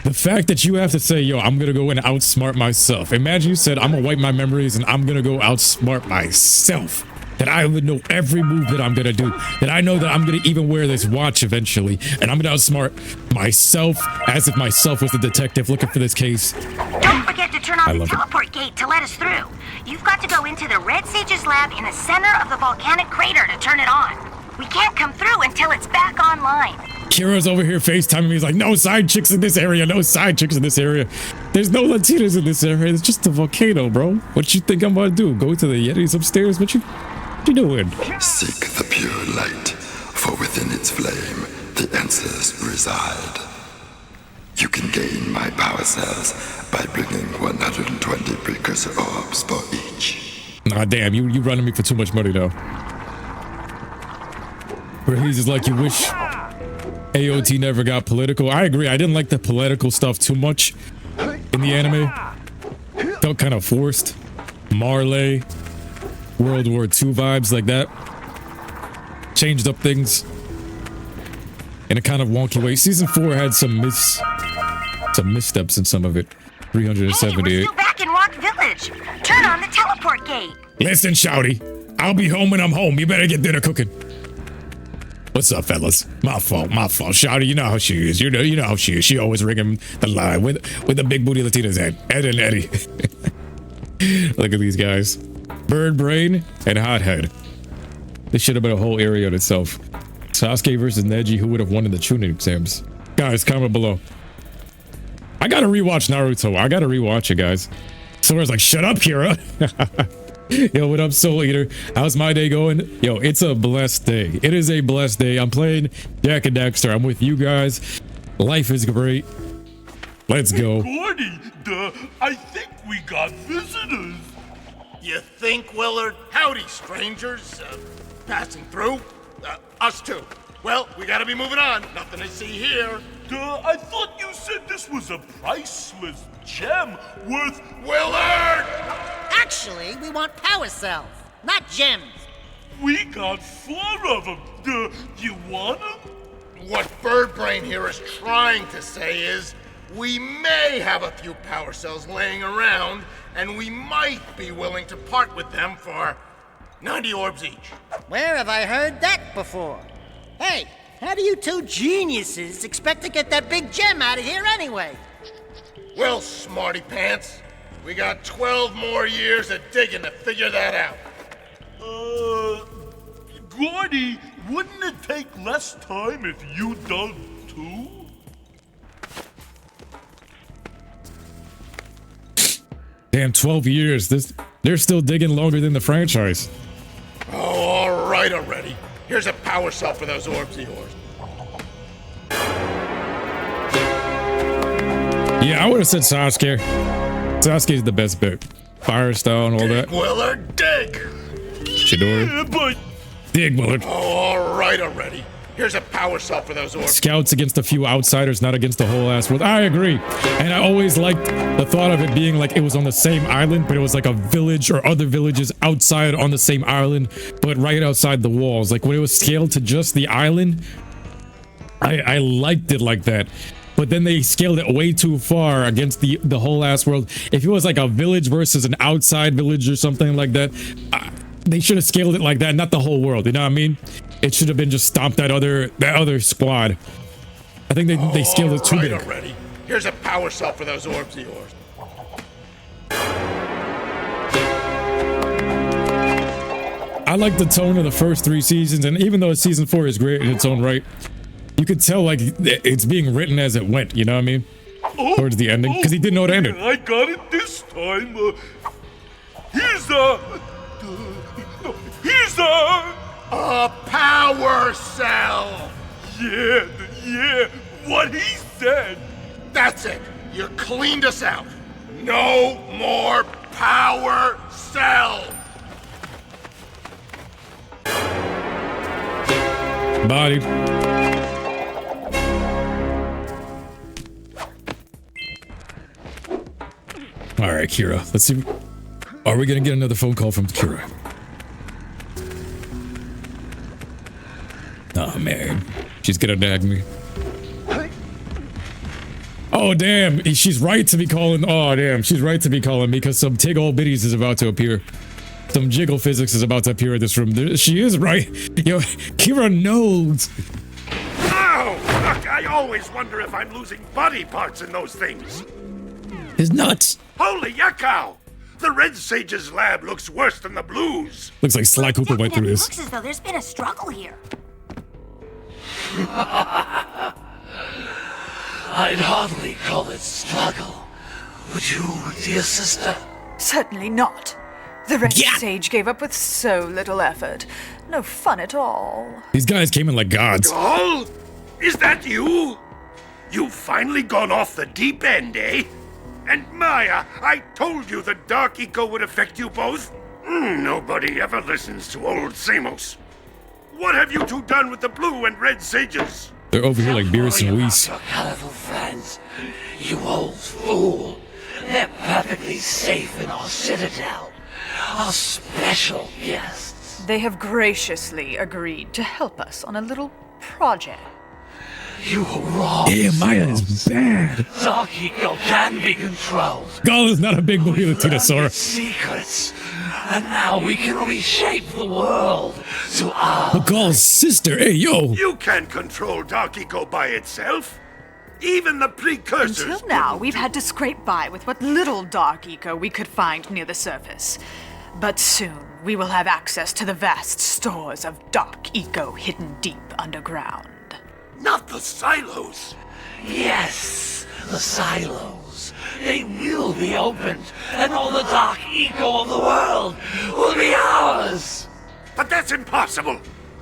The fact that you have to say, yo, I'm gonna go and outsmart myself. Imagine you said, I'm gonna wipe my memories and I'm gonna go outsmart myself. That I would know every move that I'm gonna do. That I know that I'm gonna even wear this watch eventually. And I'm gonna outsmart myself as if myself was the detective looking for this case. Don't forget to turn on the teleport gate to let us through. You've got to go into the Red Sage's lab in the center of the volcanic crater to turn it on. We can't come through until it's back online. Kira's over here FaceTiming me. He's like, no side chicks in this area. No side chicks in this area. There's no Latinas in this area. It's just a volcano, bro. What you think I'm gonna do? Go to the Yetis upstairs? What you doing? Seek the pure light, for within its flame, the answers reside. You can gain my power cells by bringing 120 Precursor Orbs for each. Nah, damn, you running me for too much money, though. Where he's just like, you wish AOT never got political. I agree. I didn't like the political stuff too much in the anime. Felt kind of forced. Marley, World War II vibes like that. Changed up things in a kind of wonky way. Season 4 had some missteps in some of it. 378. Hey, we're still back in Rock Village. Turn on the teleport gate. Listen, Shouty. I'll be home when I'm home. You better get dinner cooking. What's up, fellas? My fault. Shouty, you know how she is. You know how she is. She always ringing the line with the big booty Latinas Ed and Eddie. Look at these guys. Bird Brain and Hothead. This should have been a whole area in itself. Sasuke versus Neji, who would have won in the Chunin exams? Guys, comment below. I gotta rewatch Naruto. I gotta rewatch it, guys. Sora's like, shut up, Kira. Yo, what up, Soul Eater? How's my day going? Yo, it's a blessed day. It is a blessed day. I'm playing Jak and Daxter. I'm with you guys. Life is great. Let's go. Gordy, I think we got visitors. You think, Willard? Howdy, strangers. Passing through? Us too. Well, we gotta be moving on. Nothing to see here. I thought you said this was a priceless gem worth... Willard! Actually, we want power cells, not gems. We got 4 of them. You want them? What Birdbrain here is trying to say is, we may have a few power cells laying around, and we might be willing to part with them for 90 orbs each. Where have I heard that before? Hey, how do you two geniuses expect to get that big gem out of here anyway? Well, smarty pants, we got 12 more years of digging to figure that out. Gordy, wouldn't it take less time if you dug too? Damn, 12 years. They're still digging longer than the franchise. Oh, all right already. Here's a power cell for those orbs of yours. Yeah, I would have said Sasuke. Sasuke's the best bet. Firestone, all that. Willard, dig! Chidori. Yeah, but... Dig, Willard. Oh, all right already. Here's a power cell for those orbs. Scouts against a few outsiders, not against the whole ass world. I agree. And I always liked the thought of it being like it was on the same island, but it was like a village or other villages outside on the same island, but right outside the walls. Like when it was scaled to just the island, I liked it like that. But then they scaled it way too far against the whole ass world. If it was like a village versus an outside village or something like that, they should have scaled it like that, not the whole world. You know what I mean? It should have been just stomp that other squad. I think they scaled it too big. Already. Here's a power cell for those orbs of yours. I like the tone of the first 3 seasons, and even though season 4 is great in its own right, you could tell like it's being written as it went. You know what I mean? Towards the ending, because he didn't know it ended. I got it this time. Here's a power cell. Yeah, what he said. That's it. You cleaned us out. No more power cell. Body. All right, Kira. Let's see. Are we gonna get another phone call from Kira? Oh man, she's gonna nag me. Oh damn, she's right to be calling. Oh damn, she's right to be calling me because some tig old biddies is about to appear. Some jiggle physics is about to appear in this room. She is right. Yo, Kira knows. Oh, look, I always wonder if I'm losing body parts in those things. His nuts. Holy yakkow! The Red Sage's lab looks worse than the Blues. Looks like Sly Cooper went through this. Looks as though there's been a struggle here. I'd hardly call it struggle. Would you, dear sister? Certainly not. The Red Sage gave up with so little effort. No fun at all. These guys came in like gods. Oh, is that you? You've finally gone off the deep end, eh? And Maya, I told you the dark eco would affect you both. Nobody ever listens to old Samos. What have you two done with the blue and red sages? They're over here like Beerus and Weiss. Your colorful friends, you old fool. They're perfectly safe in our citadel. Our special guests. They have graciously agreed to help us on a little project. You were wrong. Yeah, Maya is bad. Dark eco can be controlled. Gaul is not a big movie with Tinosaur. Secrets. And now we can reshape the world to our... But Gaul's sister, hey, yo. You can't control dark eco by itself. Even the precursors. Until now, we've had to scrape by with what little dark eco we could find near the surface. But soon, we will have access to the vast stores of dark eco hidden deep underground. Not the silos. Yes, the silos. They will be opened, and all the dark eco of the world will be ours. But that's impossible.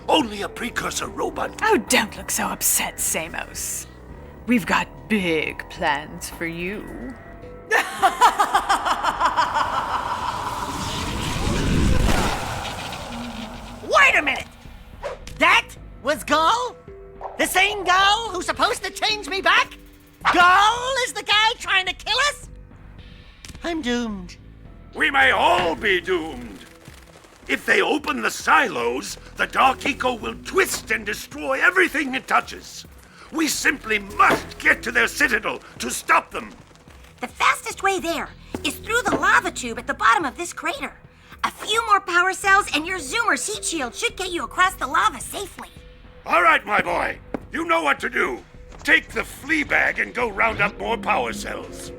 Only a precursor robot. Oh, don't look so upset, Samos. We've got big plans for you. Wait a minute! That was Gull? The same Gull who's supposed to change me back? Gull is the guy trying to kill us? I'm doomed. We may all be doomed. If they open the silos, the Dark Eco will twist and destroy everything it touches. We simply must get to their citadel to stop them. The fastest way there is through the lava tube at the bottom of this crater. A few more power cells and your Zoomer's heat shield should get you across the lava safely. All right, my boy. You know what to do. Take the flea bag and go round up more power cells.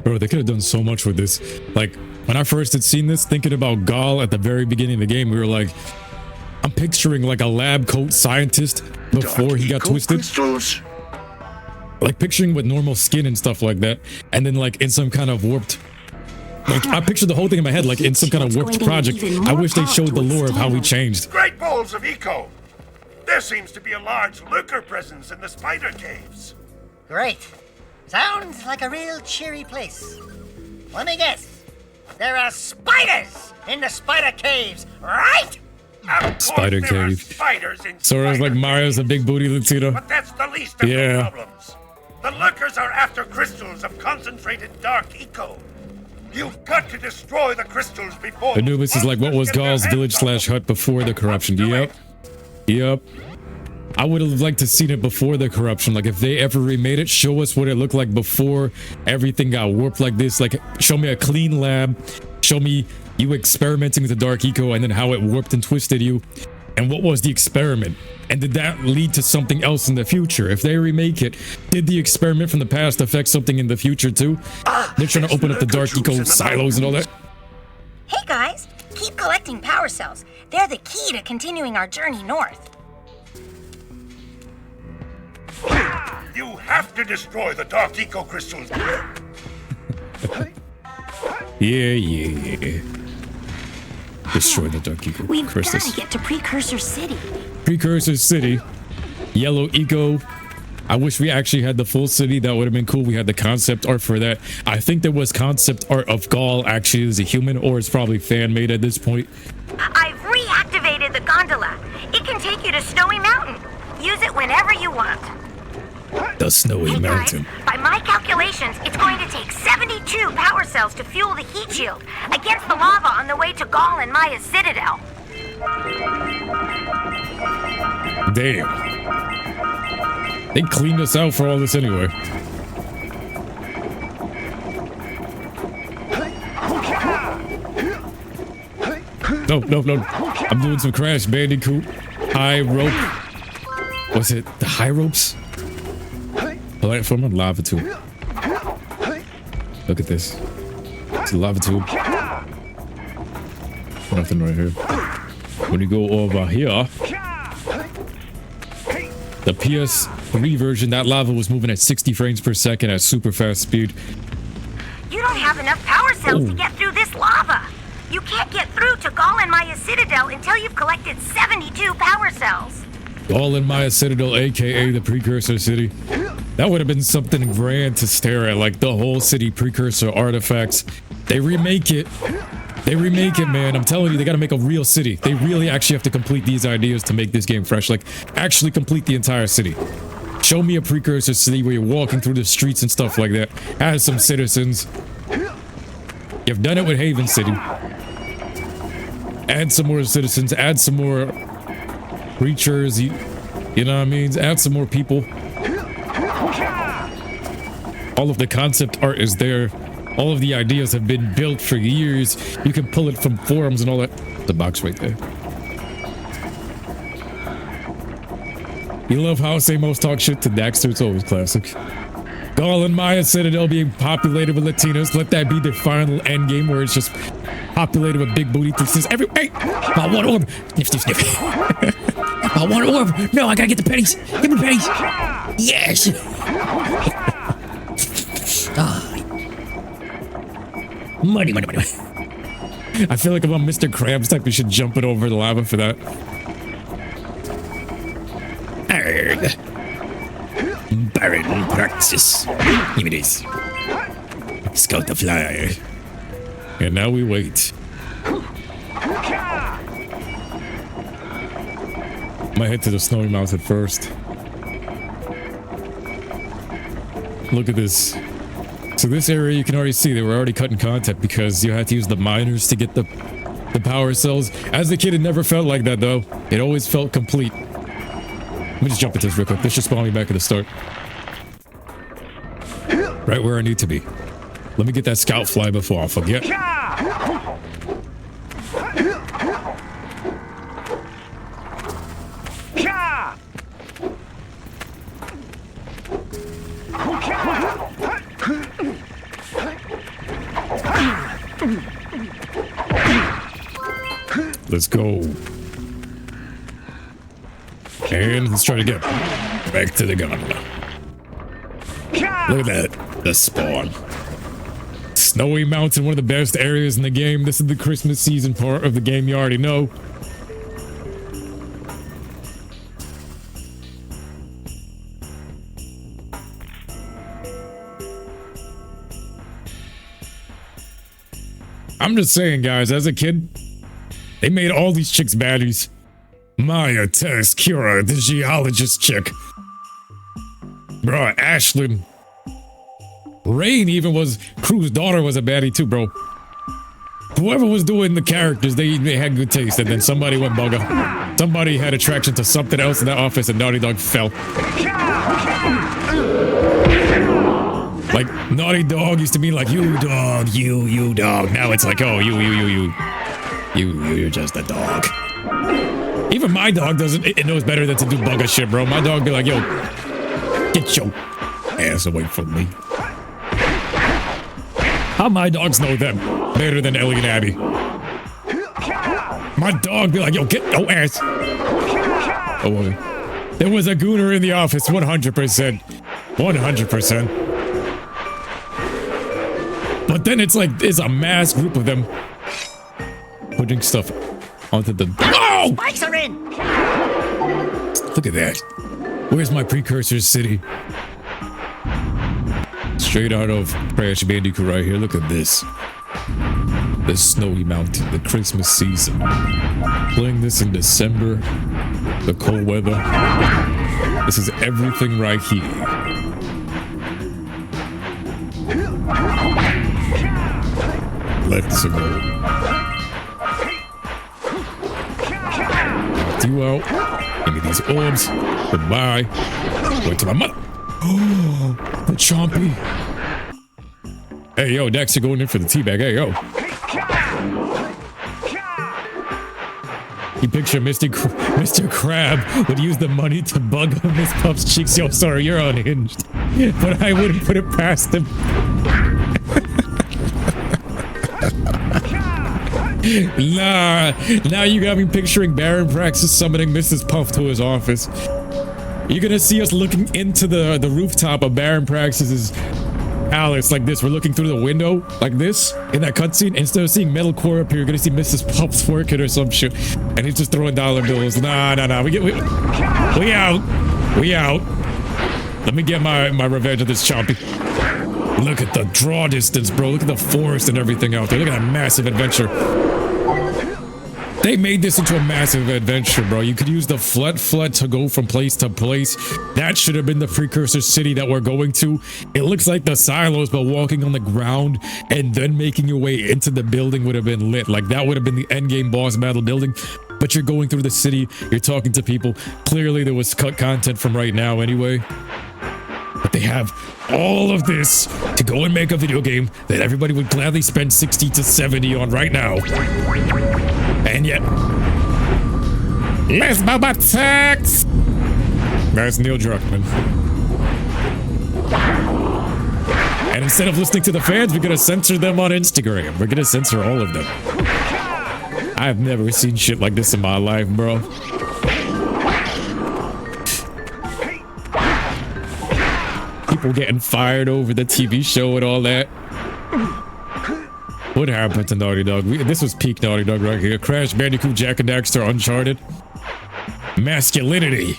Bro, they could have done so much with this. Like, when I first had seen this, thinking about Gall at the very beginning of the game, we were like, I'm picturing like a lab coat scientist before he got twisted. Crystals. Like picturing with normal skin and stuff like that. And then like in some kind of warped, like I pictured the whole thing in my head, like in some kind of warped project. I wish they showed the lore of how he changed. Great balls of eco. There seems to be a large lurker presence in the spider caves. Great. Sounds like a real cheery place. Let me guess. There are spiders in the spider caves, right? Spider cave. Spiders in So it was like Mario's a big booty Latino. But that's the least of the problems. The lurkers are after crystals of concentrated dark eco. You've got to destroy the crystals before. Anubis is like, what was Gall's village / hut before the corruption? Yep. I would have liked to seen it before the corruption. Like if they ever remade it, show us what it looked like before everything got warped like this. Like show me a clean lab. Show me you experimenting with the dark eco and then how it warped and twisted you. And what was the experiment? And did that lead to something else in the future? If they remake it, did the experiment from the past affect something in the future too? They're trying to open up the dark eco silos and all that. Hey guys, keep collecting power cells. They're the key to continuing our journey north. You have to destroy the dark eco crystals. Yeah. Destroy the dark eco crystals. We've got to get to Precursor City. Precursor City. Yellow eco. I wish we actually had the full city. That would have been cool. We had the concept art for that. I think there was concept art of Gall actually as a human, or it's probably fan-made at this point. I've reactivated the gondola. It can take you to Snowy Mountain. Use it whenever you want. The Snowy Mountain. By my calculations, it's going to take 72 power cells to fuel the heat shield against the lava on the way to Gall and Maya's citadel. Damn. They cleaned us out for all this anyway. No. I'm doing some Crash Bandicoot. High rope. Was it the high ropes? Platform on lava tube. Look at this. It's a lava tube. Nothing right here. When you go over here, the PS3 version, that lava was moving at 60 frames per second at super fast speed. You don't have enough power cells to get through this lava. You can't get through to Gall and Maya's citadel until you've collected 72 power cells. Gall and Maya Citadel, aka the Precursor City. That would have been something grand to stare at, like the whole city precursor artifacts. They remake it, man. I'm telling you, they gotta make a real city. They really actually have to complete these ideas to make this game fresh. Like, actually complete the entire city. Show me a precursor city where you're walking through the streets and stuff like that. Add some citizens. You've done it with Haven City. Add some more citizens, add some more creatures, you know what I mean? Add some more people. All of the concept art is there. All of the ideas have been built for years. You can pull it from forums and all that. The box right there. You love how Samos talk shit to Daxter. It's always classic. Gall and Maya Citadel being populated with Latinos. Let that be the final end game where it's just populated with big booty things. Hey, I want orb. Sniff, sniff, sniff. I want orb. No, I gotta get the pennies. Give me the pennies. Yes. Money. I feel like I'm on Mr. Krabs type of shit jumping over the lava for that. Baron Praxis. Here it is. Scout the flyer. And now we wait. Might head to the snowy mountain first. Look at this. So this area, you can already see they were already cutting content because you had to use the miners to get the power cells. As a kid, it never felt like that though. It always felt complete. Let me just jump into this real quick. This should spawn me back at the start. Right where I need to be. Let me get that scout fly before I forget. Let's go. And let's try to get back to the gondola. Look at that. The spawn. Snowy Mountain, one of the best areas in the game. This is the Christmas season part of the game, you already know. I'm just saying, guys, as a kid, they made all these chicks baddies. Maya, Tess, Kira, the geologist chick. Bro, Ashlyn. Rain even was, Crew's daughter was a baddie too, bro. Whoever was doing the characters, they had good taste, and then somebody went bugger. Somebody had attraction to something else in that office, and Naughty Dog fell. Like, Naughty Dog used to be like, you dog, you dog. Now it's like, oh, you're just a dog. Even my dog doesn't, it knows better than to do bugger shit, bro. My dog be like, yo, get your ass away from me. How my dogs know them better than Ellie and Abby. My dog be like, yo, get your ass. Oh, there was a gooner in the office, 100%. 100%. But then it's like, it's a mass group of them putting stuff onto the... Oh! Spikes are in! Look at that. Where's my Precursor City? Straight out of Crash Bandicoot right here. Look at this. The Snowy Mountain, the Christmas season. Playing this in December. The cold weather. This is everything right here. Let's go. You out. Give me these orbs. Goodbye. Wait till my mother. Oh, the chompy. Hey, yo, Daxter going in for the teabag. Hey, yo. You picture Mr. Crab would use the money to bug on Miss Puff's cheeks. Yo, sorry, you're unhinged. But I wouldn't put it past him. Nah, now you got me picturing Baron Praxis summoning Mrs. Puff to his office. You're gonna see us looking into the rooftop of Baron Praxis's palace like this. We're looking through the window like this in that cutscene. Instead of seeing metalcore up here, you're gonna see Mrs. Puff's working or some shit, and he's just throwing dollar bills. Nah. We out. Let me get my revenge on this chompy. Look at the draw distance, bro. Look at the forest and everything out there. Look at that massive adventure. They made this into a massive adventure, bro. You could use the flood to go from place to place. That should have been the Precursor City that we're going to. It looks like the silos, but walking on the ground and then making your way into the building would have been lit. Like, that would have been the endgame boss battle building. But you're going through the city. You're talking to people. Clearly, there was cut content from right now anyway. But they have all of this to go and make a video game that everybody would gladly spend 60 to 70 on right now. And yet, Les Bobotics! That's Neil Druckmann. And instead of listening to the fans, we're gonna censor them on Instagram. We're gonna censor all of them. I've never seen shit like this in my life, bro. People getting fired over the TV show and all that. What happened to Naughty Dog? This was peak Naughty Dog right here. Crash Bandicoot, Jak and Daxter, Uncharted. Masculinity.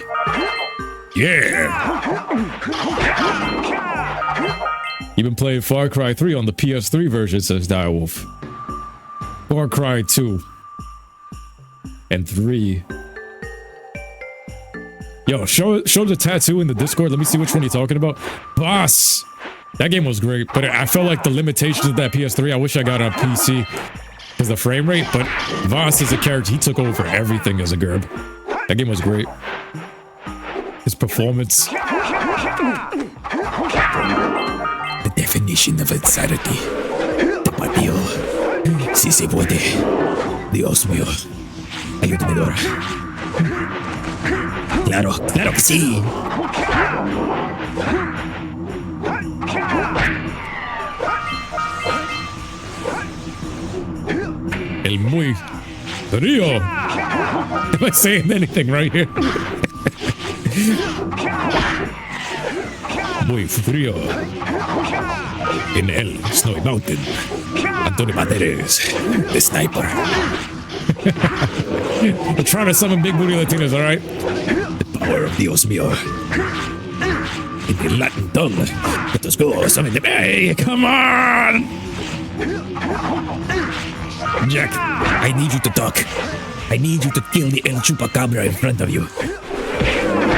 Yeah. You've been playing Far Cry 3 on the PS3 version, says Direwolf. Far Cry 2 and 3. Yo, show the tattoo in the Discord. Let me see which one you're talking about. Boss. That game was great, but I felt like the limitations of that PS3. I wish I got on PC because the frame rate. But Voss is a character. He took over everything as a Gerb. That game was great. His performance. The definition of insanity. Tapatio. Si se puede. Dios mío. Ayúdame, Dora. Claro, claro que sí. El muy frío. Am I saying anything right here? Muy frío. In el Snowy Mountain. Antonio Banderas, the sniper. I'm trying to summon big booty Latinas, alright? The power of Dios mío. In the Latin tongue. Let us go summon the bay. Come on! Jak, I need you to talk. I need you to kill the El Chupacabra in front of you.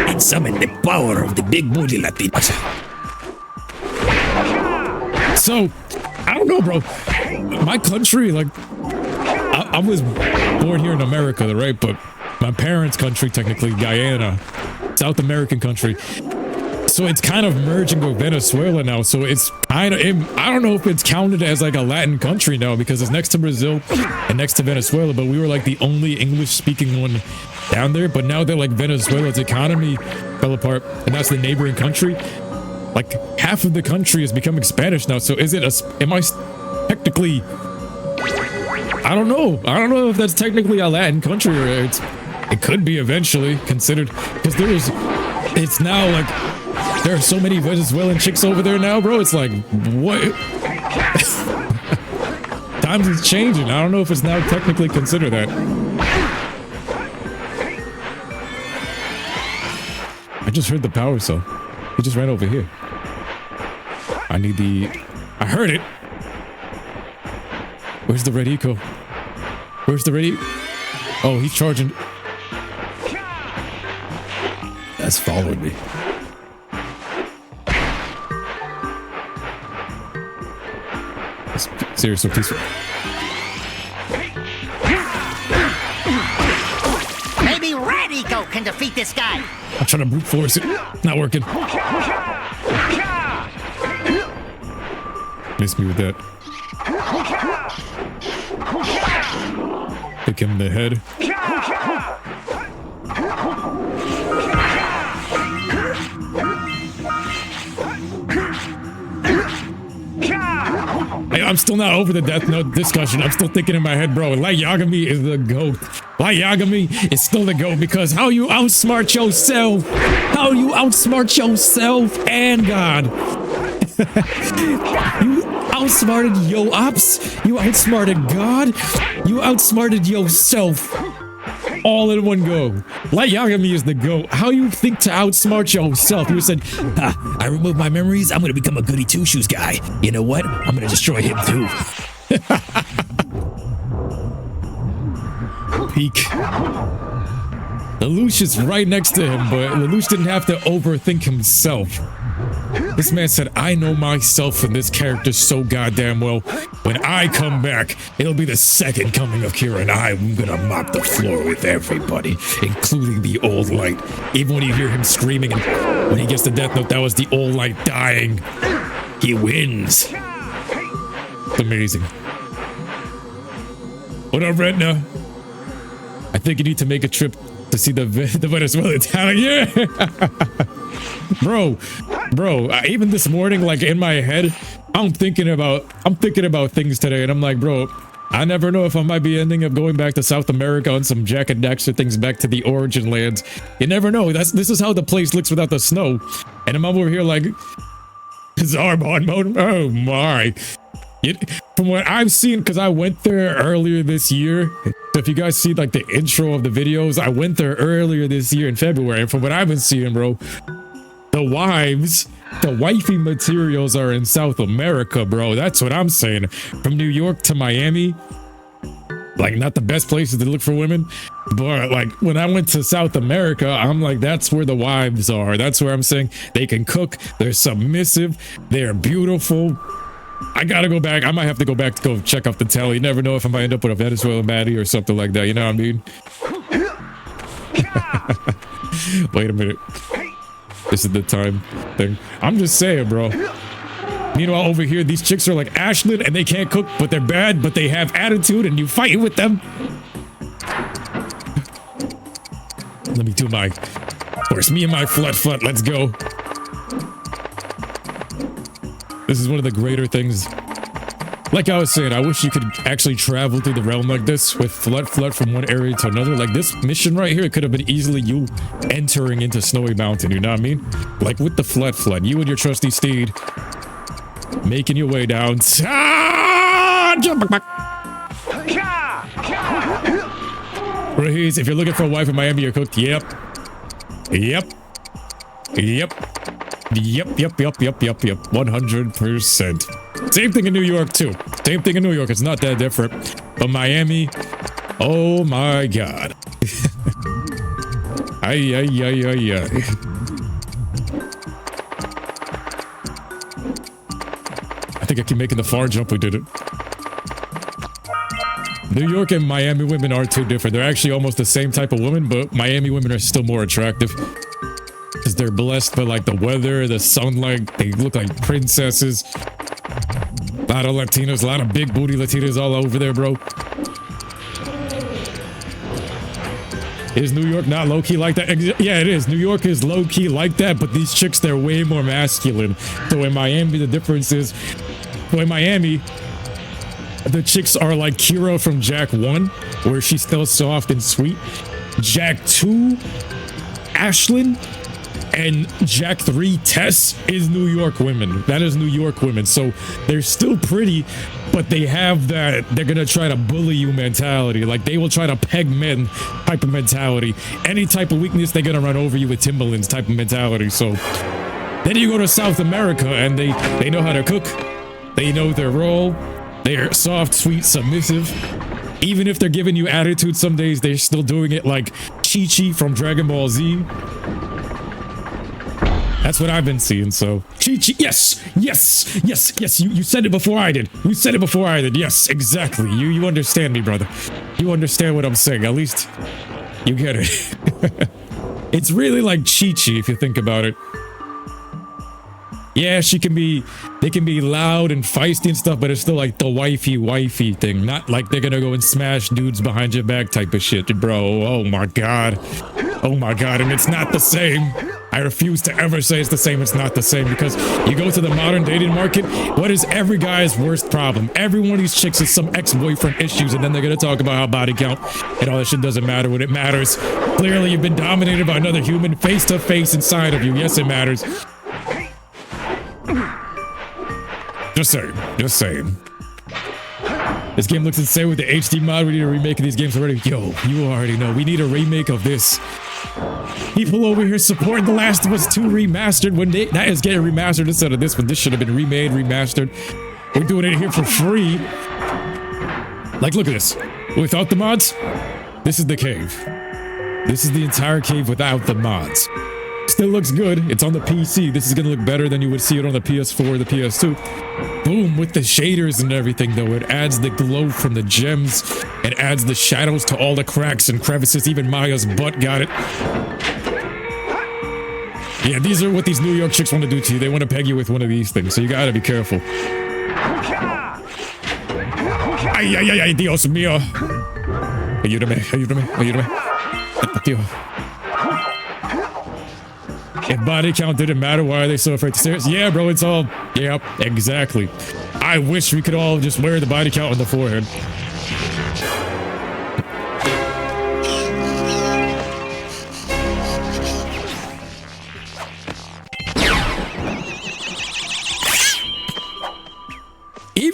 And summon the power of the big booty Latinas. So, I don't know, bro. My country, like, I was born here in America, right? But my parents' country, technically, Guyana, South American country. So it's kind of merging with Venezuela now. So it's kind of, I don't know if it's counted as like a Latin country now because it's next to Brazil and next to Venezuela. But we were like the only English-speaking one down there. But now that like Venezuela's economy fell apart and that's the neighboring country, like half of the country is becoming Spanish now. So is it am I technically, I don't know. I don't know if that's technically a Latin country or it could be eventually considered because it's now like, there are so many Venezuelan chicks over there now, bro. It's like, what? Times is changing. I don't know if it's now technically considered that. I just heard the power cell. He just ran over here. I need I heard it. Where's the red eco? Where's the red eco? Oh, he's charging. That's following me. Seriously, peaceful. Maybe Red Eco can defeat this guy. I'm trying to brute force it. Not working. Miss me with that. Pick him in the head. I'm still not over the Death Note discussion. I'm still thinking in my head, bro, Light Yagami is the GOAT. Light Yagami is still the GOAT because how you outsmart yourself, and God. You outsmarted yo ops, you outsmarted God, you outsmarted yourself. All in one go. Light Yagami is the GOAT. How you think to outsmart yourself? You said, I removed my memories. I'm gonna become a goody two-shoes guy. You know what? I'm gonna destroy him too. Peak. Lelouch is right next to him, but Lelouch didn't have to overthink himself. This man said, I know myself and this character so goddamn well. When I come back, it'll be the second coming of Kira, and I'm gonna mop the floor with everybody, including the Old Light. Even when you hear him screaming and when he gets the Death Note, that was the Old Light dying. He wins. It's amazing. What up, Retna? I think you need to make a trip to see the Venezuelan talent. Yeah! Bro, even this morning, like in my head, I'm thinking about things today, and I'm like, bro, I never know if I might be ending up going back to South America on some Jak and Daxter things back to the origin lands. You never know. This is how the place looks without the snow. And I'm over here like, Zarbon mode. Oh my. From what I've seen, because I went there earlier this year. So if you guys see like the intro of the videos, I went there earlier this year in February. And from what I've been seeing, bro, the wifey materials are in South America, bro. That's what I'm saying. From New York to Miami, like not the best places to look for women. But like when I went to South America, I'm like, that's where the wives are. That's where I'm saying they can cook. They're submissive. They're beautiful. I gotta go back. I might have to go back to go check out the tally. You never know if I might end up with a Venezuelan baddie or something like that. You know what I mean? Wait a minute. This is the time thing. I'm just saying, bro. Meanwhile, over here, these chicks are like Ashlyn and they can't cook, but they're bad, but they have attitude and you fight with them. Let me do my... Of course, me and my flut. Let's go. This is one of the greater things. Like I was saying, I wish you could actually travel through the realm like this with flut from one area to another. Like this mission right here, it could have been easily you entering into Snowy Mountain, you know what I mean? Like with the flut, you and your trusty steed making your way down. Rahees, if you're looking for a wife in Miami, you're cooked. Yep. 100%. Same thing in New York too. Same thing in New York. It's not that different. But Miami, oh my god. Ay. I think I keep making the far jump. We did it. New York and Miami women are too different. They're actually almost the same type of women, but Miami women are still more attractive. Because they're blessed by like the weather, the sunlight. They look like princesses. A lot of Latinos, a lot of big booty Latinas all over there, bro. Is New York not low-key like that? Yeah, it is. New York is low-key like that, but these chicks, they're way more masculine. So in Miami, the difference is, well, in Miami, the chicks are like Kira from Jak 1, where she's still soft and sweet. Jak 2, Ashlyn, and Jak 3, Tess, is New York women. That is New York women. So they're still pretty, but they have that they're gonna try to bully you mentality. Like they will try to peg men type of mentality. Any type of weakness, they're gonna run over you with Timberlands type of mentality. So then you go to South America and they know how to cook. They know their role. They're soft, sweet, submissive. Even if they're giving you attitude some days, they're still doing it like Chi-Chi from Dragon Ball Z. That's what I've been seeing, so. Chi-Chi, yes! You said it before I did. You said it before I did. Yes, exactly. You understand me, brother. You understand what I'm saying. At least you get it. It's really like Chi-Chi if you think about it. Yeah, they can be loud and feisty and stuff, but it's still like the wifey thing. Not like they're gonna go and smash dudes behind your back type of shit, bro. Oh my god. And it's not the same. I refuse to ever say it's the same. It's not the same, because you go to the modern dating market, what is every guy's worst problem? Every one of these chicks is some ex-boyfriend issues, and then they're gonna talk about how body count and all that shit doesn't matter when it matters. Clearly, you've been dominated by another human face to face inside of you. Yes, it matters. Just saying. This game looks insane with the HD mod. We need a remake of these games already. Yo, you already know. We need a remake of this. People over here supporting The Last of Us 2 Remastered when that is getting remastered instead of this one. This should have been remade, remastered. We're doing it here for free. Like, look at this. Without the mods, this is the cave. This is the entire cave without the mods. Still looks good. It's on the PC. This is gonna look better than you would see it on the PS4 or the PS2. Boom, with the shaders and everything though. It adds the glow from the gems. It adds the shadows to all the cracks and crevices. Even Maya's butt got it. Yeah, these are what these New York chicks want to do to you. They want to peg you with one of these things, so you gotta be careful. Ay, Dios mío. Ayúdame. Tío. If body count didn't matter, why are they so afraid to stairs? Yeah, bro, it's all... Yep, exactly. I wish we could all just wear the body count on the forehead.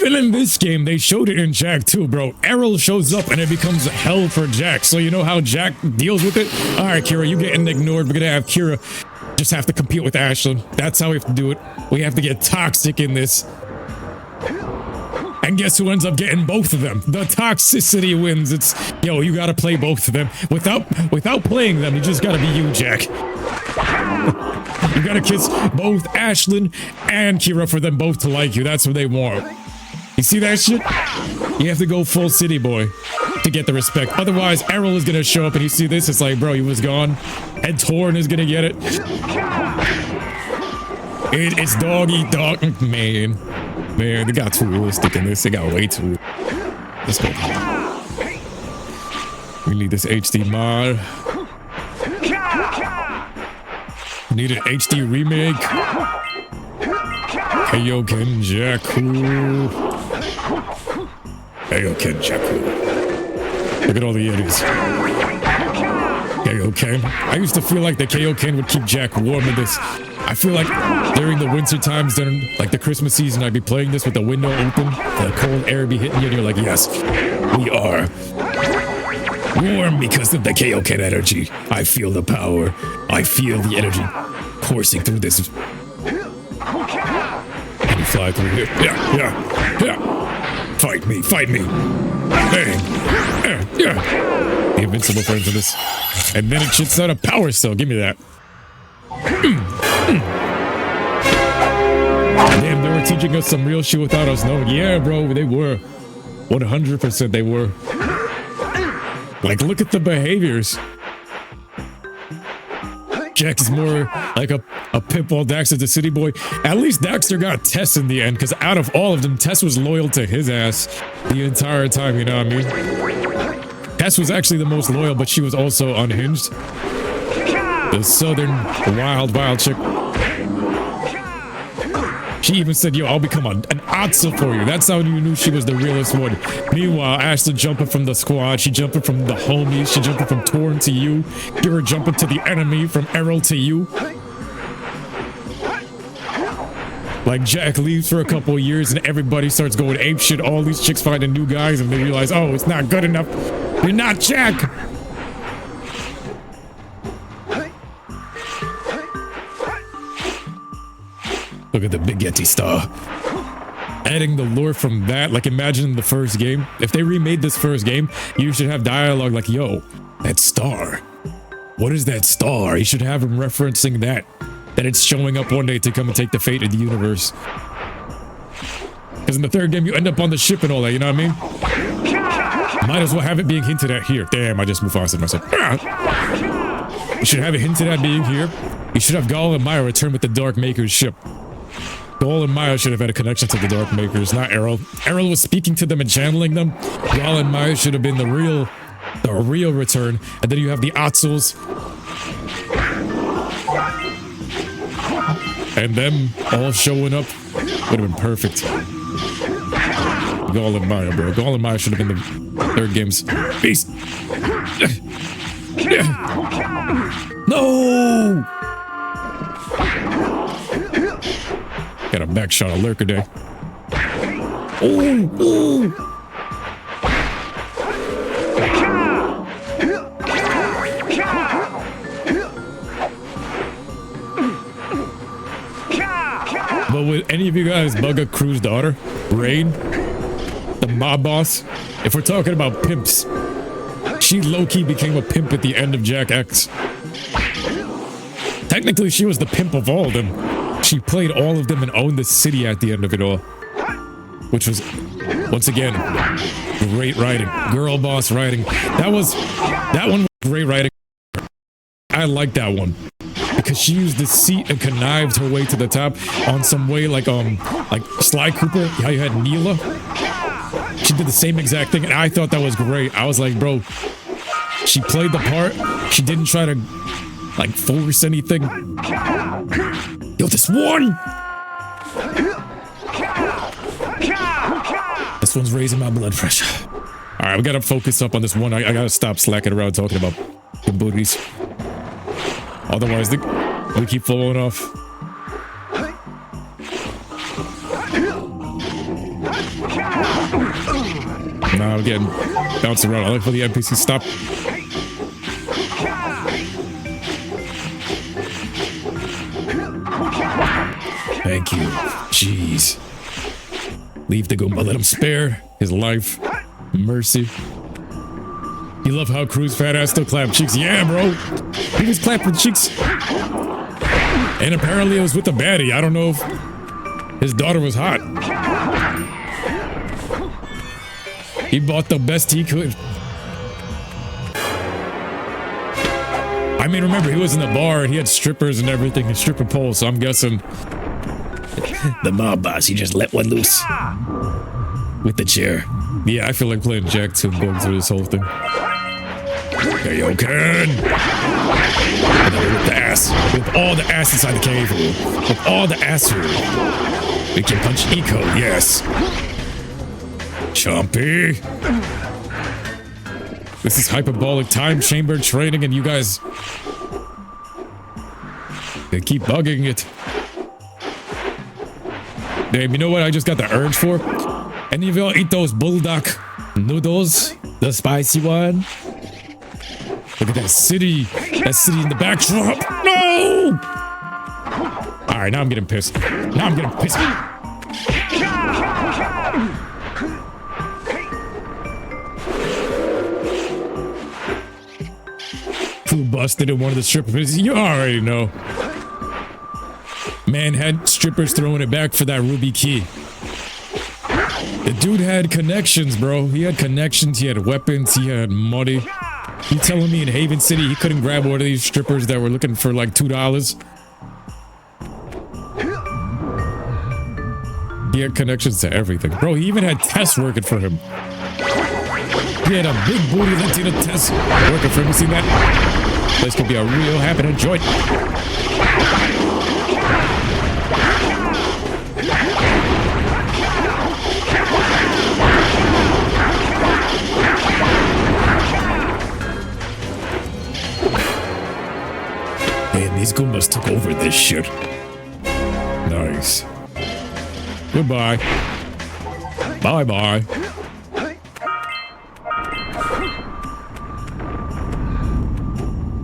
even in this game, they showed it in Jak 2, bro. Errol shows up and it becomes hell for Jak. So you know how Jak deals with it? All right, Kira, you getting ignored. We're gonna have Kira just have to compete with Ashlyn. That's how we have to do it. We have to get toxic in this. And guess who ends up getting both of them? The toxicity wins. It's, yo, you gotta play both of them. Without playing them, you just gotta be you, Jak. You gotta kiss both Ashlyn and Kira for them both to like you. That's what they want. You see that shit? You have to go full city boy to get the respect. Otherwise, Errol is gonna show up and you see this, it's like, bro, he was gone. And Torn is gonna get it. It's dog eat dog. Man, they got too realistic in this. They got way too. Let's go. We need this HD mod. We need an HD remake. Heyo Kenjaku. Heyo Kenjaku. Look at all the Yetis. Kaioken. I used to feel like the Kaioken would keep Jak warm in this. I feel like during the winter times, during like the Christmas season, I'd be playing this with the window open, the cold air be hitting you, and you're like, yes, we are warm because of the Kaioken energy. I feel the power. I feel the energy coursing through this. Can you fly through here? Yeah. Fight me. Bang. Yeah. The invincible friend for this. And then it shits out a power cell. Give me that. Damn, they were teaching us some real shit without us knowing. Yeah, bro, they were. 100% they were. Like, look at the behaviors. Jak is more like a pitbull. Daxter the city boy. At least Daxter got Tess in the end, because out of all of them, Tess was loyal to his ass the entire time, you know what I mean? Tess was actually the most loyal, but she was also unhinged. The southern wild chick. She even said, yo, I'll become an Atza for you. That's how you knew she was the realest one. Meanwhile, Ashlyn jumping from the squad. She jumping from the homies. She jumping from Torn to you. You're jumping to the enemy, from Errol to you. Like, Jak leaves for a couple of years and everybody starts going apeshit. All these chicks finding new guys and they realize, oh, it's not good enough. You're not Jak. Look at the big Yeti star. Adding the lore from that, like imagine the first game. If they remade this first game, you should have dialogue like, yo, that star. What is that star? You should have him referencing that it's showing up one day to come and take the fate of the universe. Because in the third game, you end up on the ship and all that, you know what I mean? Might as well have it being hinted at here. Damn, I just moved faster than myself. You should have it hinted at being here. You should have Gaul and Maya return with the Dark Maker's ship. Gaul and Maya should have had a connection to the Dark Makers, not Errol. Errol was speaking to them and channeling them. Gaul and Maya should have been the real return. And then you have the Atzels. And them all showing up would have been perfect. Gaul and Maya, bro. Gaul and Maya should have been the third game's beast. No! Got a back shot of Lurker Day. Oh! But would any of you guys bug a crew's daughter? Rain? The mob boss? If we're talking about pimps, she low-key became a pimp at the end of Jak X. Technically, she was the pimp of all of them. She played all of them and owned the city at the end of it all. Which was, once again, great writing. Girl boss writing. That one was great writing. I like that one. Because she used deceit and connived her way to the top on some way like Sly Cooper, how you had Neela. She did the same exact thing and I thought that was great. I was like, bro, she played the part. She didn't try to like force anything. Yo, this one! This one's raising my blood pressure. Alright, we gotta focus up on this one. I gotta stop slacking around talking about the booties. Otherwise, we keep falling off. now. I'm getting bounced around. I like for the NPC stop. Thank you. Jeez. Leave the Goomba. Let him spare his life. Mercy. You love how Crew's fat ass still clap cheeks. Yeah, bro. He was clapping cheeks. And apparently it was with the baddie. I don't know if his daughter was hot. He bought the best he could. I mean, remember, he was in the bar and he had strippers and everything, and stripper poles, so I'm guessing the mob boss, he just let one loose with the chair. Yeah, I feel like playing Jak 2 and going through this whole thing. There you can. With the ass. With all the ass inside the cave. With all the ass room. We can punch Eco, yes. Chompy. This is hyperbolic time chamber training and you guys... they keep bugging it. Damn, you know what I just got the urge for? Any of y'all eat those bulldog noodles? The spicy one? Look at that city. That city in the backdrop. No! Alright, now I'm getting pissed. Now I'm getting pissed. Who busted in one of the strippers? You already know. Man had strippers throwing it back for that ruby key. The dude had connections, bro. He had connections, he had weapons, he had money. You telling me in Haven City he couldn't grab one of these strippers that were looking for like $2? He had connections to everything. Bro, he even had Tess working for him. He had a big booty Latina Tess working for him. You seen that? This could be a real happening joint. Man, these Goombas took over this shit. Nice. Goodbye. Bye-bye.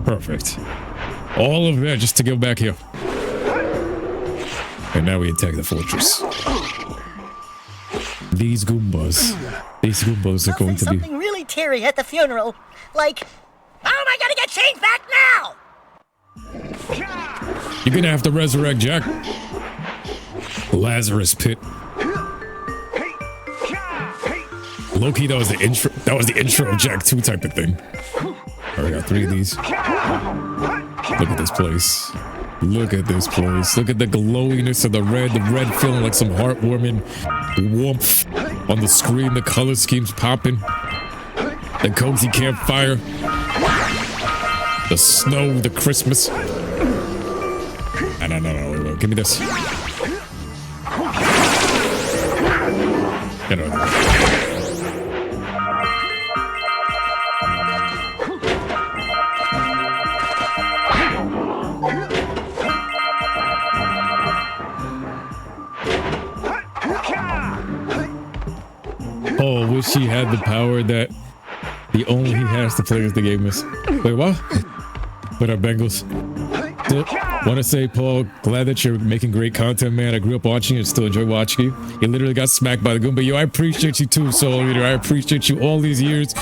Perfect. All of that just to go back here. And now we attack the fortress. These Goombas are going to be... something really teary at the funeral. Like, how am I gonna get changed back now? You're gonna have to resurrect Jak. Lazarus Pit. Low-key, that was the intro. That was the intro of Jak 2 type of thing. Alright, I got 3 of these. Look at this place. Look at this place. Look at the glowiness of the red. The red feeling like some heartwarming warmth on the screen. The color schemes popping. The cozy campfire. The snow, the Christmas. No, wait, give me this. Get over there. Oh, wish he had the power that the only he has to play as the game is. Wait, what? What up, Bengals? Want to say, Paul, glad that you're making great content, man. I grew up watching you and still enjoy watching you. You literally got smacked by the Goomba. Yo, I appreciate you too, Soul Eater. I appreciate you all these years.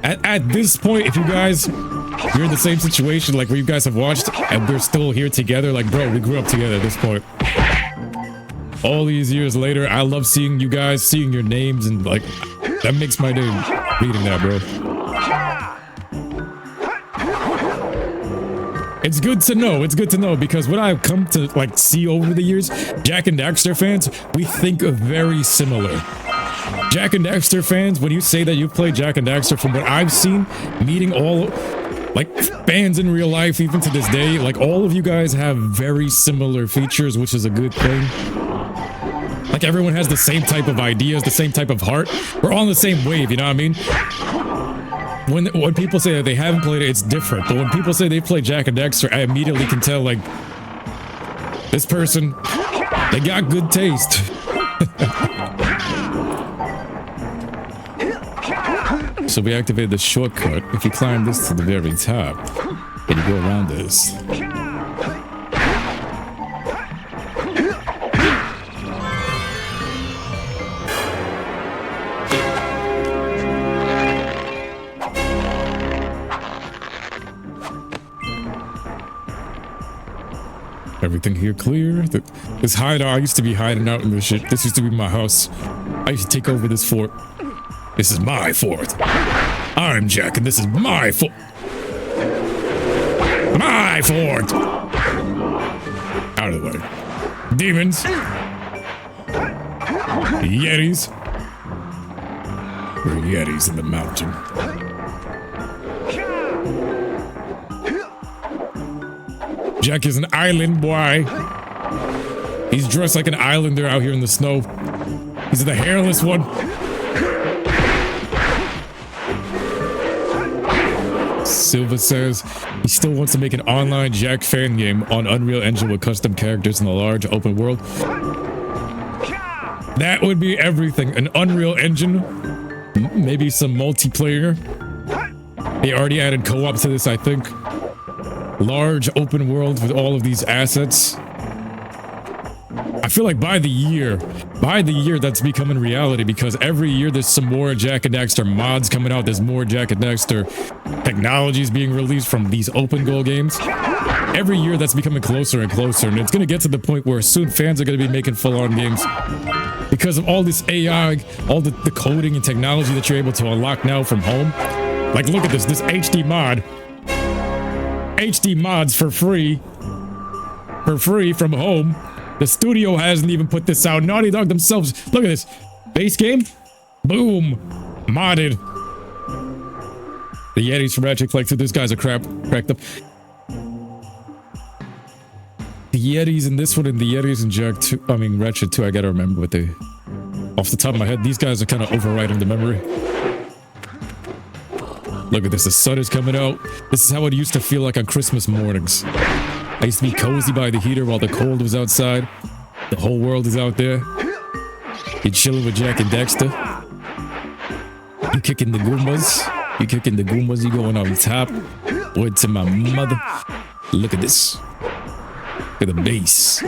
At this point, if you guys, you're in the same situation, like where you guys have watched and we're still here together, like, bro, we grew up together at this point. All these years later, I love seeing you guys, seeing your names, and like, that makes my day reading that, bro. It's good to know. It's good to know because what I've come to like see over the years, Jak and Daxter fans, we think very similar. Jak and Daxter fans, when you say that you've played Jak and Daxter, from what I've seen, meeting all like fans in real life, even to this day, like all of you guys have very similar features, which is a good thing. Like everyone has the same type of ideas, the same type of heart. We're all on the same wave, you know what I mean? When people say that they haven't played it, it's different. But when people say they play Jak and Daxter, I immediately can tell, like, this person, they got good taste. So we activated the shortcut. If you climb this to the very top, and you go around this. Everything here clear. This hideout, I used to be hiding out in this shit. This used to be my house. I used to take over this fort. This is my fort. I'm Jak, and this is my fort. My fort! Out of the way. Demons. Yetis. There are Yetis in the mountain. Jak is an island boy. He's dressed like an islander out here in the snow. He's the hairless one. Silva says he still wants to make an online Jak fan game on Unreal Engine with custom characters in a large open world. That would be everything. An Unreal Engine, maybe some multiplayer. They already added co-op to this, I think. Large open world with all of these assets. I feel like by the year that's becoming reality, because every year there's some more Jak and Daxter mods coming out. There's more Jak and Daxter technologies being released from these open goal games. Every year that's becoming closer and closer, and it's going to get to the point where soon fans are going to be making full-on games because of all this AI, all the coding and technology that you're able to unlock now from home. Like, look at this HD mod. HD mods for free from home. The studio hasn't even put this out. Naughty Dog themselves. Look at this. Base game. Boom. Modded. The Yetis from Ratchet Clank 2. These guys are cracked up. The Yetis in this one and the Yetis in Jak 2. I mean, Ratchet 2. I gotta remember what they... Off the top of my head, these guys are kind of overriding the memory. Look at this. The sun is coming out. This is how it used to feel like on Christmas mornings. I used to be cozy by the heater while the cold was outside. The whole world is out there. You're chilling with Jak and Daxter. You kicking the Goombas. You kicking the Goombas. You going on top. Word to my mother. Look at this. Look at the base.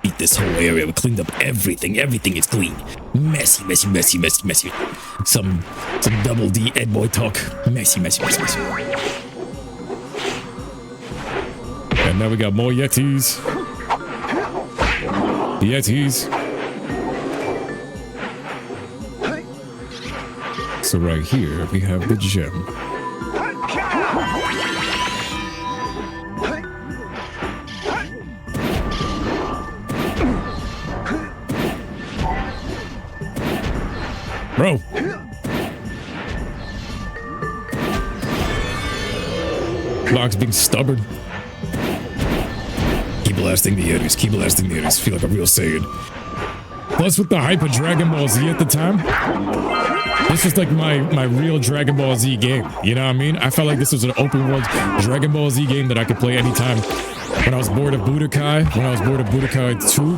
Beat this whole area. We cleaned up everything. Everything is clean. Messy, messy, messy, messy, messy. Some double D Ed boy talk. Messy, messy, messy, messy. And now we got more Yetis. Yetis. So right here we have the gem. Bro. Block's being stubborn. Keep blasting the Yetis. Keep blasting the Yetis. Feel like a real Saiyan. Plus with the hype of Dragon Ball Z at the time, this was like my real Dragon Ball Z game. You know what I mean? I felt like this was an open world Dragon Ball Z game that I could play anytime. When I was bored of Budokai, when I was bored of Budokai 2.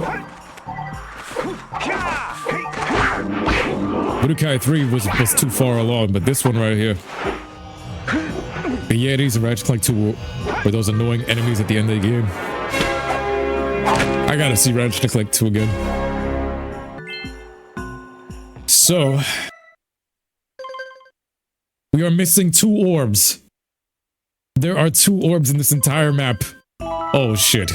Budokai 3 was too far along, but this one right here. The Yetis and Ratchet Clank 2 were those annoying enemies at the end of the game. I gotta see Ratchet Clank 2 again. So, we are missing 2 orbs. There are 2 orbs in this entire map. Oh shit.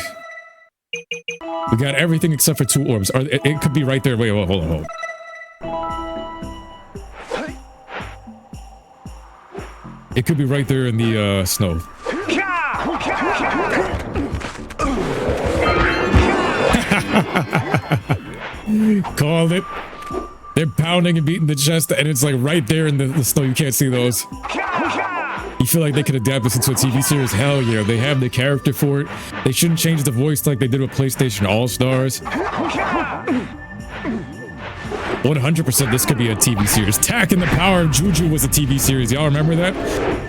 We got everything except for 2 orbs. It could be right there. Wait, hold on. It could be right there in the snow. Called it. They're pounding and beating the chest, and it's like right there in the snow. You can't see those. You feel like they could adapt this into a TV series? Hell yeah. They have the character for it. They shouldn't change the voice like they did with PlayStation All-Stars. 100% this could be a TV series. Tak and the Power of Juju was a TV series. Y'all remember that?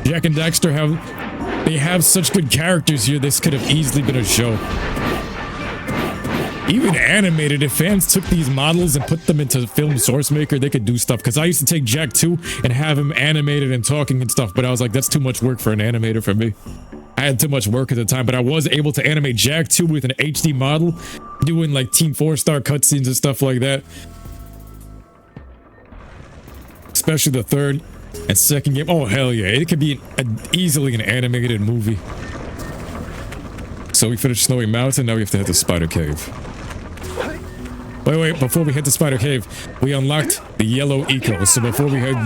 Jak and Daxter have such good characters here. This could have easily been a show. Even animated, if fans took these models and put them into Film Source Maker, they could do stuff. Because I used to take Jak 2 and have him animated and talking and stuff, but I was like, that's too much work for an animator for me. I had too much work at the time, but I was able to animate Jak 2 with an HD model, doing like Team 4-star cutscenes and stuff like that. Especially the third and second game. Oh, hell yeah. It could be easily an animated movie. So we finished Snowy Mountain, now we have to head to Spider Cave. Wait, before we head to Spider Cave, we unlocked the yellow eco. So before we head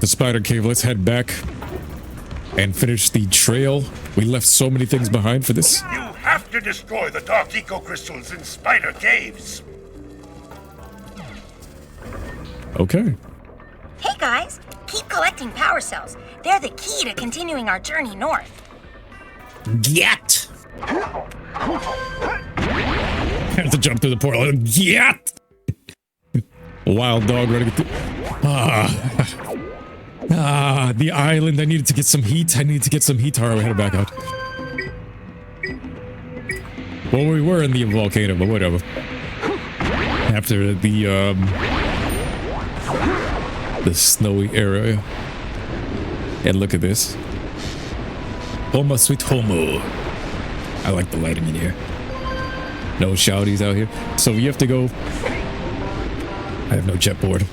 to Spider Cave, let's head back and finish the trail. We left so many things behind for this. You have to destroy the dark eco crystals in Spider Caves. Okay. Hey guys, keep collecting power cells. They're the key to continuing our journey north. Get! I have to jump through the portal. Get! Wild dog running through. The island. I needed to get some heat. Alright, we headed back out. Well, we were in the volcano, but whatever. After the snowy area. And look at this. Homo sweet homo. I like the lighting in here. No shouties out here. So we have to go. I have no jet board.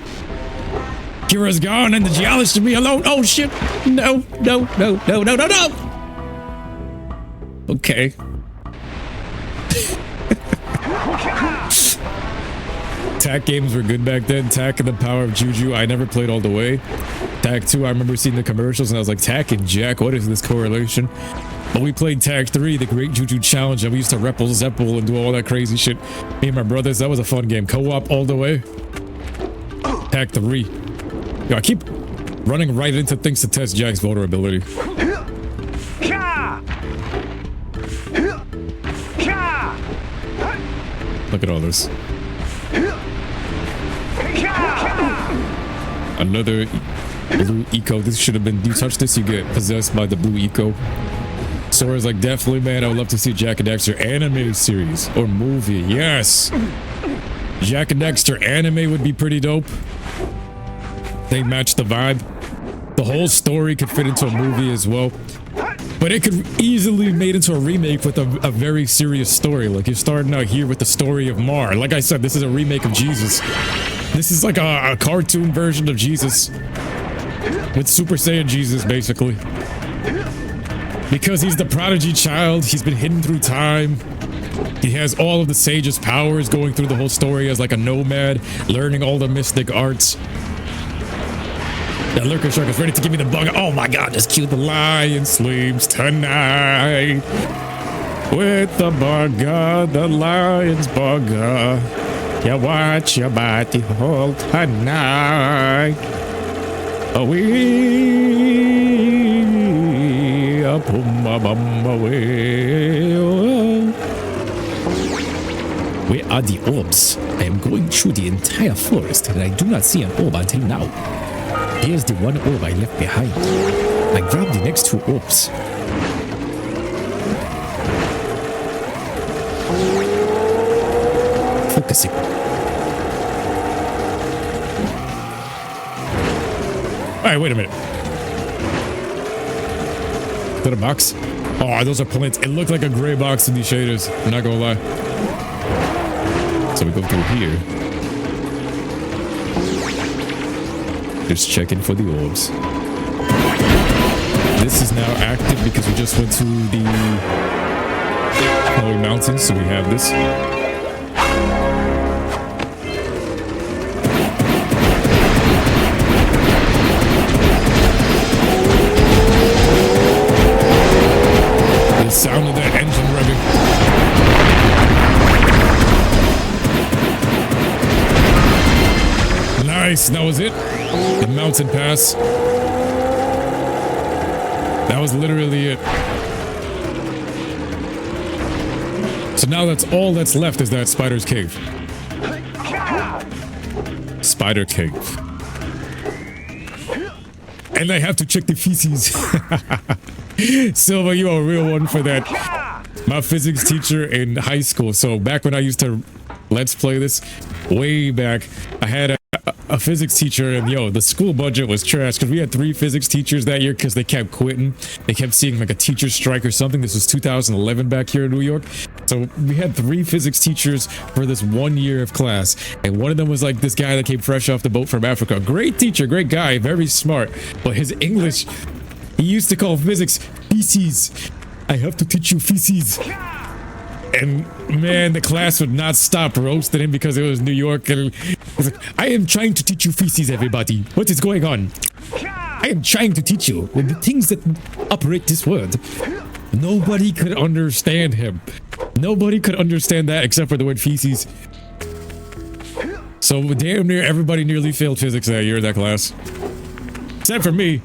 Kira's gone and the geologist to me alone. Oh shit. No. Okay. Tak games were good back then. Tak and the Power of Juju. I never played all the way. Tak 2, I remember seeing the commercials and I was like, Tak and Jak, what is this correlation? But we played Tak 3, the Great Juju Challenge, and we used to repple Zepple and do all that crazy shit. Me and my brothers, that was a fun game. Co-op all the way. Tak 3. Yo, I keep running right into things to test Jak's vulnerability. Look at all this. Another blue eco. This should have been, you touch this, you get possessed by the blue eco. Sora's like, definitely, man, I would love to see Jak and Daxter animated series or movie. Yes. Jak and Daxter anime would be pretty dope. They match the vibe. The whole story could fit into a movie as well. But it could easily be made into a remake with a very serious story. Like, you're starting out here with the story of Mar. Like I said, this is a remake of Jesus. This is like a cartoon version of Jesus. With Super Saiyan Jesus, basically. Because he's the prodigy child, he's been hidden through time. He has all of the sage's powers, going through the whole story as like a nomad, learning all the mystic arts. That lurker shark is ready to give me the bug. Oh my god, just cue the lion sleeps tonight. With the bugger, the lion's bugger. You watch your body hold tonight. Oh, where are the orbs? I am going through the entire forest and I do not see an orb until now. Here's the one orb I left behind. I grabbed the next 2 orbs. Focusing. Alright, wait a minute. Is that a box? Oh, those are plants. It looked like a gray box in these shaders. I'm not gonna lie. So we go through here. Just checking for the orbs. This is now active because we just went to the Snowy Mountains, so we have this. The sound of that engine revving. Nice, that was it. The mountain pass. That was literally it. So now that's all that's left is that Spider's Cave. Spider Cave. And I have to check the feces. Silva, you are a real one for that. my physics teacher in high school. So back when I used to let's play this, way back, I had a physics teacher, and yo, the school budget was trash because we had 3 physics teachers that year because they kept quitting. They kept seeing like a teacher strike or something. This was 2011 back here in New York. So we had 3 physics teachers for this 1 year of class, and one of them was like this guy that came fresh off the boat from Africa. Great teacher, great guy, very smart, but his English, he used to call physics feces. I have to teach you feces. And man, the class would not stop roasting him because it was New York. And was like, I am trying to teach you feces, everybody. What is going on? I am trying to teach you the things that operate this world. Nobody could understand him. Nobody could understand that except for the word feces. So damn near everybody nearly failed physics that year in that class. Except for me.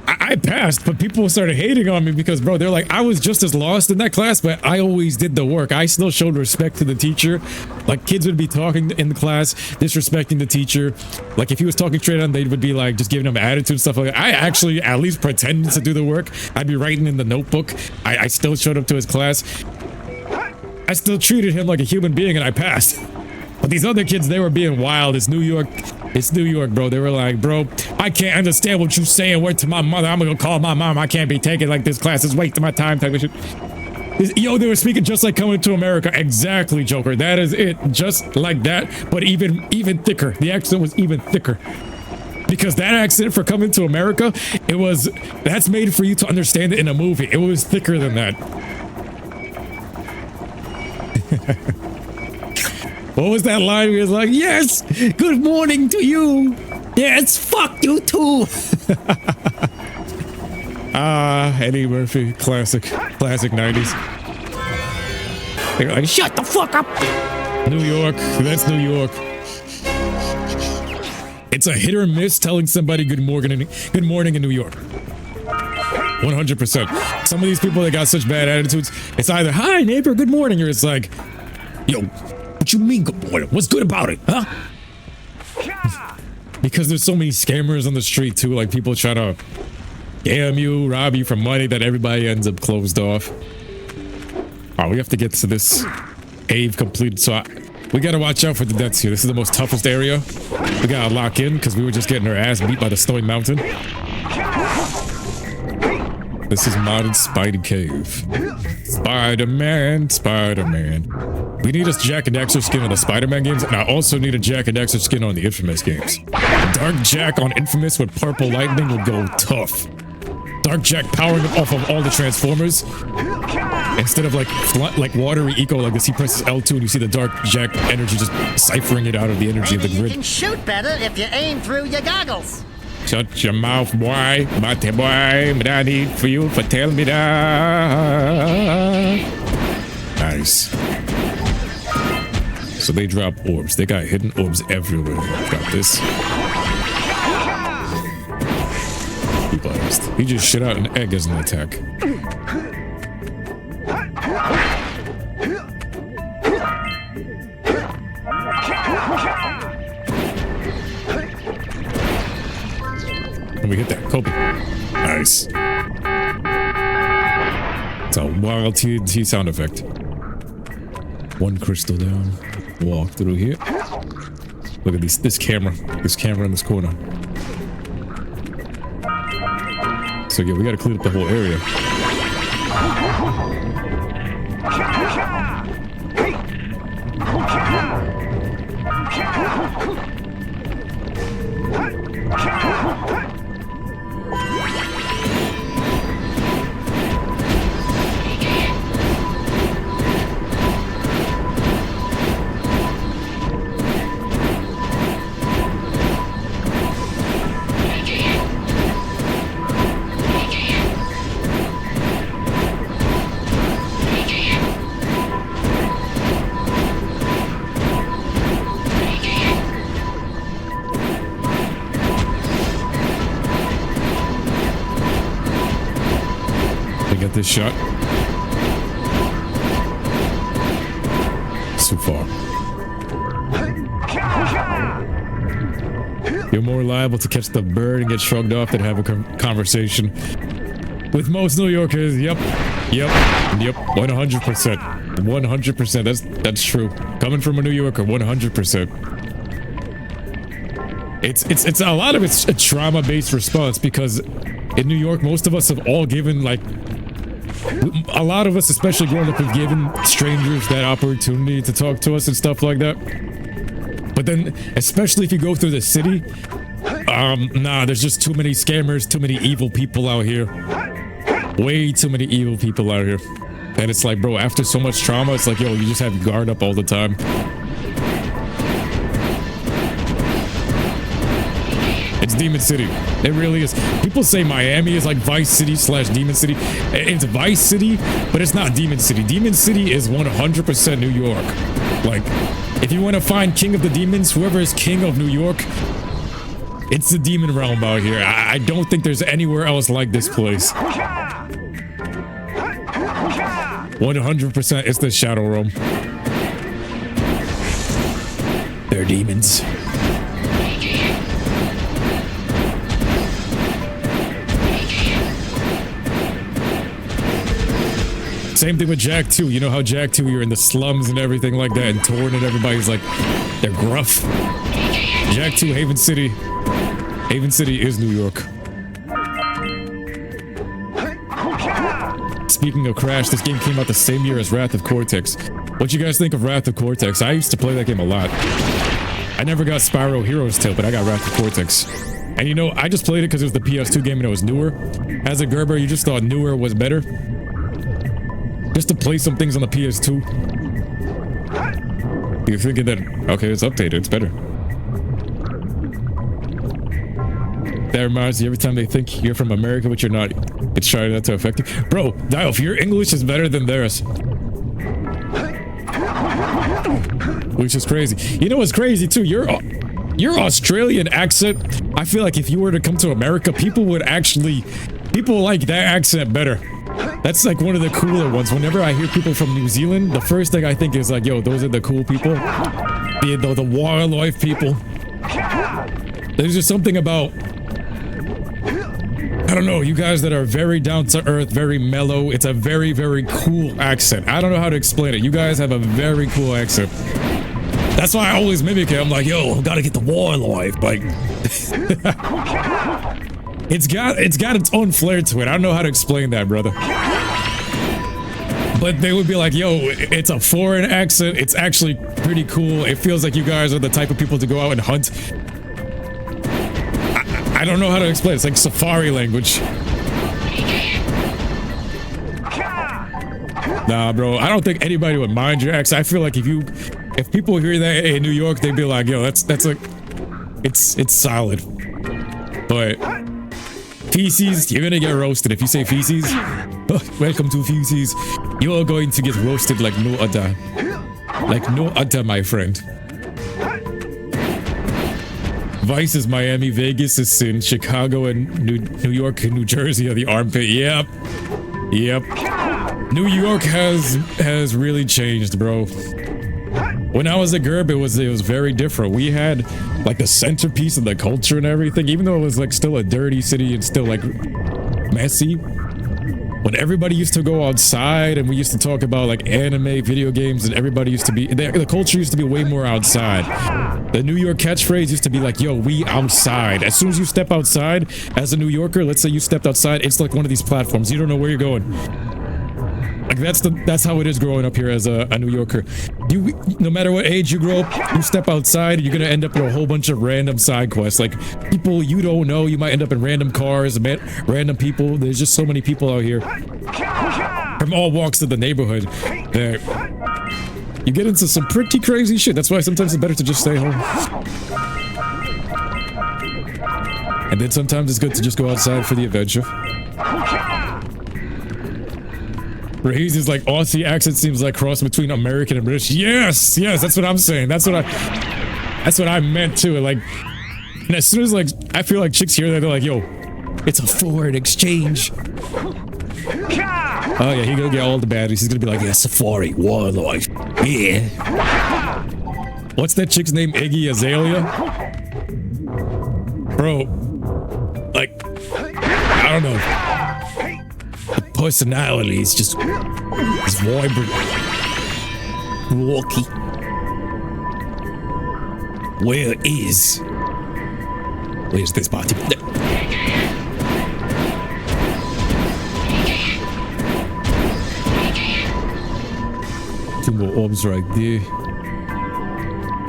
I passed, but people started hating on me because, bro, they're like, I was just as lost in that class, but I always did the work. I still showed respect to the teacher. Like, kids would be talking in the class, disrespecting the teacher. Like, if he was talking straight on, they would be like, just giving him attitude and stuff like that. I actually at least pretended to do the work. I'd be writing in the notebook. I still showed up to his class. I still treated him like a human being, and I passed. But these other kids, they were being wild. It's New York. It's New York, bro. They were like, bro, I can't understand what you're saying. Word to my mother. I'm gonna call my mom. I can't be taking like this class. It's wasting my time. Type of shit. Yo, they were speaking just like Coming to America. Exactly, Joker. That is it. Just like that, but even thicker. The accent was even thicker. Because that accent for Coming to America, that's made for you to understand it in a movie. It was thicker than that. What was that line? He was like, yes, good morning to you. Yes, fuck you too. Eddie Murphy, classic 90s. They're like, shut the fuck up. New York, that's New York. It's a hit or miss telling somebody good morning in New York. 100%. Some of these people that got such bad attitudes, it's either, hi neighbor, good morning, or it's like, yo, what you mean good morning? What's good about it, huh? Because there's so many scammers on the street too, like people try to scam you, rob you for money, that everybody ends up closed off. Oh, we have to get to this cave completed, so we gotta watch out for the deaths here. This is the most toughest area. We gotta lock in because we were just getting our ass beat by the Snowy Mountain. This is modded Spidey Cave. Spider-Man. We need a Jak and Daxter skin on the Spider-Man games, and I also need a Jak and Daxter skin on the Infamous games. Dark Jak on Infamous with purple lightning would go tough. Dark Jak powering off of all the Transformers. Instead of like watery eco like this, he presses L2 and you see the Dark Jak energy just ciphering it out of the energy of the grid. You can shoot better if you aim through your goggles. Shut your mouth, boy. Mate, boy. What I need for you for tell me that. Nice. So they drop orbs. They got hidden orbs everywhere. Got this. He blast. He just shit out an egg as an attack. And we hit that. Kobe. Nice. It's a wild TNT sound effect. One crystal down. Walk through here. Look at this camera. This camera in this corner. So yeah, we gotta clean up the whole area. This shot so far. You're more liable to catch the bird and get shrugged off than have a conversation. With most New Yorkers, yep, 100%, 100%. That's true. Coming from a New Yorker, 100%. It's a lot of it's a trauma-based response because in New York, most of us have all given like. A lot of us, especially growing up, have given strangers that opportunity to talk to us and stuff like that. But then, especially if you go through the city, nah, there's just too many scammers, too many evil people out here. Way too many evil people out here. And it's like, bro, after so much trauma, it's like, yo, you just have your guard up all the time. It's Demon City. It really is. People say Miami is like Vice City / Demon City. It's Vice City, but it's not Demon City. Demon City is 100% New York. Like, if you want to find King of the Demons, whoever is King of New York, it's the demon realm out here. I don't think there's anywhere else like this place. 100% it's the Shadow Realm. They're demons. Same thing with Jak 2. You know how Jak 2, you're in the slums and everything like that, and torn and everybody's like, they're gruff. Jak 2, Haven City. Haven City is New York. Speaking of Crash, this game came out the same year as Wrath of Cortex. What you guys think of Wrath of Cortex? I used to play that game a lot. I never got Spyro Heroes Tale, but I got Wrath of Cortex. And you know, I just played it because it was the PS2 game and it was newer. As a Gerber, you just thought newer was better. Just to play some things on the PS2. You're thinking that, okay, it's updated, it's better. That reminds you, every time they think you're from America, but you're not, it's trying not to affect you. Bro, Dialf, your English is better than theirs. Which is crazy. You know what's crazy too? Your Australian accent, I feel like if you were to come to America, people like that accent better. That's like one of the cooler ones. Whenever I hear people from New Zealand, the first thing I think is like, yo, those are the cool people. The wildlife people. There's just something about, I don't know, you guys that are very down to earth, very mellow. It's a very, very cool accent. I don't know how to explain it. You guys have a very cool accent. That's why I always mimic it. I'm like, yo, gotta get the wildlife. Like, it's got its own flair to it. I don't know how to explain that, brother. But they would be like, yo, it's a foreign accent. It's actually pretty cool. It feels like you guys are the type of people to go out and hunt. I don't know how to explain it. It's like safari language. Nah, bro. I don't think anybody would mind your accent. I feel like if people hear that in New York, they'd be like, yo, that's like, it's solid. But feces, you're gonna get roasted if you say feces. Oh, welcome to feces. You are going to get roasted like no other. Like no other, my friend. Vice is Miami, Vegas is Sin, Chicago and New York and New Jersey are the armpit. Yep. New York has really changed, bro. When I was a Gerb, it was very different. We had like the centerpiece of the culture and everything, even though it was like still a dirty city and still like messy. When everybody used to go outside and we used to talk about like anime, video games, and everybody used to be, the culture used to be way more outside. The New York catchphrase used to be like, yo, we outside. As soon as you step outside as a New Yorker, let's say you stepped outside, it's like one of these platforms. You don't know where you're going. Like that's how it is growing up here as a New Yorker. No matter what age you grow up, you step outside, you're gonna end up with a whole bunch of random side quests. Like people you don't know, you might end up in random cars, random people. There's just so many people out here from all walks of the neighborhood that you get into some pretty crazy shit. That's why sometimes it's better to just stay home. And then sometimes it's good to just go outside for the adventure. Rahee's like Aussie accent seems like cross between American and British. Yes, that's what I'm saying. That's what I meant too. Like, and as soon as like I feel like chicks hear that, they're like, yo, it's a foreign exchange. Oh yeah, he's gonna get all the baddies. He's gonna be like, yeah, safari, wildlife, yeah. What's that chick's name? Iggy Azalea? Bro, like, I don't know. personality is just vibrant, walky. Where's this party? Two more orbs right there.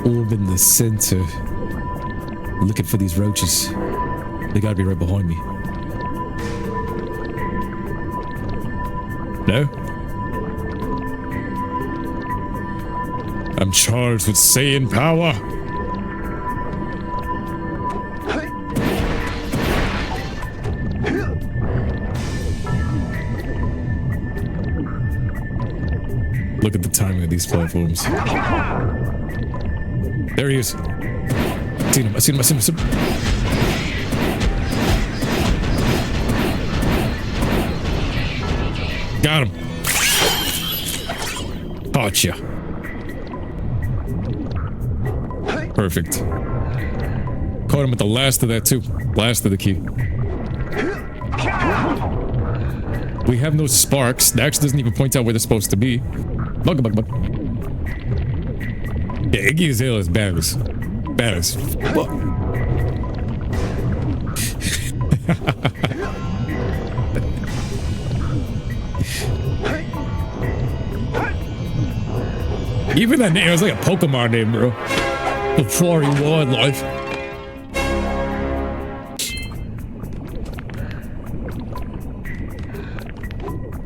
Orb in the center. Looking for these roaches. They gotta be right behind me. No? I'm charged with Saiyan power. Look at the timing of these platforms. There he is. I seen him. Got him. Gotcha. Perfect. Caught him at the last of that too. Last of the key. We have no sparks. Dax doesn't even point out where they're supposed to be. Bug. Yeah, Iggy Azalea is badass. Badass. Even that name, it was like a Pokemon name, bro. The Flurry Wildlife.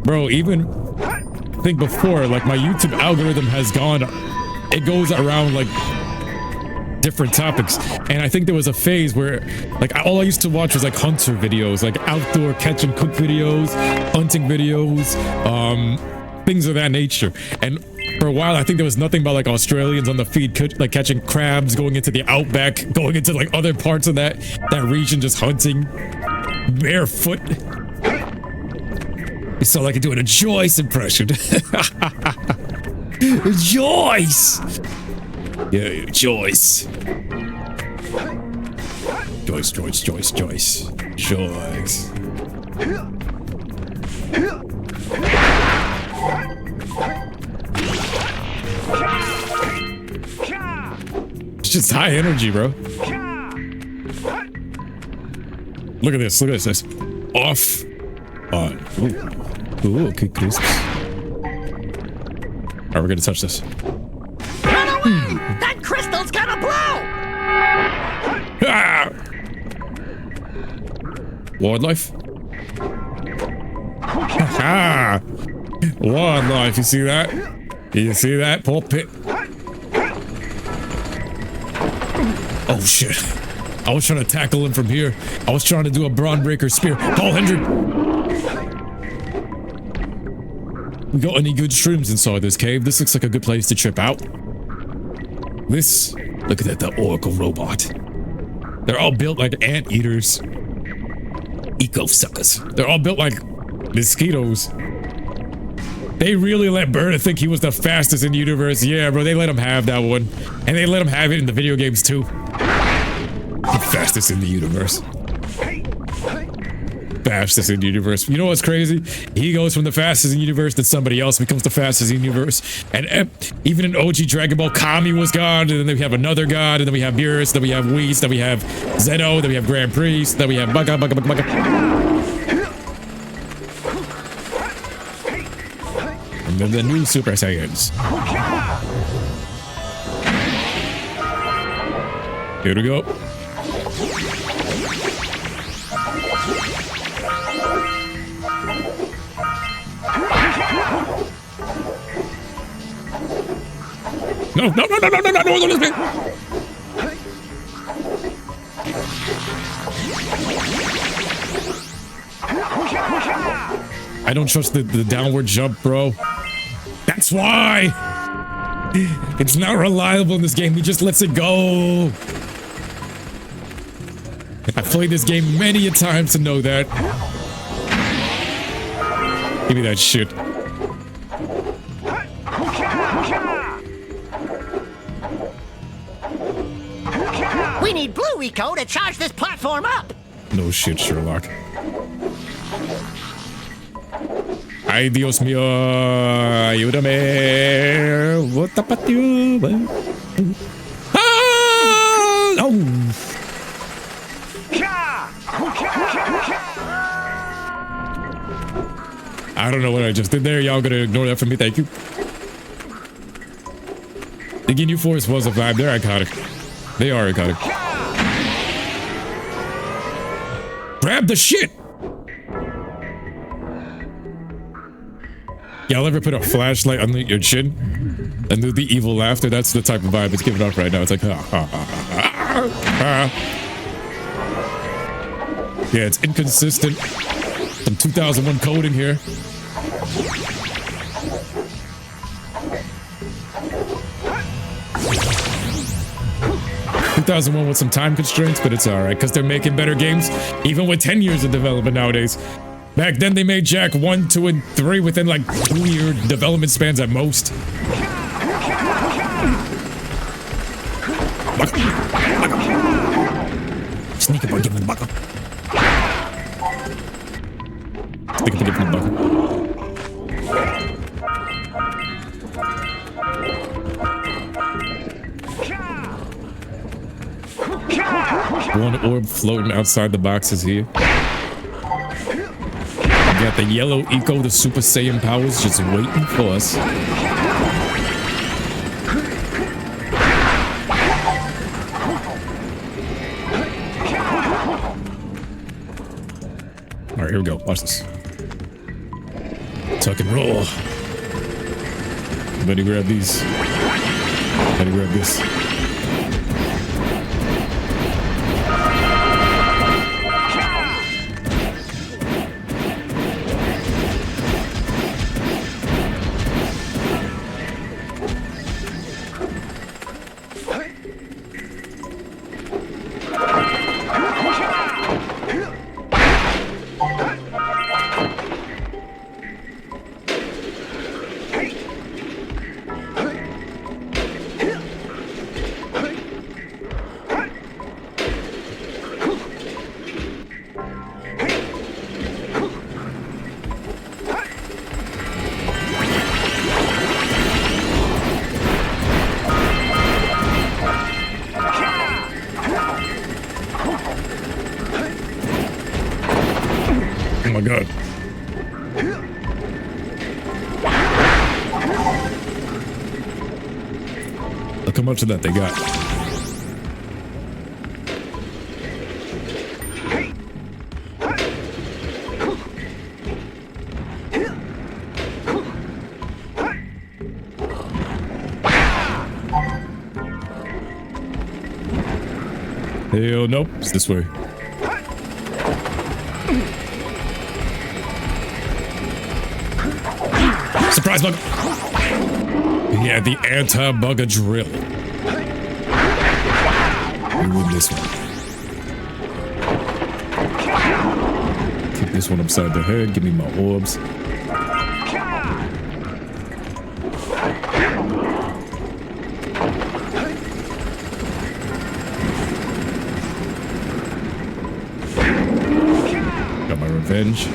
Bro, even I think before, like my YouTube algorithm has gone, it goes around like different topics. And I think there was a phase where like all I used to watch was like hunter videos, like outdoor catch and cook videos, hunting videos, things of that nature. And for a while, I think there was nothing but like Australians on the feed, like catching crabs, going into the outback, going into like other parts of that region, just hunting barefoot. It sounded like doing a Joyce impression. Joyce! Yeah, Joyce. Joyce. It's just high energy, bro. Look at this. Off. On. Ooh, okay, crisps. Alright, we're gonna touch this. Run away! That crystal's gonna blow! Ah! Wildlife? Ah! Wildlife, you see that? You see that? Pulpit. Oh shit. I was trying to tackle him from here. I was trying to do a Brawn Breaker spear. Paul Hendrick! We got any good shrooms inside this cave? This looks like a good place to trip out. This, look at that, the Oracle robot. They're all built like anteaters. Eco suckers. They're all built like mosquitoes. They really let Berta think he was the fastest in the universe. Yeah, bro, they let him have that one. And they let him have it in the video games too. The fastest in the universe. Fastest in the universe. You know what's crazy? He goes from the fastest in the universe to somebody else becomes the fastest in the universe. And even in OG Dragon Ball, Kami was God, and then we have another God, and then we have Beerus, then we have Whis, then we have Zeno, then we have Grand Priest, then we have Bugga. And then the new Super Saiyans. Here we go. No, don't listen. I don't trust the downward jump, bro. That's why. It's not reliable in this game. He just lets it go. I've played this game many a time to know that. Give me that shit. We need Blue Eco to charge this platform up! No shit, Sherlock. Ay, Dios mío, ayúdame. What about you? Ah! Oh. I don't know what I just did there. Y'all gonna ignore that for me? Thank you. The Ginyu Force was a vibe. They're iconic. They are iconic. Grab the shit! Y'all ever put a flashlight under your chin and do the evil laughter? That's the type of vibe it's giving off right now. It's like, ha, ha, ha, ha, ha. Yeah, it's inconsistent. Some 2001 coding here. ...2001 with some time constraints, but it's alright, because they're making better games, even with 10 years of development nowadays. Back then, they made Jak 1, 2, and 3 within like 2-year development spans at most. Sneak up or give him the buckle. Sneak up or give him the buckle. One orb floating outside the boxes here. We got the yellow eco, the Super Saiyan powers just waiting for us. Alright, here we go. Watch this. Tuck and roll. Better grab these. Better grab this. Oh my god. Look how much of that they got. Hell nope, it's this way. Surprise bug! Yeah, the anti-bugger drill. We win this one. Kick this one upside the head, give me my orbs. Got my revenge.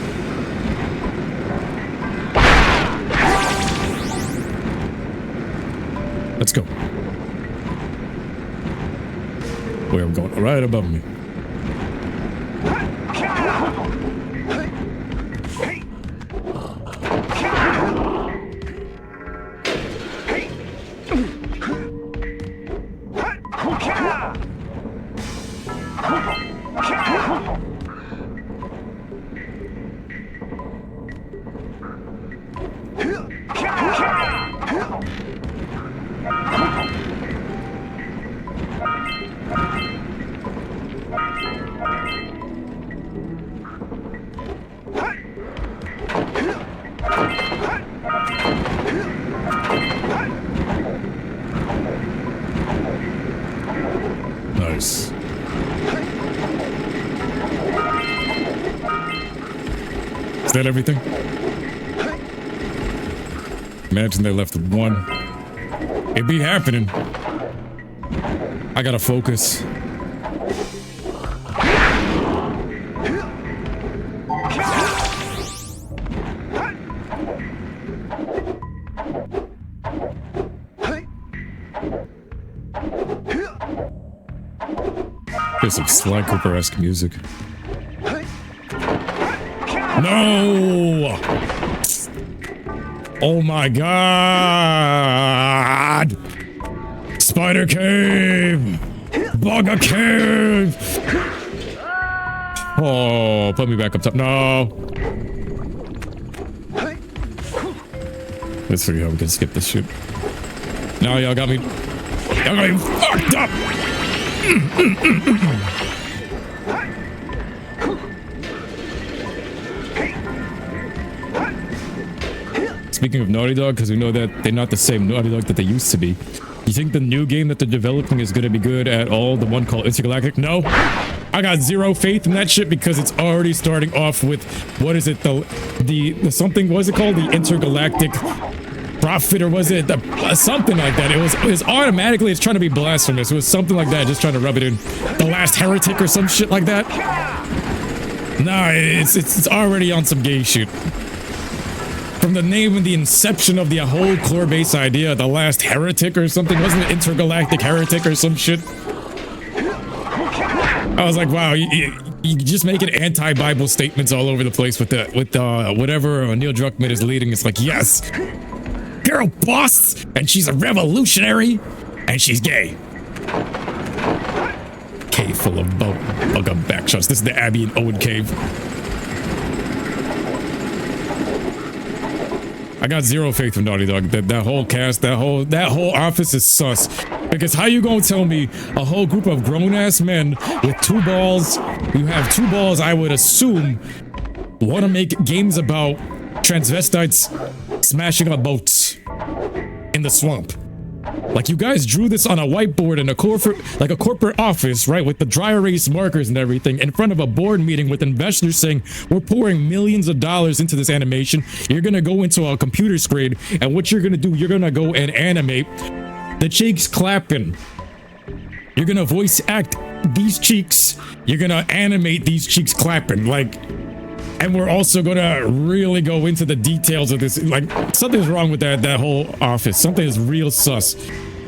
Let's go. Where I'm going? Right above me. Nice. Is that everything? Imagine they left with one. It be happening. I gotta focus. There's some Sly Cooper-esque music. No! Oh my god! Spider Cave! Bugger Cave! Oh, put me back up top. No! Let's figure out how we can skip this shit. No, y'all got me. Y'all got me fucked up! Speaking of Naughty Dog, because we know that they're not the same Naughty Dog that they used to be. You think the new game that they're developing is going to be good at all? The one called Intergalactic? No. I got zero faith in that shit because it's already starting off with, what is it? The something, what was it called? The Intergalactic Prophet, or was it something like that? It was automatically, it's trying to be blasphemous. It was something like that, just trying to rub it in. The Last Heretic or some shit like that. Nah, it's already on some gay shit. From the name and the inception of the whole core base idea, the Last Heretic or something, wasn't it Intergalactic Heretic or some shit? I was like, wow, you just making anti-Bible statements all over the place with whatever Neil Druckmann is leading. It's like, yes, girl boss, and she's a revolutionary, and she's gay. Cave full of bug backshots. This is the Abby and Owen cave. I got zero faith in Naughty Dog. That whole cast, that whole office is sus. Because how you gonna tell me a whole group of grown-ass men with two balls, you have two balls, I would assume, want to make games about transvestites smashing on boats in the swamp? Like, you guys drew this on a whiteboard in a corporate office, right, with the dry erase markers and everything, in front of a board meeting with investors saying, we're pouring millions of dollars into this animation. You're gonna go into a computer screen, and what you're gonna do, you're gonna go and animate the cheeks clapping. You're gonna voice act these cheeks. You're gonna animate these cheeks clapping, like, and we're also gonna really go into the details of this. Like, something's wrong with that whole office. Something is real sus.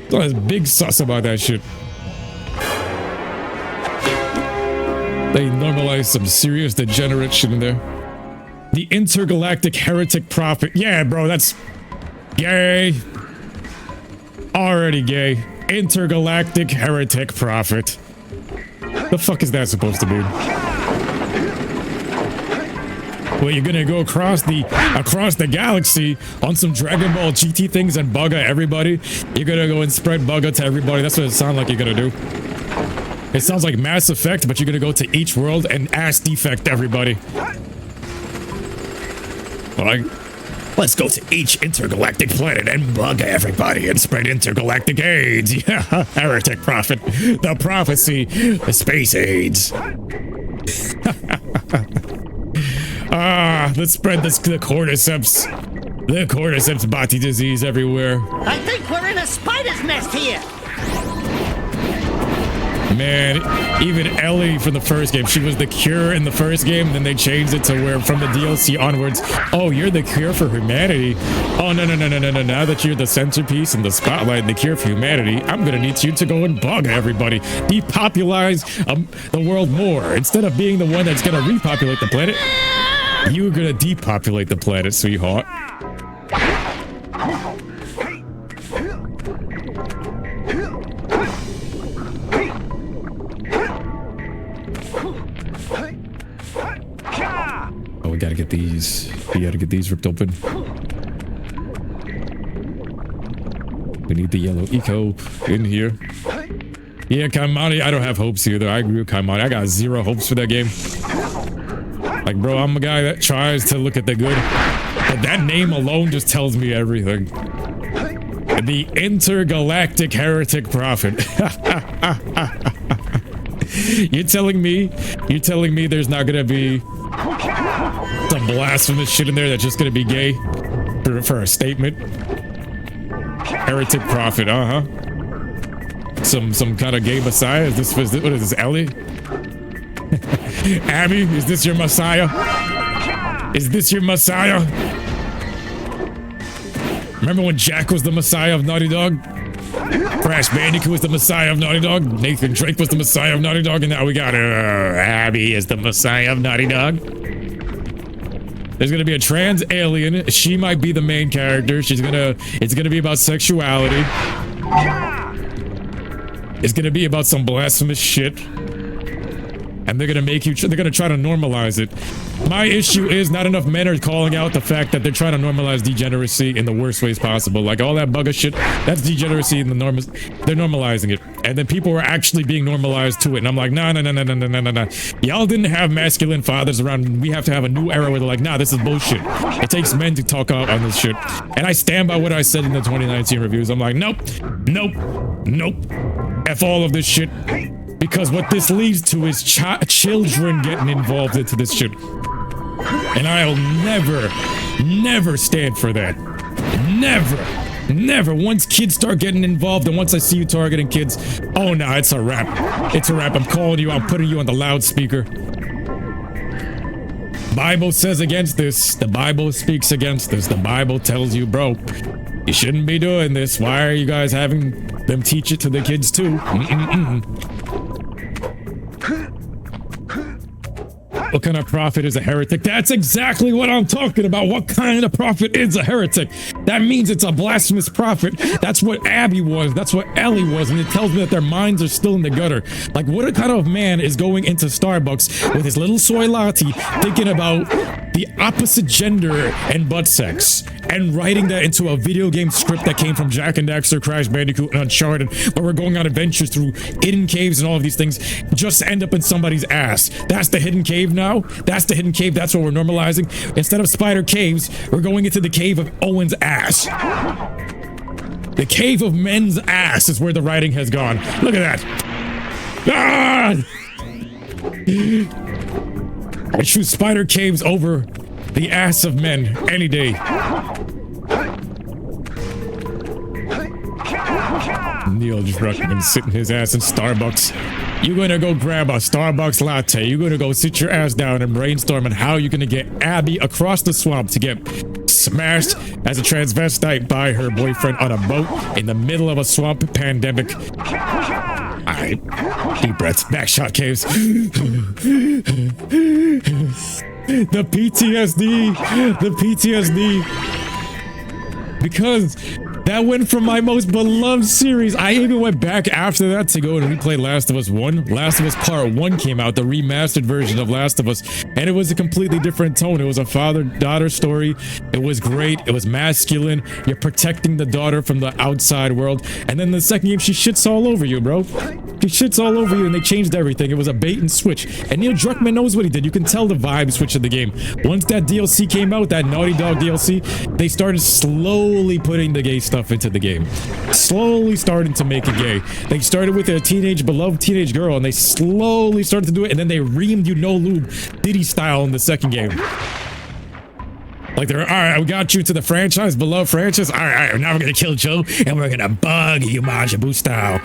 Something's big sus about that shit. They normalized some serious degenerate shit in there. The Intergalactic Heretic Prophet. Yeah, bro, that's gay. Already gay. Intergalactic Heretic Prophet. The fuck is that supposed to mean? Well, you're gonna go across the galaxy on some Dragon Ball GT things and bugger everybody. You're gonna go and spread bugger to everybody. That's what it sounds like you're gonna do. It sounds like Mass Effect, but you're gonna go to each world and ass defect everybody. Like, let's go to each intergalactic planet and bug everybody and spread intergalactic AIDS. Yeah, Heretic Prophet, the prophecy, the space AIDS. Let's spread the cordyceps body disease everywhere. I think we're in a spider's nest here. Man, even Ellie from the first game, she was the cure in the first game, then they changed it to where from the DLC onwards, oh, you're the cure for humanity. Oh, no. Now that you're the centerpiece and the spotlight and the cure for humanity, I'm gonna need you to go and bug everybody. Depopularize the world more. Instead of being the one that's gonna repopulate the planet, you're gonna depopulate the planet, sweetheart. Oh, we gotta get these. We gotta get these ripped open. We need the yellow eco in here. Yeah, Kaimani, I don't have hopes either. I agree with Kaimani. I got zero hopes for that game. Like, bro, I'm a guy that tries to look at the good, but that name alone just tells me everything. The Intergalactic Heretic Prophet. You're telling me there's not gonna be some blasphemous shit in there that's just gonna be gay for a statement? Heretic Prophet, Some kind of gay messiah? What is this, Ellie? Abby, is this your messiah? Is this your messiah? Remember when Jak was the messiah of Naughty Dog? Crash Bandicoot was the messiah of Naughty Dog. Nathan Drake was the messiah of Naughty Dog. And now we got Abby is the messiah of Naughty Dog. There's gonna be a trans alien. She might be the main character. It's gonna be about sexuality. It's gonna be about some blasphemous shit. And they're gonna try to normalize it. My issue is not enough men are calling out the fact that they're trying to normalize degeneracy in the worst ways possible. Like all that bugger shit, that's degeneracy in the norms. They're normalizing it. And then people are actually being normalized to it. And I'm like, nah. Y'all didn't have masculine fathers around. We have to have a new era where they're like, nah, this is bullshit. It takes men to talk out on this shit. And I stand by what I said in the 2019 reviews. I'm like, nope. F all of this shit. Because what this leads to is children getting involved into this shit. And I'll never stand for that. Never. Once kids start getting involved and once I see you targeting kids, oh no, it's a wrap. It's a wrap. I'm calling you. I'm putting you on the loudspeaker. Bible says against this. The Bible speaks against this. The Bible tells you, bro, you shouldn't be doing this. Why are you guys having them teach it to the kids too? What kind of prophet is a heretic? That's exactly what I'm talking about. What kind of prophet is a heretic? That means it's a blasphemous prophet. That's what Abby was. That's what Ellie was. And it tells me that their minds are still in the gutter. Like, what kind of man is going into Starbucks with his little soy latte thinking about the opposite gender and butt sex and writing that into a video game script that came from Jak and Daxter, Crash Bandicoot, and Uncharted, where we're going on adventures through hidden caves and all of these things just to end up in somebody's ass? That's the hidden cave now. That's the hidden cave. That's what we're normalizing. Instead of spider caves, we're going into the cave of Owen's ass. The cave of men's ass is where the writing has gone. Look at that. I choose spider caves over the ass of men any day. Neil Druckmann sitting his ass in Starbucks. You're gonna go grab a Starbucks latte. You're gonna go sit your ass down and brainstorm on how you're gonna get Abby across the swamp to get smashed as a transvestite by her boyfriend on a boat in the middle of a swamp pandemic. Alright, deep breaths, backshot caves. The PTSD. Because that went from my most beloved series. I even went back after that to go and replay Last of Us 1. Last of Us Part 1 came out, the remastered version of Last of Us, and it was a completely different tone. It was a father-daughter story. It was great. It was masculine. You're protecting the daughter from the outside world. And then the second game, she shits all over you, bro. She shits all over you, and they changed everything. It was a bait and switch. And Neil Druckmann knows what he did. You can tell the vibe switch of the game. Once that DLC came out, that Naughty Dog DLC, they started slowly putting the gay stuff into the game. Slowly starting to make it gay. They started with a beloved teenage girl, and they slowly started to do it, and then they reamed you no lube Diddy style in the second game. Like they're, alright, we got you to the franchise, beloved franchise. Alright, now we're gonna kill Joe, and we're gonna bug you Majin Buu style.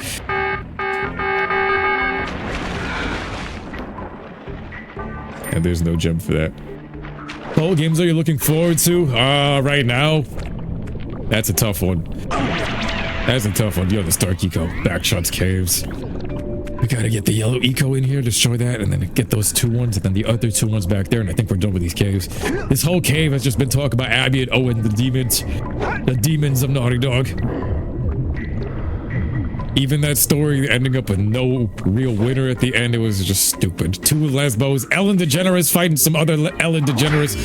And there's no jump for that. What games are you looking forward to? Right now, that's a tough one. That's a tough one. Yo, the Stark Eco, Backshots Caves. We gotta get the yellow Eco in here, destroy that, and then get those two ones, and then the other two ones back there, and I think we're done with these caves. This whole cave has just been talk about Abby and Owen, the demons of Naughty Dog. Even that story ending up with no real winner at the end, it was just stupid. Two lesbos, Ellen DeGeneres fighting some other Ellen DeGeneres.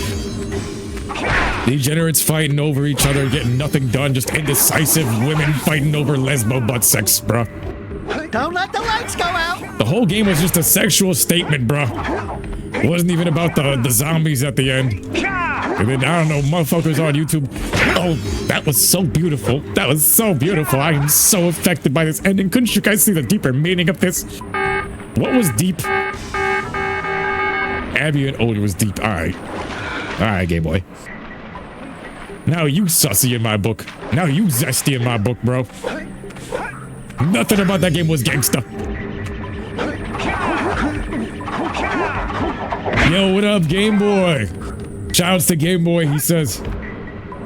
Degenerates fighting over each other, getting nothing done, just indecisive women fighting over lesbo butt sex, bruh. Don't let the lights go out. The whole game was just a sexual statement, bruh. It wasn't even about the zombies at the end. And then, I don't know, motherfuckers on YouTube. Oh, that was so beautiful. That was so beautiful. I am so affected by this ending. Couldn't you guys see the deeper meaning of this? What was deep? Abby and Owen was deep. Alright. Alright, gay boy. Now you sussy in my book. Now you zesty in my book, bro. Nothing about that game was gangsta. Yo, what up, Game Boy? Shouts to Game Boy. He says,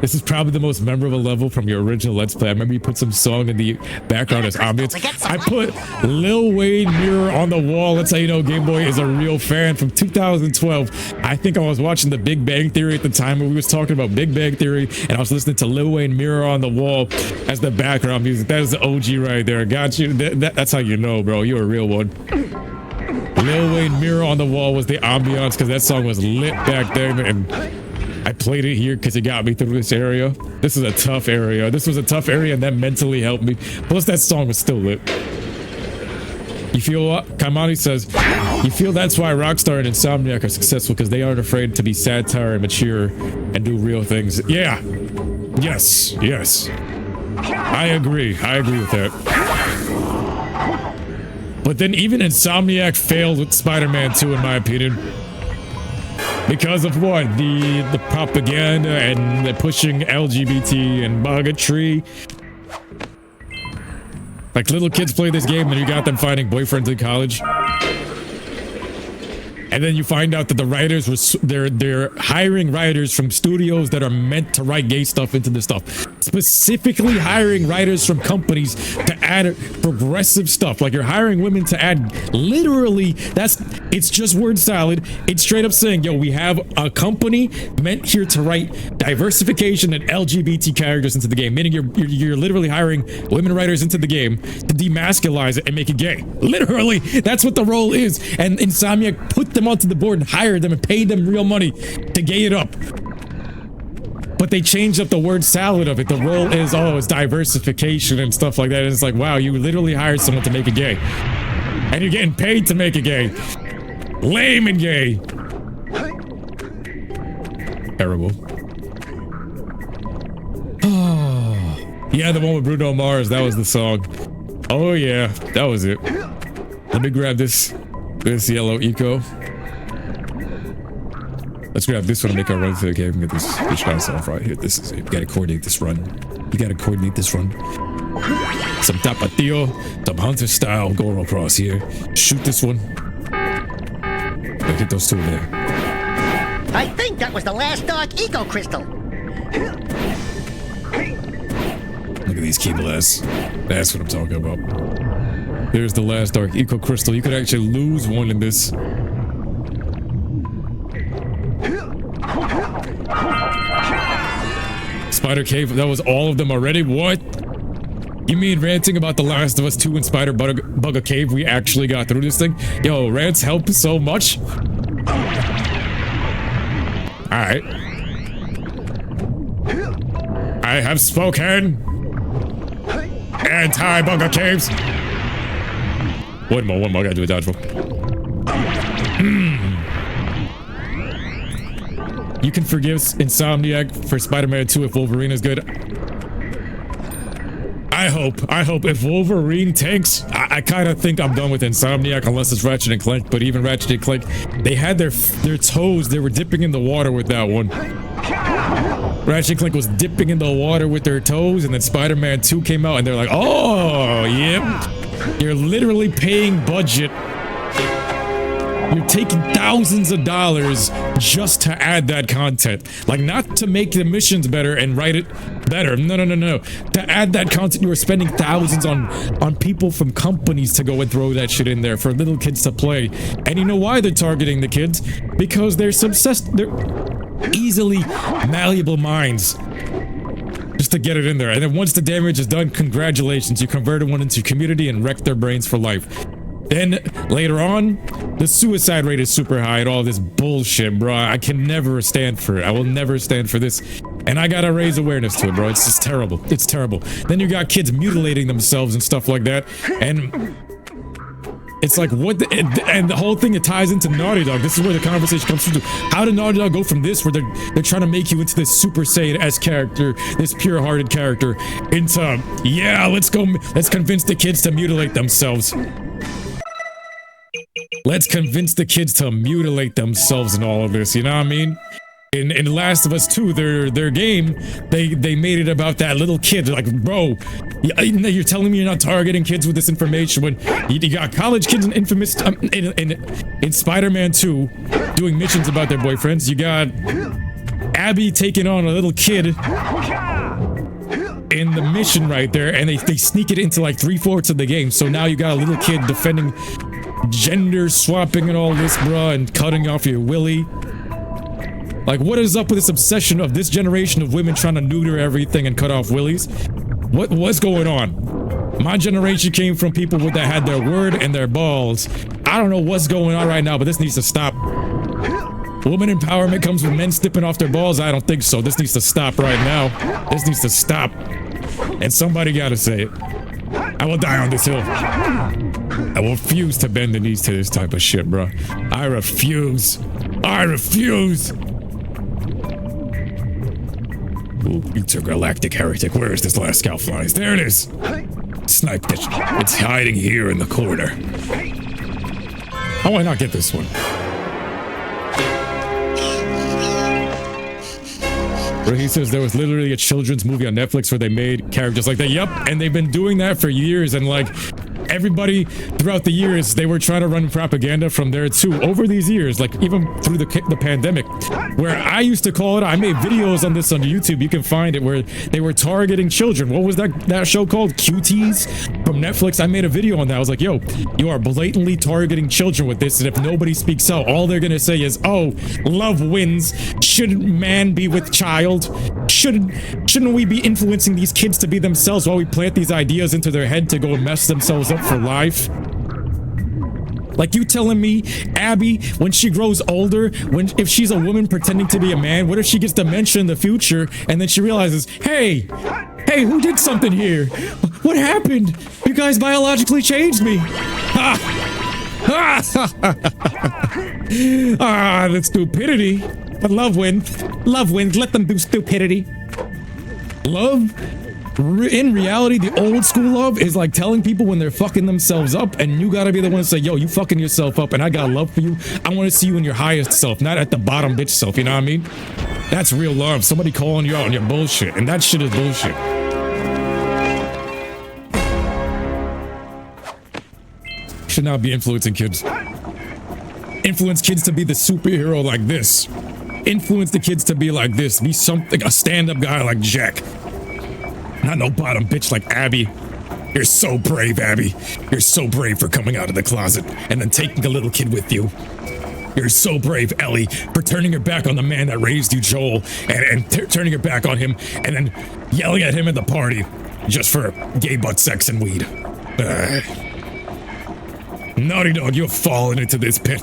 This is probably the most memorable level from your original Let's Play. I remember you put some song in the background as ambience. I put Lil Wayne Mirror on the Wall. That's how you know Game Boy is a real fan from 2012. I think I was watching The Big Bang Theory at the time when we was talking about Big Bang Theory, and I was listening to Lil Wayne Mirror on the Wall as the background music. That is the OG right there. Got you. That's how you know, bro. You're a real one. Lil Wayne Mirror on the Wall was the ambiance because that song was lit back then, and I played it here because it got me through this area. This is a tough area. This was a tough area, and that mentally helped me. Plus, that song was still lit. You feel what? Kaimani says, you feel that's why Rockstar and Insomniac are successful because they aren't afraid to be satire and mature and do real things. Yeah. Yes. Yes. I agree. I agree with that. But then even Insomniac failed with Spider-Man 2, in my opinion. Because of what? The propaganda and the pushing LGBT and buggetry. Like, little kids play this game and you got them finding boyfriends in college. And then you find out that the writers they're hiring writers from studios that are meant to write gay stuff into the stuff. Specifically hiring writers from companies to add progressive stuff. Like, you're hiring women to add, literally, it's just word salad. It's straight up saying, yo, we have a company meant here to write diversification and LGBT characters into the game. Meaning you're literally hiring women writers into the game to demasculize it and make it gay. Literally, that's what the role is. And Insomniac put them onto the board and hired them and paid them real money to gay it up. But they changed up the word salad of it. The role is, it's diversification and stuff like that. And it's like, wow, you literally hired someone to make it gay. And you're getting paid to make it gay. Lame and gay. Terrible. Oh. Yeah, the one with Bruno Mars. That was the song. Oh, yeah. That was it. Let me grab this yellow eco. Let's grab this one and make our run for the game and get this shots off right here. This is it. You gotta coordinate this run. You gotta coordinate this run. Some tapatio, some hunter style going across here. Shoot this one. Look at those two there. I think that was the last Dark Eco Crystal. Look at these keyblasts. That's what I'm talking about. There's the last Dark Eco Crystal. You could actually lose one in this. Spider Cave, that was all of them already? What? You mean ranting about The Last of Us 2 and Spider Bugger Cave, we actually got through this thing? Yo, rants help so much. Alright. I have spoken. Anti-Bugger Caves. One more, I gotta do a dodge roll. You can forgive Insomniac for Spider-Man 2 if Wolverine is good. I hope if Wolverine tanks, I kind of think I'm done with Insomniac unless it's Ratchet and Clank, but even Ratchet and Clank, they had their toes, they were dipping in the water with that one. Ratchet and Clank was dipping in the water with their toes, and then Spider-Man 2 came out and they're like, oh, yeah. You're literally paying budget. You're taking thousands of dollars just to add that content. Like, not to make the missions better and write it better. No. To add that content, you are spending thousands on people from companies to go and throw that shit in there for little kids to play. And you know why they're targeting the kids? Because they're easily malleable minds. Just to get it in there. And then once the damage is done, congratulations, you converted one into community and wrecked their brains for life. Then later on, the suicide rate is super high and all this bullshit, bro. I can never stand for it. I will never stand for this. And I gotta raise awareness to it, bro. It's just terrible. It's terrible. Then you got kids mutilating themselves and stuff like that. And it's like, what and the whole thing, it ties into Naughty Dog. This is where the conversation comes through. How did Naughty Dog go from this, where they're trying to make you into this Super Saiyan-esque character, this pure-hearted character, into, yeah, let's convince the kids to mutilate themselves. Let's convince the kids to mutilate themselves in all of this, you know what I mean? In Last of Us 2, their game, they made it about that little kid. Like, bro, you're telling me you're not targeting kids with this information when you got college kids in Spider-Man 2 doing missions about their boyfriends. You got Abby taking on a little kid in the mission right there, and they sneak it into like 3/4 of the game. So now you got a little kid defending gender swapping and all this, bruh, and cutting off your willy. Like, what is up with this obsession of this generation of women trying to neuter everything and cut off willies? What's going on? My generation came from people that had their word and their balls. I don't know what's going on right now, but this needs to stop. Woman empowerment comes with men snipping off their balls? I don't think so. This needs to stop right now. This needs to stop. And somebody gotta say it. I will die on this hill. I refuse to bend the knees to this type of shit, bro. I refuse. I refuse. Ooh, intergalactic heretic. Where is this last scout flies? There it is. Sniped it. It's hiding here in the corner. How do I not get this one? Where he says there was literally a children's movie on Netflix where they made characters like that. Yup, and they've been doing that for years, and like everybody throughout the years, they were trying to run propaganda from there too over these years, like even through the pandemic, where I used to call it, I made videos on this on YouTube, you can find it, where they were targeting children. What was that show called? Cuties from Netflix. I made a video on that. I was like, yo, you are blatantly targeting children with this, and if nobody speaks out, all they're gonna say is, oh, love wins. Shouldn't man be with child? Shouldn't we be influencing these kids to be themselves while we plant these ideas into their head to go and mess themselves up for life? Like, you telling me Abby, when she grows older, if she's a woman pretending to be a man, what if she gets dementia in the future and then she realizes, hey, who did something here? What happened? You guys biologically changed me. The stupidity. But love wins. Love wins. Let them do stupidity. Love? In reality, the old school love is like telling people when they're fucking themselves up, and you gotta be the one to say, yo, you fucking yourself up, and I got love for you. I want to see you in your highest self, not at the bottom bitch self, you know what I mean? That's real love. Somebody calling you out on your bullshit, and that shit is bullshit. Should not be influencing kids. Influence kids to be the superhero like this. Influence the kids to be like this. Be something, a stand-up guy like Jak. Not no bottom bitch like Abby. You're so brave, Abby. You're so brave for coming out of the closet and then taking a little kid with you. You're so brave, Ellie, for turning your back on the man that raised you, Joel, and turning your back on him and then yelling at him at the party just for gay butt sex and weed. Naughty Dog, you have fallen into this pit.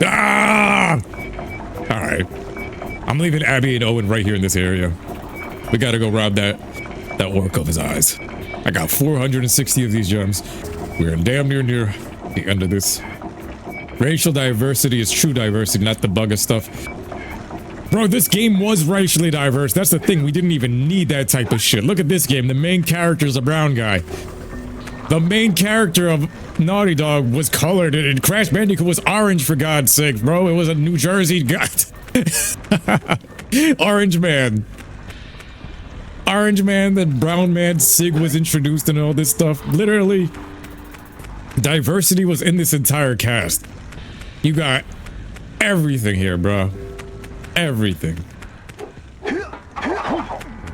Ah! Alright. I'm leaving Abby and Owen right here in this area. We gotta go rob that orc of his eyes. I got 460 of these gems. We're damn near the end of this. Racial diversity is true diversity, not the bug of stuff. Bro, this game was racially diverse. That's the thing. We didn't even need that type of shit. Look at this game. The main character is a brown guy. The main character of Naughty Dog was colored, and Crash Bandicoot was orange, for God's sake, bro. It was a New Jersey guy. Orange Man. Orange Man, then Brown Man, Sig was introduced and all this stuff. Literally, diversity was in this entire cast. You got everything here, bro. Everything.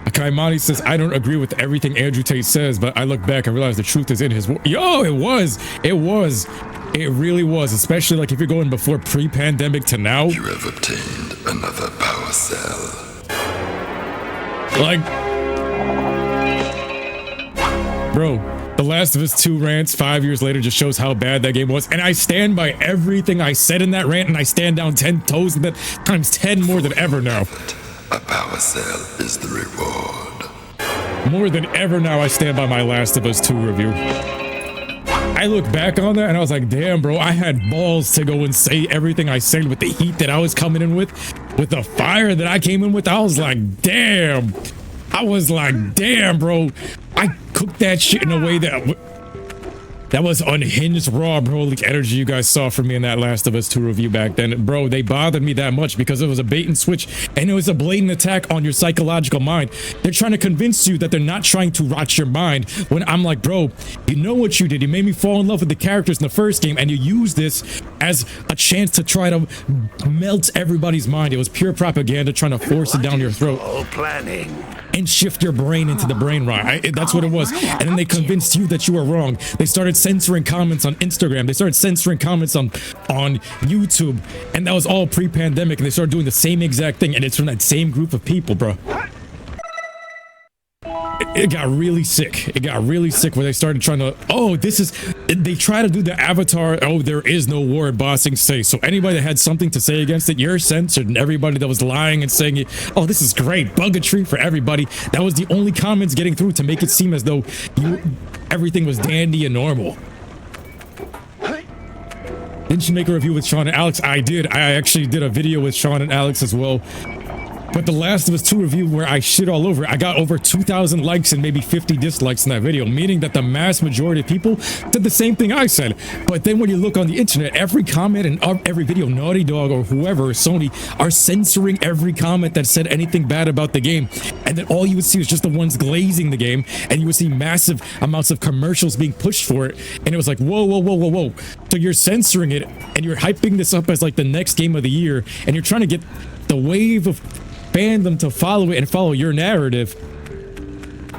Kaimani says, I don't agree with everything Andrew Tate says, but I look back and realize the truth is in his words. Yo, it was. It really was, especially like if you're going before pre-pandemic to now. You have obtained another power cell. Like, bro, The Last of Us 2 rants 5 years later just shows how bad that game was, and I stand by everything I said in that rant, and I stand down 10 toes in that times 10 more than ever now. A power cell is the reward. More than ever now, I stand by my Last of Us 2 review. I look back on that and I was like, damn, bro, I had balls to go and say everything I said with the heat that I was coming in with the fire that I came in with. I was like, damn. I was like, damn, bro. I cooked that shit in a way that That was unhinged raw, bro. Like energy you guys saw from me in that Last of Us 2 review back then. Bro, they bothered me that much because it was a bait and switch and it was a blatant attack on your psychological mind. They're trying to convince you that they're not trying to rot your mind when I'm like, bro, you know what you did? You made me fall in love with the characters in the first game and you used this as a chance to try to melt everybody's mind. It was pure propaganda trying to force it down your throat. All planning. And shift your brain into the brain rot. That's what it was. And then they convinced you that you were wrong. They started censoring comments on Instagram. They started censoring comments on YouTube. And that was all pre-pandemic. And they started doing the same exact thing. And it's from that same group of people, bro. It got really sick. It got really sick where they started trying to, they try to do the avatar, there is no war at Bossing Say. So anybody that had something to say against it, you're censored. And everybody that was lying and saying, oh, this is great, buggatry for everybody. That was the only comments getting through to make it seem as though everything was dandy and normal. Didn't you make a review with Sean and Alex? I did. I actually did a video with Sean and Alex as well. But the Last of Us 2 review where I shit all over, I got over 2,000 likes and maybe 50 dislikes in that video, meaning that the mass majority of people did the same thing I said. But then when you look on the internet, every comment and every video, Naughty Dog or whoever, Sony, are censoring every comment that said anything bad about the game. And then all you would see was just the ones glazing the game, and you would see massive amounts of commercials being pushed for it. And it was like, whoa, whoa, whoa, whoa, whoa. So you're censoring it, and you're hyping this up as like the next game of the year, and you're trying to get the wave of fandom to follow it and follow your narrative.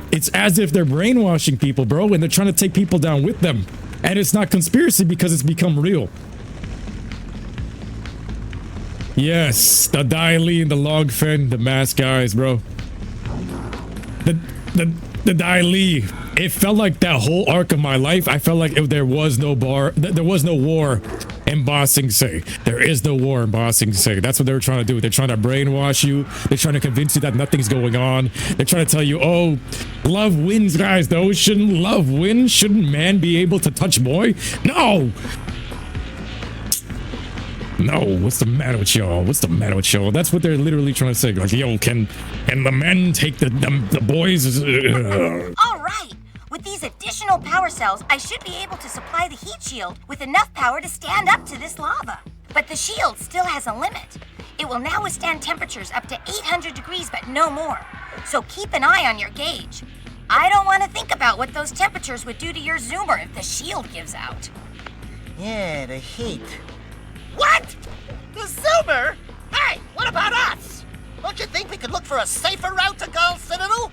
It's as if they're brainwashing people, bro, and they're trying to take people down with them. And it's not conspiracy because it's become real. Yes, the Dai Li and the Log Fen, the mask guys, bro. The Dai Li. It felt like that whole arc of my life. I felt like there was no war in Bossing Say. There is no war in Bossing Say. That's what they were trying to do. They're trying to brainwash you. They're trying to convince you that nothing's going on. They're trying to tell you, oh, love wins, guys, though. Shouldn't love win? Shouldn't man be able to touch boy? No! No, what's the matter with y'all? What's the matter with y'all? That's what they're literally trying to say. Like, yo, can the men take the boys? All right. With these additional power cells, I should be able to supply the heat shield with enough power to stand up to this lava. But the shield still has a limit. It will now withstand temperatures up to 800 degrees, but no more. So keep an eye on your gauge. I don't want to think about what those temperatures would do to your zoomer if the shield gives out. Yeah, the heat. What? The Zoomer? Hey, what about us? Don't you think we could look for a safer route to Gull Citadel?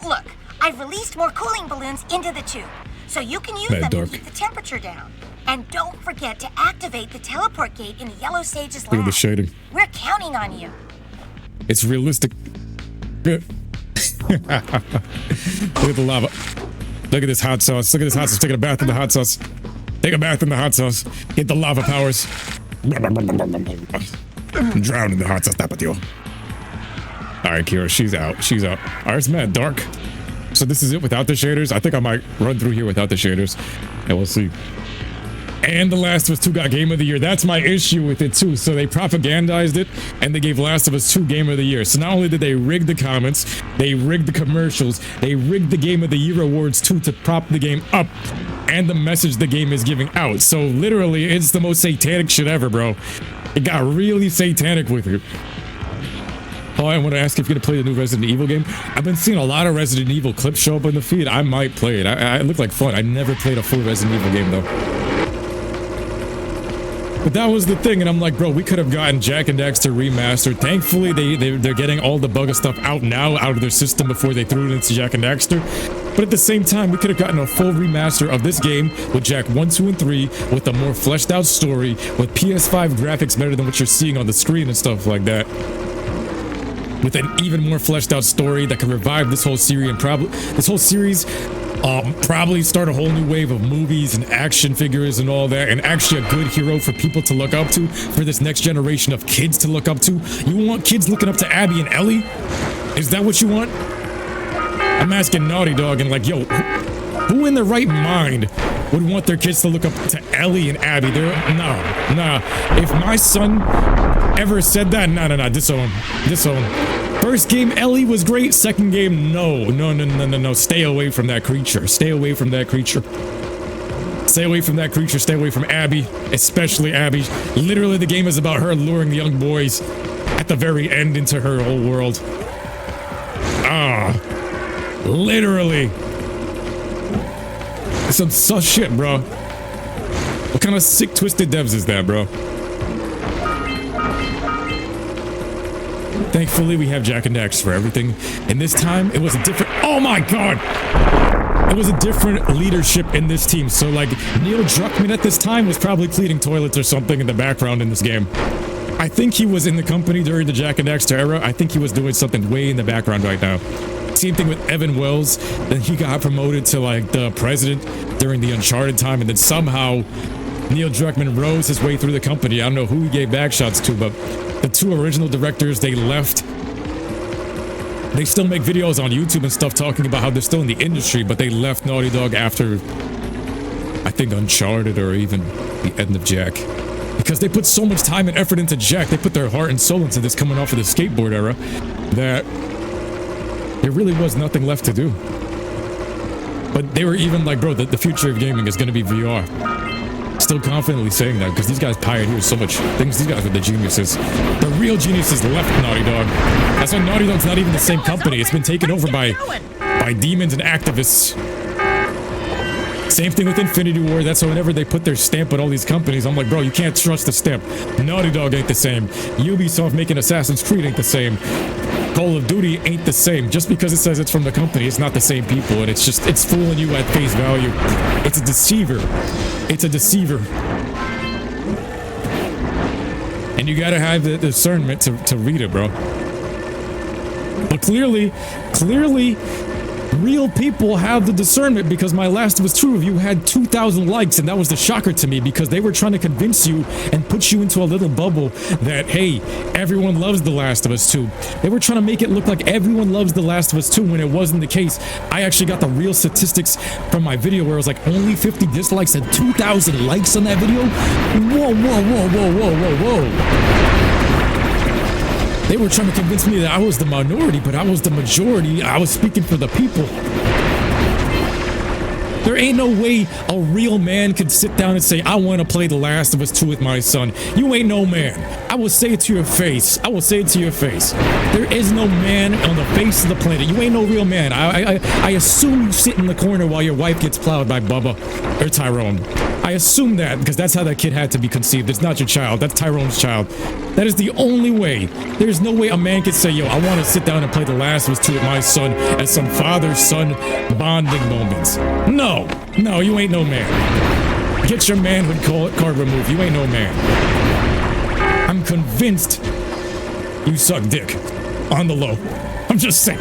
Look, I've released more cooling balloons into the tube, so you can use them to keep the temperature down. And don't forget to activate the teleport gate in the Yellow Sage's lab. Look at the shading. We're counting on you. It's realistic. Look at the lava. Look at this hot sauce. Look at this hot sauce. Taking a bath in the hot sauce. Take a bath in the hot sauce. Get the lava powers. Drown in the hot sauce. Tap with you. Alright, Kira, she's out. She's out. Alright, it's mad dark. So this is it without the shaders. I think I might run through here without the shaders. And we'll see. And The Last of Us 2 got Game of the Year. That's my issue with it too. So they propagandized it and they gave Last of Us 2 Game of the Year. So not only did they rig the comments, they rigged the commercials, they rigged the Game of the Year awards too to prop the game up and the message the game is giving out. So literally, it's the most satanic shit ever, bro. It got really satanic with it. Oh, I want to ask if you're going to play the new Resident Evil game. I've been seeing a lot of Resident Evil clips show up on the feed. I might play it. It looked like fun. I never played a full Resident Evil game, though. But that was the thing, and I'm like, bro, we could have gotten Jak and Daxter Remastered. Thankfully, they're getting all the bugger stuff out now, out of their system before they threw it into Jak and Daxter. But at the same time, we could have gotten a full remaster of this game with Jak 1, 2, and 3, with a more fleshed out story, with PS5 graphics better than what you're seeing on the screen and stuff like that. With an even more fleshed out story that could revive this whole series and probably start a whole new wave of movies and action figures and all that, and actually a good hero for people to look up to, for this next generation of kids to look up to. You want kids looking up to Abby and Ellie? Is that what you want? I'm asking Naughty Dog and like, yo, who in their right mind would want their kids to look up to Ellie and Abby? Nah. If my son ever said that, nah, disown. First game, Ellie was great. Second game, no. Stay away from that creature. Stay away from that creature. Stay away from that creature. Stay away from Abby, especially Abby. Literally, the game is about her luring the young boys at the very end into her whole world. Literally. Some sus shit, bro. What kind of sick, twisted devs is that, bro? Thankfully, we have Jak and Daxter for everything. And this time, it was a different... Oh my god! It was a different leadership in this team. So, like, Neil Druckmann at this time was probably cleaning toilets or something in the background in this game. I think he was in the company during the Jak and Daxter era. I think he was doing something way in the background right now. Same thing with Evan Wells. Then he got promoted to, like, the president during the Uncharted time. And then somehow, Neil Druckmann rose his way through the company. I don't know who he gave back shots to, but the two original directors, they left. They still make videos on YouTube and stuff talking about how they're still in the industry, but they left Naughty Dog after, I think, Uncharted or even the end of Jak. Because they put so much time and effort into Jak, they put their heart and soul into this coming off of the skateboard era, that there really was nothing left to do. But they were even like, bro, the future of gaming is going to be VR. Still confidently saying that because these guys pioneered so much things. These guys are the geniuses. The real geniuses left Naughty Dog. That's why Naughty Dog's not even the same company. It's been taken over by demons and activists. Same thing with Infinity Ward. That's why whenever they put their stamp on all these companies, I'm like, bro, you can't trust the stamp. Naughty Dog ain't the same. Ubisoft making Assassin's Creed ain't the same. Call of Duty ain't the same. Just because it says it's from the company, it's not the same people, and it's fooling you at face value. It's a deceiver. It's a deceiver. And you gotta have the discernment to read it, bro. But clearly, real people have the discernment, because My Last of Us 2 review had 2,000 likes, and that was the shocker to me, because they were trying to convince you and put you into a little bubble that, hey, everyone loves The Last of Us 2. They were trying to make it look like everyone loves The Last of Us 2 when it wasn't the case. I actually got the real statistics from my video where it was like only 50 dislikes and 2,000 likes on that video. Whoa, whoa, whoa, whoa, whoa, whoa, whoa. They were trying to convince me that I was the minority, but I was the majority. I was speaking for the people. There ain't no way a real man could sit down and say, I want to play The Last of Us 2 with my son. You ain't no man. I will say it to your face. I will say it to your face. There is no man on the face of the planet. You ain't no real man. I assume you sit in the corner while your wife gets plowed by Bubba or Tyrone. I assume that because that's how that kid had to be conceived. It's not your child. That's Tyrone's child. That is the only way. There's no way a man could say, yo, I want to sit down and play The Last of Us 2 with my son as some father-son bonding moments. No, you ain't no man. Get your manhood card removed. You ain't no man. I'm convinced you suck dick on the low. I'm just saying.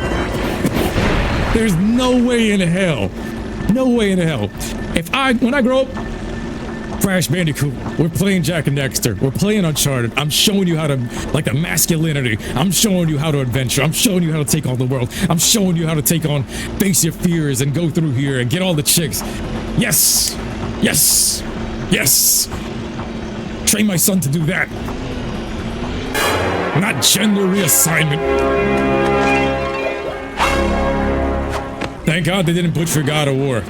There's no way in hell. No way in hell. When I grow up, Crash Bandicoot, we're playing Jak and Daxter, we're playing Uncharted, I'm showing you how to, like, the masculinity, I'm showing you how to adventure, I'm showing you how to take on the world, I'm showing you how to face your fears and go through here and get all the chicks. Yes! Yes! Yes! Train my son to do that. Not gender reassignment. Thank God they didn't butcher God of War.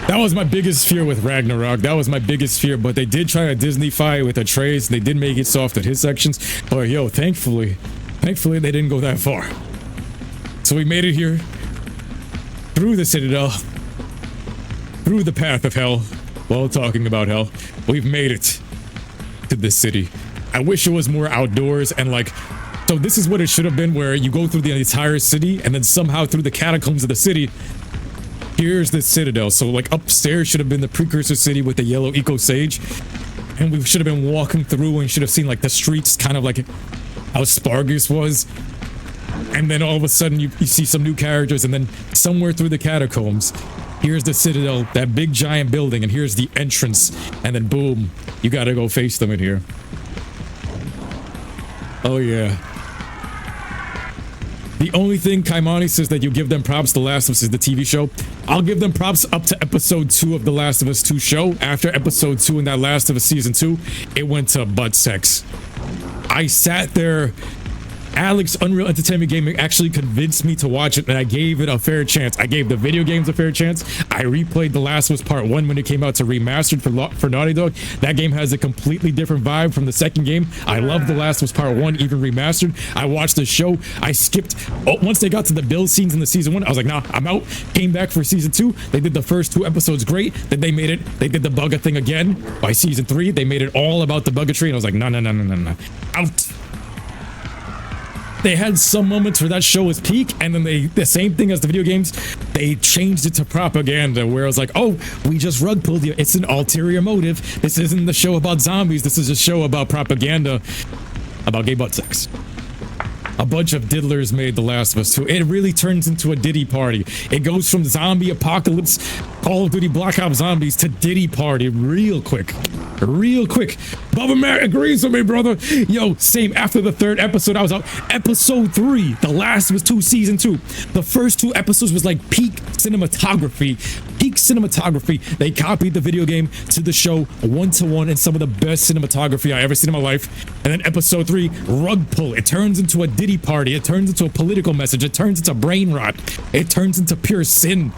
That was my biggest fear with Ragnarok. That was my biggest fear, but they did try to Disney-fy it with Atreus. They did make it soft at his sections. But yo, thankfully they didn't go that far. So we made it here. Through the Citadel. Through the path of hell. While talking about hell. We've made it to this city. I wish it was more outdoors and like... So this is what it should have been, where you go through the entire city and then somehow through the catacombs of the city, here's the Citadel. So like upstairs should have been the Precursor City with the yellow Eco Sage. And we should have been walking through and should have seen like the streets kind of like how Spargus was. And then all of a sudden you see some new characters, and then somewhere through the catacombs, here's the Citadel, that big giant building, and here's the entrance. And then boom, you gotta go face them in here. Oh yeah. The only thing Kaimani says that you give them props, The Last of Us is the TV show. I'll give them props up to episode 2 of The Last of Us 2 show. After episode 2 in that Last of Us season 2, it went to butt sex. I sat there Alex, Unreal Entertainment Gaming, actually convinced me to watch it, and I gave it a fair chance. I gave the video games a fair chance. I replayed The Last of Us Part 1 when it came out to Remastered for Naughty Dog. That game has a completely different vibe from the second game. I love The Last of Us Part 1, even Remastered. I watched the show. I skipped. Once they got to the Bill scenes in the season 1, I was like, nah, I'm out. Came back for season 2. They did the first 2 episodes great. Then they did the bugger thing again. By season 3, they made it all about the buggetry, and I was like, no. Out. They had some moments where that show was peak, and then the same thing as the video games, they changed it to propaganda, where I was like, oh, we just rug pulled you. It's an ulterior motive. This isn't the show about zombies. This is a show about propaganda, about gay butt sex. A bunch of diddlers made The Last of Us 2. It really turns into a Diddy party. It goes from zombie apocalypse, Call of Duty Black Ops Zombies to Diddy party real quick. Bubba Matt agrees with me, brother. Yo, same. After the 3rd episode, I was out. Episode 3, The Last of Us 2 Season 2. The first 2 episodes was like peak cinematography. They copied the video game to the show 1-to-1, and some of the best cinematography I ever seen in my life. And then episode 3, rug pull. It turns into a Diddy party. It turns into a political message. It turns into brain rot. It turns into pure sin.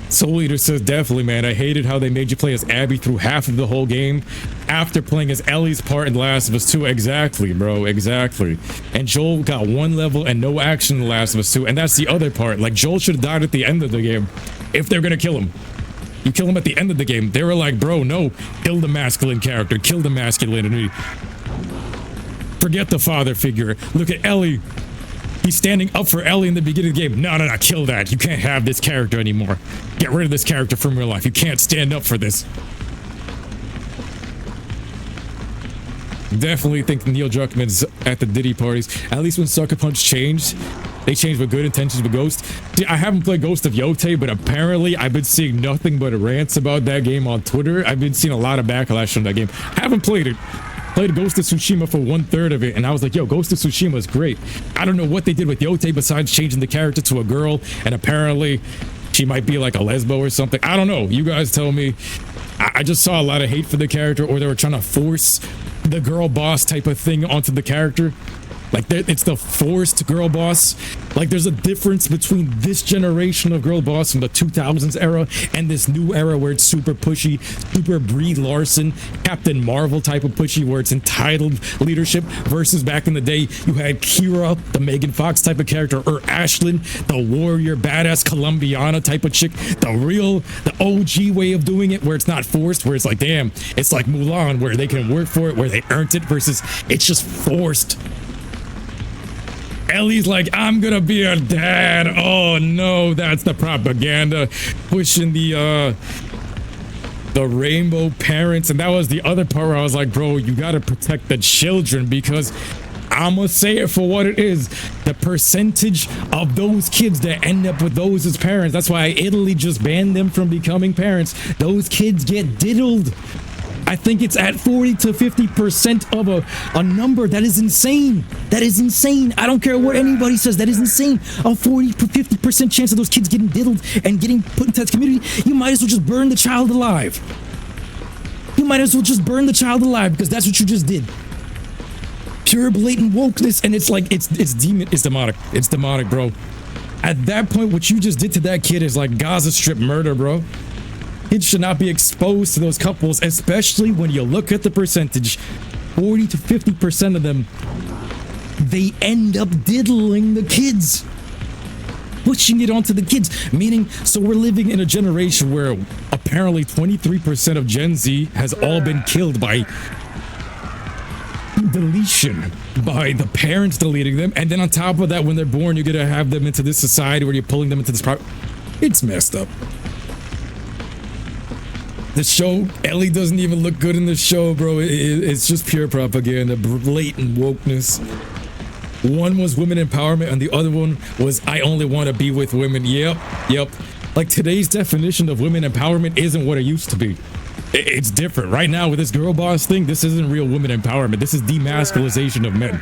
Soul Eater says, definitely, man. I hated how they made you play as Abby through half of the whole game after playing as Ellie's part in The Last of Us 2. Exactly, bro. Exactly. And Joel got 1 level and no action in The Last of Us 2. And that's the other part. Like, Joel should have died at the end of the game if they're gonna kill him. You kill him at the end of the game. They were like, bro, no. Kill the masculine character. Kill the masculinity. Forget the father figure. Look at Ellie. He's standing up for Ellie in the beginning of the game. No, kill that. You can't have this character anymore. Get rid of this character from real life. You can't stand up for this. Definitely think Neil Druckmann's at the Diddy parties. At least when Sucker Punch changed, they changed with good intentions with Ghost. See, I haven't played Ghost of Yotei, but apparently I've been seeing nothing but rants about that game on Twitter. I've been seeing a lot of backlash from that game. Haven't played it. Played Ghost of Tsushima for 1/3 of it, and I was like, yo, Ghost of Tsushima is great. I don't know what they did with Yotei besides changing the character to a girl, and apparently she might be like a lesbo or something. I don't know. You guys tell me. I just saw a lot of hate for the character, or they were trying to force the girl boss type of thing onto the character. Like, it's the forced girl boss. Like, there's a difference between this generation of girl boss from the 2000s era and this new era where it's super pushy, super Brie Larson, Captain Marvel type of pushy, where it's entitled leadership, versus back in the day, you had Kira, the Megan Fox type of character, or Ashlyn, the warrior, badass Colombiana type of chick. The OG way of doing it, where it's not forced, where it's like, damn, it's like Mulan, where they can work for it, where they earned it, versus it's just forced. Ellie's like, I'm gonna be a dad. Oh no, that's the propaganda pushing the rainbow parents. And that was the other part where I was like, bro, you gotta protect the children, because I'm gonna say it for what it is. The percentage of those kids that end up with those as parents, that's why Italy just banned them from becoming parents. Those kids get diddled. I think it's at 40 to 50% of a number. That is insane. That is insane. I don't care what anybody says. That is insane. A 40 to 50% chance of those kids getting diddled and getting put into that community. You might as well just burn the child alive. You might as well just burn the child alive, because that's what you just did. Pure blatant wokeness, and it's like it's demonic. It's demonic, bro. At that point, what you just did to that kid is like Gaza Strip murder, bro. Kids should not be exposed to those couples, especially when you look at the percentage. 40 to 50% of them, they end up diddling the kids. Pushing it onto the kids. Meaning, so we're living in a generation where apparently 23% of Gen Z has all been killed by deletion, by the parents deleting them. And then on top of that, when they're born, you're going to have them into this society where you're pulling them into this It's messed up. The show, Ellie doesn't even look good in the show, bro. It's just pure propaganda, blatant wokeness. One was women empowerment, and the other one was I only want to be with women. Yep. Like, today's definition of women empowerment isn't what it used to be. It's different. Right now, with this girl boss thing, this isn't real women empowerment. This is demasculization of men.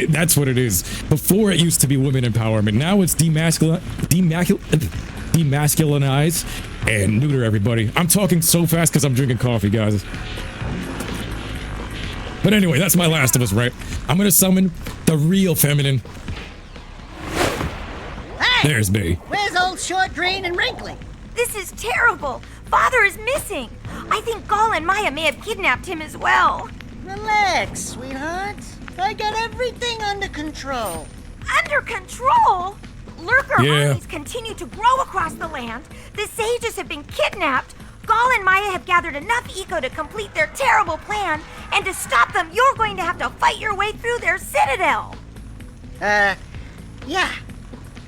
That's what it is. Before, it used to be women empowerment. Now it's demasculinize and neuter everybody. I'm talking so fast because I'm drinking coffee, guys. But anyway, that's my Last of Us, right? I'm gonna summon the real feminine. Hey! There's me. Where's old Short, Drain, and Wrinkly? This is terrible. Father is missing. I think Gall and Maya may have kidnapped him as well. Relax, sweetheart. I got everything under control. Under control? Lurker Yeah. armies continue to grow across the land. The sages have been kidnapped. Gall and Maya have gathered enough eco to complete their terrible plan. And to stop them, you're going to have to fight your way through their citadel. Yeah.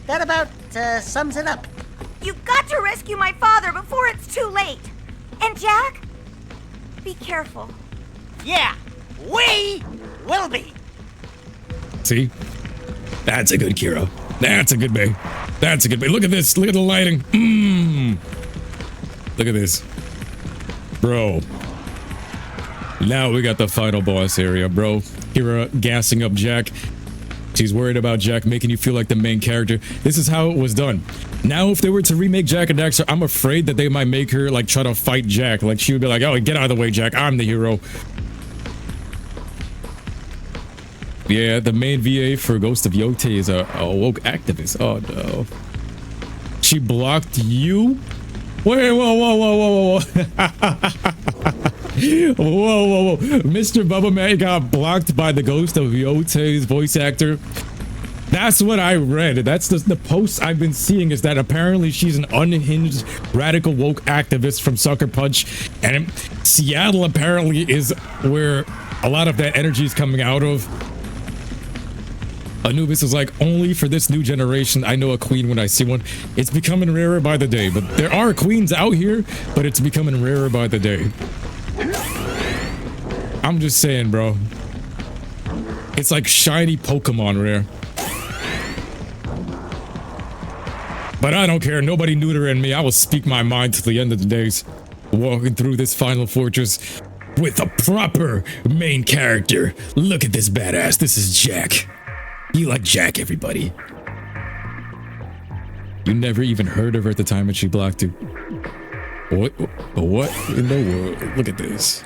That about sums it up. You've got to rescue my father before it's too late. And Jak, be careful. Yeah, we will be. See? That's a good Kira. That's a good bay. That's a good bay. Look at this. Look at the lighting. Look at this. Bro. Now we got the final boss area, bro. Kira gassing up Jak. She's worried about Jak, making you feel like the main character. This is how it was done. Now, if they were to remake Jak and Daxter, I'm afraid that they might make her, like, try to fight Jak. Like, she would be like, oh, get out of the way, Jak. I'm the hero. Yeah, the main VA for Ghost of Yote is a woke activist. Oh, no. She blocked you? Wait, whoa. Whoa. Mr. Bubba Man got blocked by the Ghost of Yote's voice actor. That's what I read. That's the posts I've been seeing, is that apparently she's an unhinged, radical woke activist from Sucker Punch. And Seattle apparently is where a lot of that energy is coming out of. Anubis is like, only for this new generation, I know a queen when I see one. It's becoming rarer by the day, but there are queens out here, but it's becoming rarer by the day. I'm just saying, bro. It's like shiny Pokemon rare. But I don't care. Nobody neuter in me. I will speak my mind to the end of the days. Walking through this final fortress with a proper main character. Look at this badass. This is Jak. You like Jak, everybody. You never even heard of her at the time when she blocked you. What in the world? Look at this.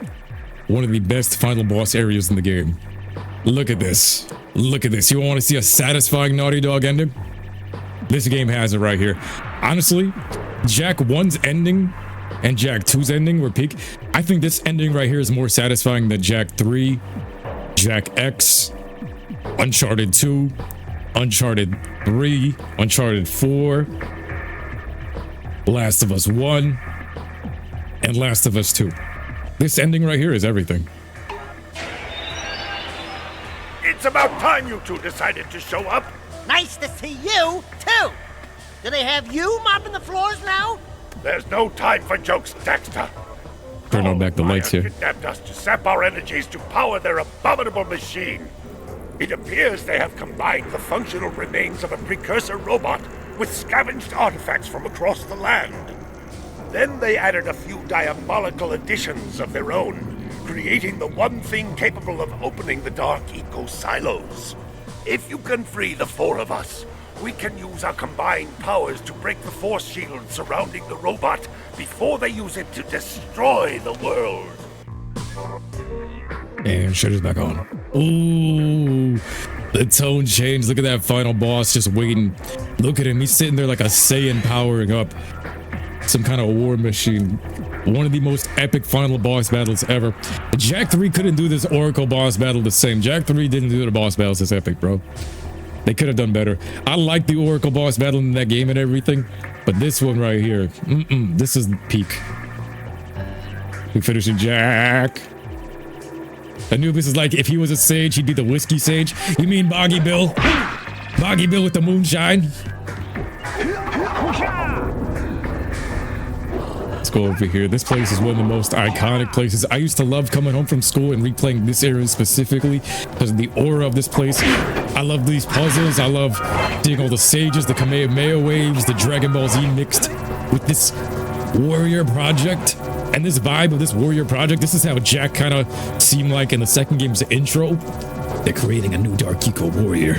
One of the best final boss areas in the game. Look at this. Look at this. You want to see a satisfying Naughty Dog ending? This game has it right here. Honestly, Jak 1's ending and Jak 2's ending were peak. I think this ending right here is more satisfying than Jak 3, Jak X, Uncharted 2, Uncharted 3, Uncharted 4, Last of Us 1, and Last of Us 2. This ending right here is everything. It's about time you two decided to show up. Nice to see you, too. Do they have you mopping the floors now? There's no time for jokes, Daxter. Turn on back the lights here. Kidnapped us to sap our energies to power their abominable machine. It appears they have combined the functional remains of a precursor robot with scavenged artifacts from across the land. Then they added a few diabolical additions of their own, creating the one thing capable of opening the dark eco silos. If you can free the four of us, we can use our combined powers to break the force shield surrounding the robot before they use it to destroy the world. And shutter's back on. Ooh, the tone changed. Look at that final boss just waiting. Look at him. He's sitting there like a Saiyan powering up some kind of war machine. One of the most epic final boss battles ever. Jak 3 couldn't do this Oracle boss battle the same. Jak 3 didn't do the boss battles this epic, bro. They could have done better. I like the Oracle boss battle in that game and everything, but this one right here, this is peak. We finishing Jak. Anubis is like, if he was a sage, he'd be the whiskey sage. You mean Boggy Bill? Boggy Bill with the moonshine? Let's go over here. This place is one of the most iconic places. I used to love coming home from school and replaying this area specifically because of the aura of this place. I love these puzzles. I love seeing all the sages, the Kamehameha waves, the Dragon Ball Z mixed with this warrior project. And this vibe of this warrior project, this is how Jak kind of seemed like in the second game's intro. They're creating a new Dark Eco warrior.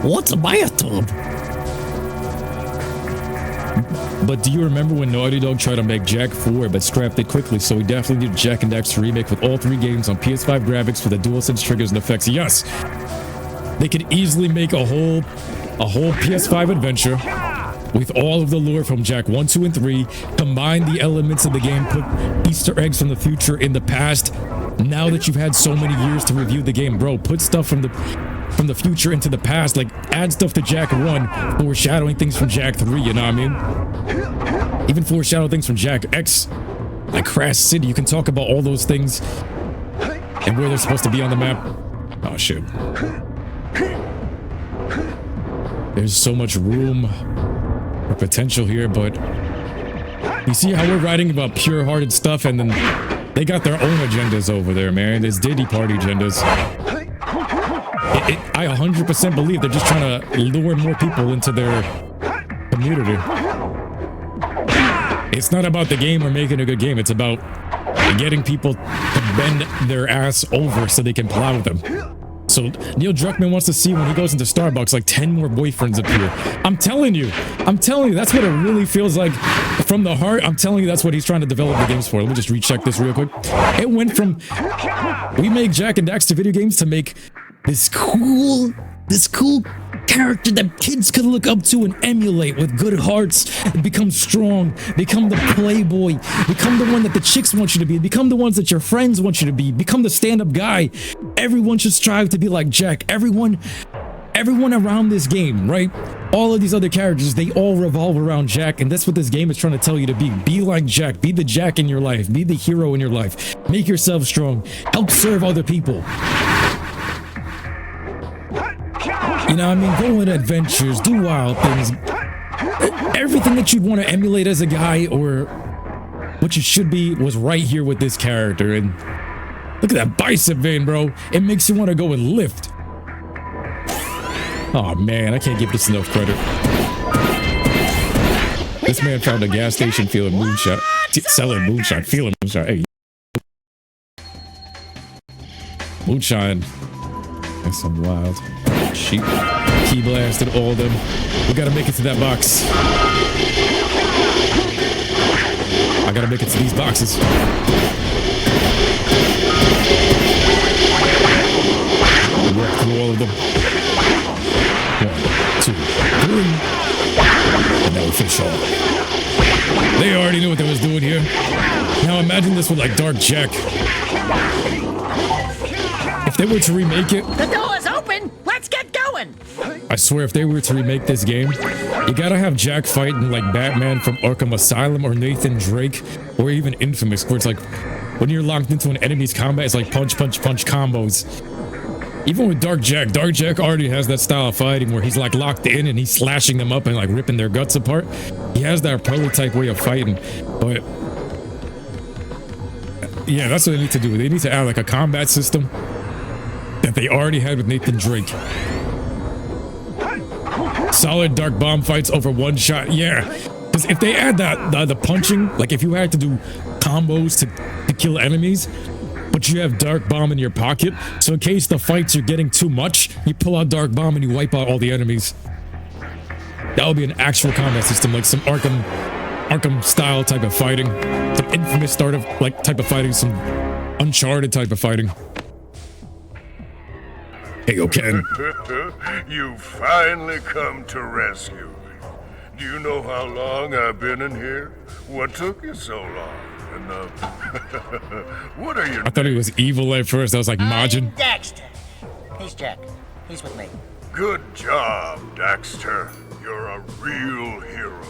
What's a bathtub? But do you remember when Naughty Dog tried to make Jak 4 but scrapped it quickly? So we definitely need a Jak and Daxter remake with all 3 games on PS5 graphics with the DualSense triggers and effects. Yes, they could easily make a whole PS5 adventure with all of the lore from Jak 1, 2, and 3, combine the elements of the game, put Easter eggs from the future in the past. Now that you've had so many years to review the game, bro, put stuff from the future into the past, like add stuff to Jak 1, foreshadowing things from Jak 3, you know what I mean? Even foreshadow things from Jak X, like Crash City. You can talk about all those things and where they're supposed to be on the map. Oh shit. There's so much room for potential here, but you see how we're writing about pure-hearted stuff and then they got their own agendas over there, man. There's Diddy Party agendas. I 100% believe they're just trying to lure more people into their community. It's not about the game or making a good game. It's about getting people to bend their ass over so they can plow them. So Neil Druckmann wants to see when he goes into Starbucks like 10 more boyfriends appear. I'm telling you, that's what it really feels like from the heart. I'm telling you, that's what he's trying to develop the games for. Let me just recheck this real quick. It went from we make Jak and Daxter video games to make this cool character that kids could look up to and emulate with good hearts, become strong, become the playboy, become the one that the chicks want you to be, become the ones that your friends want you to be, become the stand-up guy. Everyone should strive to be like Jak. Everyone around this game, right? All of these other characters, they all revolve around Jak, and that's what this game is trying to tell you to be. Be like Jak. Be the Jak in your life. Be the hero in your life. Make yourself strong. Help serve other people. You know what I mean? Go on adventures, do wild things. Everything that you'd want to emulate as a guy or what you should be was right here with this character. And look at that bicep vein, bro. It makes you want to go and lift. Oh man, I can't give this enough credit. This man found a gas station feeling moonshot. Selling moonshine, feeling moonshine. Hey. Moonshine. That's some wild. Sheep. Key blasted all of them. We gotta make it to that box. I gotta make it to these boxes. Walk through all of them. 1, 2, 3. And now fish all. They already knew what they was doing here. Now imagine this with like Dark Jak. If they were to remake it, the door's open. Let's get going. I swear, if they were to remake this game, you gotta have Jak fighting like Batman from Arkham Asylum or Nathan Drake or even Infamous, where it's like when you're locked into an enemy's combat, it's like punch, punch, punch combos. Even with Dark Jak already has that style of fighting where he's like locked in and he's slashing them up and like ripping their guts apart. He has that prototype way of fighting, but yeah, that's what they need to do. They need to add like a combat system that they already had with Nathan Drake. Solid dark bomb fights over one shot. Yeah, because if they add that the punching, like if you had to do combos to kill enemies, but you have dark bomb in your pocket, so in case the fights are getting too much, you pull out dark bomb and you wipe out all the enemies. That would be an actual combat system, like some Arkham style type of fighting, some Infamous type of fighting, some Uncharted type of fighting. Hey, yo, Ken. You finally come to rescue me. Do you know how long I've been in here? What took you so long? And, what are you? I thought he was evil at first. I was like, Majin. Daxter. He's Jak. He's with me. Good job, Daxter. You're a real hero.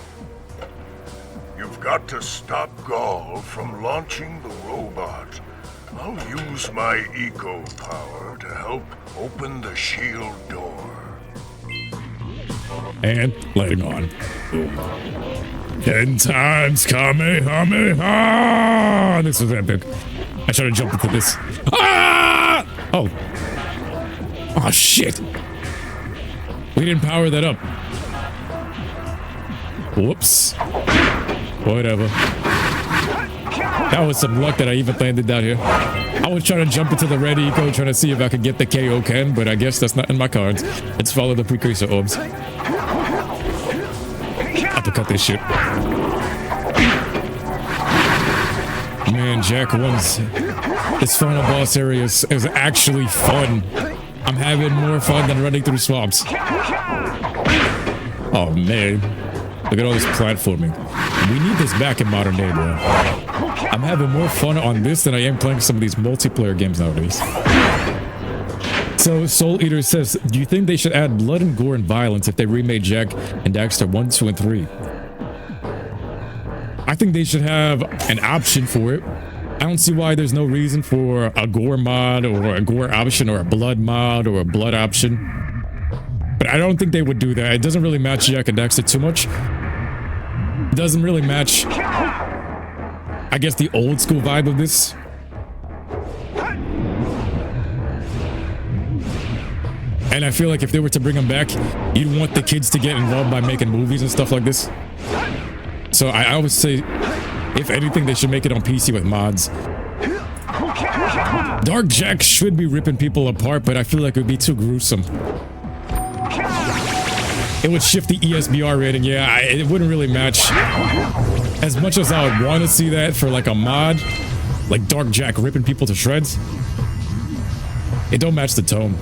You've got to stop Gaul from launching the robot. I'll use my eco power to help open the shield door. And lighting on. Boom. 10 times Kamehameha! This was epic. I should have jumped into this. Ah! Oh. Oh, shit. We didn't power that up. Whoops. Whatever. That was some luck that I even landed down here. I was trying to jump into the red eco, trying to see if I could get the KO Ken, but I guess that's not in my cards. Let's follow the Precursor Orbs. Uppercut this shit. Man, Jak 1's this final boss area is actually fun. I'm having more fun than running through swamps. Oh man, look at all this platforming. We need this back in modern day, bro. I'm having more fun on this than I am playing some of these multiplayer games nowadays. So Soul Eater says, do you think they should add blood and gore and violence if they remade Jak and Daxter 1, 2, and 3? I think they should have an option for it. I don't see why there's no reason for a gore mod or a gore option or a blood mod or a blood option. But I don't think they would do that. It doesn't really match Jak and Daxter too much. It doesn't really match, I guess, the old school vibe of this. And I feel like if they were to bring them back, you'd want the kids to get involved by making movies and stuff like this. So I would say, if anything, they should make it on PC with mods. Dark Jak should be ripping people apart, but I feel like it would be too gruesome. It would shift the ESBR rating. Yeah, it wouldn't really match. As much as I would want to see that for like a mod, like Dark Jak ripping people to shreds, it don't match the tone.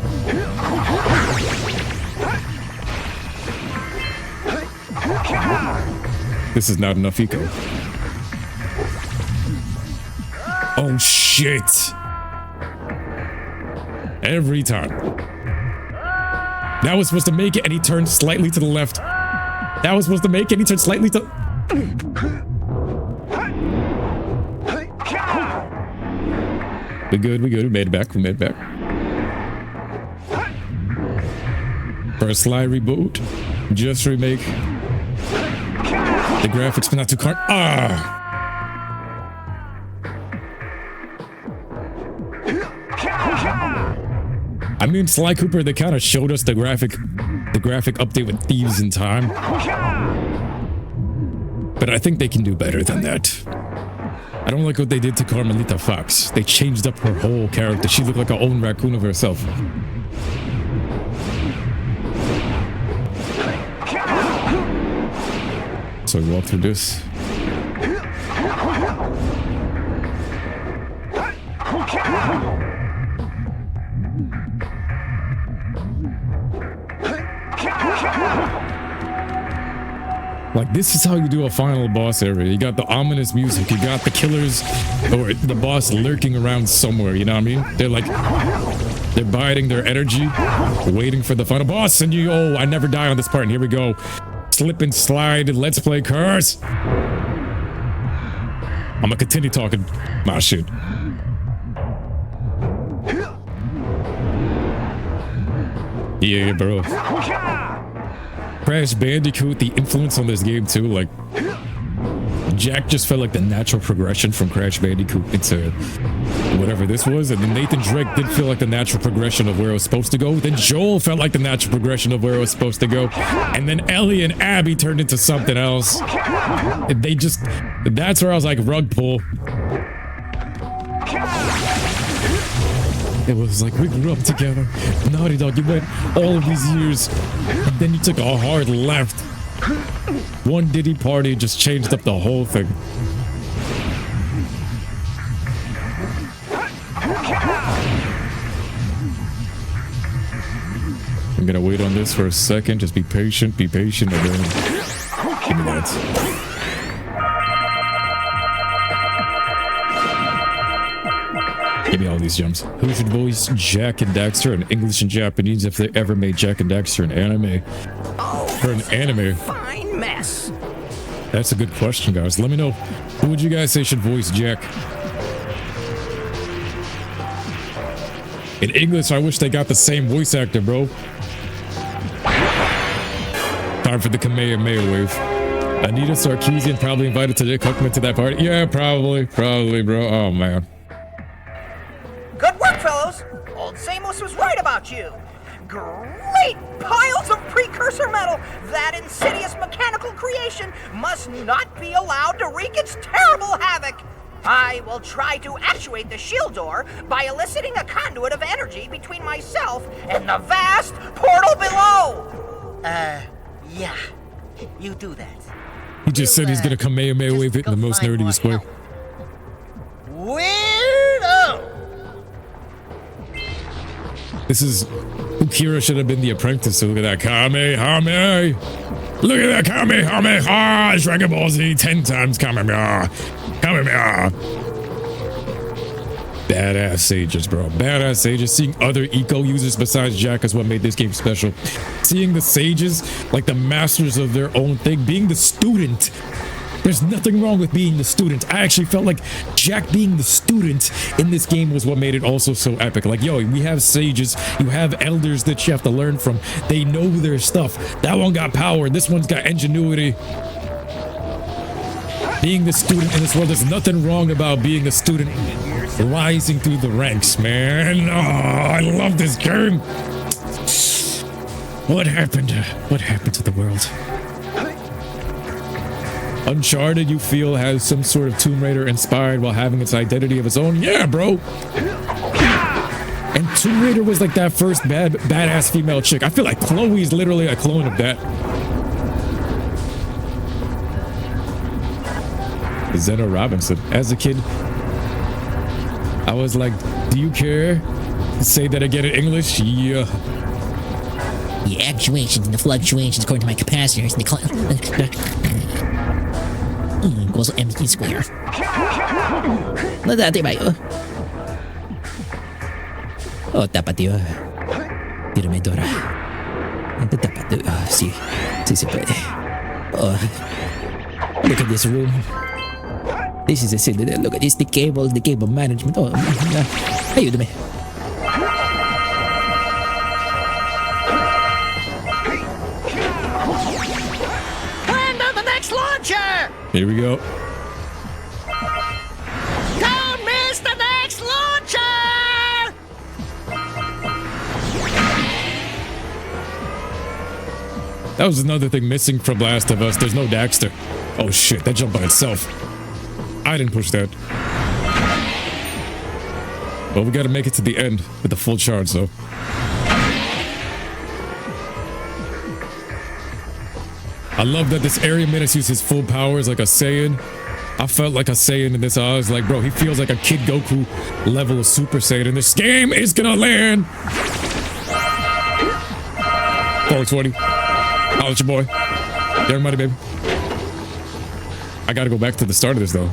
This is not enough eco. Oh shit! Every time. That was supposed to make it, and he turned slightly to the left. That was supposed to make it, and he turned slightly to... We good, we made it back, we made it back. For a sly reboot, just remake the graphics, but not too car. Ah! I mean, Sly Cooper, they kind of showed us the graphic update with Thieves in Time. But I think they can do better than that. I don't like what they did to Carmelita Fox. They changed up her whole character. She looked like her own raccoon of herself. So we walk through this. Like, this is how you do a final boss area. You got the ominous music, you got the killers or the boss lurking around somewhere, you know what I mean? They're like, they're biding their energy, waiting for the final boss, and you, oh, I never die on this part, and here we go. Slip and slide, let's play curse. I'm gonna continue talking my shit. Yeah, bro. Crash Bandicoot, the influence on this game too, like Jak just felt like the natural progression from Crash Bandicoot into whatever this was, and then Nathan Drake did feel like the natural progression of where it was supposed to go. Then Joel felt like the natural progression of where it was supposed to go, and then Ellie and Abby turned into something else. They just, that's where I was like, rug pull. It was like, we grew up together. Naughty Dog, you went all of these years, and then you took a hard left. One Diddy party just changed up the whole thing. I'm gonna wait on this for a second. Just be patient, and then give me that. Give me all these gems. Who should voice Jak and Daxter in English and Japanese if they ever made Jak and Daxter an anime? For an anime? Fine mess. That's a good question, guys. Let me know. Who would you guys say should voice Jak? In English, I wish they got the same voice actor, bro. Time for the Kamehameha wave. Anita Sarkeesian probably invited to Dick Huckman to that party. Yeah, probably, bro. Oh, man. Good work, fellows. Old Samos was right about you. Great piles of precursor metal. That insidious mechanical creation must not be allowed to wreak its terrible havoc. I will try to actuate the shield door by eliciting a conduit of energy between myself and the vast portal below. Yeah. You do that. He just said he's gonna Kamehameha wave it in the most nerdiest way. This is who Kira should have been the apprentice. So look at that Kamehameha. Look at that Kamehameha. Dragon Ball Z 10 times Kamehameha. Kamehameha. Badass sages, bro. Badass sages. Seeing other eco users besides Jak is what made this game special. Seeing the sages, like the masters of their own thing, being the student. There's nothing wrong with being the student. I actually felt like Jak being the student in this game was what made it also so epic. Like, yo, we have sages, you have elders that you have to learn from. They know their stuff. That one got power, this one's got ingenuity. Being the student in this world, there's nothing wrong about being a student rising through the ranks, man. Oh, I love this game. What happened? What happened to the world? Uncharted, you feel, has some sort of Tomb Raider inspired while having its identity of its own? Yeah, bro. And Tomb Raider was like that first badass female chick. I feel like Chloe's literally a clone of that. Zena Robinson. As a kid, I was like, do you care? Say that again in English? Yeah. The actuations and the fluctuations according to my capacitors and the equals MC square. Nada tayo. Oh, tapat yun. Tiramedora. Tapat yun. Si puede. Oh, look at this room. This is a cylinder. Look at this. The cable management. Oh, ayúdame. Plan on the next launcher! Here we go. Don't miss the next launcher! That was another thing missing from Last of Us. There's no Daxter. Oh shit, that jumped by itself. I didn't push that. Well, we gotta make it to the end with the full charge, though. I love that this area made us use his full powers like a Saiyan. I felt like a Saiyan in this. I was like, bro, he feels like a Kid Goku level of Super Saiyan. And this game is gonna land. 420. Holla at your boy. There, money, baby. I gotta go back to the start of this, though.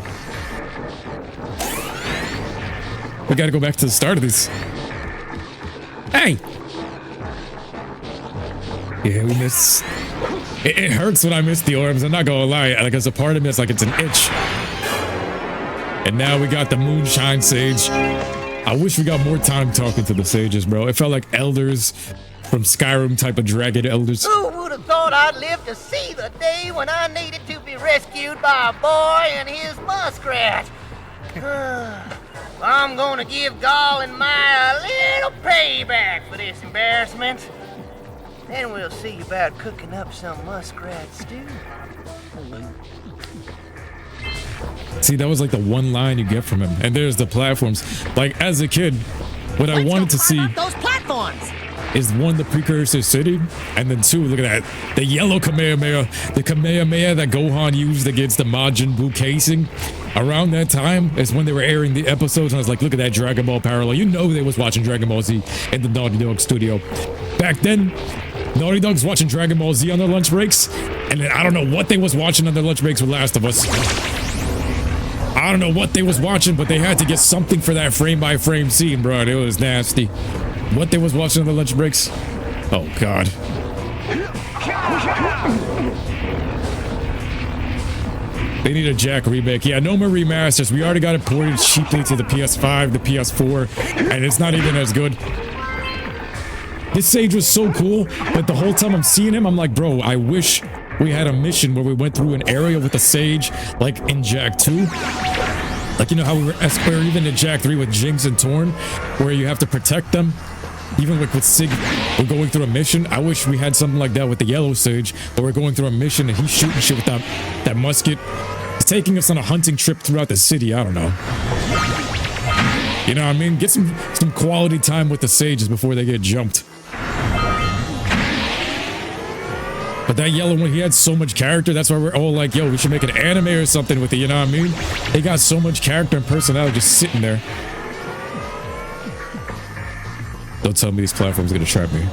We gotta go back to the start of this. Hey! Yeah, we miss. It hurts when I miss the orbs. I'm not gonna lie. Like, as a part of me, it's like it's an itch. And now we got the Moonshine Sage. I wish we got more time talking to the sages, bro. It felt like elders from Skyrim type of dragon elders. Who would have thought I'd live to see the day when I needed to be rescued by a boy and his muskrat? I'm gonna give Gall and Maya a little payback for this embarrassment. Then we'll see about cooking up some muskrat stew. See, that was like the one line you get from him. And there's the platforms. Like, as a kid, what I wanted to see Those platforms! is one, the Precursor City, and then two, look at that, the yellow Kamehameha, the Kamehameha that Gohan used against the Majin Buu casing. Around that time is when they were airing the episodes, and I was like, look at that Dragon Ball parallel. You know they was watching Dragon Ball Z in the Naughty Dog studio. Back then, Naughty Dog's watching Dragon Ball Z on their lunch breaks, and then I don't know what they was watching on their lunch breaks with Last of Us. I don't know what they was watching, but they had to get something for that frame-by-frame scene, bro. It was nasty. What they was watching on the lunch breaks? Oh, God. They need a Jak remake. Yeah, no more remasters. We already got it ported cheaply to the PS5, the PS4, and it's not even as good. This sage was so cool, but the whole time I'm seeing him, I'm like, bro, I wish we had a mission where we went through an area with a sage, like in Jak 2. Like, you know how we were, or even in Jak 3 with Jinx and Torn, where you have to protect them. Even like with Sig, we're going through a mission. I wish we had something like that with the yellow sage, where we're going through a mission and he's shooting shit with that musket. He's taking us on a hunting trip throughout the city. I don't know. You know what I mean? Get some quality time with the sages before they get jumped. But that yellow one, he had so much character. That's why we're all like, yo, we should make an anime or something with it. You know what I mean? He got so much character and personality just sitting there. Don't tell me these platforms are gonna trap me.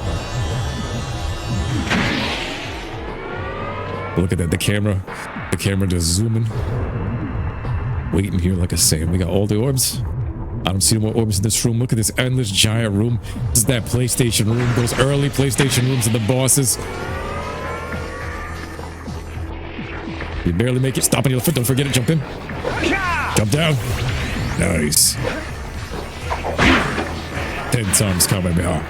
Look at that, the camera just zooming. Waiting here like a sand. We got all the orbs. I don't see no more orbs in this room. Look at this endless giant room. This is that PlayStation room. Those early PlayStation rooms of the bosses. You barely make it. Stop on your foot. Don't forget to jump in. Jump down. Nice. 10 times coming behind.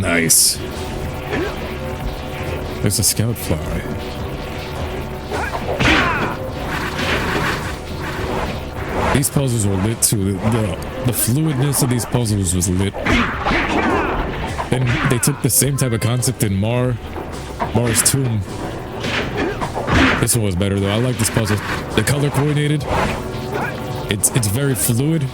Nice. There's a scout fly. These puzzles were lit too. The fluidness of these puzzles was lit. And they took the same type of concept in Mar's Tomb. This one was better though. I like this puzzle. The color coordinated. It's very fluid.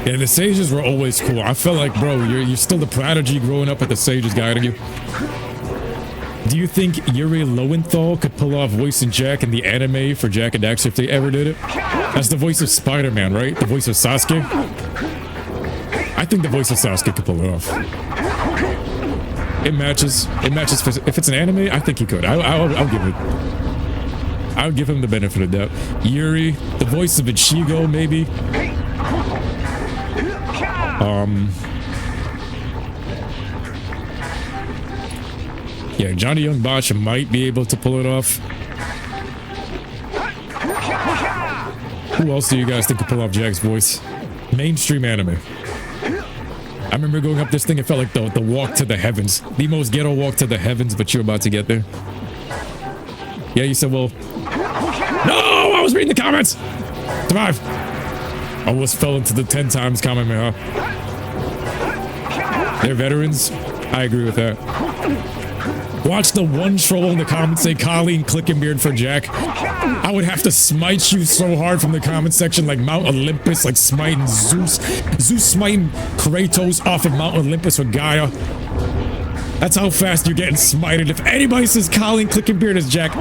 Yeah, the sages were always cool. I felt like, bro, you're still the prodigy growing up with the sages guiding you. Do you think Yuri Lowenthal could pull off voicing Jak in the anime for Jak and Daxter if they ever did it? That's the voice of Spider-Man, right? The voice of Sasuke? I think the voice of Sasuke could pull it off. It matches. It matches. If it's an anime, I think he could. I'll give it. I'll give him the benefit of the doubt. Yuri, the voice of Ichigo, maybe. Yeah, Johnny Young Bosch might be able to pull it off. Who else do you guys think could pull off Jak's voice? Mainstream anime. I remember going up this thing, it felt like the walk to the heavens. The most ghetto walk to the heavens, but you're about to get there. Yeah, you said, well... No! I was reading the comments! Survive! Almost fell into the 10 times comment, man. They're veterans. I agree with that. Watch the one troll in the comments say Colleen Clickenbeard for Jak. I would have to smite you so hard from the comment section like Mount Olympus, like smiting Zeus. Zeus smiting Kratos off of Mount Olympus with Gaia. That's how fast you're getting smited. If anybody says Colleen Clickenbeard is Jak,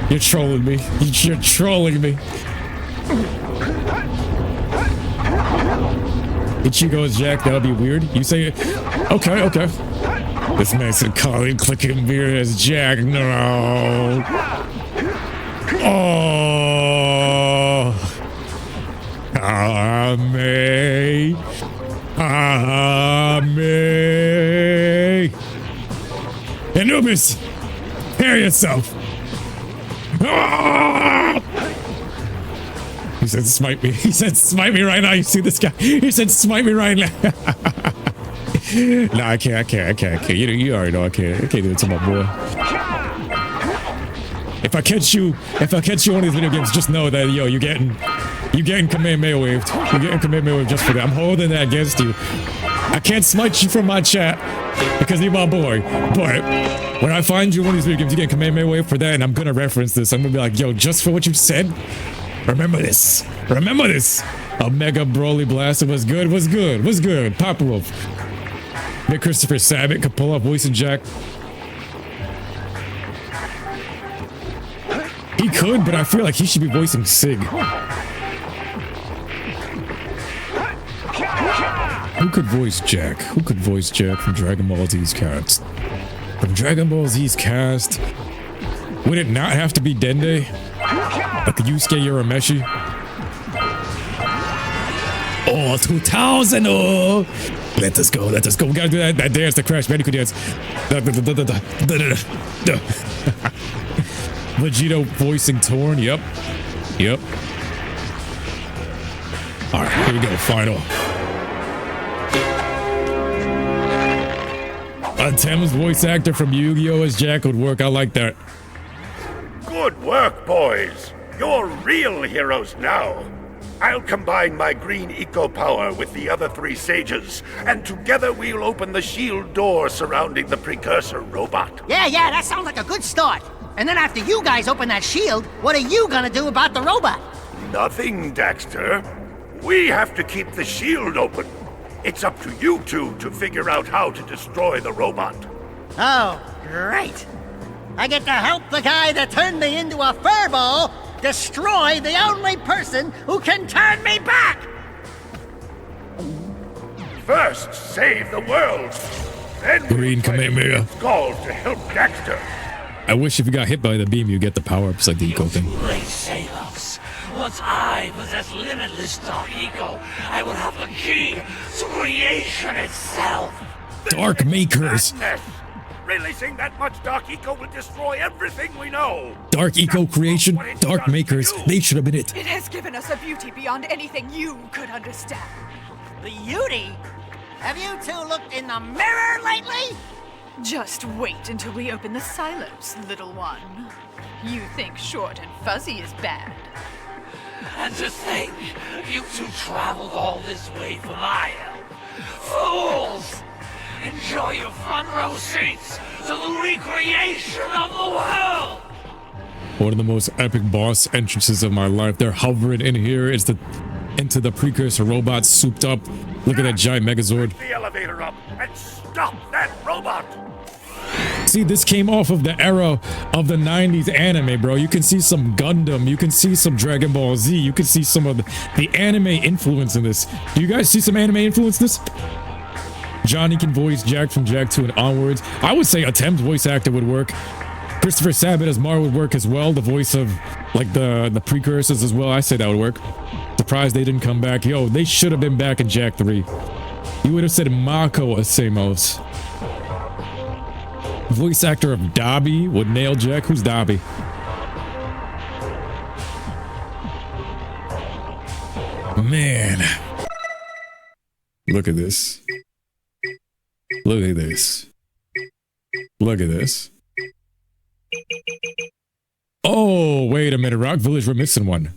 you're trolling me. You're trolling me. Ichigo is Jak, that would be weird. You say it. Okay, okay. This man said Colleen Clickenbeard as Jak. No. Oh. Me. Me. Anubis, prepare yourself. Ah! He said, smite me. He said, smite me right now. You see this guy? He said, smite me right now. No, I can't. You already know I can't do it to my boy. If I catch you one of these video games, just know that, yo, you're getting Kamehameha waved. You're getting Kamehameha waved just for that. I'm holding that against you. I can't smite you from my chat because you're my boy. But when I find you one of these video games, you get Kamehameha waved for that, and I'm gonna reference this. I'm gonna be like, yo, just for what you said. Remember this. Remember this. A Mega Broly Blaster was good. Papa Wolf. Big Christopher Sabat could pull off voicing Jak. He could, but I feel like he should be voicing Sig. Who could voice Jak? Who could voice Jak from Dragon Ball Z's cast? From Dragon Ball Z's cast? Would it not have to be Dende? Like Yusuke Urameshi? Oh, 2000! Oh! Let us go. We gotta do that dance, the Crash Bandicoot dance. Vegito voicing Torn. Yep. Alright, here we go. Final. Tem's voice actor from Yu-Gi-Oh! As Jak would work. I like that. Good work, boys. You're real heroes now. I'll combine my green eco power with the other 3 sages, and together we'll open the shield door surrounding the Precursor robot. Yeah, that sounds like a good start. And then after you guys open that shield, what are you gonna do about the robot? Nothing, Daxter. We have to keep the shield open. It's up to you two to figure out how to destroy the robot. Oh, great. I get to help the guy that turned me into a furball destroy the only person who can turn me back! First, save the world. Then Green Kamehameha. Skull to help Daxter. I wish if you got hit by the beam, you get the power-ups like the Eco thing. Great Salos. Once I possess limitless Dark Eco, I will have the key to creation itself. Dark Makers. Madness. Releasing that much Dark Eco will destroy everything we know. Dark Eco creation, Dark Makers. They should have been it. It has given us a beauty beyond anything you could understand. Beauty? Have you two looked in the mirror lately? Just wait until we open the silos, little one. You think short and fuzzy is bad. And to think, you two traveled all this way for my help. Fools! Enjoy your front row seats to the recreation of the world! One of the most epic boss entrances of my life. They're hovering in here. It's into the Precursor robot souped up. Look at that giant Megazord. The elevator up and stop that robot. See, this came off of the era of the 90s anime, bro. You can see some Gundam. You can see some Dragon Ball Z. You can see some of the anime influence in this. Do you guys see some anime influence in this? Johnny can voice Jak from Jak 2 and onwards. I would say a Thames voice actor would work. Christopher Sabat as Mar would work as well. The voice of like the precursors as well. I say that would work. Surprised they didn't come back. Yo, they should have been back in Jak 3. You would have said Mako Asamos. Voice actor of Dobby would nail Jak. Who's Dobby? Man. Look at this. Look at this. Look at this. Oh, wait a minute. Rock Village, we're missing one.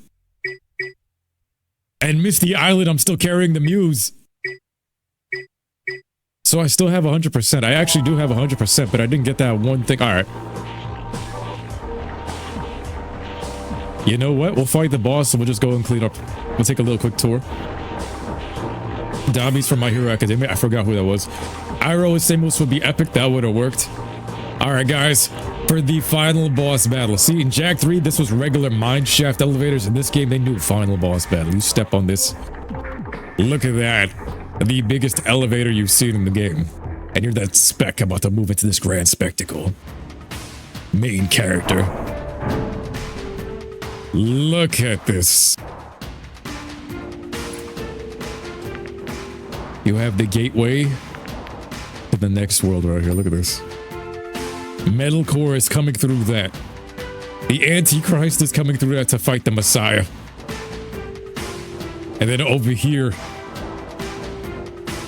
And Misty Island, I'm still carrying the Muse. So I still have 100%. I actually do have 100%, but I didn't get that one thing. All right. You know what? We'll fight the boss and we'll just go and clean up. We'll take a little quick tour. Dobby's from My Hero Academia. I forgot who that was. Iroh and Samus would be epic. That would have worked. All right, guys. For the final boss battle. See, in Jak 3, this was regular mine shaft elevators. In this game, they knew final boss battle. You step on this. Look at that. The biggest elevator you've seen in the game. And you're that spec about to move into this grand spectacle. Main character. Look at this. You have the gateway to the next world right here. Look at this. Metalcore is coming through that. The Antichrist is coming through that to fight the Messiah. And then over here,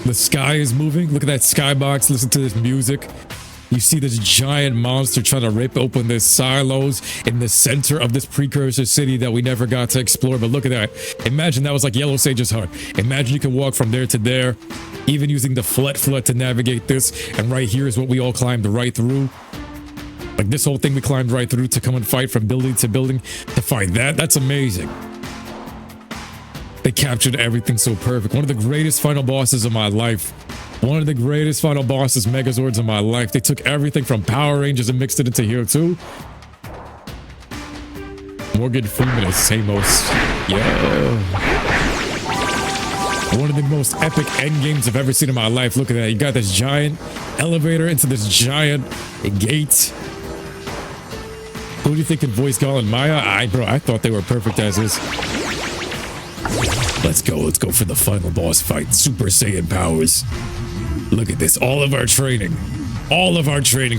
the sky is moving. Look at that skybox. Listen to this music. You see this giant monster trying to rip open the silos in the center of this precursor city that we never got to explore. But look at that. Imagine that was like Yellow Sage's heart. Imagine you can walk from there to there, even using the flat to navigate this. And right here is what we all climbed right through. Like this whole thing we climbed right through to come and fight from building to building to fight that. That's amazing. They captured everything so perfect. One of the greatest final bosses of my life. One of the greatest final bosses, Megazords of my life. They took everything from Power Rangers and mixed it into Hero 2. Morgan Freeman as Samos. Yeah. One of the most epic end games I've ever seen in my life. Look at that. You got this giant elevator into this giant gate. Who do you think can voice Gal and Maya? I thought they were perfect as is. Let's go for the final boss fight. Super Saiyan powers. Look at this. All of our training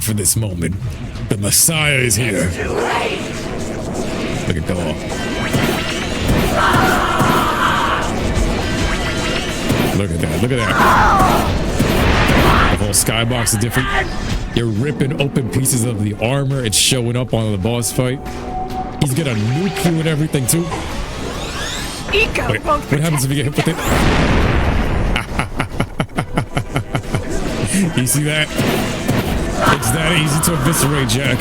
for this moment. The Messiah is here. Look at Gal. Look at that. Look at that. The whole skybox is different. You're ripping open pieces of the armor. It's showing up on the boss fight. He's gonna nuke you and everything too. Wait, what happens if you get hit with it? You see that? It's that easy to eviscerate Jak.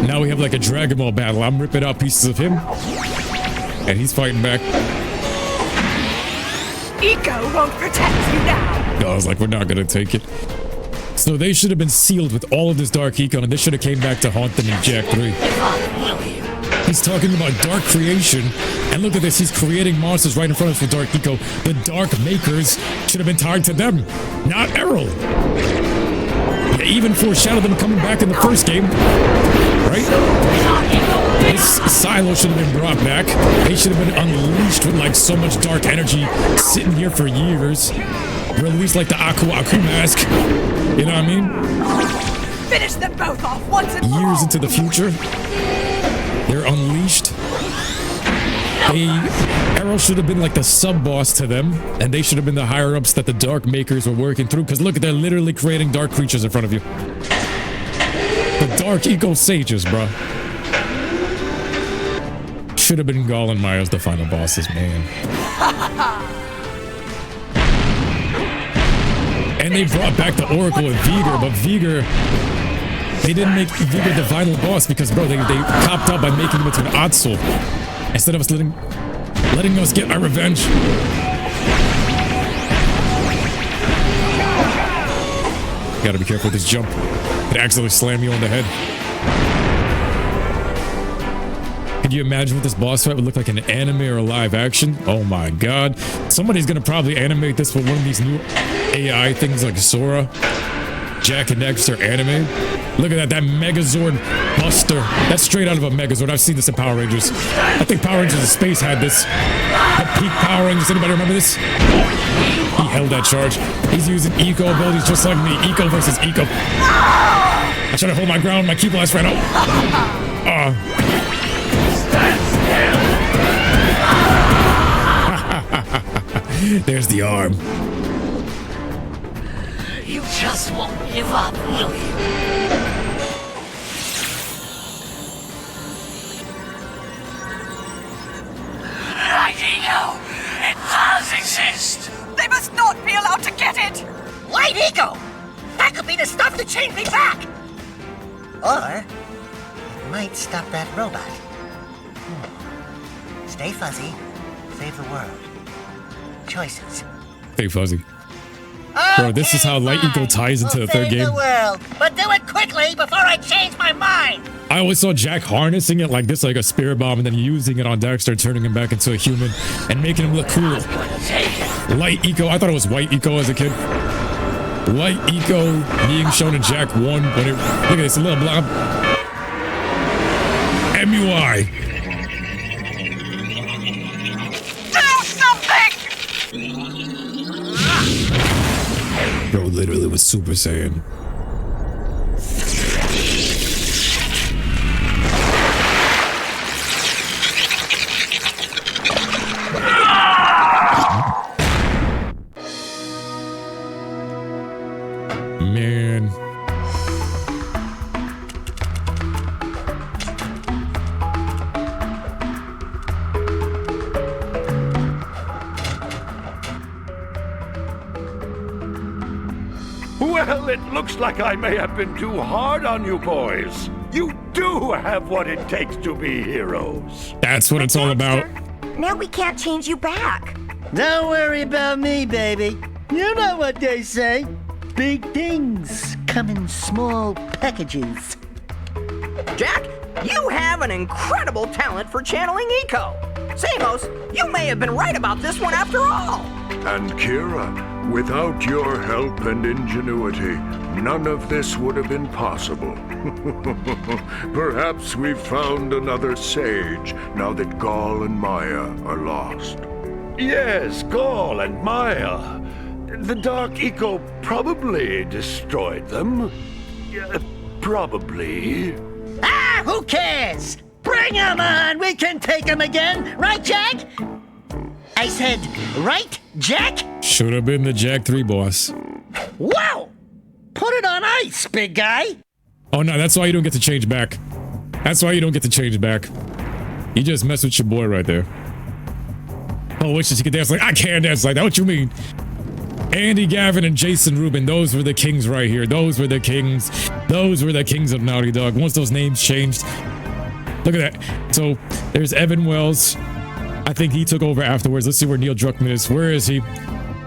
Now we have like a Dragon Ball battle. I'm ripping out pieces of him. And he's fighting back. Eco won't protect you now. I was like, we're not gonna take it. So they should have been sealed with all of this dark eco, and this should have came back to haunt them in Jak 3. He's talking about dark creation, and look at this, he's creating monsters right in front of us with dark eco. The dark makers should have been tied to them, not Errol. They even foreshadowed them coming back in the first game, right? This silo should have been brought back. They should have been unleashed with like so much dark energy sitting here for years. Released like the Aku mask. You know what I mean? Finish them both off once and for all. Years into the future, they're unleashed. Arrow should have been like the sub-boss to them, and they should have been the higher-ups that the Dark Makers were working through, because look, they're literally creating dark creatures in front of you. The Dark Eco Sages, bro. Should have been Gall and Maya as the final bosses, man. And they brought back the Oracle and Vigor, but Vigor, they didn't make Vigor the final boss because, bro, they copped up by making him into an Otsul instead of us letting us get our revenge. Gotta be careful with this jump. It accidentally slam you on the head. Can you imagine what this boss fight would look like in an anime or a live action? Oh my god. Somebody's gonna probably animate this with one of these new AI things like Sora. Jak and Daxter anime. Look at that Megazord Buster. That's straight out of a Megazord. I've seen this in Power Rangers. I think Power Rangers in Space had this. The peak Power Rangers. Anybody remember this? He held that charge. He's using eco abilities just like me. Eco versus eco. I try to hold my ground. My key blast ran out. There's the arm. You just won't give up, will you? Right, Eco. It does exist. They must not be allowed to get it! Light Eco! That could be the stuff to change me back! Or, it might stop that robot. Stay fuzzy, save the world. Choices. Stay fuzzy. Bro, this is how Light Eco ties into the third game. The world, but do it quickly before I change my mind! I always saw Jak harnessing it like this, like a spirit bomb, and then using it on Daxter, turning him back into a human, and making him look cool. Light Eco, I thought it was White Eco as a kid. Light Eco being shown in Jak 1, when it, look at this, a little blob. MUI. Do something! Bro literally was Super Saiyan. Man. Well, it looks like I may have been too hard on you boys. You do have what it takes to be heroes. That's what it's all about. Now we can't change you back. Don't worry about me, baby. You know what they say. Big things come in small packages. Jak, you have an incredible talent for channeling Eco. Samos, you may have been right about this one after all. And Kira, without your help and ingenuity, none of this would have been possible. Perhaps we've found another sage now that Gall and Maya are lost. Yes, Gall and Maya. The Dark Eco probably destroyed them. Probably. Ah, who cares? Bring 'em on! We can take 'em again! Right, Jak? I said, right, Jak? Should have been the Jak 3 boss. Wow! Put it on ice, big guy! Oh no, that's why you don't get to change back. That's why you don't get to change back. You just mess with your boy right there. Oh, wishes he could dance like I can't dance like that. What you mean? Andy Gavin and Jason Rubin, those were the kings right here. Those were the kings. Those were the kings of Naughty Dog. Once those names changed. Look at that. So there's Evan Wells. I think he took over afterwards. Let's see where Neil Druckmann is. Where is he?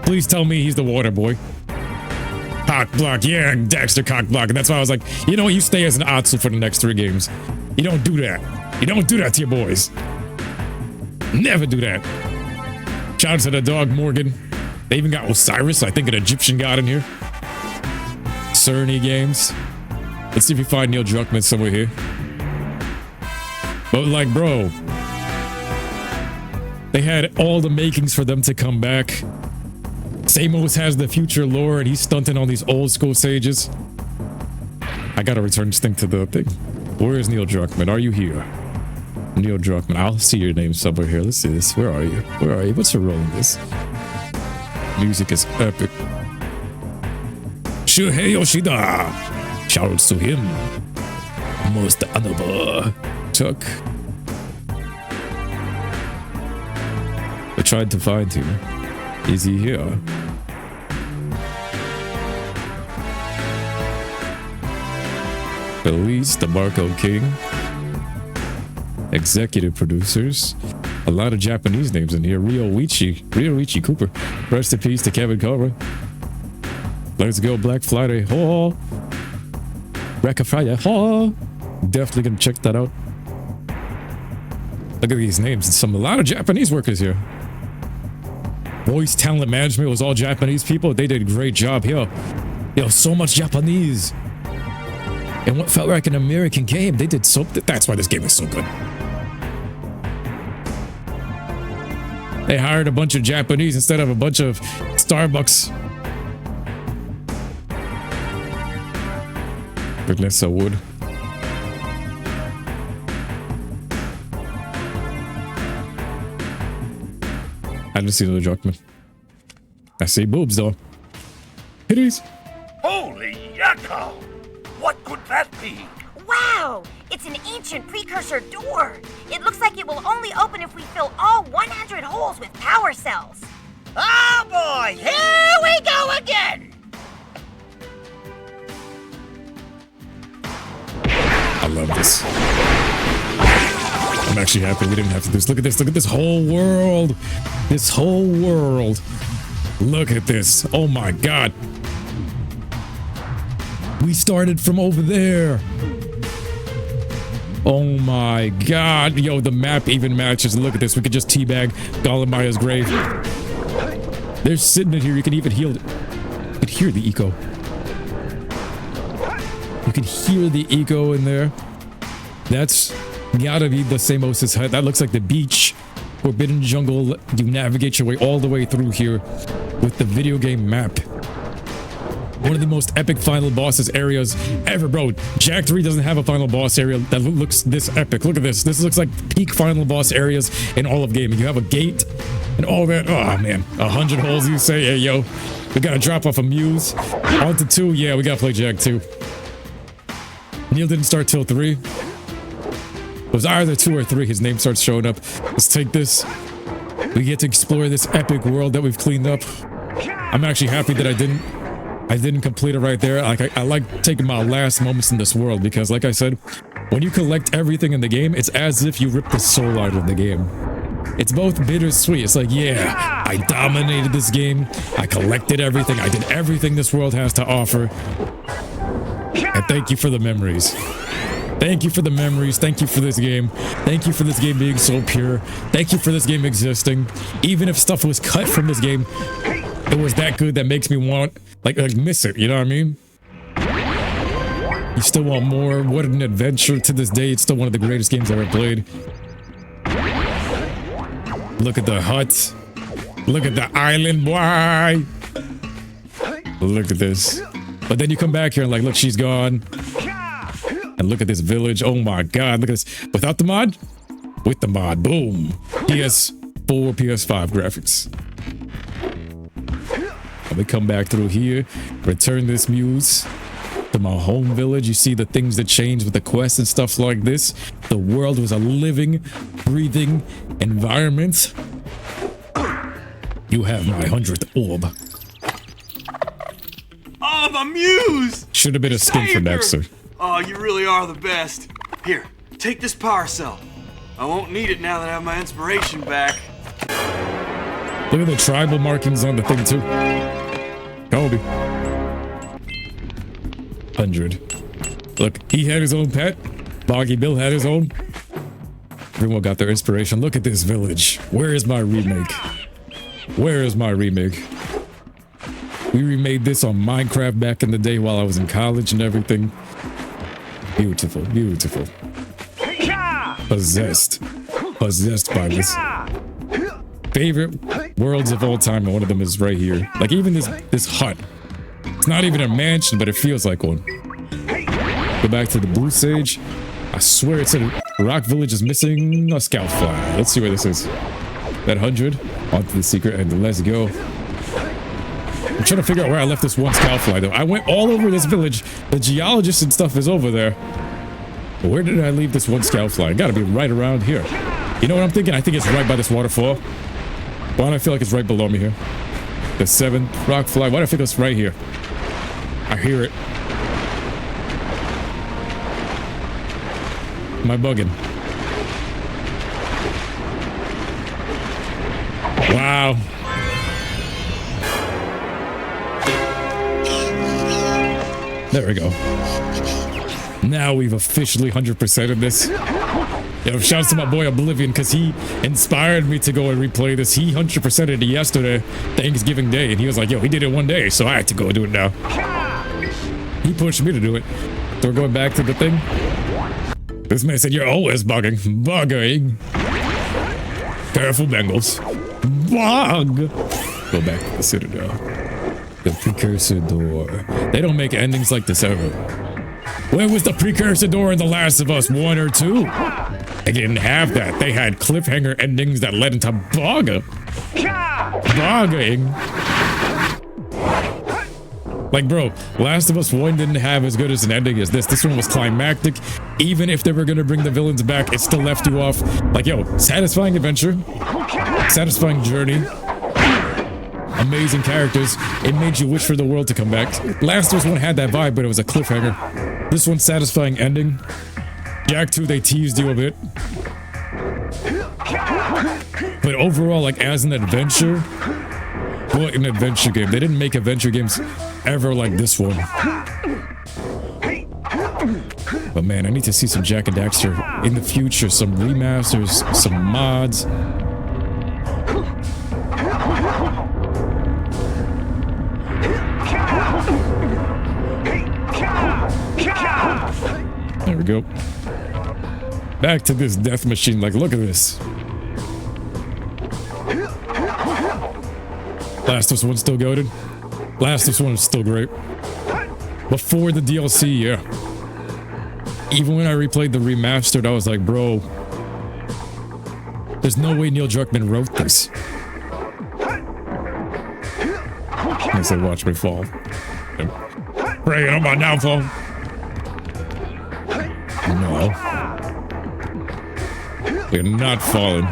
Please tell me he's the water boy. Ha cock block. Yeah, Daxter cock block. And that's why I was like, you know what? You stay as an Atsu for the next 3 games. You don't do that. You don't do that to your boys. Never do that. Shout out to the dog, Morgan. They even got Osiris, I think an Egyptian god in here. Cerny Games. Let's see if we find Neil Druckmann somewhere here. But like, bro, they had all the makings for them to come back. Samos has the future lore and he's stunting on these old school sages. I gotta return this thing to the thing. Where is Neil Druckmann? Are you here? Neil Druckmann. I'll see your name somewhere here. Let's see this. Where are you? Where are you? What's your role in this? Music is epic. Shuhei Yoshida. Shoutouts to him. Most honorable. Chuck. I tried to find him. Is he here? Elise, the Marco King. Executive producers. A lot of Japanese names in here. Ryoichi Cooper. Rest in peace to Kevin Cobra. Let's go Black Friday. Oh. Black Friday. Oh. Definitely gonna check that out. Look at these names. A lot of Japanese workers here. Voice talent management was all Japanese people. They did a great job here. Yo, so much Japanese. And what felt like an American game, they did so. That's why this game is so good. They hired a bunch of Japanese instead of a bunch of Starbucks. Vanessa Wood. I didn't see the Druckmann. I see boobs though. Titties. Holy yakko! What could that be? Wow! It's an ancient precursor door. It looks like it will only open if we fill all 100 holes with power cells. Oh boy, here we go again! I love this. I'm actually happy we didn't have to do this. Look at this. Look at this whole world. This whole world. Look at this. Oh my God. We started from over there. Oh my God. Yo, the map even matches. Look at this. We could just teabag Golemaia's grave. They're sitting in here. You can even hear it. You can hear the echo. You can hear the echo in there. That's gotta be the Samos' hut. That looks like the beach. Forbidden Jungle. You navigate your way all the way through here with the video game map. One of the most epic final bosses areas ever, bro. Jak 3 doesn't have a final boss area that looks this epic. Look at this. This looks like peak final boss areas in all of gaming. You have a gate and all that. Oh man, 100 holes. You say, hey yo, we gotta drop off a Muse. On to 2. Yeah, we gotta play Jak 2. Neil didn't start till 3. It was either 2 or 3. His name starts showing up. Let's take this. We get to explore this epic world that we've cleaned up. I'm actually happy that I didn't complete it right there. Like I like taking my last moments in this world because, like I said, when you collect everything in the game, it's as if you rip the soul out of the game. It's both bittersweet. It's like, yeah, I dominated this game. I collected everything. I did everything this world has to offer. And thank you for the memories. Thank you for the memories. Thank you for this game. Thank you for this game being so pure. Thank you for this game existing. Even if stuff was cut from this game, it was that good that makes me want, like miss it. You know what I mean? You still want more. What an adventure. To this day, it's still one of the greatest games I've ever played. Look at the hut. Look at the island, boy. Look at this. But then you come back here and like, look, she's gone. And look at this village. Oh my God. Look at this. Without the mod? With the mod. Boom. PS4, PS5 graphics. And we come back through here. Return this Muse to my home village. You see the things that change with the quests and stuff like this. The world was a living, breathing environment. You have my 100th orb. Oh, my Muse! Should have been a skin for Daxter. Oh, you really are the best. Here, take this power cell. I won't need it now that I have my inspiration back. Look at the tribal markings on the thing too. Kobe. 100. Look, he had his own pet. Boggy Bill had his own. Everyone got their inspiration. Look at this village. Where is my remake? Where is my remake? We remade this on Minecraft back in the day while I was in college and everything. Beautiful, beautiful. Possessed. Possessed by this. Favorite worlds of all time, and one of them is right here. Like even this hut. It's not even a mansion, but it feels like one. Go back to the Blue Sage. I swear it said Rock Village is missing a scout flag. Let's see where this is. That 100. Onto the secret and let's go. I'm trying to figure out where I left this one scout fly though. I went all over this village. The geologist and stuff is over there. But where did I leave this one scout fly? It gotta be right around here. You know what I'm thinking? I think it's right by this waterfall. Why do I feel like it's right below me here? The 7th rock fly. Why do I think it's right here? I hear it. Am I bugging? Wow. There we go. Now we've officially 100%ed this. Yo, shouts to my boy Oblivion because he inspired me to go and replay this. He 100%ed it yesterday, Thanksgiving Day, and he was like, yo, he did it one day, so I had to go do it now. He pushed me to do it. So we're going back to the thing. This man said, you're always bugging. Bugging. Careful, Bengals. Bug. Go back to the Citadel. The Precursor Door. They don't make endings like this ever. Where was the Precursor Door in The Last of Us 1 or 2? They didn't have that. They had cliffhanger endings that led into bugging. Like, bro, Last of Us 1 didn't have as good as an ending as this. This one was climactic. Even if they were gonna bring the villains back, it still left you off. Like, yo, satisfying adventure. Satisfying journey. Amazing characters. It made you wish for the world to come back. Last of Us 1 had that vibe, but it was a cliffhanger. This one's satisfying ending. Jak 2, they teased you a bit. But overall, like, as an adventure, what an adventure game. They didn't make adventure games ever like this one. But man, I need to see some Jak and Daxter in the future. Some remasters, some mods. There we go. Back to this death machine. Like, look at this. Last of Us 1 still goated. Last of Us 1 is still great. Before the DLC, yeah. Even when I replayed the remastered, I was like, bro, there's no way Neil Druckmann wrote this. I said, watch me fall. Praying on my downfall. No. We're not falling.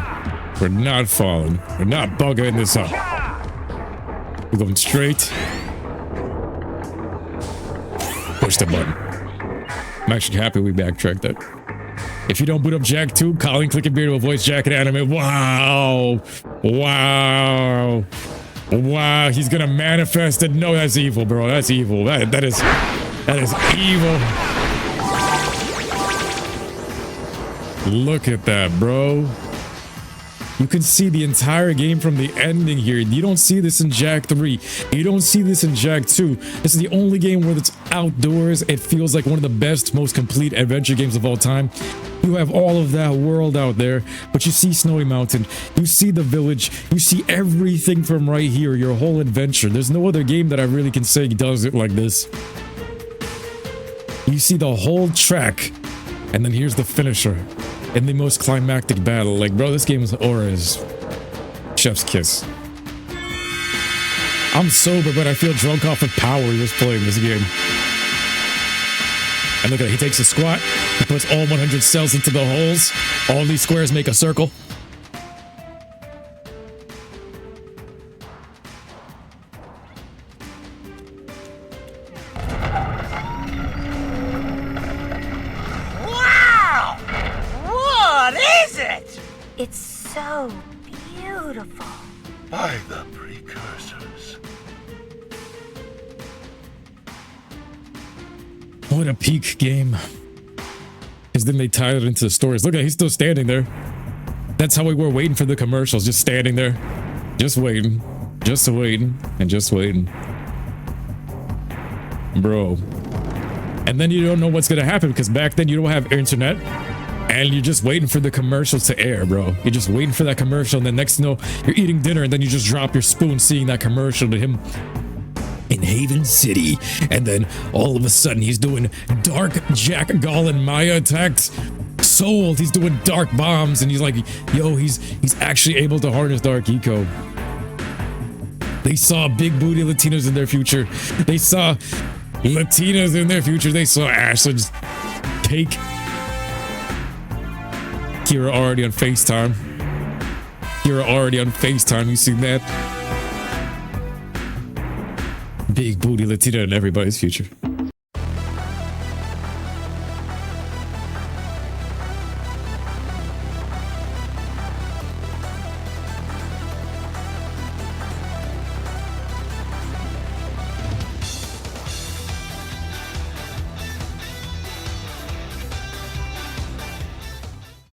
We're not falling. We're not bugging this up. We're going straight. Push the button. I'm actually happy we backtracked that. If you don't boot up Jak 2, Colin Clickenbeard will voice Jak and anime. Wow. Wow. Wow. He's gonna manifest it. No, that's evil, bro. That's evil. That is evil. Look at that, bro. You can see the entire game from the ending here. You don't see this in Jak 3. You don't see this in Jak 2. This is the only game where it's outdoors. It feels like one of the best, most complete adventure games of all time. You have all of that world out there, but you see Snowy Mountain. You see the village. You see everything from right here, your whole adventure. There's no other game that I really can say does it like this. You see the whole track, and then here's the finisher. And the most climactic battle. Like, bro, this game's aura is chef's kiss. I'm sober, but I feel drunk off of power just playing this game. And look at it. He takes a squat. He puts all 100 cells into the holes. All these squares make a circle. It's so beautiful. By the precursors. What a peak game. Because then they tied it into the stories. Look at, he's still standing there. That's how we were waiting for the commercials, just standing there. Just waiting. Just waiting. And just waiting. Bro. And then you don't know what's gonna happen because back then you don't have internet. And you're just waiting for the commercials to air, bro. You're just waiting for that commercial, and then next you know, you're eating dinner, and then you just drop your spoon seeing that commercial to him in Haven City. And then all of a sudden he's doing dark Jak Gall Maya attacks. Sold, he's doing dark bombs, and he's like, yo, he's actually able to harness dark eco. They saw big booty Latinos in their future. They saw Latinas in their future. They saw Ashley just take Kira already on FaceTime. Kira already on FaceTime. You seen that? Big booty Latina in everybody's future.